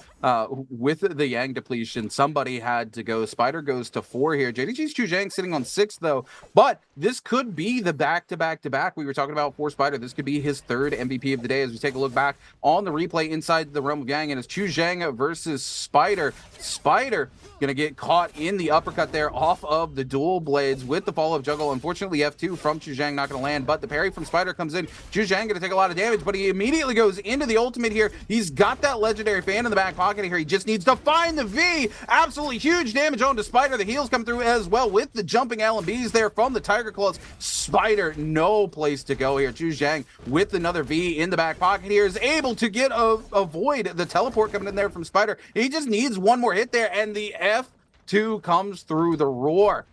Speaker 3: with the Yang depletion, somebody had to go. Spider goes to 4 here. JDG's Chu Zhang sitting on 6 though, but this could be the back-to-back-to-back we were talking about for Spider. This could be his 3rd MVP of the day as we take a look back on the replay inside the realm of Yang, and it's Chu Zhang versus Spider. Spider gonna get caught in the uppercut there off of the dual blades with the fall of juggle. Unfortunately, F2 from Chu Zhang not gonna land, but the parry from Spider comes in. Chu Zhang gonna take a lot of damage, but he immediately goes into the ultimate here. He's got that legendary fan in the back pocket here. He just needs to find the V. Absolutely huge damage on to Spider. The heals come through as well with the jumping LMBs there from the Tiger Claws. Spider, no place to go here. Chu Zhang with another V in the back pocket here is able to get avoid the teleport coming in there from Spider. He just needs one more hit there, and the F2 comes through the roar.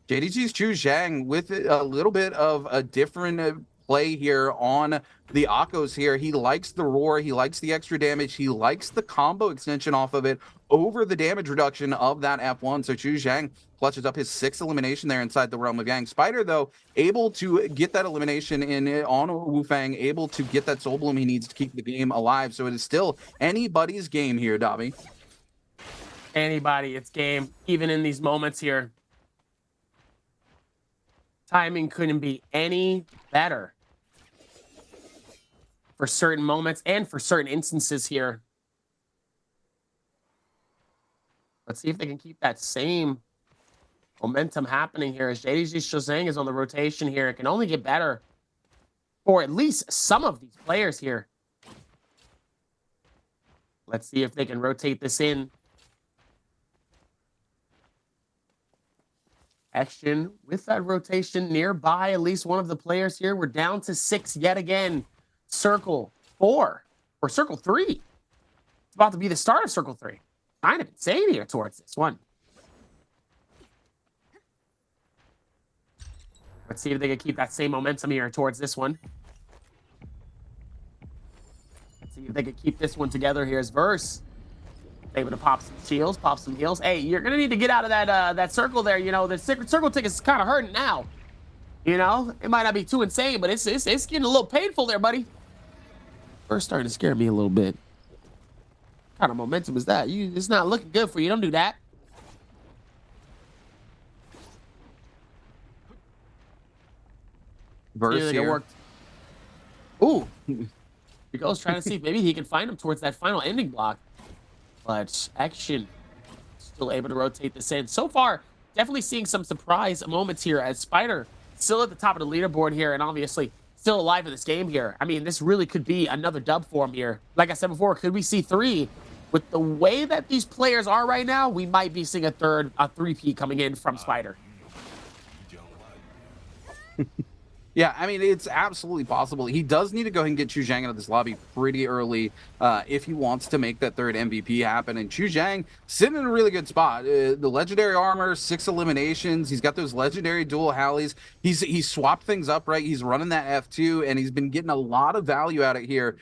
Speaker 3: JDG's Chu Zhang with a little bit of a different play here on the Akos here. He likes the roar, he likes the extra damage, he likes the combo extension off of it over the damage reduction of that F1. So Chu Zhang clutches up his 6th elimination there inside the realm of Yang. Spider, though, able to get that elimination in on Wu Fang, able to get that Soul Bloom he needs to keep the game alive. So it is still anybody's game here, Dobby.
Speaker 4: Anybody, it's game, even in these moments here. Timing couldn't be any better for certain moments and for certain instances here. Let's see if they can keep that same momentum happening here as JDG Shozang is on the rotation here. It can only get better for at least some of these players here. Let's see if they can rotate this in. Action with that rotation nearby, at least one of the players here. We're down to 6 yet again. Circle 4 or Circle 3. It's about to be the start of Circle 3. Kind of insane here towards this one. Let's see if they can keep that same momentum here towards this one. Let's see if they can keep this one together. Here's Verse. Able to pop some shields, pop some heals. Hey, you're gonna need to get out of that circle there. You know, the circle tick is kind of hurting now. You know, it might not be too insane, but it's getting a little painful there, buddy. First starting to scare me a little bit. What kind of momentum is that? It's not looking good for you. Don't do that.
Speaker 3: Verse here.
Speaker 4: Worked. Ooh, he goes trying to see if maybe he can find him towards that final ending block. But Action still able to rotate this in. So far, definitely seeing some surprise moments here as Spider still at the top of the leaderboard here and obviously still alive in this game here. I mean, this really could be another dub for him here. Like I said before, could we see 3? With the way that these players are right now, we might be seeing a 3P coming in from Spider.
Speaker 3: Yeah, I mean, it's absolutely possible. He does need to go ahead and get Chu Zhang out of this lobby pretty early if he wants to make that 3rd MVP happen. And Chu Zhang sitting in a really good spot. The legendary armor, 6 eliminations. He's got those legendary dual Hallies. He's swapped things up, right? He's running that F2, and he's been getting a lot of value out of here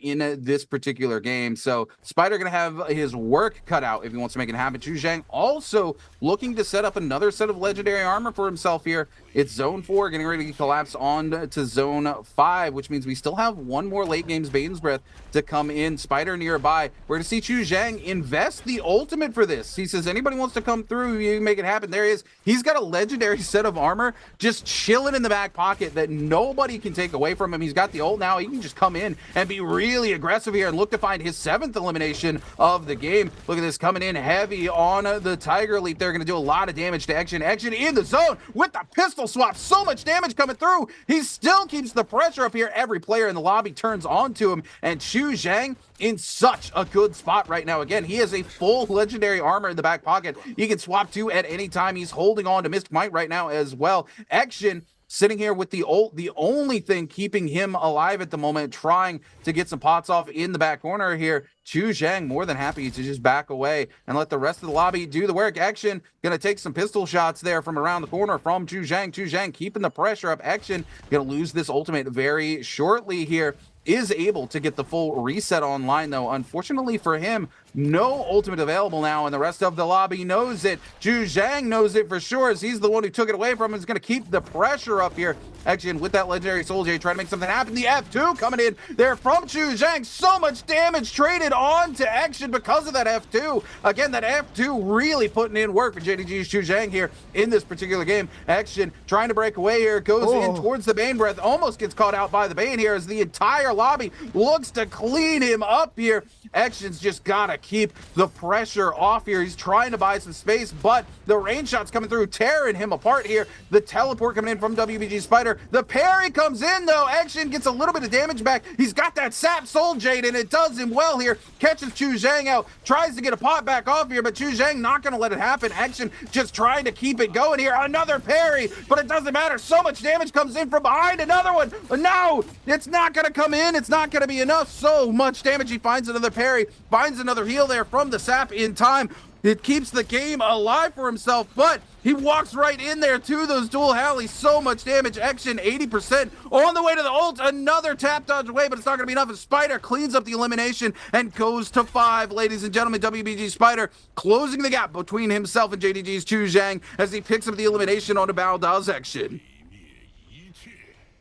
Speaker 3: in this particular game. So Spider going to have his work cut out if he wants to make it happen. Chu Zhang also looking to set up another set of legendary armor for himself here. It's Zone 4 getting ready to collapse on to Zone 5, which means we still have one more late game's Bane's Breath to come in. Spider nearby. We're going to see Chu Zhang invest the ultimate for this. He says, anybody wants to come through, you make it happen. There he is. He's got a legendary set of armor just chilling in the back pocket that nobody can take away from him. He's got the ult now. He can just come in and be really aggressive here and look to find his 7th elimination of the game. Look at this coming in heavy on the Tiger Leap. They're going to do a lot of damage to Action. Action in the zone with the pistol swap. So much damage coming through. He still keeps the pressure up here. Every player in the lobby turns onto him, and Chu Zhang in such a good spot right now. Again, he has a full legendary armor in the back pocket. He can swap to at any time. He's holding on to Mystic Might right now as well. Action sitting here with the ult, the only thing keeping him alive at the moment, trying to get some pots off in the back corner here. Chu Zhang more than happy to just back away and let the rest of the lobby do the work. Action gonna take some pistol shots there from around the corner from Chu Zhang. Chu Zhang keeping the pressure up. Action gonna lose this ultimate very shortly here. is able to get the full reset online, though. Unfortunately for him, no ultimate available now, and the rest of the lobby knows it. Zhu Zhang knows it for sure, as he's the one who took it away from him. He's going to keep the pressure up here. Action with that legendary soldier, trying to make something happen. The F2 coming in there from Zhu Zhang. So much damage traded on to Action because of that F2. Again, that F2 really putting in work for JDG's Zhu Zhang here in this particular game. Action trying to break away here, goes in towards the Bane Breath, almost gets caught out by the Bane here as the entire lobby looks to clean him up here. Action's just gotta keep the pressure off here. He's trying to buy some space, but the rain shots coming through, tearing him apart here. The teleport coming in from WBG Spider. The parry comes in, though. Action gets a little bit of damage back. He's got that Sap Soul Jade, and it does him well here. Catches Zhu Zhang out, tries to get a pot back off here, but Zhu Zhang not gonna let it happen. Action just trying to keep it going here. Another parry, but it doesn't matter. So much damage comes in from behind. Another one. No, it's not gonna come in. It's not gonna be enough. So much damage. He finds another parry, finds another heal there from the Sap in time. It keeps the game alive for himself, but he walks right in there to those dual Halleys. So much damage. Action 80% on the way to the ult. Another tap dodge away, but it's not going to be enough. As Spider cleans up the elimination and goes to 5. Ladies and gentlemen, WBG Spider closing the gap between himself and JDG's Zhu Zhang as he picks up the elimination on the Baoda's Action.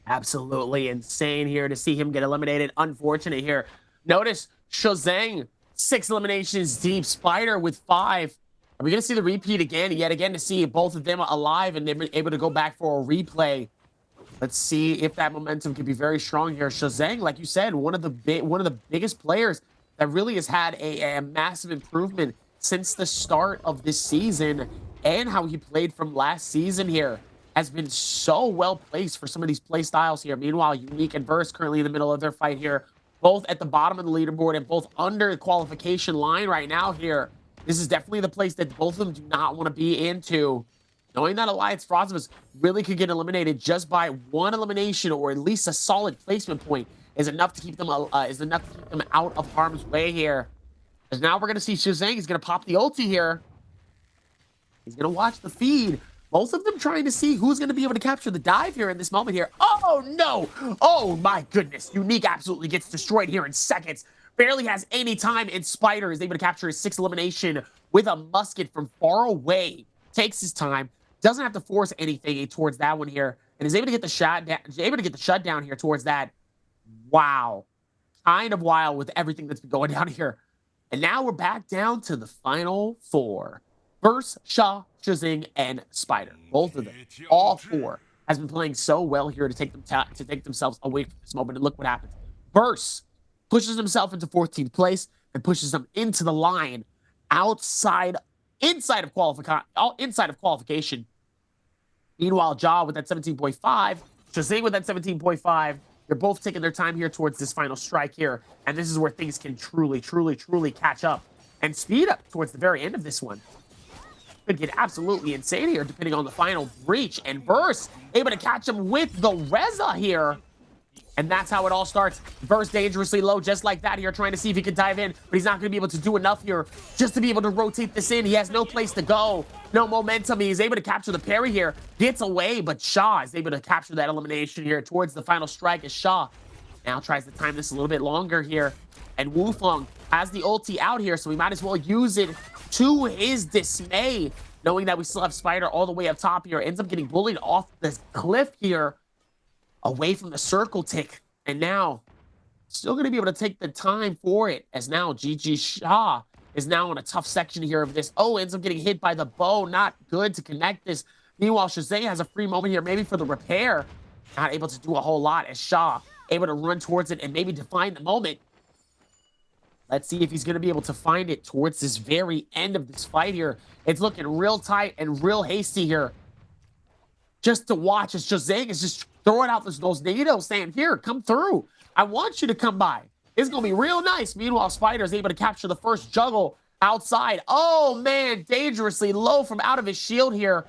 Speaker 4: Absolutely insane here to see him get eliminated. Unfortunate here. Notice Shozang, 6 eliminations deep. Spider with 5. Are we going to see the repeat again? Yet again to see both of them alive and they're able to go back for a replay. Let's see if that momentum can be very strong here. Shazang, like you said, one of the biggest players that really has had a massive improvement since the start of this season, and how he played from last season here has been so well placed for some of these play styles here. Meanwhile, Unique and Verse currently in the middle of their fight here, both at the bottom of the leaderboard and both under the qualification line right now here. This is definitely the place that both of them do not want to be into. Knowing that Alliance Frostmas really could get eliminated just by one elimination or at least a solid placement point is enough to keep them out of harm's way here. Because now we're going to see Shazang. He's going to pop the ulti here. He's going to watch the feed. Both of them trying to see who's going to be able to capture the dive here in this moment here. Oh, no. Oh, my goodness. Unique absolutely gets destroyed here in seconds. Barely has any time, and Spider is able to capture his 6th elimination with a musket from far away. Takes his time. Doesn't have to force anything towards that one here. And is able to get the shutdown here towards that. Wow. Kind of wild with everything that's been going down here. And now we're back down to the final 4. Verse, Shaw, Shazing, and Spider. Both of them, all 4, has been playing so well here to take themselves away from this moment. And look what happens. Verse pushes himself into 14th place and pushes them into the line inside of qualification. Meanwhile, Ja with that 17.5, Shazing with that 17.5. They're both taking their time here towards this final strike here. And this is where things can truly, truly, truly catch up and speed up towards the very end of this one. Could get absolutely insane here depending on the final breach. And Verse able to catch him with the Reza here. And that's how it all starts. Verse dangerously low just like that here, trying to see if he can dive in. But he's not going to be able to do enough here just to be able to rotate this in. He has no place to go. No momentum. He's able to capture the parry here. Gets away, but Shaw is able to capture that elimination here towards the final strike as Shaw now tries to time this a little bit longer here. And Wufeng has the ulti out here, so we might as well use it to his dismay, knowing that we still have Spider all the way up top here. Ends up getting bullied off the cliff here, away from the circle tick. And now, still going to be able to take the time for it, as now GG Shaw is now in a tough section here of this. Oh, ends up getting hit by the bow. Not good to connect this. Meanwhile, Shazay has a free moment here, maybe for the repair. Not able to do a whole lot, as Shaw able to run towards it and maybe define the moment. Let's see if he's going to be able to find it towards this very end of this fight here. It's looking real tight and real hasty here. Just to watch as Shazang is just throwing out those needles, saying, here, come through. I want you to come by. It's going to be real nice. Meanwhile, Spider is able to capture the first juggle outside. Oh, man, dangerously low from out of his shield here.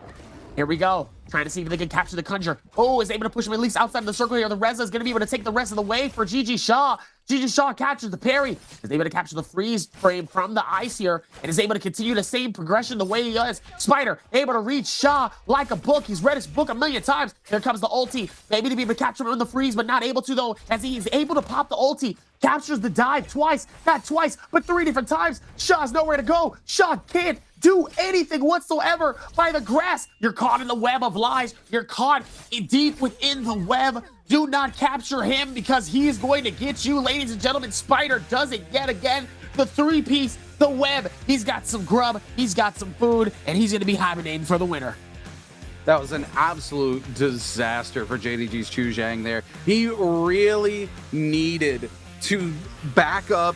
Speaker 4: Here we go. Trying to see if they can capture the Conjure. Oh, is able to push him at least outside of the circle here. The Reza is going to be able to take the rest of the way for GG Shaw. GG Shaw captures the parry, is able to capture the freeze frame from the ice here, and is able to continue the same progression the way he does. Spider able to reach Shaw like a book. He's read his book a million times. Here comes the ulti, maybe to be able to capture him in the freeze, but not able to though, as he is able to pop the ulti. Captures the dive twice, not twice, but 3 different times. Shaw's nowhere to go. Shaw can't do anything whatsoever by the grass. You're caught in the web of lies. You're caught deep within the web. Do not capture him because he is going to get you, ladies and gentlemen. Spider does it yet again. The 3-piece, the web. He's got some grub, he's got some food, and he's going to be hibernating for the winter.
Speaker 3: That was an absolute disaster for JDG's Chu Zhang there. He really needed to back up,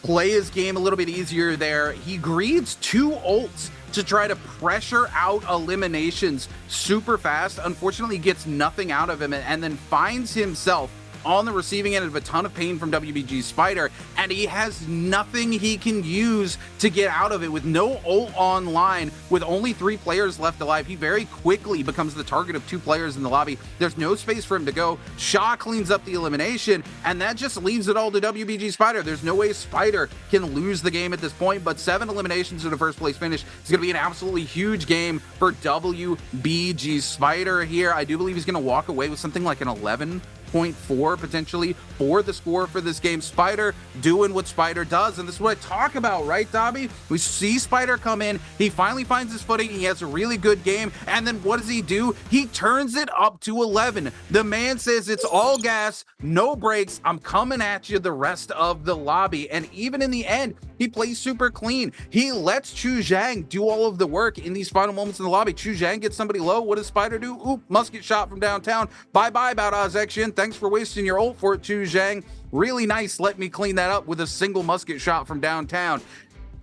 Speaker 3: play his game a little bit easier there. He greeds 2 ults to try to pressure out eliminations super fast. Unfortunately, gets nothing out of him and then finds himself on the receiving end of a ton of pain from WBG Spider, and he has nothing he can use to get out of it. With no ult online, with only 3 players left alive, he very quickly becomes the target of 2 players in the lobby. There's no space for him to go. Shaw cleans up the elimination, and that just leaves it all to WBG Spider. There's no way Spider can lose the game at this point, but 7 eliminations to the first place finish is going to be an absolutely huge game for WBG Spider here. I do believe he's going to walk away with something like an 11.4 potentially for the score for this game. Spider doing what Spider does, and this is what I talk about, right, Dobby? We see Spider come in, he finally finds his footing, he has a really good game, and then what does he do? He turns it up to 11. The man says it's all gas, no brakes, I'm coming at you the rest of the lobby, and even in the end, he plays super clean. He lets Chu Zhang do all of the work in these final moments in the lobby. Chu Zhang gets somebody low. What does Spider do? Oop, musket shot from downtown. Bye-bye, Bout Ozection. Thanks for wasting your ult for it, Chu Zhang. Really nice. Let me clean that up with a single musket shot from downtown.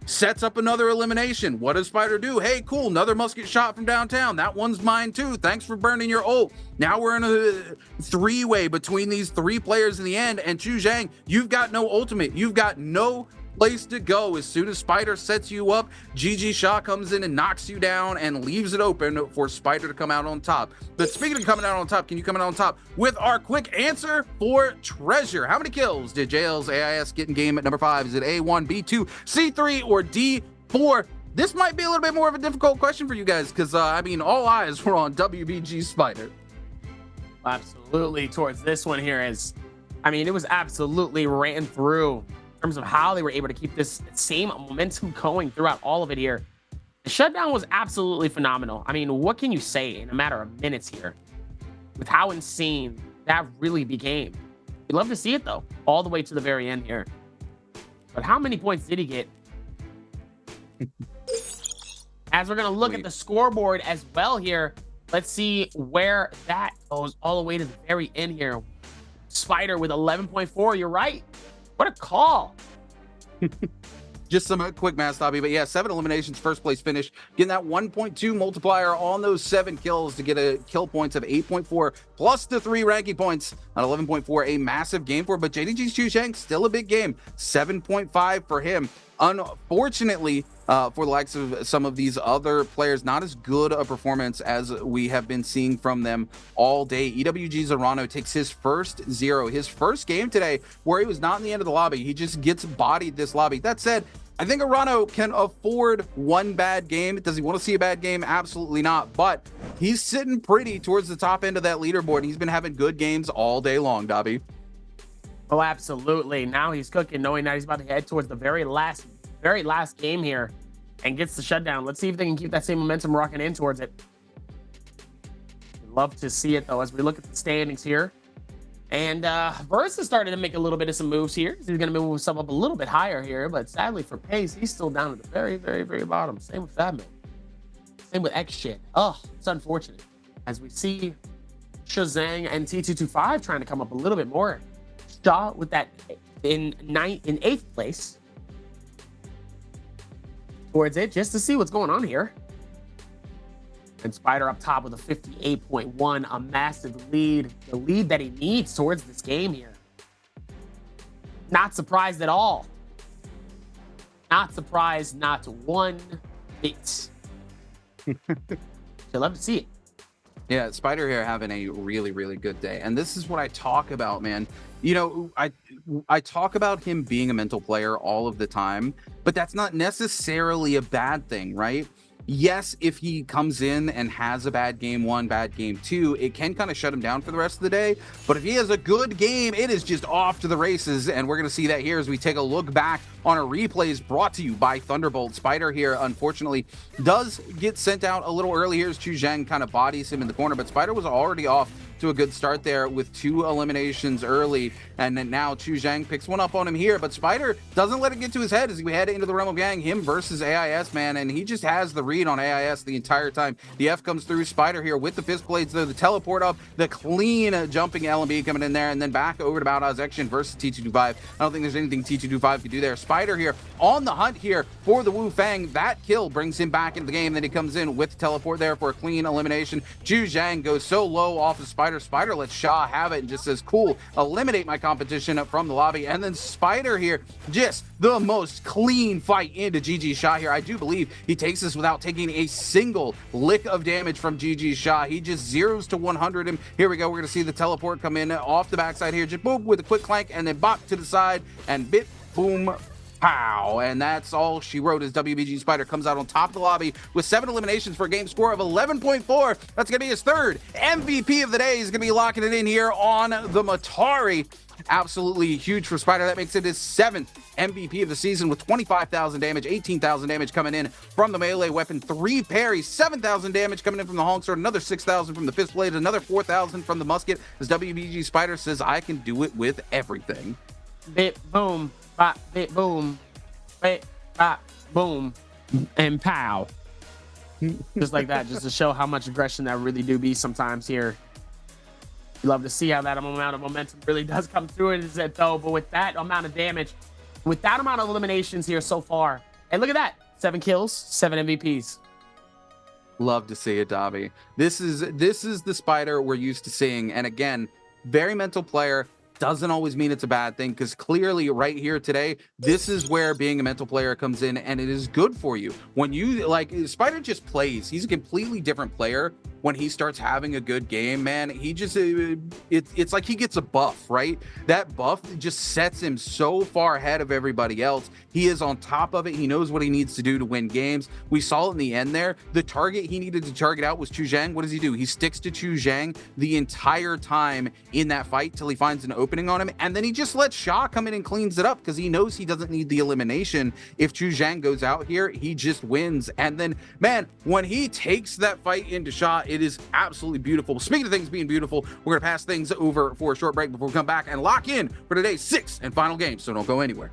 Speaker 3: Sets up another elimination. What does Spider do? Hey, cool, another musket shot from downtown. That one's mine too. Thanks for burning your ult. Now we're in a 3-way between these 3 players in the end, and Chu Zhang, you've got no ultimate. You've got no place to go. As soon as Spider sets you up, GG Shaw comes in and knocks you down and leaves it open for Spider to come out on top. But speaking of coming out on top, can you come out on top with our quick answer for treasure? How many kills did JL's AIS get in game at number 5? Is it A1, B2, C3, or D4? This might be a little bit more of a difficult question for you guys because, I mean, all eyes were on WBG Spider.
Speaker 4: Absolutely towards this one here is, I mean, it was absolutely ran through in terms of how they were able to keep this same momentum going throughout all of it here. The shutdown was absolutely phenomenal. I mean, what can you say in a matter of minutes here with how insane that really became? We'd love to see it though, all the way to the very end here. But how many points did he get? As we're going to look at the scoreboard as well here, let's see where that goes all the way to the very end here. Spider with 11.4, you're right. What a call.
Speaker 3: Just some quick math, Dobby, but yeah, 7 eliminations, first place finish, getting that 1.2 multiplier on those 7 kills to get a kill points of 8.4 plus the 3 ranking points on 11.4, a massive game for him. But JDG's Chu Zhang, still a big game, 7.5 for him. Unfortunately, for the likes of some of these other players, not as good a performance as we have been seeing from them all day. EWG Zorano takes his first 0, his first game today where he was not in the end of the lobby. He just gets bodied this lobby. That said, I think Arano can afford one bad game. Does he want to see a bad game? Absolutely not. But he's sitting pretty towards the top end of that leaderboard. And he's been having good games all day long, Dobby.
Speaker 4: Oh, absolutely. Now he's cooking, knowing that he's about to head towards the very last game here and gets the shutdown. Let's see if they can keep that same momentum rocking in towards it. Love to see it though as we look at the standings here. And Versus started to make a little bit of some moves here. He's going to move himself up a little bit higher here, but sadly for Pace, he's still down at the very, very, very bottom. Same with Fabman. Same with X shit. Oh, it's unfortunate. As we see Shazang and T225 trying to come up a little bit more. Shaw with that in 8th place. Towards it just to see what's going on here. And Spider up top with a 58.1, a massive lead, the lead that he needs towards this game here. Not surprised at all. Not surprised, not one bit. So love to see it.
Speaker 3: Yeah, Spider here having a really, really good day. And this is what I talk about, man. You know, I talk about him being a mental player all of the time, but that's not necessarily a bad thing, right? Yes, if he comes in and has a bad game one, bad game two, it can kind of shut him down for the rest of the day. But if he has a good game, it is just off to the races. And we're going to see that here as we take a look back on our replays brought to you by Thunderbolt. Spider here, unfortunately, does get sent out a little early. Here's Chu Zhang kind of bodies him in the corner, but Spider was already off to a good start there with 2 eliminations early, and then now Chu Zhang picks one up on him here, but Spider doesn't let it get to his head as we head into the realm of Yang, him versus AIS, man, and he just has the read on AIS the entire time. The F comes through, Spider here with the fist blades though, the teleport up, the clean jumping LMB coming in there, and then back over to Baoda's action versus T225. I don't think there's anything T225 could do there. Spider here on the hunt here for the Wu Fang. That kill brings him back into the game, then he comes in with the teleport there for a clean elimination. Chu Zhang goes so low off of Spider. Spider lets Shaw have it and just says, cool, eliminate my competition from the lobby. And then Spider here, just the most clean fight into GG Shaw here. I do believe he takes this without taking a single lick of damage from GG Shaw. He just zeros to 100 him. Here we go. We're going to see the teleport come in off the backside here. Just boom with a quick clank and then bop to the side and bit, boom, pow. And that's all she wrote as WBG Spider comes out on top of the lobby with 7 eliminations for a game score of 11.4. That's going to be his 3rd MVP of the day. He's going to be locking it in here on the Matari. Absolutely huge for Spider. That makes it his 7th MVP of the season with 25,000 damage, 18,000 damage coming in from the melee weapon, 3 parries, 7,000 damage coming in from the Honk Sword, another 6,000 from the Fist Blade, another 4,000 from the Musket, as WBG Spider says, I can do it with everything.
Speaker 4: Bit, boom, bop, bit, boom, bit, bop, boom, and pow. Just like that, just to show how much aggression that really do be sometimes here. You love to see how that amount of momentum really does come through it, is it though? But with that amount of damage, with that amount of eliminations here so far, and look at that, 7 kills, 7 MVPs.
Speaker 3: Love to see it, Dobby. This is the Spider we're used to seeing, and again, very mental player. Doesn't always mean it's a bad thing, because clearly right here today, this is where being a mental player comes in, and it is good for you. When you, like, Spider just plays. He's a completely different player when he starts having a good game, man. He just, it's like he gets a buff, right? That buff just sets him so far ahead of everybody else. He is on top of it. He knows what he needs to do to win games. We saw it in the end there. The target he needed to target out was Chu Zhang. What does he do? He sticks to Chu Zhang the entire time in that fight till he finds an opening on him, and then he just lets Shaw come in and cleans it up because he knows he doesn't need the elimination. If Chu Zhang goes out here, he just wins. And then, man, when he takes that fight into Shaw, it is absolutely beautiful. Speaking of things being beautiful, we're gonna pass things over for a short break before we come back and lock in for today's 6th and final game, so don't go anywhere.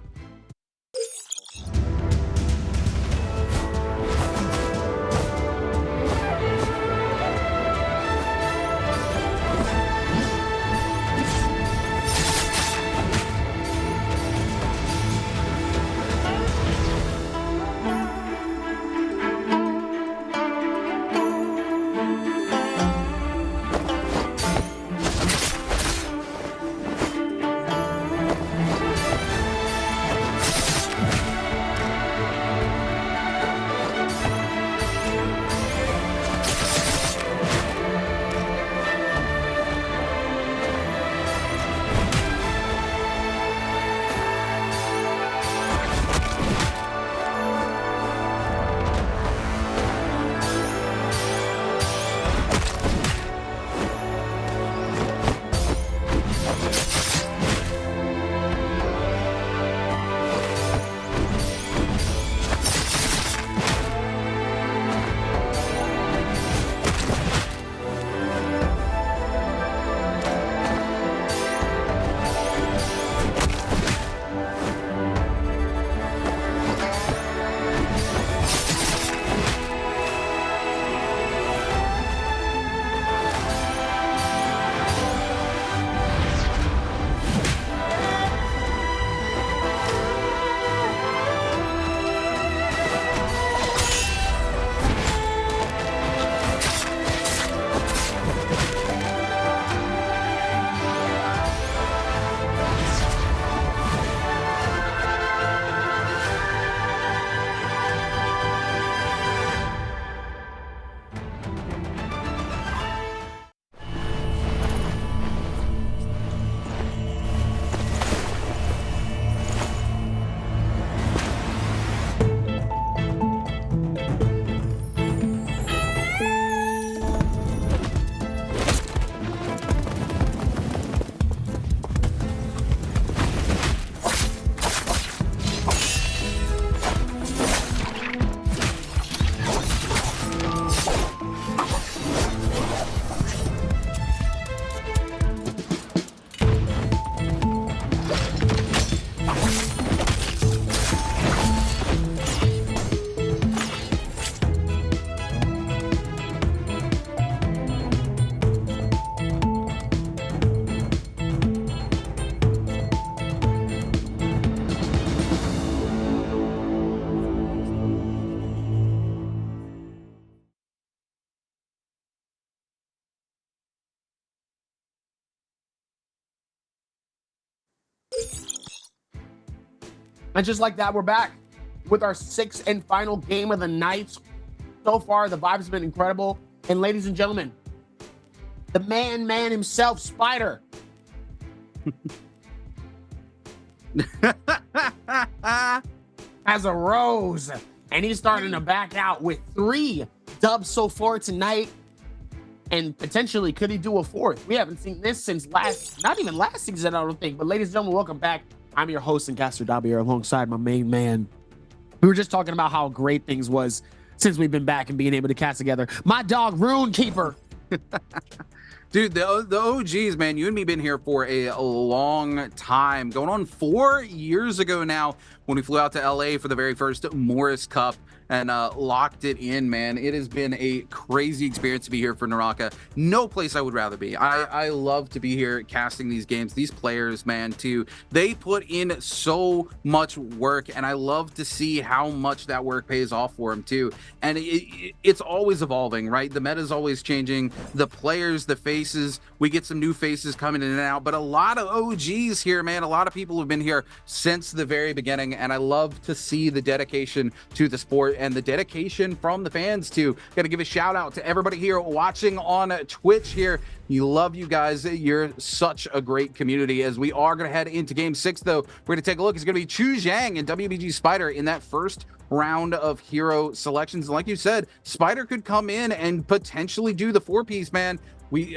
Speaker 4: And just like that, we're back with our sixth and final game of the night. So far, the vibes have been incredible. And ladies and gentlemen, the man himself, Spider. Has a rose. And he's starting to back out with 3 dubs so far tonight. And potentially, could he do a 4th? We haven't seen this since not even last season, I don't think. But ladies and gentlemen, welcome back. I'm your host and caster, Dobby, here alongside my main man. We were just talking about how great things was since we've been back and being able to cast together. My dog, Rune Keeper.
Speaker 3: Dude, the OGs, man, you and me been here for a long time. Going on 4 years ago now when we flew out to LA for the very first Morris Cup and locked it in, man. It has been a crazy experience to be here for NARAKA. No place I would rather be. I love to be here casting these games. These players, man, too, they put in so much work, and I love to see how much that work pays off for them, too. And it's always evolving, right? The meta is always changing. The players, the faces, we get some new faces coming in and out, but a lot of OGs here, man. A lot of people have been here since the very beginning, and I love to see the dedication to the sport and the dedication from the fans too. Got to give a shout out to everybody here watching on Twitch here. You love you guys. You're such a great community. As we are going to head into game 6, though, we're going to take a look. It's going to be Chu Zhang and WBG Spider in that first round of hero selections. Like you said, Spider could come in and potentially do the 4-piece, man. We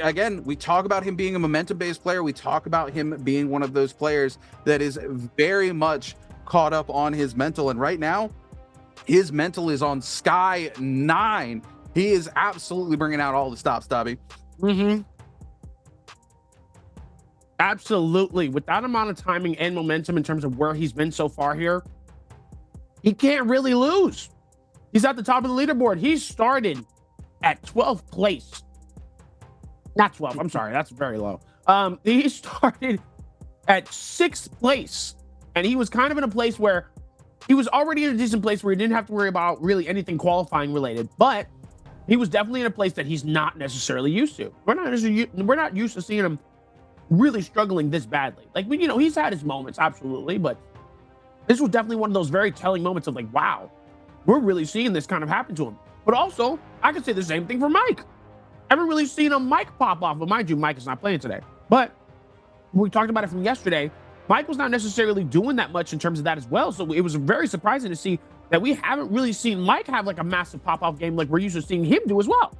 Speaker 3: talk about him being a momentum-based player. We talk about him being one of those players that is very much caught up on his mental. And right now, his mental is on Sky 9. He is absolutely bringing out all the stops, Dobby.
Speaker 4: Absolutely. With that amount of timing and momentum in terms of where he's been so far here, he can't really lose. He's at the top of the leaderboard. He started at 12th place. Not 12. I'm sorry. That's very low. He started at 6th place. And he was kind of in a place where he was already in a decent place where he didn't have to worry about really anything qualifying related. But he was definitely in a place that he's not necessarily used to. We're not used to seeing him really struggling this badly. Like, you know, he's had his moments, absolutely. But this was definitely one of those very telling moments of like, wow, we're really seeing this kind of happen to him. But also, I could say the same thing for Mike. I haven't really seen a Mike pop off, but mind you, Mike is not playing today. But we talked about it from yesterday. Mike was not necessarily doing that much in terms of that as well. So it was very surprising to see that we haven't really seen Mike have like a massive pop-off game like we're used to seeing him do as well.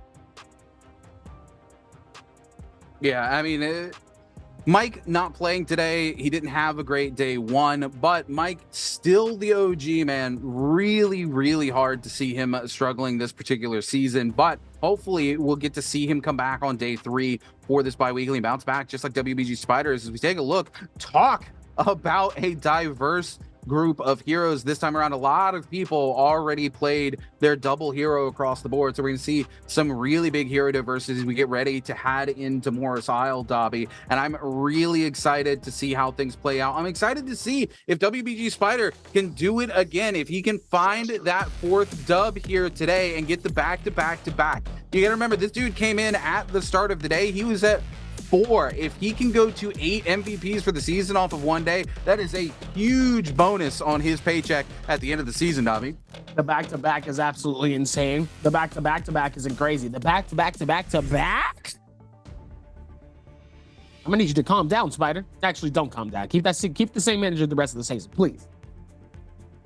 Speaker 3: Yeah, I mean, Mike not playing today. He didn't have a great day 1, but Mike still the OG, man. Really, really hard to see him struggling this particular season, but hopefully we'll get to see him come back on day 3 for this bi-weekly bounce back, just like WBG Spiders. As we take a look, talk about a diverse group of heroes this time around. A lot of people already played their double hero across the board, so we're going to see some really big hero diversity as we get ready to head into Morris Isle, Dobby, and I'm really excited to see how things play out. I'm excited to see if WBG Spider can do it again, if he can find that 4th dub here today and get the back-to-back-to-back. You gotta remember, this dude came in at the start of the day. He was at 4. If he can go to 8 MVPs for the season off of one day, that is a huge bonus on his paycheck at the end of the season, Dobby.
Speaker 4: The back-to-back is absolutely insane. The back-to-back-to-back isn't crazy. The back-to-back-to-back-to-back? I'm gonna need you to calm down, Spider. Actually, don't calm down. Keep the same energy the rest of the season, please.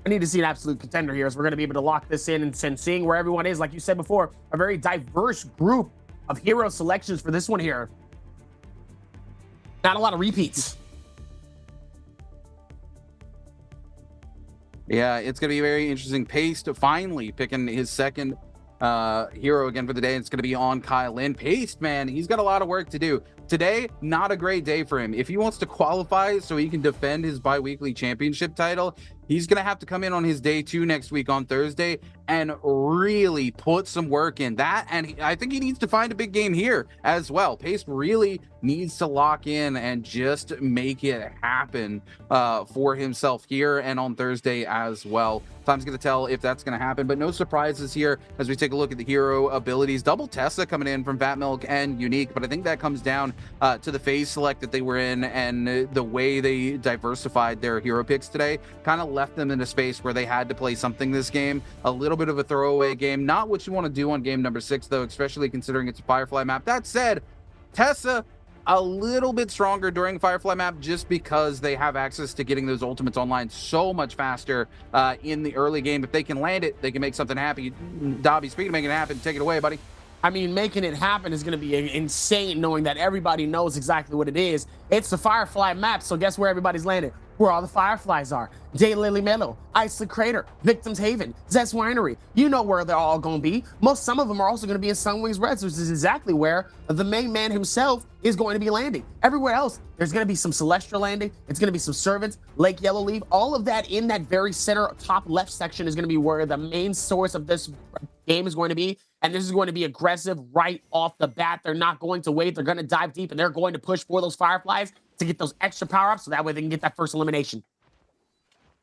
Speaker 4: I need to see an absolute contender here, as we're gonna be able to lock this in and seeing where everyone is. Like you said before, a very diverse group of hero selections for this one here. Not a lot of repeats.
Speaker 3: Yeah, it's going to be very interesting. Pace to finally picking his second hero again for the day. It's going to be on Kyle Lin. Pace, man, he's got a lot of work to do. Today, not a great day for him. If he wants to qualify so he can defend his bi-weekly championship title, he's going to have to come in on his day 2 next week on Thursday and really put some work in that. And I think he needs to find a big game here as well. Pace really needs to lock in and just make it happen for himself here and on Thursday as well. Time's going to tell if that's going to happen, but no surprises here as we take a look at the hero abilities. Double Tessa coming in from Fat Milk and Unique, but I think that comes down to the phase select that they were in, and the way they diversified their hero picks today kind of left them in a space where they had to play something this game. A little bit of a throwaway game. Not what you want to do on game number 6, though, especially considering it's a Firefly map. That said, Tessa a little bit stronger during Firefly map just because they have access to getting those ultimates online so much faster in the early game. If they can land it, they can make something happen. Dobby, speaking of making it happen, take it away, buddy.
Speaker 4: I mean, making it happen is going to be insane, knowing that everybody knows exactly what it is. It's the Firefly map, so guess where everybody's landed? Where all the Fireflies are. Daylily Meadow, Iceland Crater, Victims Haven, Zest Winery. You know where they're all going to be. Some of them are also going to be in Sunwings Reds, which is exactly where the main man himself is going to be landing. Everywhere else, there's going to be some Celestial landing. It's going to be some Servants, Lake Yellowleaf. All of that in that very center top left section is going to be where the main source of this game is going to be. And this is going to be aggressive right off the bat. They're not going to wait. They're going to dive deep, and they're going to push for those Fireflies to get those extra power-ups, so that way they can get that first elimination.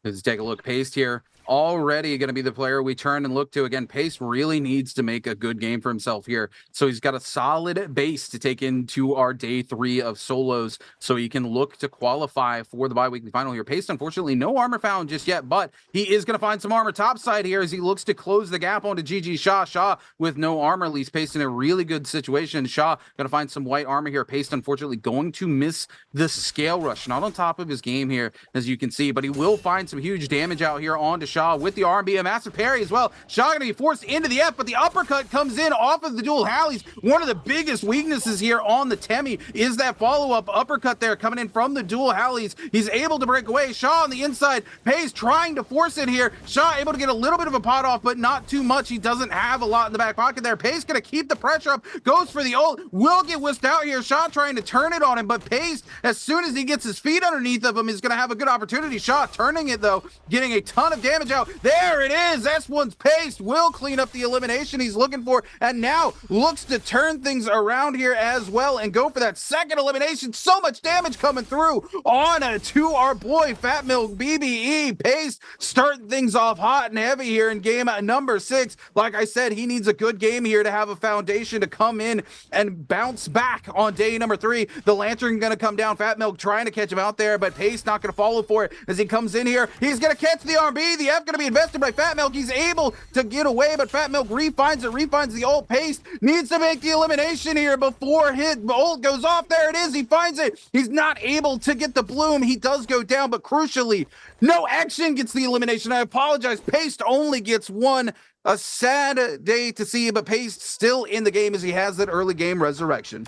Speaker 3: Let's take a look. Paste here. Already going to be the player we turn and look to. Again, Pace really needs to make a good game for himself here. So he's got a solid base to take into our day 3 of solos, so he can look to qualify for the bi-weekly final here. Pace, unfortunately, no armor found just yet, but he is going to find some armor topside here as he looks to close the gap onto GG Shaw. Shaw with no armor leaves Pace in a really good situation. Shaw going to find some white armor here. Pace, unfortunately, going to miss the scale rush. Not on top of his game here, as you can see, but he will find some huge damage out here onto Shaw with the R&B, a massive parry as well. Shaw going to be forced into the F, but the uppercut comes in off of the dual Hallies. One of the biggest weaknesses here on the Temi is that follow-up uppercut there coming in from the dual Hallies. He's able to break away. Shaw on the inside. Pace trying to force it here. Shaw able to get a little bit of a pot off, but not too much. He doesn't have a lot in the back pocket there. Pace going to keep the pressure up. Goes for the ult. Will get whisked out here. Shaw trying to turn it on him, but Pace, as soon as he gets his feet underneath of him, is going to have a good opportunity. Shaw turning it, though, getting a ton of damage out. There it is. S1's Pace will clean up the elimination he's looking for, and now looks to turn things around here as well and go for that second elimination. So much damage coming through on to our boy Fat Milk BBE. Pace starting things off hot and heavy here in game number 6. Like I said, he needs a good game here to have a foundation to come in and bounce back on day number 3. The Lantern going to come down. Fat Milk trying to catch him out there, but Pace not going to follow for it as he comes in here. He's going to catch the RB. The F going to be invested by Fat Milk. He's able to get away, but Fat Milk refines the ult. Pace needs to make the elimination here before his ult goes off. There it is. He finds it. He's not able to get the bloom. He does go down, but crucially, no action gets the elimination. I apologize. Pace only gets one. A sad day to see, but Pace still in the game as he has that early game resurrection.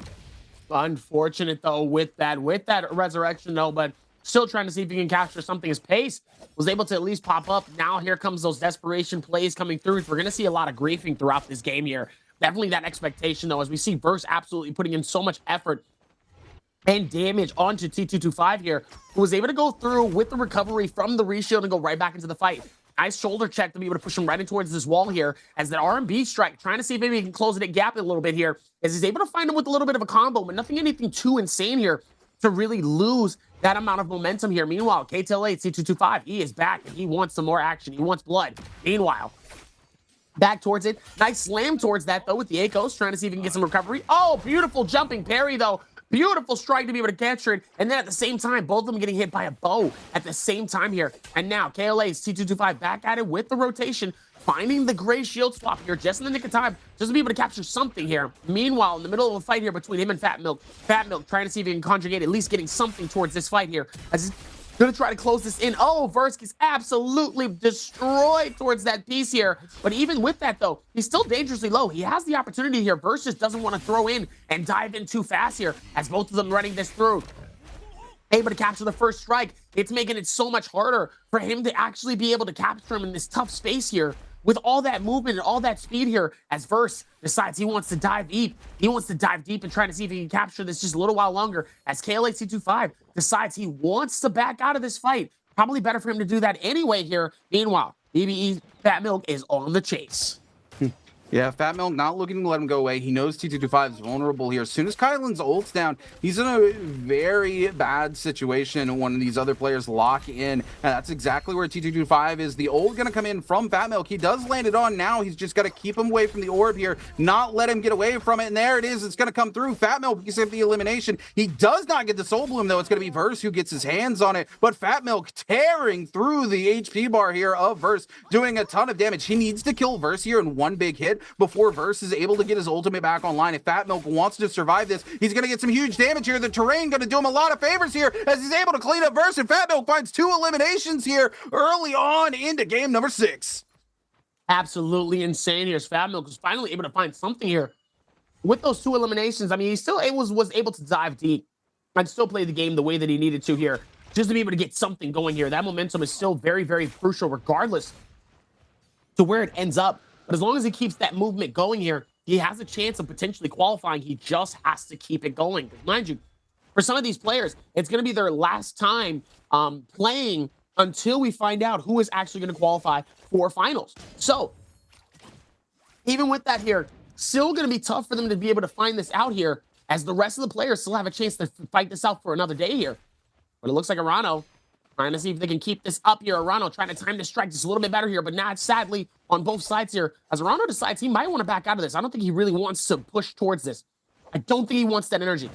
Speaker 4: Unfortunate, though, with that resurrection, though, but still trying to see if he can capture something. His Pace was able to at least pop up. Now here comes those desperation plays coming through. We're going to see a lot of griefing throughout this game here. Definitely that expectation, though, as we see Verse absolutely putting in so much effort and damage onto T225 here, who was able to go through with the recovery from the reshield and go right back into the fight. Nice shoulder check to be able to push him right in towards this wall here as that R&B strike, trying to see if maybe he can close that gap a little bit here, as he's able to find him with a little bit of a combo, but anything too insane here to really lose that amount of momentum here. Meanwhile, KTLA at C225, he is back and he wants some more action. He wants blood. Meanwhile, back towards it. Nice slam towards that, though, with the Akos, trying to see if he can get some recovery. Oh, beautiful jumping parry, though. Beautiful strike to be able to capture it. And then at the same time, both of them getting hit by a bow at the same time here. And now KLA's T225 back at it with the rotation, finding the gray shield swap here just in the nick of time, just to be able to capture something here. Meanwhile, in the middle of a fight here between him and Fat Milk trying to see if he can conjugate, at least getting something towards this fight here, as he's gonna try to close this in. Oh, Verse is absolutely destroyed towards that piece here. But even with that, though, he's still dangerously low. He has the opportunity here. Verse just doesn't want to throw in and dive in too fast here, as both of them running this through. Able to capture the first strike. It's making it so much harder for him to actually be able to capture him in this tough space here. With all that movement and all that speed here, as Verse decides he wants to dive deep. He wants to dive deep and try to see if he can capture this just a little while longer, as KLA-C25 decides he wants to back out of this fight. Probably better for him to do that anyway here. Meanwhile, BBE Fat Milk is on the chase.
Speaker 3: Yeah, Fat Milk not looking to let him go away. He knows T225 is vulnerable here. As soon as Kylan's ult's down, he's in a very bad situation when these other players lock in. And that's exactly where T225 is. The ult going to come in from Fat Milk. He does land it on now. He's just got to keep him away from the orb here, not let him get away from it. And there it is. It's going to come through. Fat Milk gets the elimination. He does not get the Soul Bloom, though. It's going to be Verse who gets his hands on it. But Fat Milk tearing through the HP bar here of Verse, doing a ton of damage. He needs to kill Verse here in one big hit before Verse is able to get his ultimate back online. If Fat Milk wants to survive this, he's going to get some huge damage here. The terrain going to do him a lot of favors here as he's able to clean up Verse, and Fat Milk finds 2 eliminations here early on into game number 6.
Speaker 4: Absolutely insane here. Fat Milk was finally able to find something here. With those 2 eliminations, I mean, he still was able to dive deep and still play the game the way that he needed to here, just to be able to get something going here. That momentum is still very, very crucial regardless to where it ends up. But as long as he keeps that movement going here, he has a chance of potentially qualifying. He just has to keep it going. Mind you, for some of these players, it's going to be their last time playing until we find out who is actually going to qualify for finals. So even with that here, still going to be tough for them to be able to find this out here, as the rest of the players still have a chance to fight this out for another day here. But it looks like Arano trying to see if they can keep this up here. Arano trying to time the strike just a little bit better here, but not sadly on both sides here. As Arano decides he might want to back out of this. I don't think he really wants to push towards this. I don't think he wants that energy.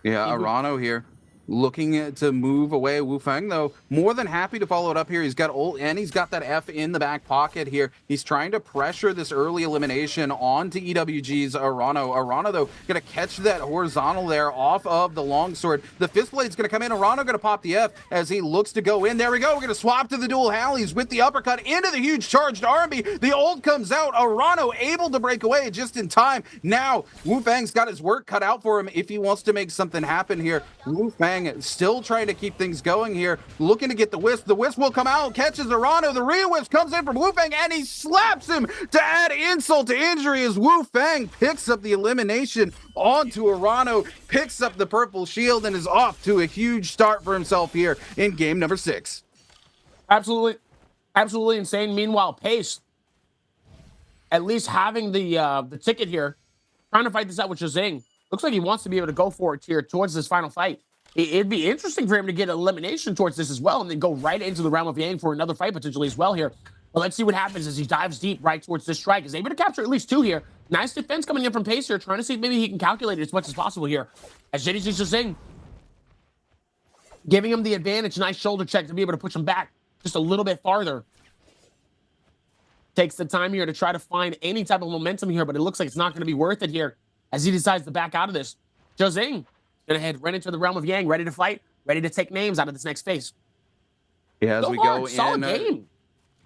Speaker 3: Yeah, Arano here looking to move away. Wu Feng, though, more than happy to follow it up here. He's got ult and he's got that F in the back pocket here. He's trying to pressure this early elimination onto EWG's Arano. Arano, though, going to catch that horizontal there off of the longsword. The fist blade's going to come in. Arano going to pop the F as he looks to go in. There we go. We're going to swap to the dual Hallies with the uppercut into the huge charged R&B. The ult comes out. Arano able to break away just in time. Now, Wu Feng's got his work cut out for him if he wants to make something happen here. Wu Feng still trying to keep things going here, looking to get the Wisp. The Wisp will come out, catches Arano. The Re-Wisp comes in from Wu Feng, and he slaps him to add insult to injury as Wu Feng picks up the elimination onto Arano, picks up the purple shield, and is off to a huge start for himself here in game number 6.
Speaker 4: Absolutely insane. Meanwhile, Pace, at least having the ticket here, trying to fight this out with Shazing. Looks like he wants to be able to go for it here towards this final fight. It'd be interesting for him to get an elimination towards this as well, and then go right into the Realm of Yang for another fight potentially as well here. But let's see what happens as he dives deep right towards this strike. Is able to capture at least 2 here. Nice defense coming in from Pace here, trying to see if maybe he can calculate it as much as possible here. As JDC Shazing giving him the advantage. Nice shoulder check to be able to push him back just a little bit farther. Takes the time here to try to find any type of momentum here, but it looks like it's not going to be worth it here as he decides to back out of this. Shazing gonna head right into the Realm of Yang, ready to fight, ready to take names out of this next phase.
Speaker 3: Yeah, as we go
Speaker 4: solid
Speaker 3: in,
Speaker 4: game.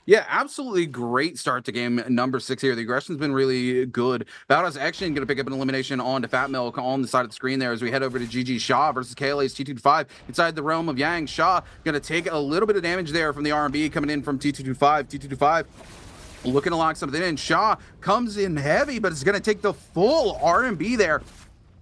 Speaker 3: Yeah, absolutely great start to game number 6 here. The aggression's been really good. Bowdow's Action going to pick up an elimination onto Fat Milk on the side of the screen there as we head over to GG Shaw versus KLA's T225 inside the Realm of Yang. Shaw going to take a little bit of damage there from the R&B coming in from T225. T225 looking to lock something in. Shaw comes in heavy, but it's going to take the full R&B there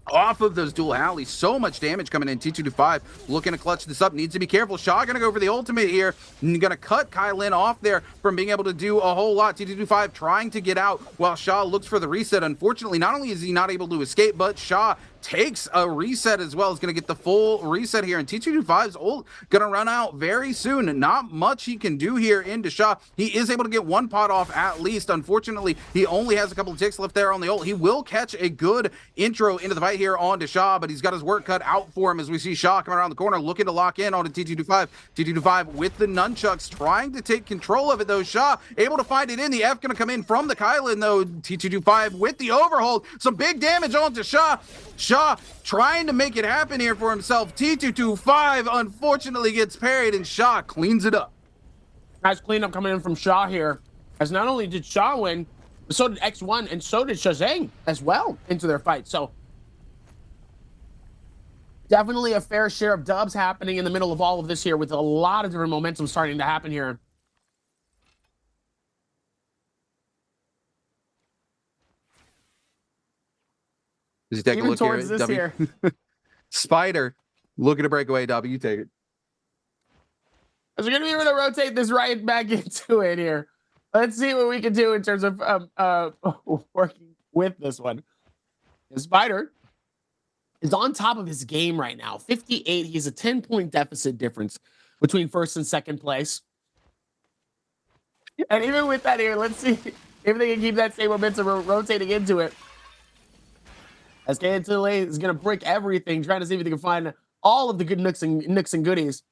Speaker 3: off of those dual Hallies. So much damage coming in. T225 looking to clutch this up. Needs to be careful. Shaw gonna go for the ultimate here. Gonna cut Kylin off there from being able to do a whole lot. T225 trying to get out while Shaw looks for the reset. Unfortunately, not only is he not able to escape, but Shaw takes a reset as well. Is going to get the full reset here, and T225's ult going to run out very soon. Not much he can do here into Shaw. He is able to get 1 pot off at least. Unfortunately, he only has a couple of ticks left there on the ult. He will catch a good intro into the fight here onto Shaw, but he's got his work cut out for him as we see Shaw coming around the corner looking to lock in onto T225. T225 with the nunchucks trying to take control of it though. Shaw able to find it in. The F going to come in from the Kylin though. T225 with the overhold. Some big damage onto Shaw. Shaw trying to make it happen here for himself. T225 unfortunately gets parried, and Shaw cleans it up.
Speaker 4: Nice cleanup coming in from Shaw here, as not only did Shaw win, but so did X1, and so did Shazang as well into their fight. So definitely a fair share of dubs happening in the middle of all of this here, with a lot of different momentum starting to happen here.
Speaker 3: Does he take
Speaker 4: Even
Speaker 3: a look
Speaker 4: towards
Speaker 3: here?
Speaker 4: This here.
Speaker 3: Spider looking to break away. W, you take it.
Speaker 4: As we're going to be able to rotate this right back into it here. Let's see what we can do in terms of working with this one. The Spider is on top of his game right now. 58. He's a 10-point deficit difference between first and second place. And even with that here, let's see if they can keep that same momentum rotating into it. As KNTLA is going to break everything, trying to see if they can find all of the good nooks and goodies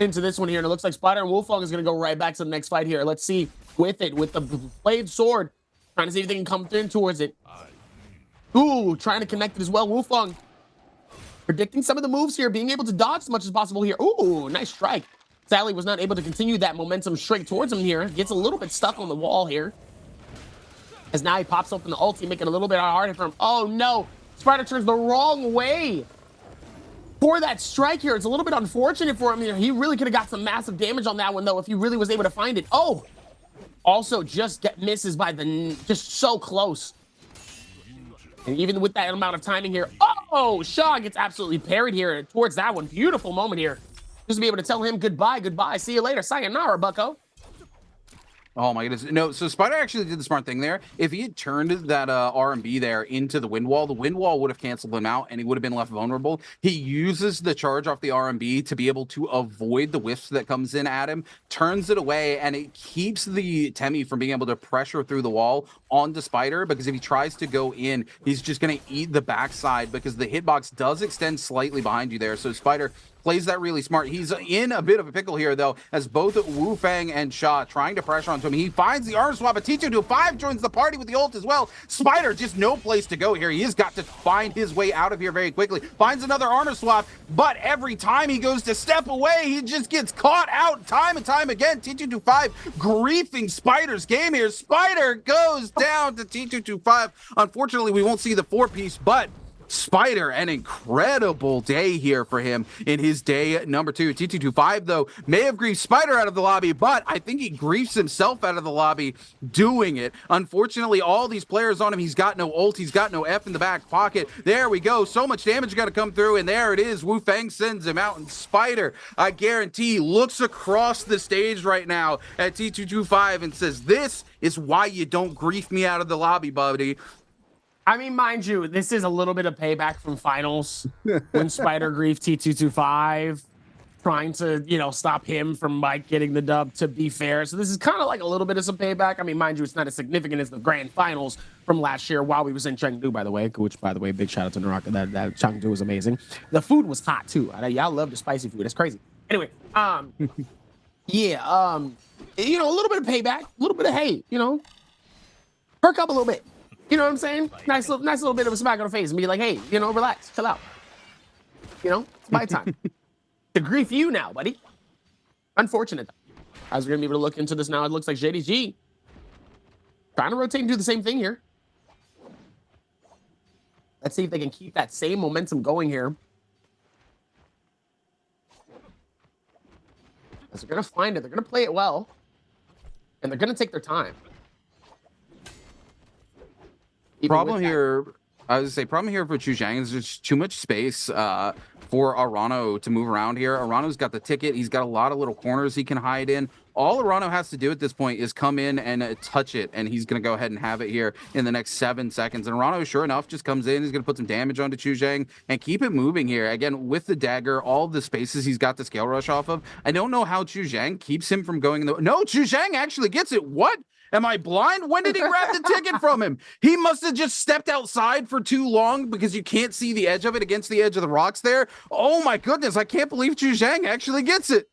Speaker 4: into this one here. And it looks like Spider and Wolfong is going to go right back to the next fight here. Let's see with the blade sword, trying to see if they can come in towards it. Ooh, trying to connect it as well. Wolfong predicting some of the moves here, being able to dodge as much as possible here. Ooh, nice strike. Sadly, was not able to continue that momentum straight towards him here. Gets a little bit stuck on the wall here. As now he pops open the ulti, making it a little bit harder for him. Oh no, Spider turns the wrong way for that strike here. It's a little bit unfortunate for him here. He really could have got some massive damage on that one though if he really was able to find it. Oh, also just misses by just so close. And even with that amount of timing here, oh, Shaw gets absolutely parried here towards that one. Beautiful moment here. Just to be able to tell him goodbye, goodbye. See you later. Sayonara, bucko.
Speaker 3: Oh my goodness. No, so Spider actually did the smart thing there. If he had turned that R&B there into the wind wall would have canceled him out and he would have been left vulnerable. He uses the charge off the R&B to be able to avoid the whiffs that comes in at him, turns it away, and it keeps the Temi from being able to pressure through the wall onto Spider, because if he tries to go in, he's just going to eat the backside because the hitbox does extend slightly behind you there. So Spider plays that really smart. He's in a bit of a pickle here, though, as both Wu Fang and Sha trying to pressure onto him. He finds the arm swap, but T225 joins the party with the ult as well. Spider just no place to go here. He has got to find his way out of here very quickly. Finds another armor swap, but every time he goes to step away, he just gets caught out time and time again. T225 griefing Spider's game here. Spider goes down to T225. Unfortunately, we won't see the 4-piece, but Spider, an incredible day here for him in his day number 2. T225, though, may have griefed Spider out of the lobby, but I think he griefs himself out of the lobby doing it. Unfortunately, all these players on him, he's got no ult, he's got no F in the back pocket. There we go. So much damage got to come through, and there it is. Wu Fang sends him out, and Spider, I guarantee, looks across the stage right now at T225 and says, "This is why you don't grief me out of the lobby, buddy."
Speaker 4: I mean, mind you, this is a little bit of payback from finals when Spider griefed T225, trying to, stop him from getting the dub, to be fair. So this is kind of like a little bit of some payback. I mean, mind you, it's not as significant as the grand finals from last year while we was in Chengdu, by the way, which, by the way, big shout out to NARAKA. That Chengdu was amazing. The food was hot too. Y'all love the spicy food. It's crazy. Anyway, yeah, a little bit of payback, a little bit of hate, perk up a little bit. You know what I'm saying? Nice little bit of a smack on the face and be like, hey, relax, chill out. It's my time to grief you now, buddy. Unfortunate. As we're gonna be able to look into this now, it looks like JDG trying to rotate and do the same thing here. Let's see if they can keep that same momentum going here. As they're gonna find it, they're gonna play it well, and they're gonna take their time.
Speaker 3: Problem here for Chu Zhang is there's too much space for Arano to move around here. Arano's got the ticket. He's got a lot of little corners he can hide in. All Arano has to do at this point is come in and touch it, and he's going to go ahead and have it here in the next 7 seconds. And Arano, sure enough, just comes in. He's going to put some damage onto Chu Zhang and keep it moving here. Again, with the dagger, all the spaces he's got the scale rush off of. I don't know how Chu Zhang keeps him from going. No, Chu Zhang actually gets it. What? Am I blind? When did he grab the ticket from him? He must have just stepped outside for too long because you can't see the edge of it against the edge of the rocks there. Oh my goodness, I can't believe Chu Zhang actually gets it.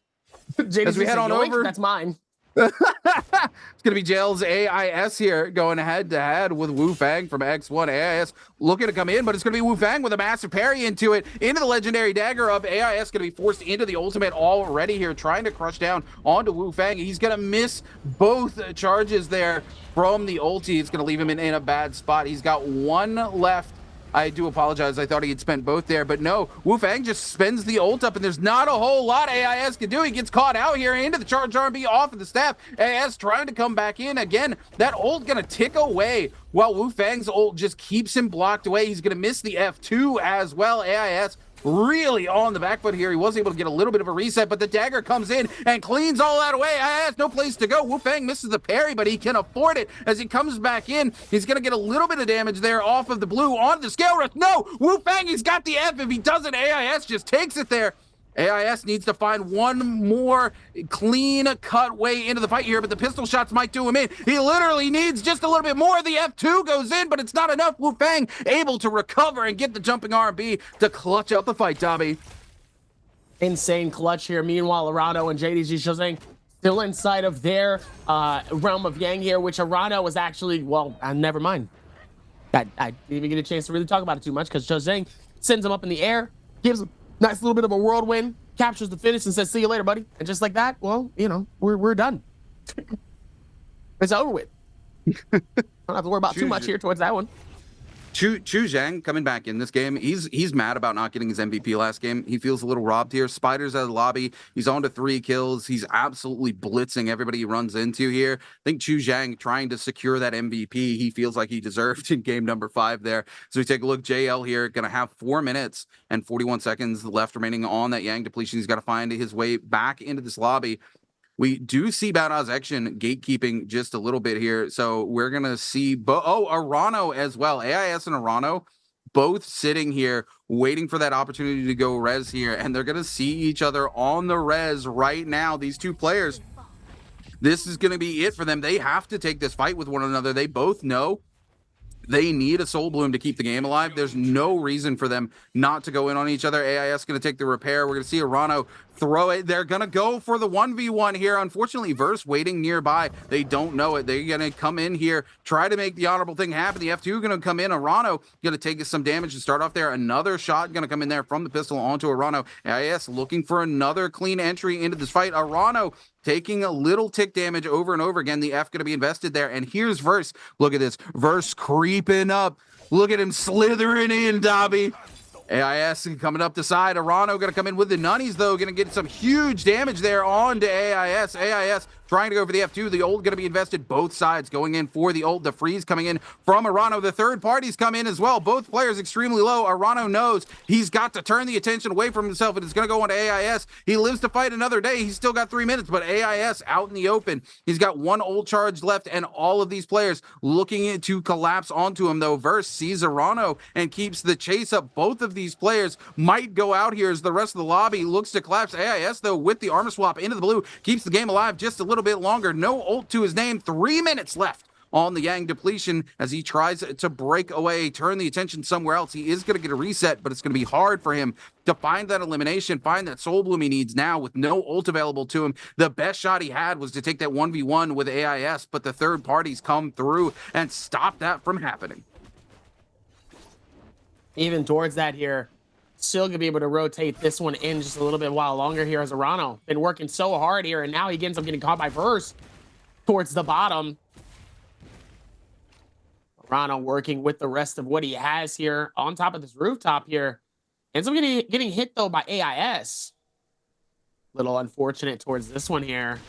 Speaker 3: As we head on over.
Speaker 4: That's mine.
Speaker 3: It's going to be Jail's AIS here going head-to-head with Wu Fang from X1. AIS looking to come in, but it's going to be Wu Fang with a massive parry into it, into the legendary dagger of AIS, going to be forced into the ultimate already here, trying to crush down onto Wu Fang. He's going to miss both charges there from the ulti. It's going to leave him in a bad spot. He's got one left. I do apologize. I thought he had spent both there, but no. Wu Fang just spins the ult up, and there's not a whole lot AIS can do. He gets caught out here into the charge R&B off of the staff. AIS trying to come back in. Again, that ult going to tick away while Wu Fang's ult just keeps him blocked away. He's going to miss the F2 as well. AIS really on the back foot here. He was able to get a little bit of a reset, but the dagger comes in and cleans all that away. Has no place to go. Wu Fang misses the parry, but he can afford it as he comes back in. He's going to get a little bit of damage there off of the blue on the scale rush. No, Wu Fang, he's got the F. If he doesn't, AIS just takes it there. AIS needs to find one more clean cut way into the fight here, but the pistol shots might do him in. He literally needs just a little bit more. The F2 goes in, but it's not enough. Wu Fang able to recover and get the jumping R&B to clutch out the fight, Dobby.
Speaker 4: Insane clutch here. Meanwhile, Arano and JDG Shozang still inside of their realm of Yang here, which Arano was actually, well, never mind. I didn't even get a chance to really talk about it too much because Shozang sends him up in the air, gives him nice little bit of a whirlwind, captures the finish and says, see you later, buddy. And just like that, well, you know, we're done. It's over with. Don't have to worry about too much here towards that one.
Speaker 3: Chu Zhang coming back in this game. He's mad about not getting his MVP last game. He feels a little robbed here. Spider's out of the lobby. He's on to 3 kills. He's absolutely blitzing everybody he runs into here. I think Chu Zhang trying to secure that MVP he feels like he deserved in game number 5 there. So we take a look. JL here going to have 4 minutes and 41 seconds left remaining on that Yang depletion. He's got to find his way back into this lobby. We do see Bad Oz Action gatekeeping just a little bit here. So we're going to see, Arano as well. AIS and Arano both sitting here waiting for that opportunity to go res here. And they're going to see each other on the res right now. These two players, this is going to be it for them. They have to take this fight with one another. They both know they need a Soul Bloom to keep the game alive. There's no reason for them not to go in on each other. AIS going to take the repair. We're going to see Arano throw it. They're going to go for the 1v1 here. Unfortunately, Verse waiting nearby. They don't know it. They're going to come in here, try to make the honorable thing happen. The F2 going to come in. Arano going to take some damage to start off there. Another shot going to come in there from the pistol onto Arano. AIS looking for another clean entry into this fight. Arano taking a little tick damage over and over again. The F going to be invested there. And here's Verse. Look at this. Verse creeping up. Look at him slithering in, Dobby. AIS coming up the side. Arano going to come in with the nunnies, though. Going to get some huge damage there on to AIS. AIS trying to go for the F2. The ult going to be invested. Both sides going in for the ult. The freeze coming in from Arano. The third parties come in as well. Both players extremely low. Arano knows he's got to turn the attention away from himself, and it's going to go on to AIS. He lives to fight another day. He's still got 3 minutes, but AIS out in the open. He's got 1 ult charge left, and all of these players looking to collapse onto him, though. Verse sees Arano and keeps the chase up. Both of these players might go out here as the rest of the lobby looks to collapse. AIS, though, with the armor swap into the blue, keeps the game alive just a little bit longer. No ult to his name. 3 minutes left on the Yang depletion as he tries to break away, turn the attention somewhere else. He is going to get a reset, but it's going to be hard for him to find that elimination, find that Soul Bloom he needs now with no ult available to him. The best shot he had was to take that 1v1 with AIS, but the third parties come through and stop that from happening.
Speaker 4: Even towards that here, still gonna be able to rotate this one in just a little bit while longer here as Arano been working so hard here, and now he ends up getting caught by Verse towards the bottom. Arano working with the rest of what he has here on top of this rooftop here. Ends up getting hit though by AIS. Little unfortunate towards this one here.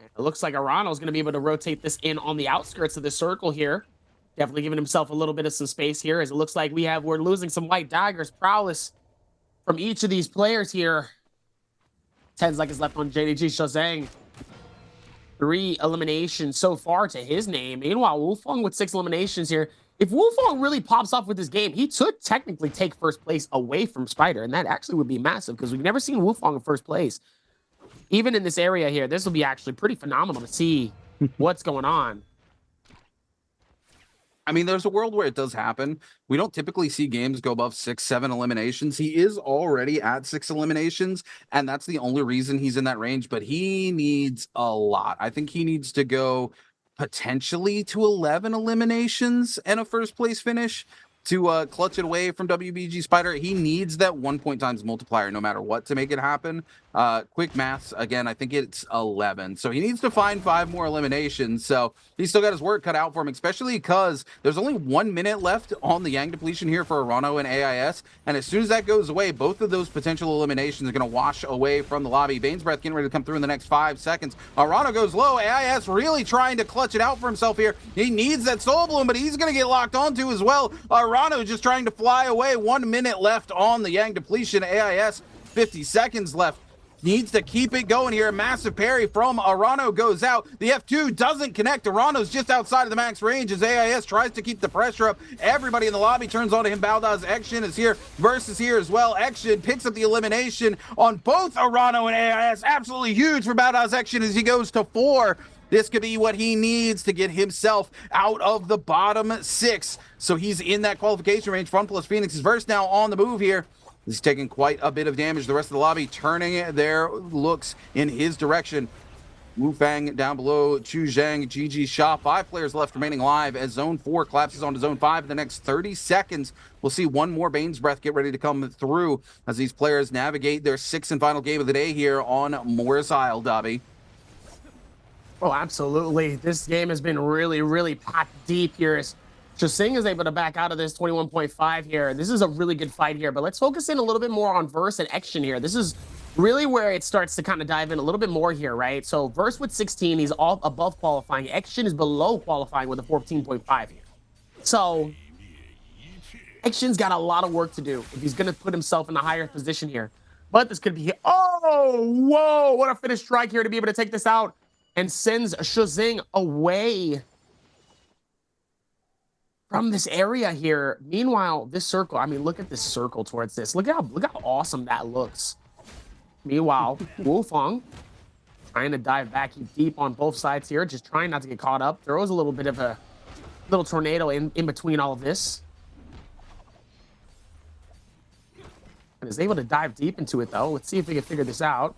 Speaker 4: And it looks like Arano's gonna be able to rotate this in on the outskirts of the circle here. Definitely giving himself a little bit of some space here, as it looks like we're losing some white daggers prowess from each of these players here. 10 seconds left on JDG Shozang. 3 eliminations so far to his name. Meanwhile, Wufong with 6 eliminations here. If Wufong really pops off with this game, he could technically take first place away from Spider, and that actually would be massive because we've never seen Wufong in first place. Even in this area here, this will be actually pretty phenomenal to see what's going on.
Speaker 3: I mean, there's a world where it does happen. We don't typically see games go above 6, 7 eliminations. He is already at 6 eliminations, and that's the only reason he's in that range, but he needs a lot. I think he needs to go potentially to 11 eliminations and a first place finish to clutch it away from WBG Spider. He needs that 1 point times multiplier no matter what to make it happen. Quick maths, again, I think it's 11. So he needs to find 5 more eliminations. So he's still got his work cut out for him, especially because there's only 1 minute left on the Yang depletion here for Arano and AIS. And as soon as that goes away, both of those potential eliminations are going to wash away from the lobby. Bane's Breath getting ready to come through in the next 5 seconds. Arano goes low. AIS really trying to clutch it out for himself here. He needs that Soul Bloom, but he's going to get locked onto as well. Arano Arano just trying to fly away. 1 minute left on the Yang depletion. AIS, 50 seconds left. Needs to keep it going here. Massive parry from Arano goes out. The F2 doesn't connect. Arano's just outside of the max range as AIS tries to keep the pressure up. Everybody in the lobby turns onto him. Baldaz Action is here. Versus here as well. Action picks up the elimination on both Arano and AIS. Absolutely huge for Baldaz Action as he goes to 4. This could be what he needs to get himself out of the bottom 6. So he's in that qualification range. Fun plus Phoenix is Verse now on the move here. He's taking quite a bit of damage. The rest of the lobby turning their looks in his direction. Wu Fang down below. Chu Zhang, GG Sha. 5 players left remaining alive as Zone 4 collapses onto Zone 5 in the next 30 seconds. We'll see one more Bane's Breath get ready to come through as these players navigate their 6th and final game of the day here on Morris Isle, Dobby.
Speaker 4: Oh, absolutely. This game has been really, really packed deep here. Shasing is able to back out of this 21.5 here. This is a really good fight here, but let's focus in a little bit more on Verse and Action here. This is really where it starts to kind of dive in a little bit more here, right? So Verse with 16, he's all above qualifying. Action is below qualifying with a 14.5 here. So Action's got a lot of work to do if he's going to put himself in a higher position here. But this could be, oh, whoa, what a finished strike here to be able to take this out and sends Shazing away from this area here. Meanwhile, this circle, I mean, look at this circle towards this. Look how awesome that looks. Meanwhile, Wu Feng trying to dive back deep on both sides here, just trying not to get caught up. Throws a little bit of a little tornado in between all of this. And is able to dive deep into it, though. Let's see if we can figure this out.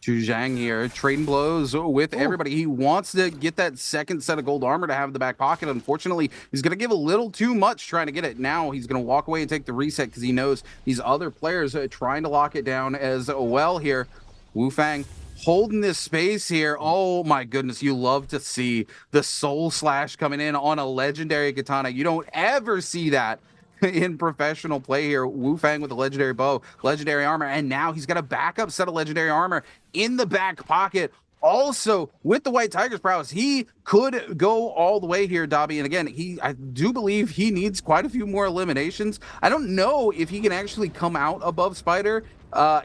Speaker 3: Chu Zhang here, trading blows with everybody. He wants to get that second set of gold armor to have in the back pocket. Unfortunately, he's going to give a little too much trying to get it. Now he's going to walk away and take the reset because he knows these other players are trying to lock it down as well here. Wu Fang holding this space here. Oh my goodness, you love to see the soul slash coming in on a legendary katana. You don't ever see that in professional play here. Wu Fang with a legendary bow, legendary armor, and now he's got a backup set of legendary armor in the back pocket. Also, with the White Tiger's prowess, he could go all the way here, Dobby. And again, I do believe he needs quite a few more eliminations. I don't know if he can actually come out above Spider.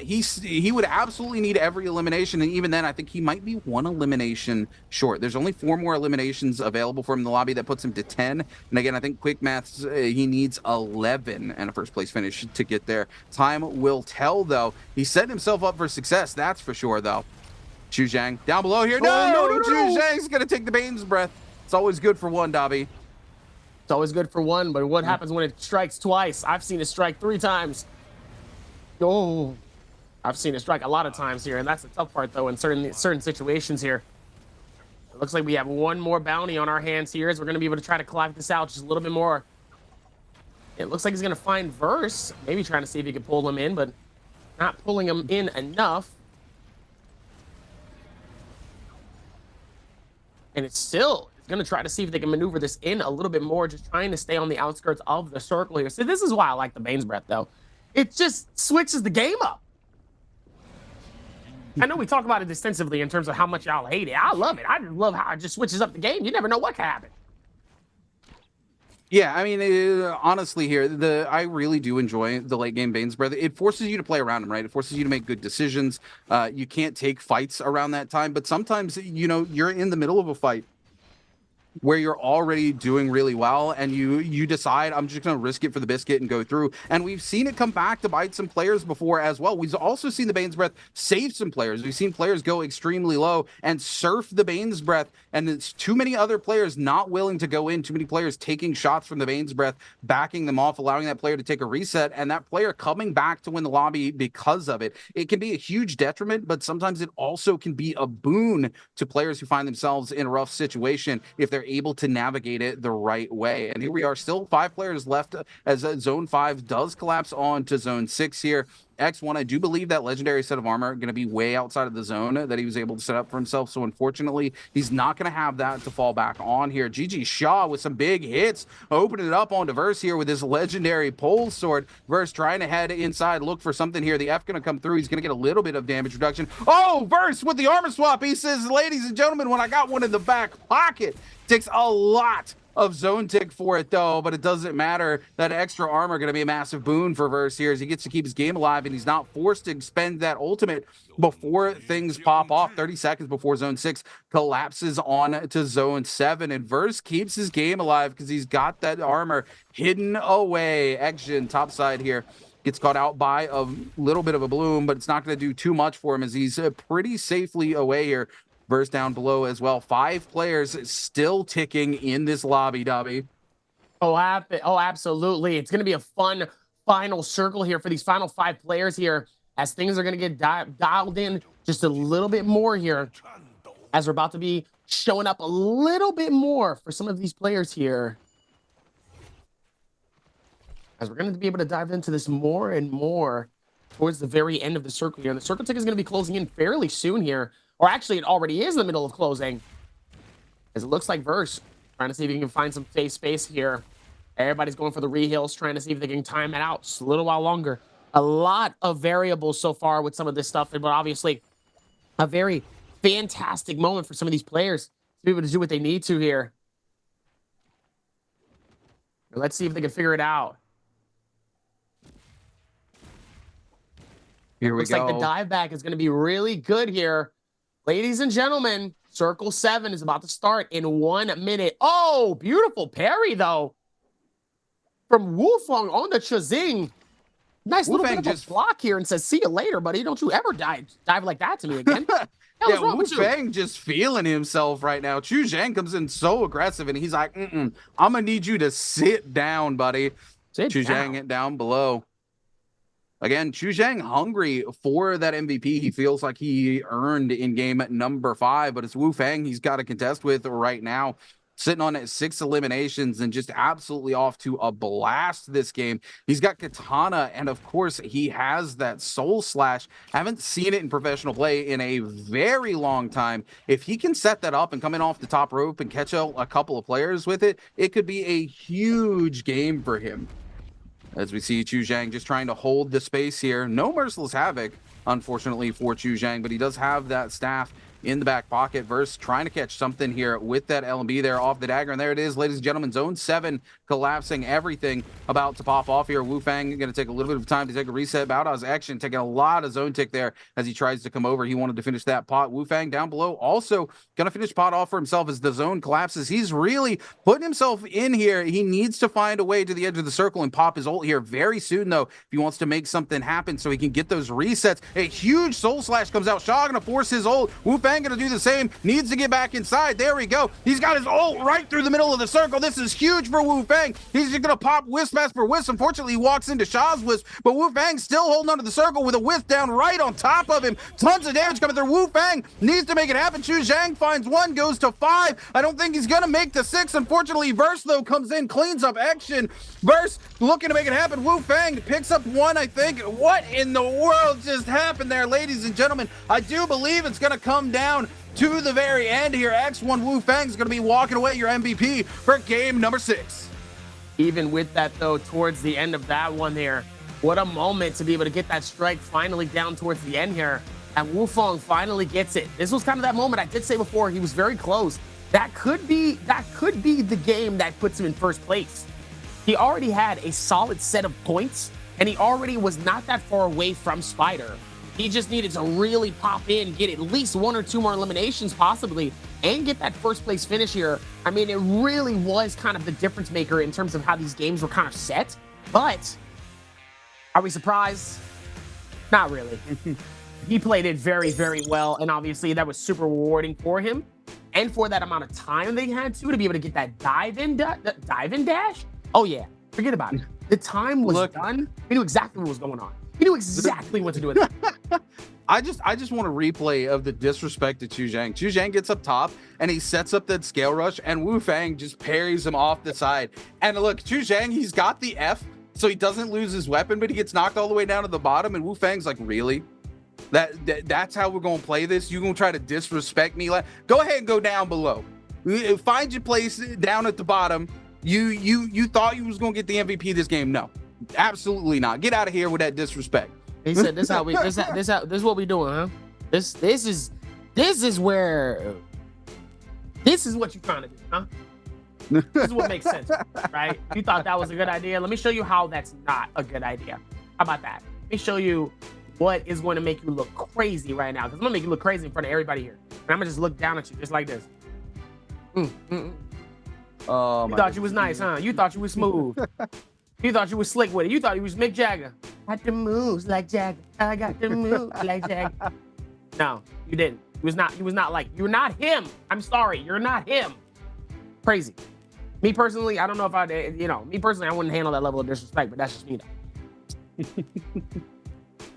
Speaker 3: He would absolutely need every elimination, and even then, I think he might be 1 elimination short. There's only 4 more eliminations available for him in the lobby. That puts him to 10. And again, I think quick maths, he needs 11 and a first place finish to get there. Time will tell, though. He set himself up for success, that's for sure, though. Chu Zhang down below here. No, Chu Zhang's gonna take the Bane's Breath. It's always good for 1, Dobby.
Speaker 4: It's always good for 1, but what happens when it strikes twice? I've seen it strike 3 times. Oh, I've seen it strike a lot of times here, and that's the tough part, though, in certain situations here. It looks like we have 1 more bounty on our hands here, as we're going to be able to try to collect this out just a little bit more. It looks like he's going to find Verse, maybe trying to see if he can pull him in, but not pulling him in enough. And it's going to try to see if they can maneuver this in a little bit more, just trying to stay on the outskirts of the circle here. So this is why I like the Bane's Breath, though. It just switches the game up. I know we talk about it extensively in terms of how much y'all hate it. I love it. I just love how it just switches up the game. You never know what can happen.
Speaker 3: Yeah, I mean, honestly here, I really do enjoy the late game Bane's Breath. It forces you to play around him, right? It forces you to make good decisions. You can't take fights around that time, but sometimes, you know, you're in the middle of a fight where you're already doing really well and you decide, I'm just going to risk it for the biscuit and go through. And we've seen it come back to bite some players before as well. We've also seen the Bane's Breath save some players. We've seen players go extremely low and surf the Bane's Breath, and it's too many other players not willing to go in, too many players taking shots from the Bane's Breath, backing them off, allowing that player to take a reset, and that player coming back to win the lobby because of it. It can be a huge detriment, but sometimes it also can be a boon to players who find themselves in a rough situation if they're able to navigate it the right way. And here we are, still 5 players left as Zone 5 does collapse on to Zone 6 here. X1, I do believe that legendary set of armor going to be way outside of the zone that he was able to set up for himself. So unfortunately, he's not going to have that to fall back on here. GG Shaw with some big hits, opening it up onto Verse here with his legendary pole sword. Verse trying to head inside, look for something here. The F going to come through. He's going to get a little bit of damage reduction. Oh, Verse with the armor swap. He says, ladies and gentlemen, when I got one in the back pocket, takes a lot of zone tick for it though, but it doesn't matter. That extra armor going to be a massive boon for Verse here as he gets to keep his game alive and he's not forced to expend that ultimate before things pop off. 30 seconds before zone 6 collapses on to zone 7, and Verse keeps his game alive because he's got that armor hidden away. Action top side here gets caught out by a little bit of a bloom, but it's not going to do too much for him as he's pretty safely away here. Verse down below as well. 5 players still ticking in this lobby, Dobby.
Speaker 4: Oh, absolutely. It's going to be a fun final circle here for these final 5 players here as things are going to get dialed in just a little bit more here as we're about to be showing up a little bit more for some of these players here. As we're going to be able to dive into this more and more towards the very end of the circle here. And the circle tick is going to be closing in fairly soon here. Or actually, it already is in the middle of closing. As it looks like Verse trying to see if he can find some face space here. Everybody's going for the re-heals, trying to see if they can time it out just a little while longer. A lot of variables so far with some of this stuff, but obviously a very fantastic moment for some of these players to be able to do what they need to here. Let's see if they can figure it out.
Speaker 3: Here we
Speaker 4: Looks
Speaker 3: go.
Speaker 4: like the dive back is going to be really good here. Ladies and gentlemen, Circle 7 is about to start in 1 minute. Oh, beautiful parry, though. From Wufeng on the Chazing. Nice little bit of a block here and says, see you later, buddy. Don't you ever dive like that to me again.
Speaker 3: Yeah, Wufeng just feeling himself right now. Chu Zhang comes in so aggressive, and he's like, I'm going to need you to sit down, buddy. Chu Zhang it down below. Again, Chu Zhang hungry for that MVP. He feels like he earned in game number 5, but it's Wufeng he's got to contest with right now. Sitting on 6 eliminations and just absolutely off to a blast this game. He's got Katana, and of course, he has that Soul Slash. Haven't seen it in professional play in a very long time. If he can set that up and come in off the top rope and catch a couple of players with it, it could be a huge game for him. As we see Chu Zhang just trying to hold the space here. No Merciless Havoc, unfortunately, for Chu Zhang, but he does have that staff in the back pocket. Verse trying to catch something here with that LMB there off the dagger. And there it is, ladies and gentlemen. Zone 7 collapsing. Everything about to pop off here. Wufeng going to take a little bit of time to take a reset. Baoda's action taking a lot of zone tick there as he tries to come over. He wanted to finish that pot. Wufeng down below also going to finish pot off for himself as the zone collapses. He's really putting himself in here. He needs to find a way to the edge of the circle and pop his ult here very soon, though, if he wants to make something happen so he can get those resets. A huge Soul Slash comes out. Shaw going to force his ult. Wufeng going to do the same. Needs to get back inside. There we go. He's got his ult right through the middle of the circle. This is huge for Wufeng. He's just going to pop Wisp Mask for Wisp. Unfortunately, he walks into Shaw's Wisp, but Wufeng still holding onto the circle with a Wisp down right on top of him. Tons of damage coming through. Wufeng needs to make it happen. Chu Zhang finds 1, goes to 5. I don't think he's going to make the 6. Unfortunately, Verse, though, comes in, cleans up action. Verse looking to make it happen. Wufeng picks up 1, I think. What in the world just happened there, ladies and gentlemen? I do believe it's going to come down to the very end here. X1 Wufeng is going to be walking away your MVP for game number 6.
Speaker 4: Even with that, though, towards the end of that one there, what a moment to be able to get that strike finally down towards the end here. And Wufeng finally gets it. This was kind of that moment I did say before. He was very close. That could be the game that puts him in first place. He already had a solid set of points, and he already was not that far away from Spider. He just needed to really pop in, get at least 1 or 2 more eliminations possibly, and get that first place finish here. I mean, it really was kind of the difference maker in terms of how these games were kind of set. But are we surprised? Not really. He played it very, very well, and obviously that was super rewarding for him. And for that amount of time they had to be able to get that dive in dash. Oh yeah, forget about it. The time was done. He knew exactly what was going on. He knew exactly what to do with it.
Speaker 3: I just want a replay of the disrespect to Chu Zhang. Chu Zhang gets up top and he sets up that scale rush, and Wufeng just parries him off the side. And look, Chu Zhang, he's got the F so he doesn't lose his weapon, but he gets knocked all the way down to the bottom. And Wu Fang's like, really? That's how we're gonna play this? You gonna try to disrespect me? Like, go ahead and go down below. Find your place down at the bottom. You thought you was gonna get the MVP this game? No, absolutely not. Get out of here with that disrespect.
Speaker 4: He said, "This how we this is what we doing, huh? This is where this is what you're trying to do, huh? This is what makes sense, right? You thought that was a good idea. Let me show you how that's not a good idea. How about that? Let me show you what is going to make you look crazy right now. Because I'm gonna make you look crazy in front of everybody here. And I'm gonna just look down at you just like this.
Speaker 3: Oh,
Speaker 4: you thought you was nice, huh? You thought you was smooth. You thought you was slick with it. You thought you was Mick Jagger. Got the moves like Jagger. I got the moves like Jagger. No, you didn't. You was not like, you're not him. I'm sorry, you're not him. Crazy. Me personally, I don't know if I wouldn't handle that level of disrespect, but that's just me though.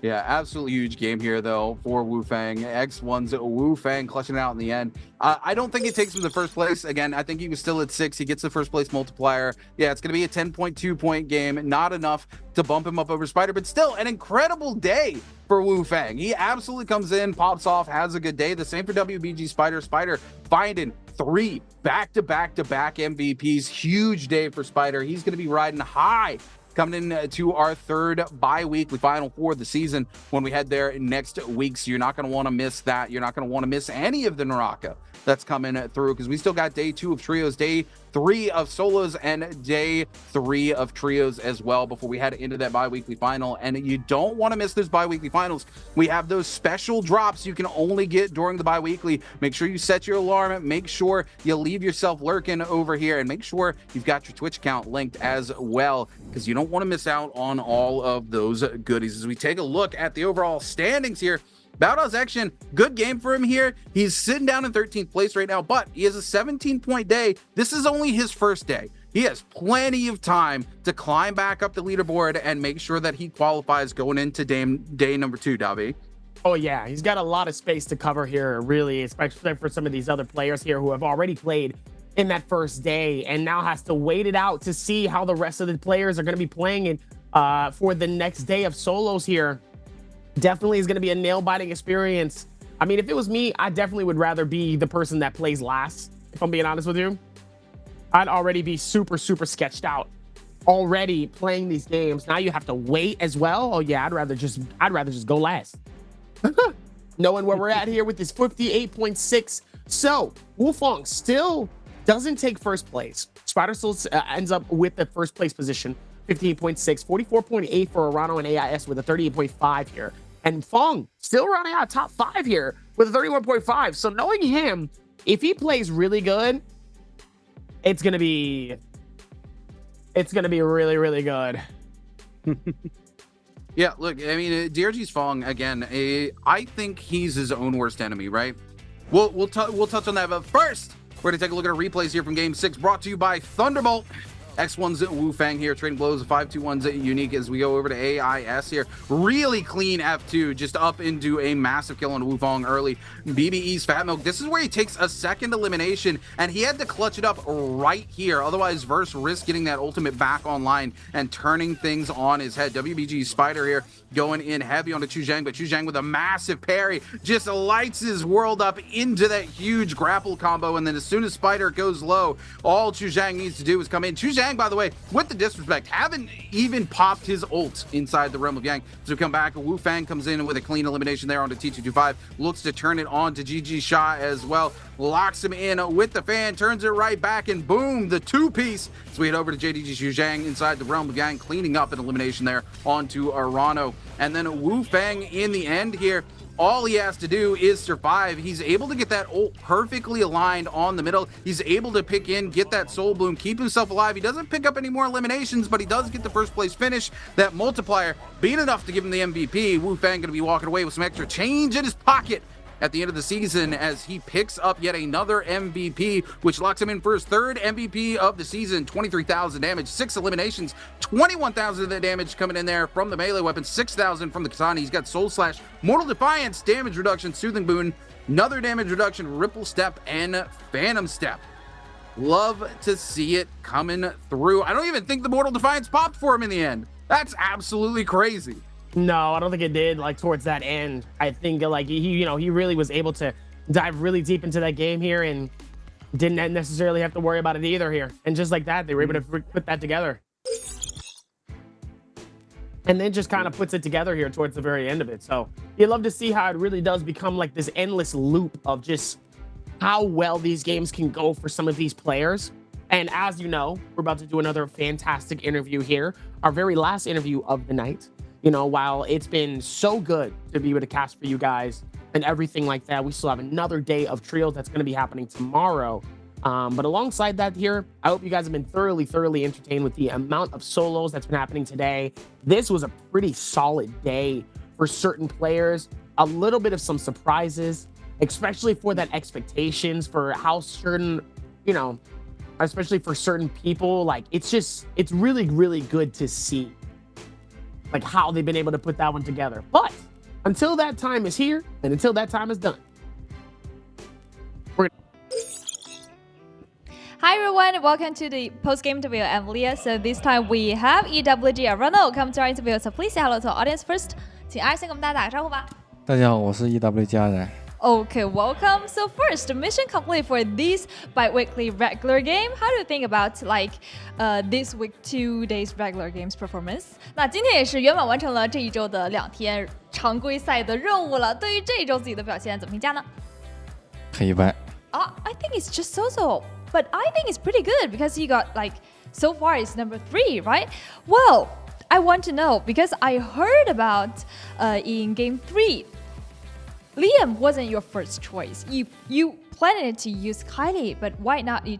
Speaker 3: Yeah, absolutely huge game here, though, for Wu Fang. X1's Wu Fang clutching it out in the end. I don't think it takes him to first place. Again, I think he was still at 6. He gets the first place multiplier. Yeah, it's going to be a 10.2 point game. Not enough to bump him up over Spider, but still an incredible day for Wu Fang. He absolutely comes in, pops off, has a good day. The same for WBG Spider. Spider finding 3 back-to-back-to-back MVPs. Huge day for Spider. He's going to be riding high coming in to our third bi-weekly final for the season when we head there next week. So you're not going to want to miss that. You're not going to want to miss any of the NARAKA that's coming through, because we still got day 2 of trios, day 3 of solos, and day 3 of trios as well before we head into that bi-weekly final. And you don't want to miss those bi-weekly finals. We have those special drops you can only get during the bi-weekly. Make sure you set your alarm. Make sure you leave yourself lurking over here, and make sure you've got your Twitch account linked as well, because you don't want to miss out on all of those goodies. As we take a look at the overall standings here, Baodao's action, good game for him here. He's sitting down in 13th place right now, but he has a 17-point day. This is only his first day. He has plenty of time to climb back up the leaderboard and make sure that he qualifies going into day number 2, Davi.
Speaker 4: Oh yeah, he's got a lot of space to cover here, really, especially for some of these other players here who have already played in that first day and now has to wait it out to see how the rest of the players are going to be playing in for the next day of solos here. Definitely is going to be a nail-biting experience. I mean, if it was me, I definitely would rather be the person that plays last, if I'm being honest with you. I'd already be super sketched out already playing these games. Now you have to wait as well. Oh yeah, I'd rather just go last. Knowing where we're at here with this 58.6. So Wu Fang still doesn't take first place. Spider still ends up with the first place position, 15.6, 44.8 for Arano and AIS with a 38.5 here. And Fang still running out top 5 here with a 31.5. So knowing him, if he plays really good, it's gonna be really good.
Speaker 3: Yeah, look, I mean, DRG's Fang again. I think he's his own worst enemy, right? We'll touch on that, but first, we're gonna take a look at our replays here from Game 6, brought to you by Thunderbolt. X1's Wu Fang here, trading blows, 5-2-1's unique as we go over to AIS here. Really clean F2, just up into a massive kill on Wu Fang early. BBE's Fat Milk, this is where he takes a second elimination, and he had to clutch it up right here. Otherwise, Verse risks getting that ultimate back online and turning things on his head. WBG Spider here going in heavy onto Chu Zhang, but Chu Zhang with a massive parry just lights his world up into that huge grapple combo, and then as soon as Spider goes low, all Chu Zhang needs to do is come in. Chu Zhang, by the way, with the disrespect, haven't even popped his ult inside the realm of Yang. So we come back, Wu Fang comes in with a clean elimination there onto T225, looks to turn it on to GG Sha as well, locks him in with the fan, turns it right back, and boom, the 2-piece. So we head over to JDG Chu Zhang inside the realm of Yang, cleaning up an elimination there onto Arano. And then Wu Fang in the end here, all he has to do is survive. He's able to get that ult perfectly aligned on the middle. He's able to pick in, get that soul bloom, keep himself alive. He doesn't pick up any more eliminations, but he does get the first place finish. That multiplier being enough to give him the MVP. Wu Fang gonna be walking away with some extra change in his pocket at the end of the season as he picks up yet another MVP, which locks him in for his 3rd MVP of the season. 23,000 damage, 6 eliminations, 21,000 of the damage coming in there from the melee weapon, 6,000 from the katana. He's got Soul Slash, Mortal Defiance, damage reduction, Soothing Boon, another damage reduction, Ripple Step, and Phantom Step. Love to see it coming through. I don't even think the Mortal Defiance popped for him in the end. That's absolutely crazy.
Speaker 4: No, I don't think it did. Like towards that end, I think like he really was able to dive really deep into that game here and didn't necessarily have to worry about it either here. And just like that, they were able to put that together. And then just kind of puts it together here towards the very end of it. So you love to see how it really does become like this endless loop of just how well these games can go for some of these players. And as you know, we're about to do another fantastic interview here, our very last interview of the night. You know, while it's been so good to be able to cast for you guys and everything like that, we still have another day of trios that's going to be happening tomorrow. But alongside that here, I hope you guys have been thoroughly entertained with the amount of solos that's been happening today. This was a pretty solid day for certain players, a little bit of some surprises, especially for that expectations for how certain, you know, especially for certain people, like it's really good to see like how they've been able to put that one together. But until that time is here and until that time is done,
Speaker 6: Hi everyone, welcome to the post-game interview. I'm Leah. So this time we have EWG Ronald come to our interview. So please say hello to our audience first. 请阿先跟我们大家打个招呼吧。
Speaker 8: 大家好，我是 EW 家人。
Speaker 6: Okay, welcome. So first, mission complete for this bi-weekly regular game. How do you think about like this week 2 days regular games performance? 那今天也是圆满完成了这一周的2天常规赛的任务了。对于这一周自己的表现怎么评价呢？
Speaker 8: 很一般。
Speaker 6: I think it's just so-so, but I think it's pretty good because he got like so far it's number 3, right? Well, I want to know because I heard about in game 3. Liam wasn't your first choice. You planned to use Kylie, but why not you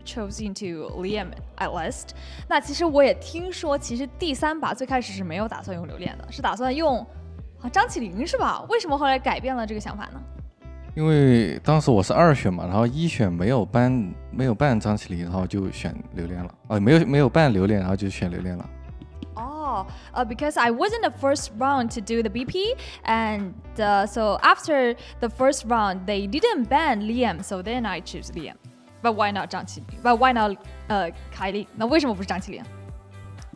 Speaker 6: chose into Liam at least? 那其实我也听说，其实第3把最开始是没有打算用榴莲的，是打算用张起灵是吧？为什么后来改变了这个想法呢？
Speaker 8: 因为当时我是2选嘛，然后1选没有办张起灵，然后就选榴莲了。没有办榴莲，然后就选榴莲了。
Speaker 6: Because I wasn't the first round to do the BP, and so after the first round, they didn't ban Liam, so then I choose Liam. But why not 张起灵 But why not Kylie? 那为什么不是张起灵？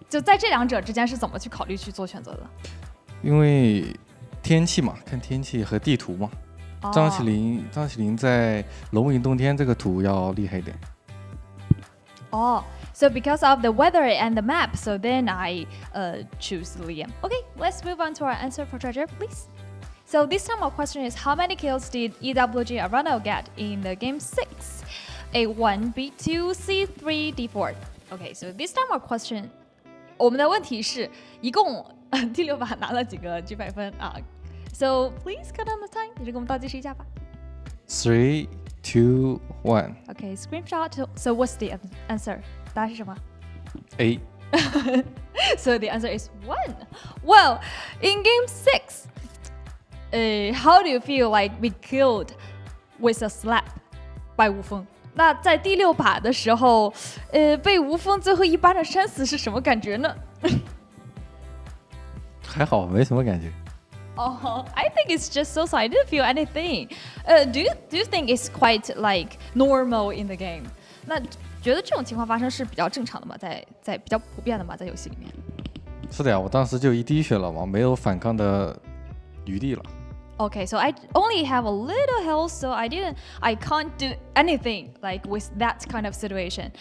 Speaker 6: 就在这两者之间是怎么去考虑去做选择的？
Speaker 8: 因为天气嘛，看天气和地图嘛。张起灵在龙吟洞天这个图要厉害一点。
Speaker 6: So because of the weather and the map, so then I choose Liam. Okay, let's move on to our answer for treasure, please. So this time our question is, how many kills did EWG Arano get in the game 6? A1, B2, C3, D4. Okay, so this time our question, 我们的问题是一共第6把拿了几个900分啊 So please cut on the time. 你就给我们倒计时一下吧。
Speaker 8: 3, 2, 1.
Speaker 6: Okay, screenshot. So what's the answer? 答案是什么
Speaker 8: A.
Speaker 6: So the answer is 1. Well, in game 6, how do you feel like we killed with a slap by 吴峰？那在第6把的时候，被吴峰最后一巴掌扇死是什么感觉呢？
Speaker 8: 还好，没什么感觉。
Speaker 6: I think it's just so. I didn't feel anything. Do you think it's quite like normal in the game? 那觉得这种情况发生是比较正常的吗？在比较普遍的吗？在游戏里面？
Speaker 8: 是的呀，我当时就一滴血了嘛，没有反抗的余地了。
Speaker 6: Okay, so I only have a little health, so I can't do anything like with that kind of situation.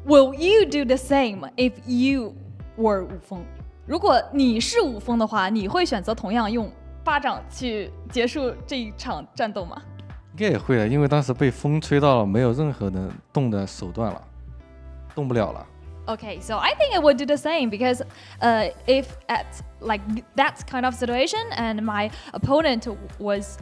Speaker 6: Will you do the same if you were 吴峰？如果你是吴峰的话，你会选择同样用巴掌去结束这一场战斗吗？
Speaker 8: 应该也会的，因为当时被风吹到了，没有任何的动的手段了，动不了了。
Speaker 6: Okay, so I think I would do the same because if at like that kind of situation and my opponent was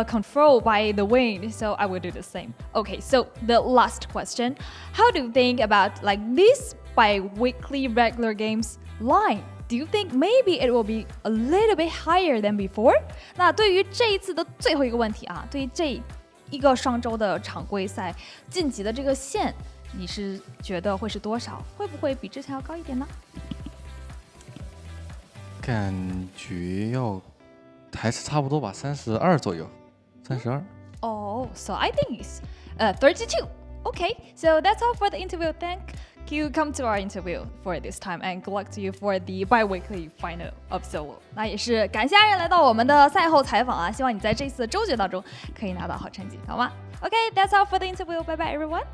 Speaker 6: controlled by the wind, so I would do the same. Okay, so the last question, how do you think about like this bi-weekly regular games line? Do you think maybe it will be a little bit higher than before? 那对于这一次的最后一个问题啊，对于这一个上周的常规赛晋级的这个线，你是觉得会是多少？会不会比之前要高一点呢？
Speaker 8: 感觉要还是差不多吧，32左右，32。
Speaker 6: Oh, so I think it's 32. Okay, so that's all for the interview. Thank you come to our interview for this time, and good luck to you for the bi-weekly final of solo. 那也是感谢阿仁来到我们的赛后采访啊，希望你在这次周决当中可以拿到好成绩，好吗？ Okay, that's all for the interview. Bye bye, everyone.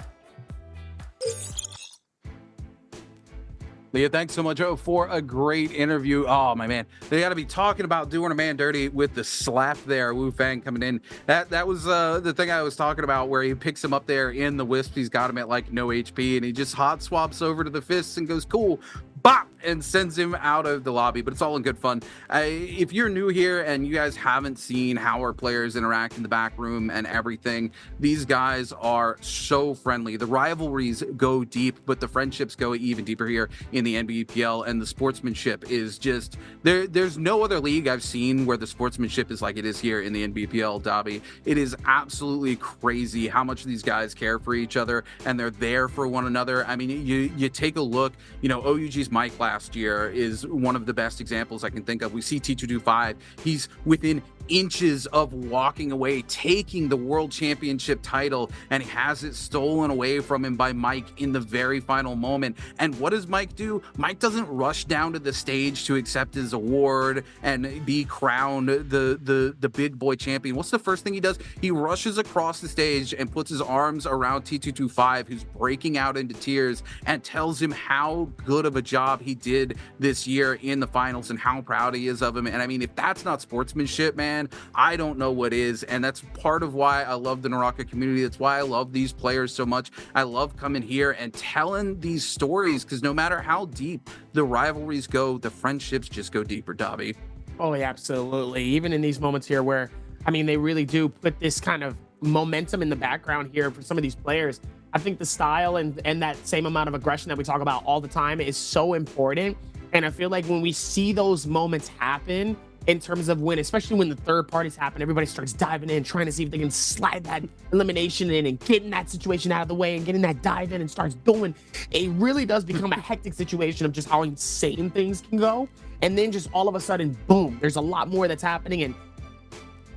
Speaker 3: Leah, thanks so much for a great interview. Oh, my man. They got to be talking about doing a man dirty with the slap there. Wu Fang coming in. That was the thing I was talking about, where he picks him up there in the wisp. He's got him at like no HP, and he just hot swaps over to the fists and goes, cool. Bop! And sends him out of the lobby, but it's all in good fun. If you're new here and you guys haven't seen how our players interact in the back room and everything, these guys are so friendly. The rivalries go deep, but the friendships go even deeper here in the Nbpl, and the sportsmanship is just there's no other league I've seen where the sportsmanship is like it is here in the Nbpl, Dobby. It is absolutely crazy how much these guys care for each other, and they're there for one another. I mean, you take a look, you know, OUG's Mike last year is one of the best examples I can think of. We see T225, he's within inches of walking away, taking the world championship title, and he has it stolen away from him by Mike in the very final moment. And what does Mike do? Mike doesn't rush down to the stage to accept his award and be crowned the big boy champion. What's the first thing he does? He rushes across the stage and puts his arms around T225, who's breaking out into tears, and tells him how good of a job he did this year in the finals and how proud he is of him. And I mean, if that's not sportsmanship, man, I don't know what is. And that's part of why I love the NARAKA community. That's why I love these players so much. I love coming here and telling these stories, because no matter how deep the rivalries go, the friendships just go deeper, Dobby.
Speaker 4: Oh, yeah, absolutely. Even in these moments here where, I mean, they really do put this kind of momentum in the background here for some of these players. I think the style and that same amount of aggression that we talk about all the time is so important. And I feel like when we see those moments happen, in terms of when, especially when the third parties happen, everybody starts diving in, trying to see if they can slide that elimination in and getting that situation out of the way and getting that dive in and starts going. It really does become a hectic situation of just how insane things can go. And then just all of a sudden, boom, there's a lot more that's happening. And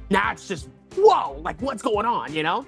Speaker 4: now it's just, whoa, like what's going on, you know?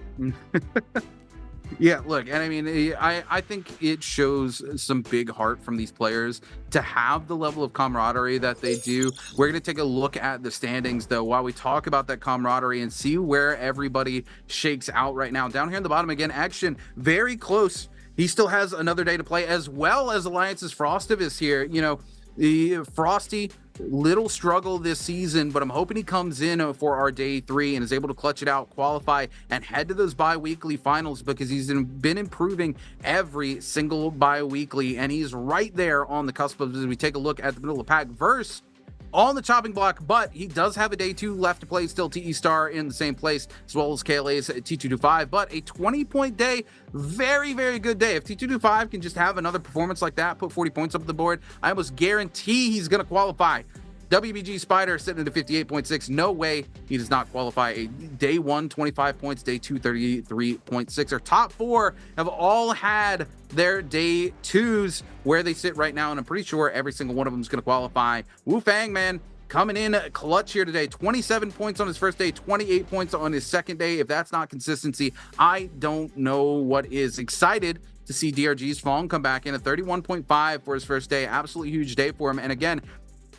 Speaker 3: Yeah, look, and I mean, I think it shows some big heart from these players to have the level of camaraderie that they do. We're going to take a look at the standings, though, while we talk about that camaraderie and see where everybody shakes out right now. Down here in the bottom, again, Action very close. He still has another day to play, as well as Alliance's Frostivus here. You know, the Frosty, little struggle this season, but I'm hoping he comes in for our day 3 and is able to clutch it out, qualify, and head to those bi-weekly finals, because he's been improving every single bi-weekly, and he's right there on the cusp of, as we take a look at the middle of the pack verse on the chopping block. But he does have a day 2 left to play, still TE Star in the same place, as well as KLA's T225, but a 20-point day. Very, very good day. If T225 can just have another performance like that, put 40 points up the board, I almost guarantee he's going to qualify. WBG Spider sitting at 58.6. No way he does not qualify. A day 1, 25 points. Day 2, 33.6. Our top 4 have all had their day 2s where they sit right now, and I'm pretty sure every single one of them is going to qualify. Wu Fang, man, coming in clutch here today. 27 points on his first day, 28 points on his second day. If that's not consistency, I don't know what is. Excited to see DRG's Fong come back in at 31.5 for his first day. Absolutely huge day for him. And again,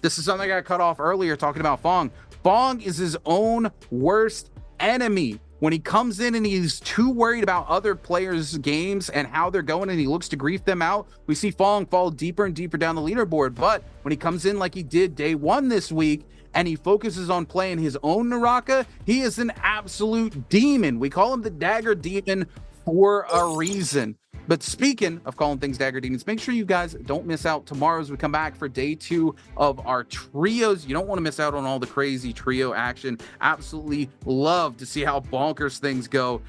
Speaker 3: this is something I got cut off earlier talking about Fong. Fong is his own worst enemy. When he comes in and he's too worried about other players' games and how they're going, and he looks to grief them out, we see Fong fall deeper and deeper down the leaderboard. But when he comes in like he did day 1 this week, and he focuses on playing his own NARAKA, he is an absolute demon. We call him the Dagger Demon for a reason. But speaking of calling things Dagger Demons, make sure you guys don't miss out tomorrow as we come back for day 2 of our trios. You don't want to miss out on all the crazy trio action. Absolutely love to see how bonkers things go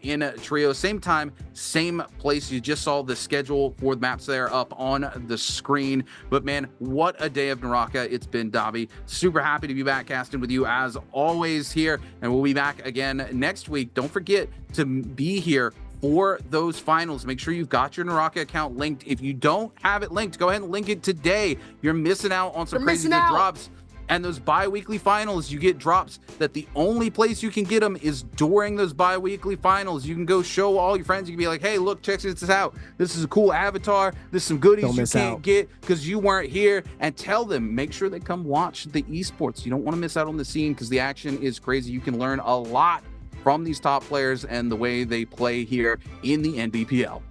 Speaker 3: in a trio. Same time, same place. You just saw the schedule for the maps there up on the screen. But man, what a day of NARAKA it's been, Dobby. Super happy to be back casting with you as always here. And we'll be back again next week. Don't forget to be here for those finals. Make sure you've got your NARAKA account linked. If you don't have it linked, go ahead and link it today. You're missing out on some crazy good drops. And those bi-weekly finals, you get drops that the only place you can get them is during those bi-weekly finals. You can go show all your friends. You can be like, hey, look, check this out. This is a cool avatar. This is some goodies you can't get because you weren't here. And tell them, make sure they come watch the esports. You don't want to miss out on the scene because the action is crazy. You can learn a lot from these top players and the way they play here in the NBPL.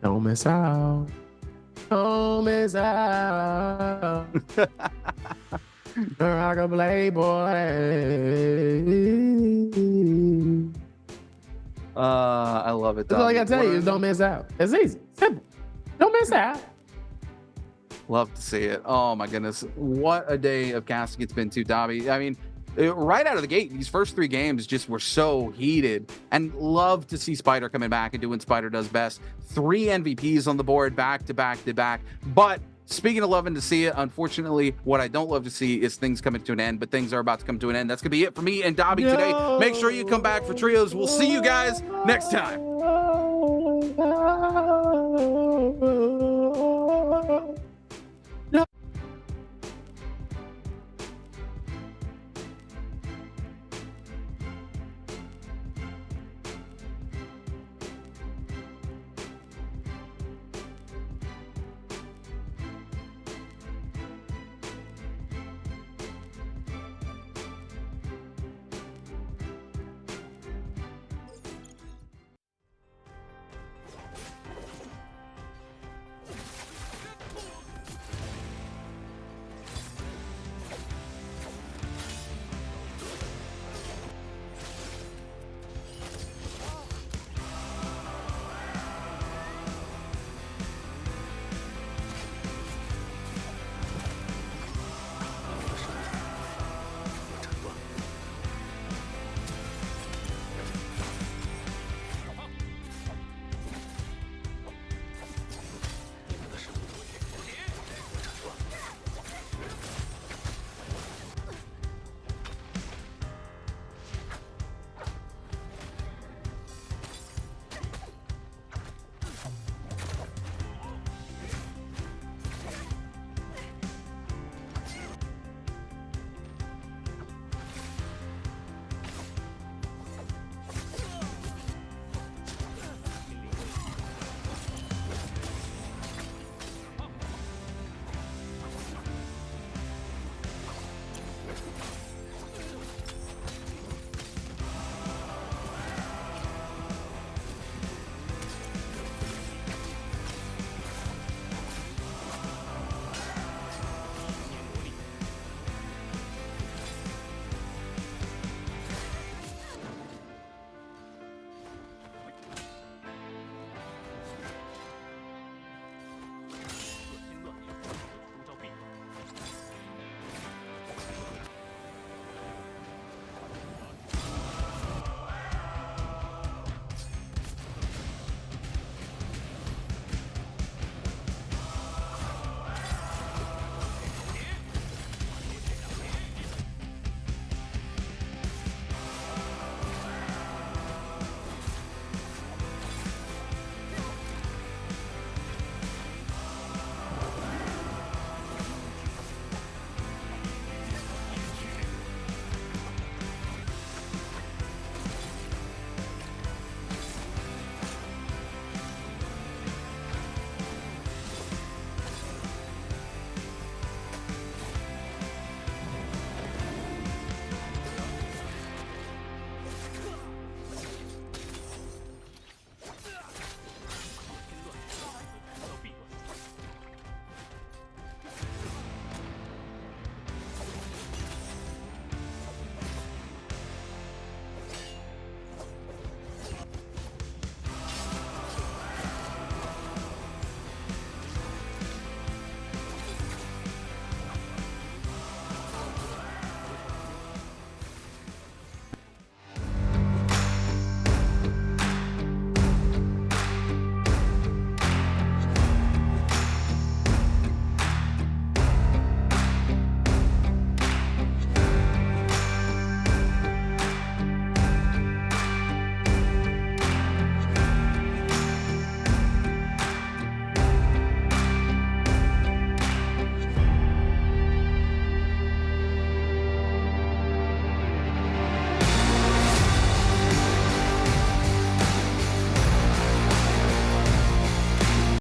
Speaker 4: Don't miss out. Don't miss out. NARAKA Playboy.
Speaker 3: I love it.
Speaker 4: That's all I gotta tell you is don't miss out. It's easy, simple. Don't miss out.
Speaker 3: Love to see it. Oh my goodness, what a day of casting it's been too, Dobby. I mean, right out of the gate, these first 3 games just were so heated, and love to see Spider coming back and doing what Spider does best. 3 MVPs on the board back to back to back. But speaking of loving to see it, unfortunately, what I don't love to see is things coming to an end, but things are about to come to an end. That's going to be it for me and Dobby today. Make sure you come back for trios. We'll see you guys next time.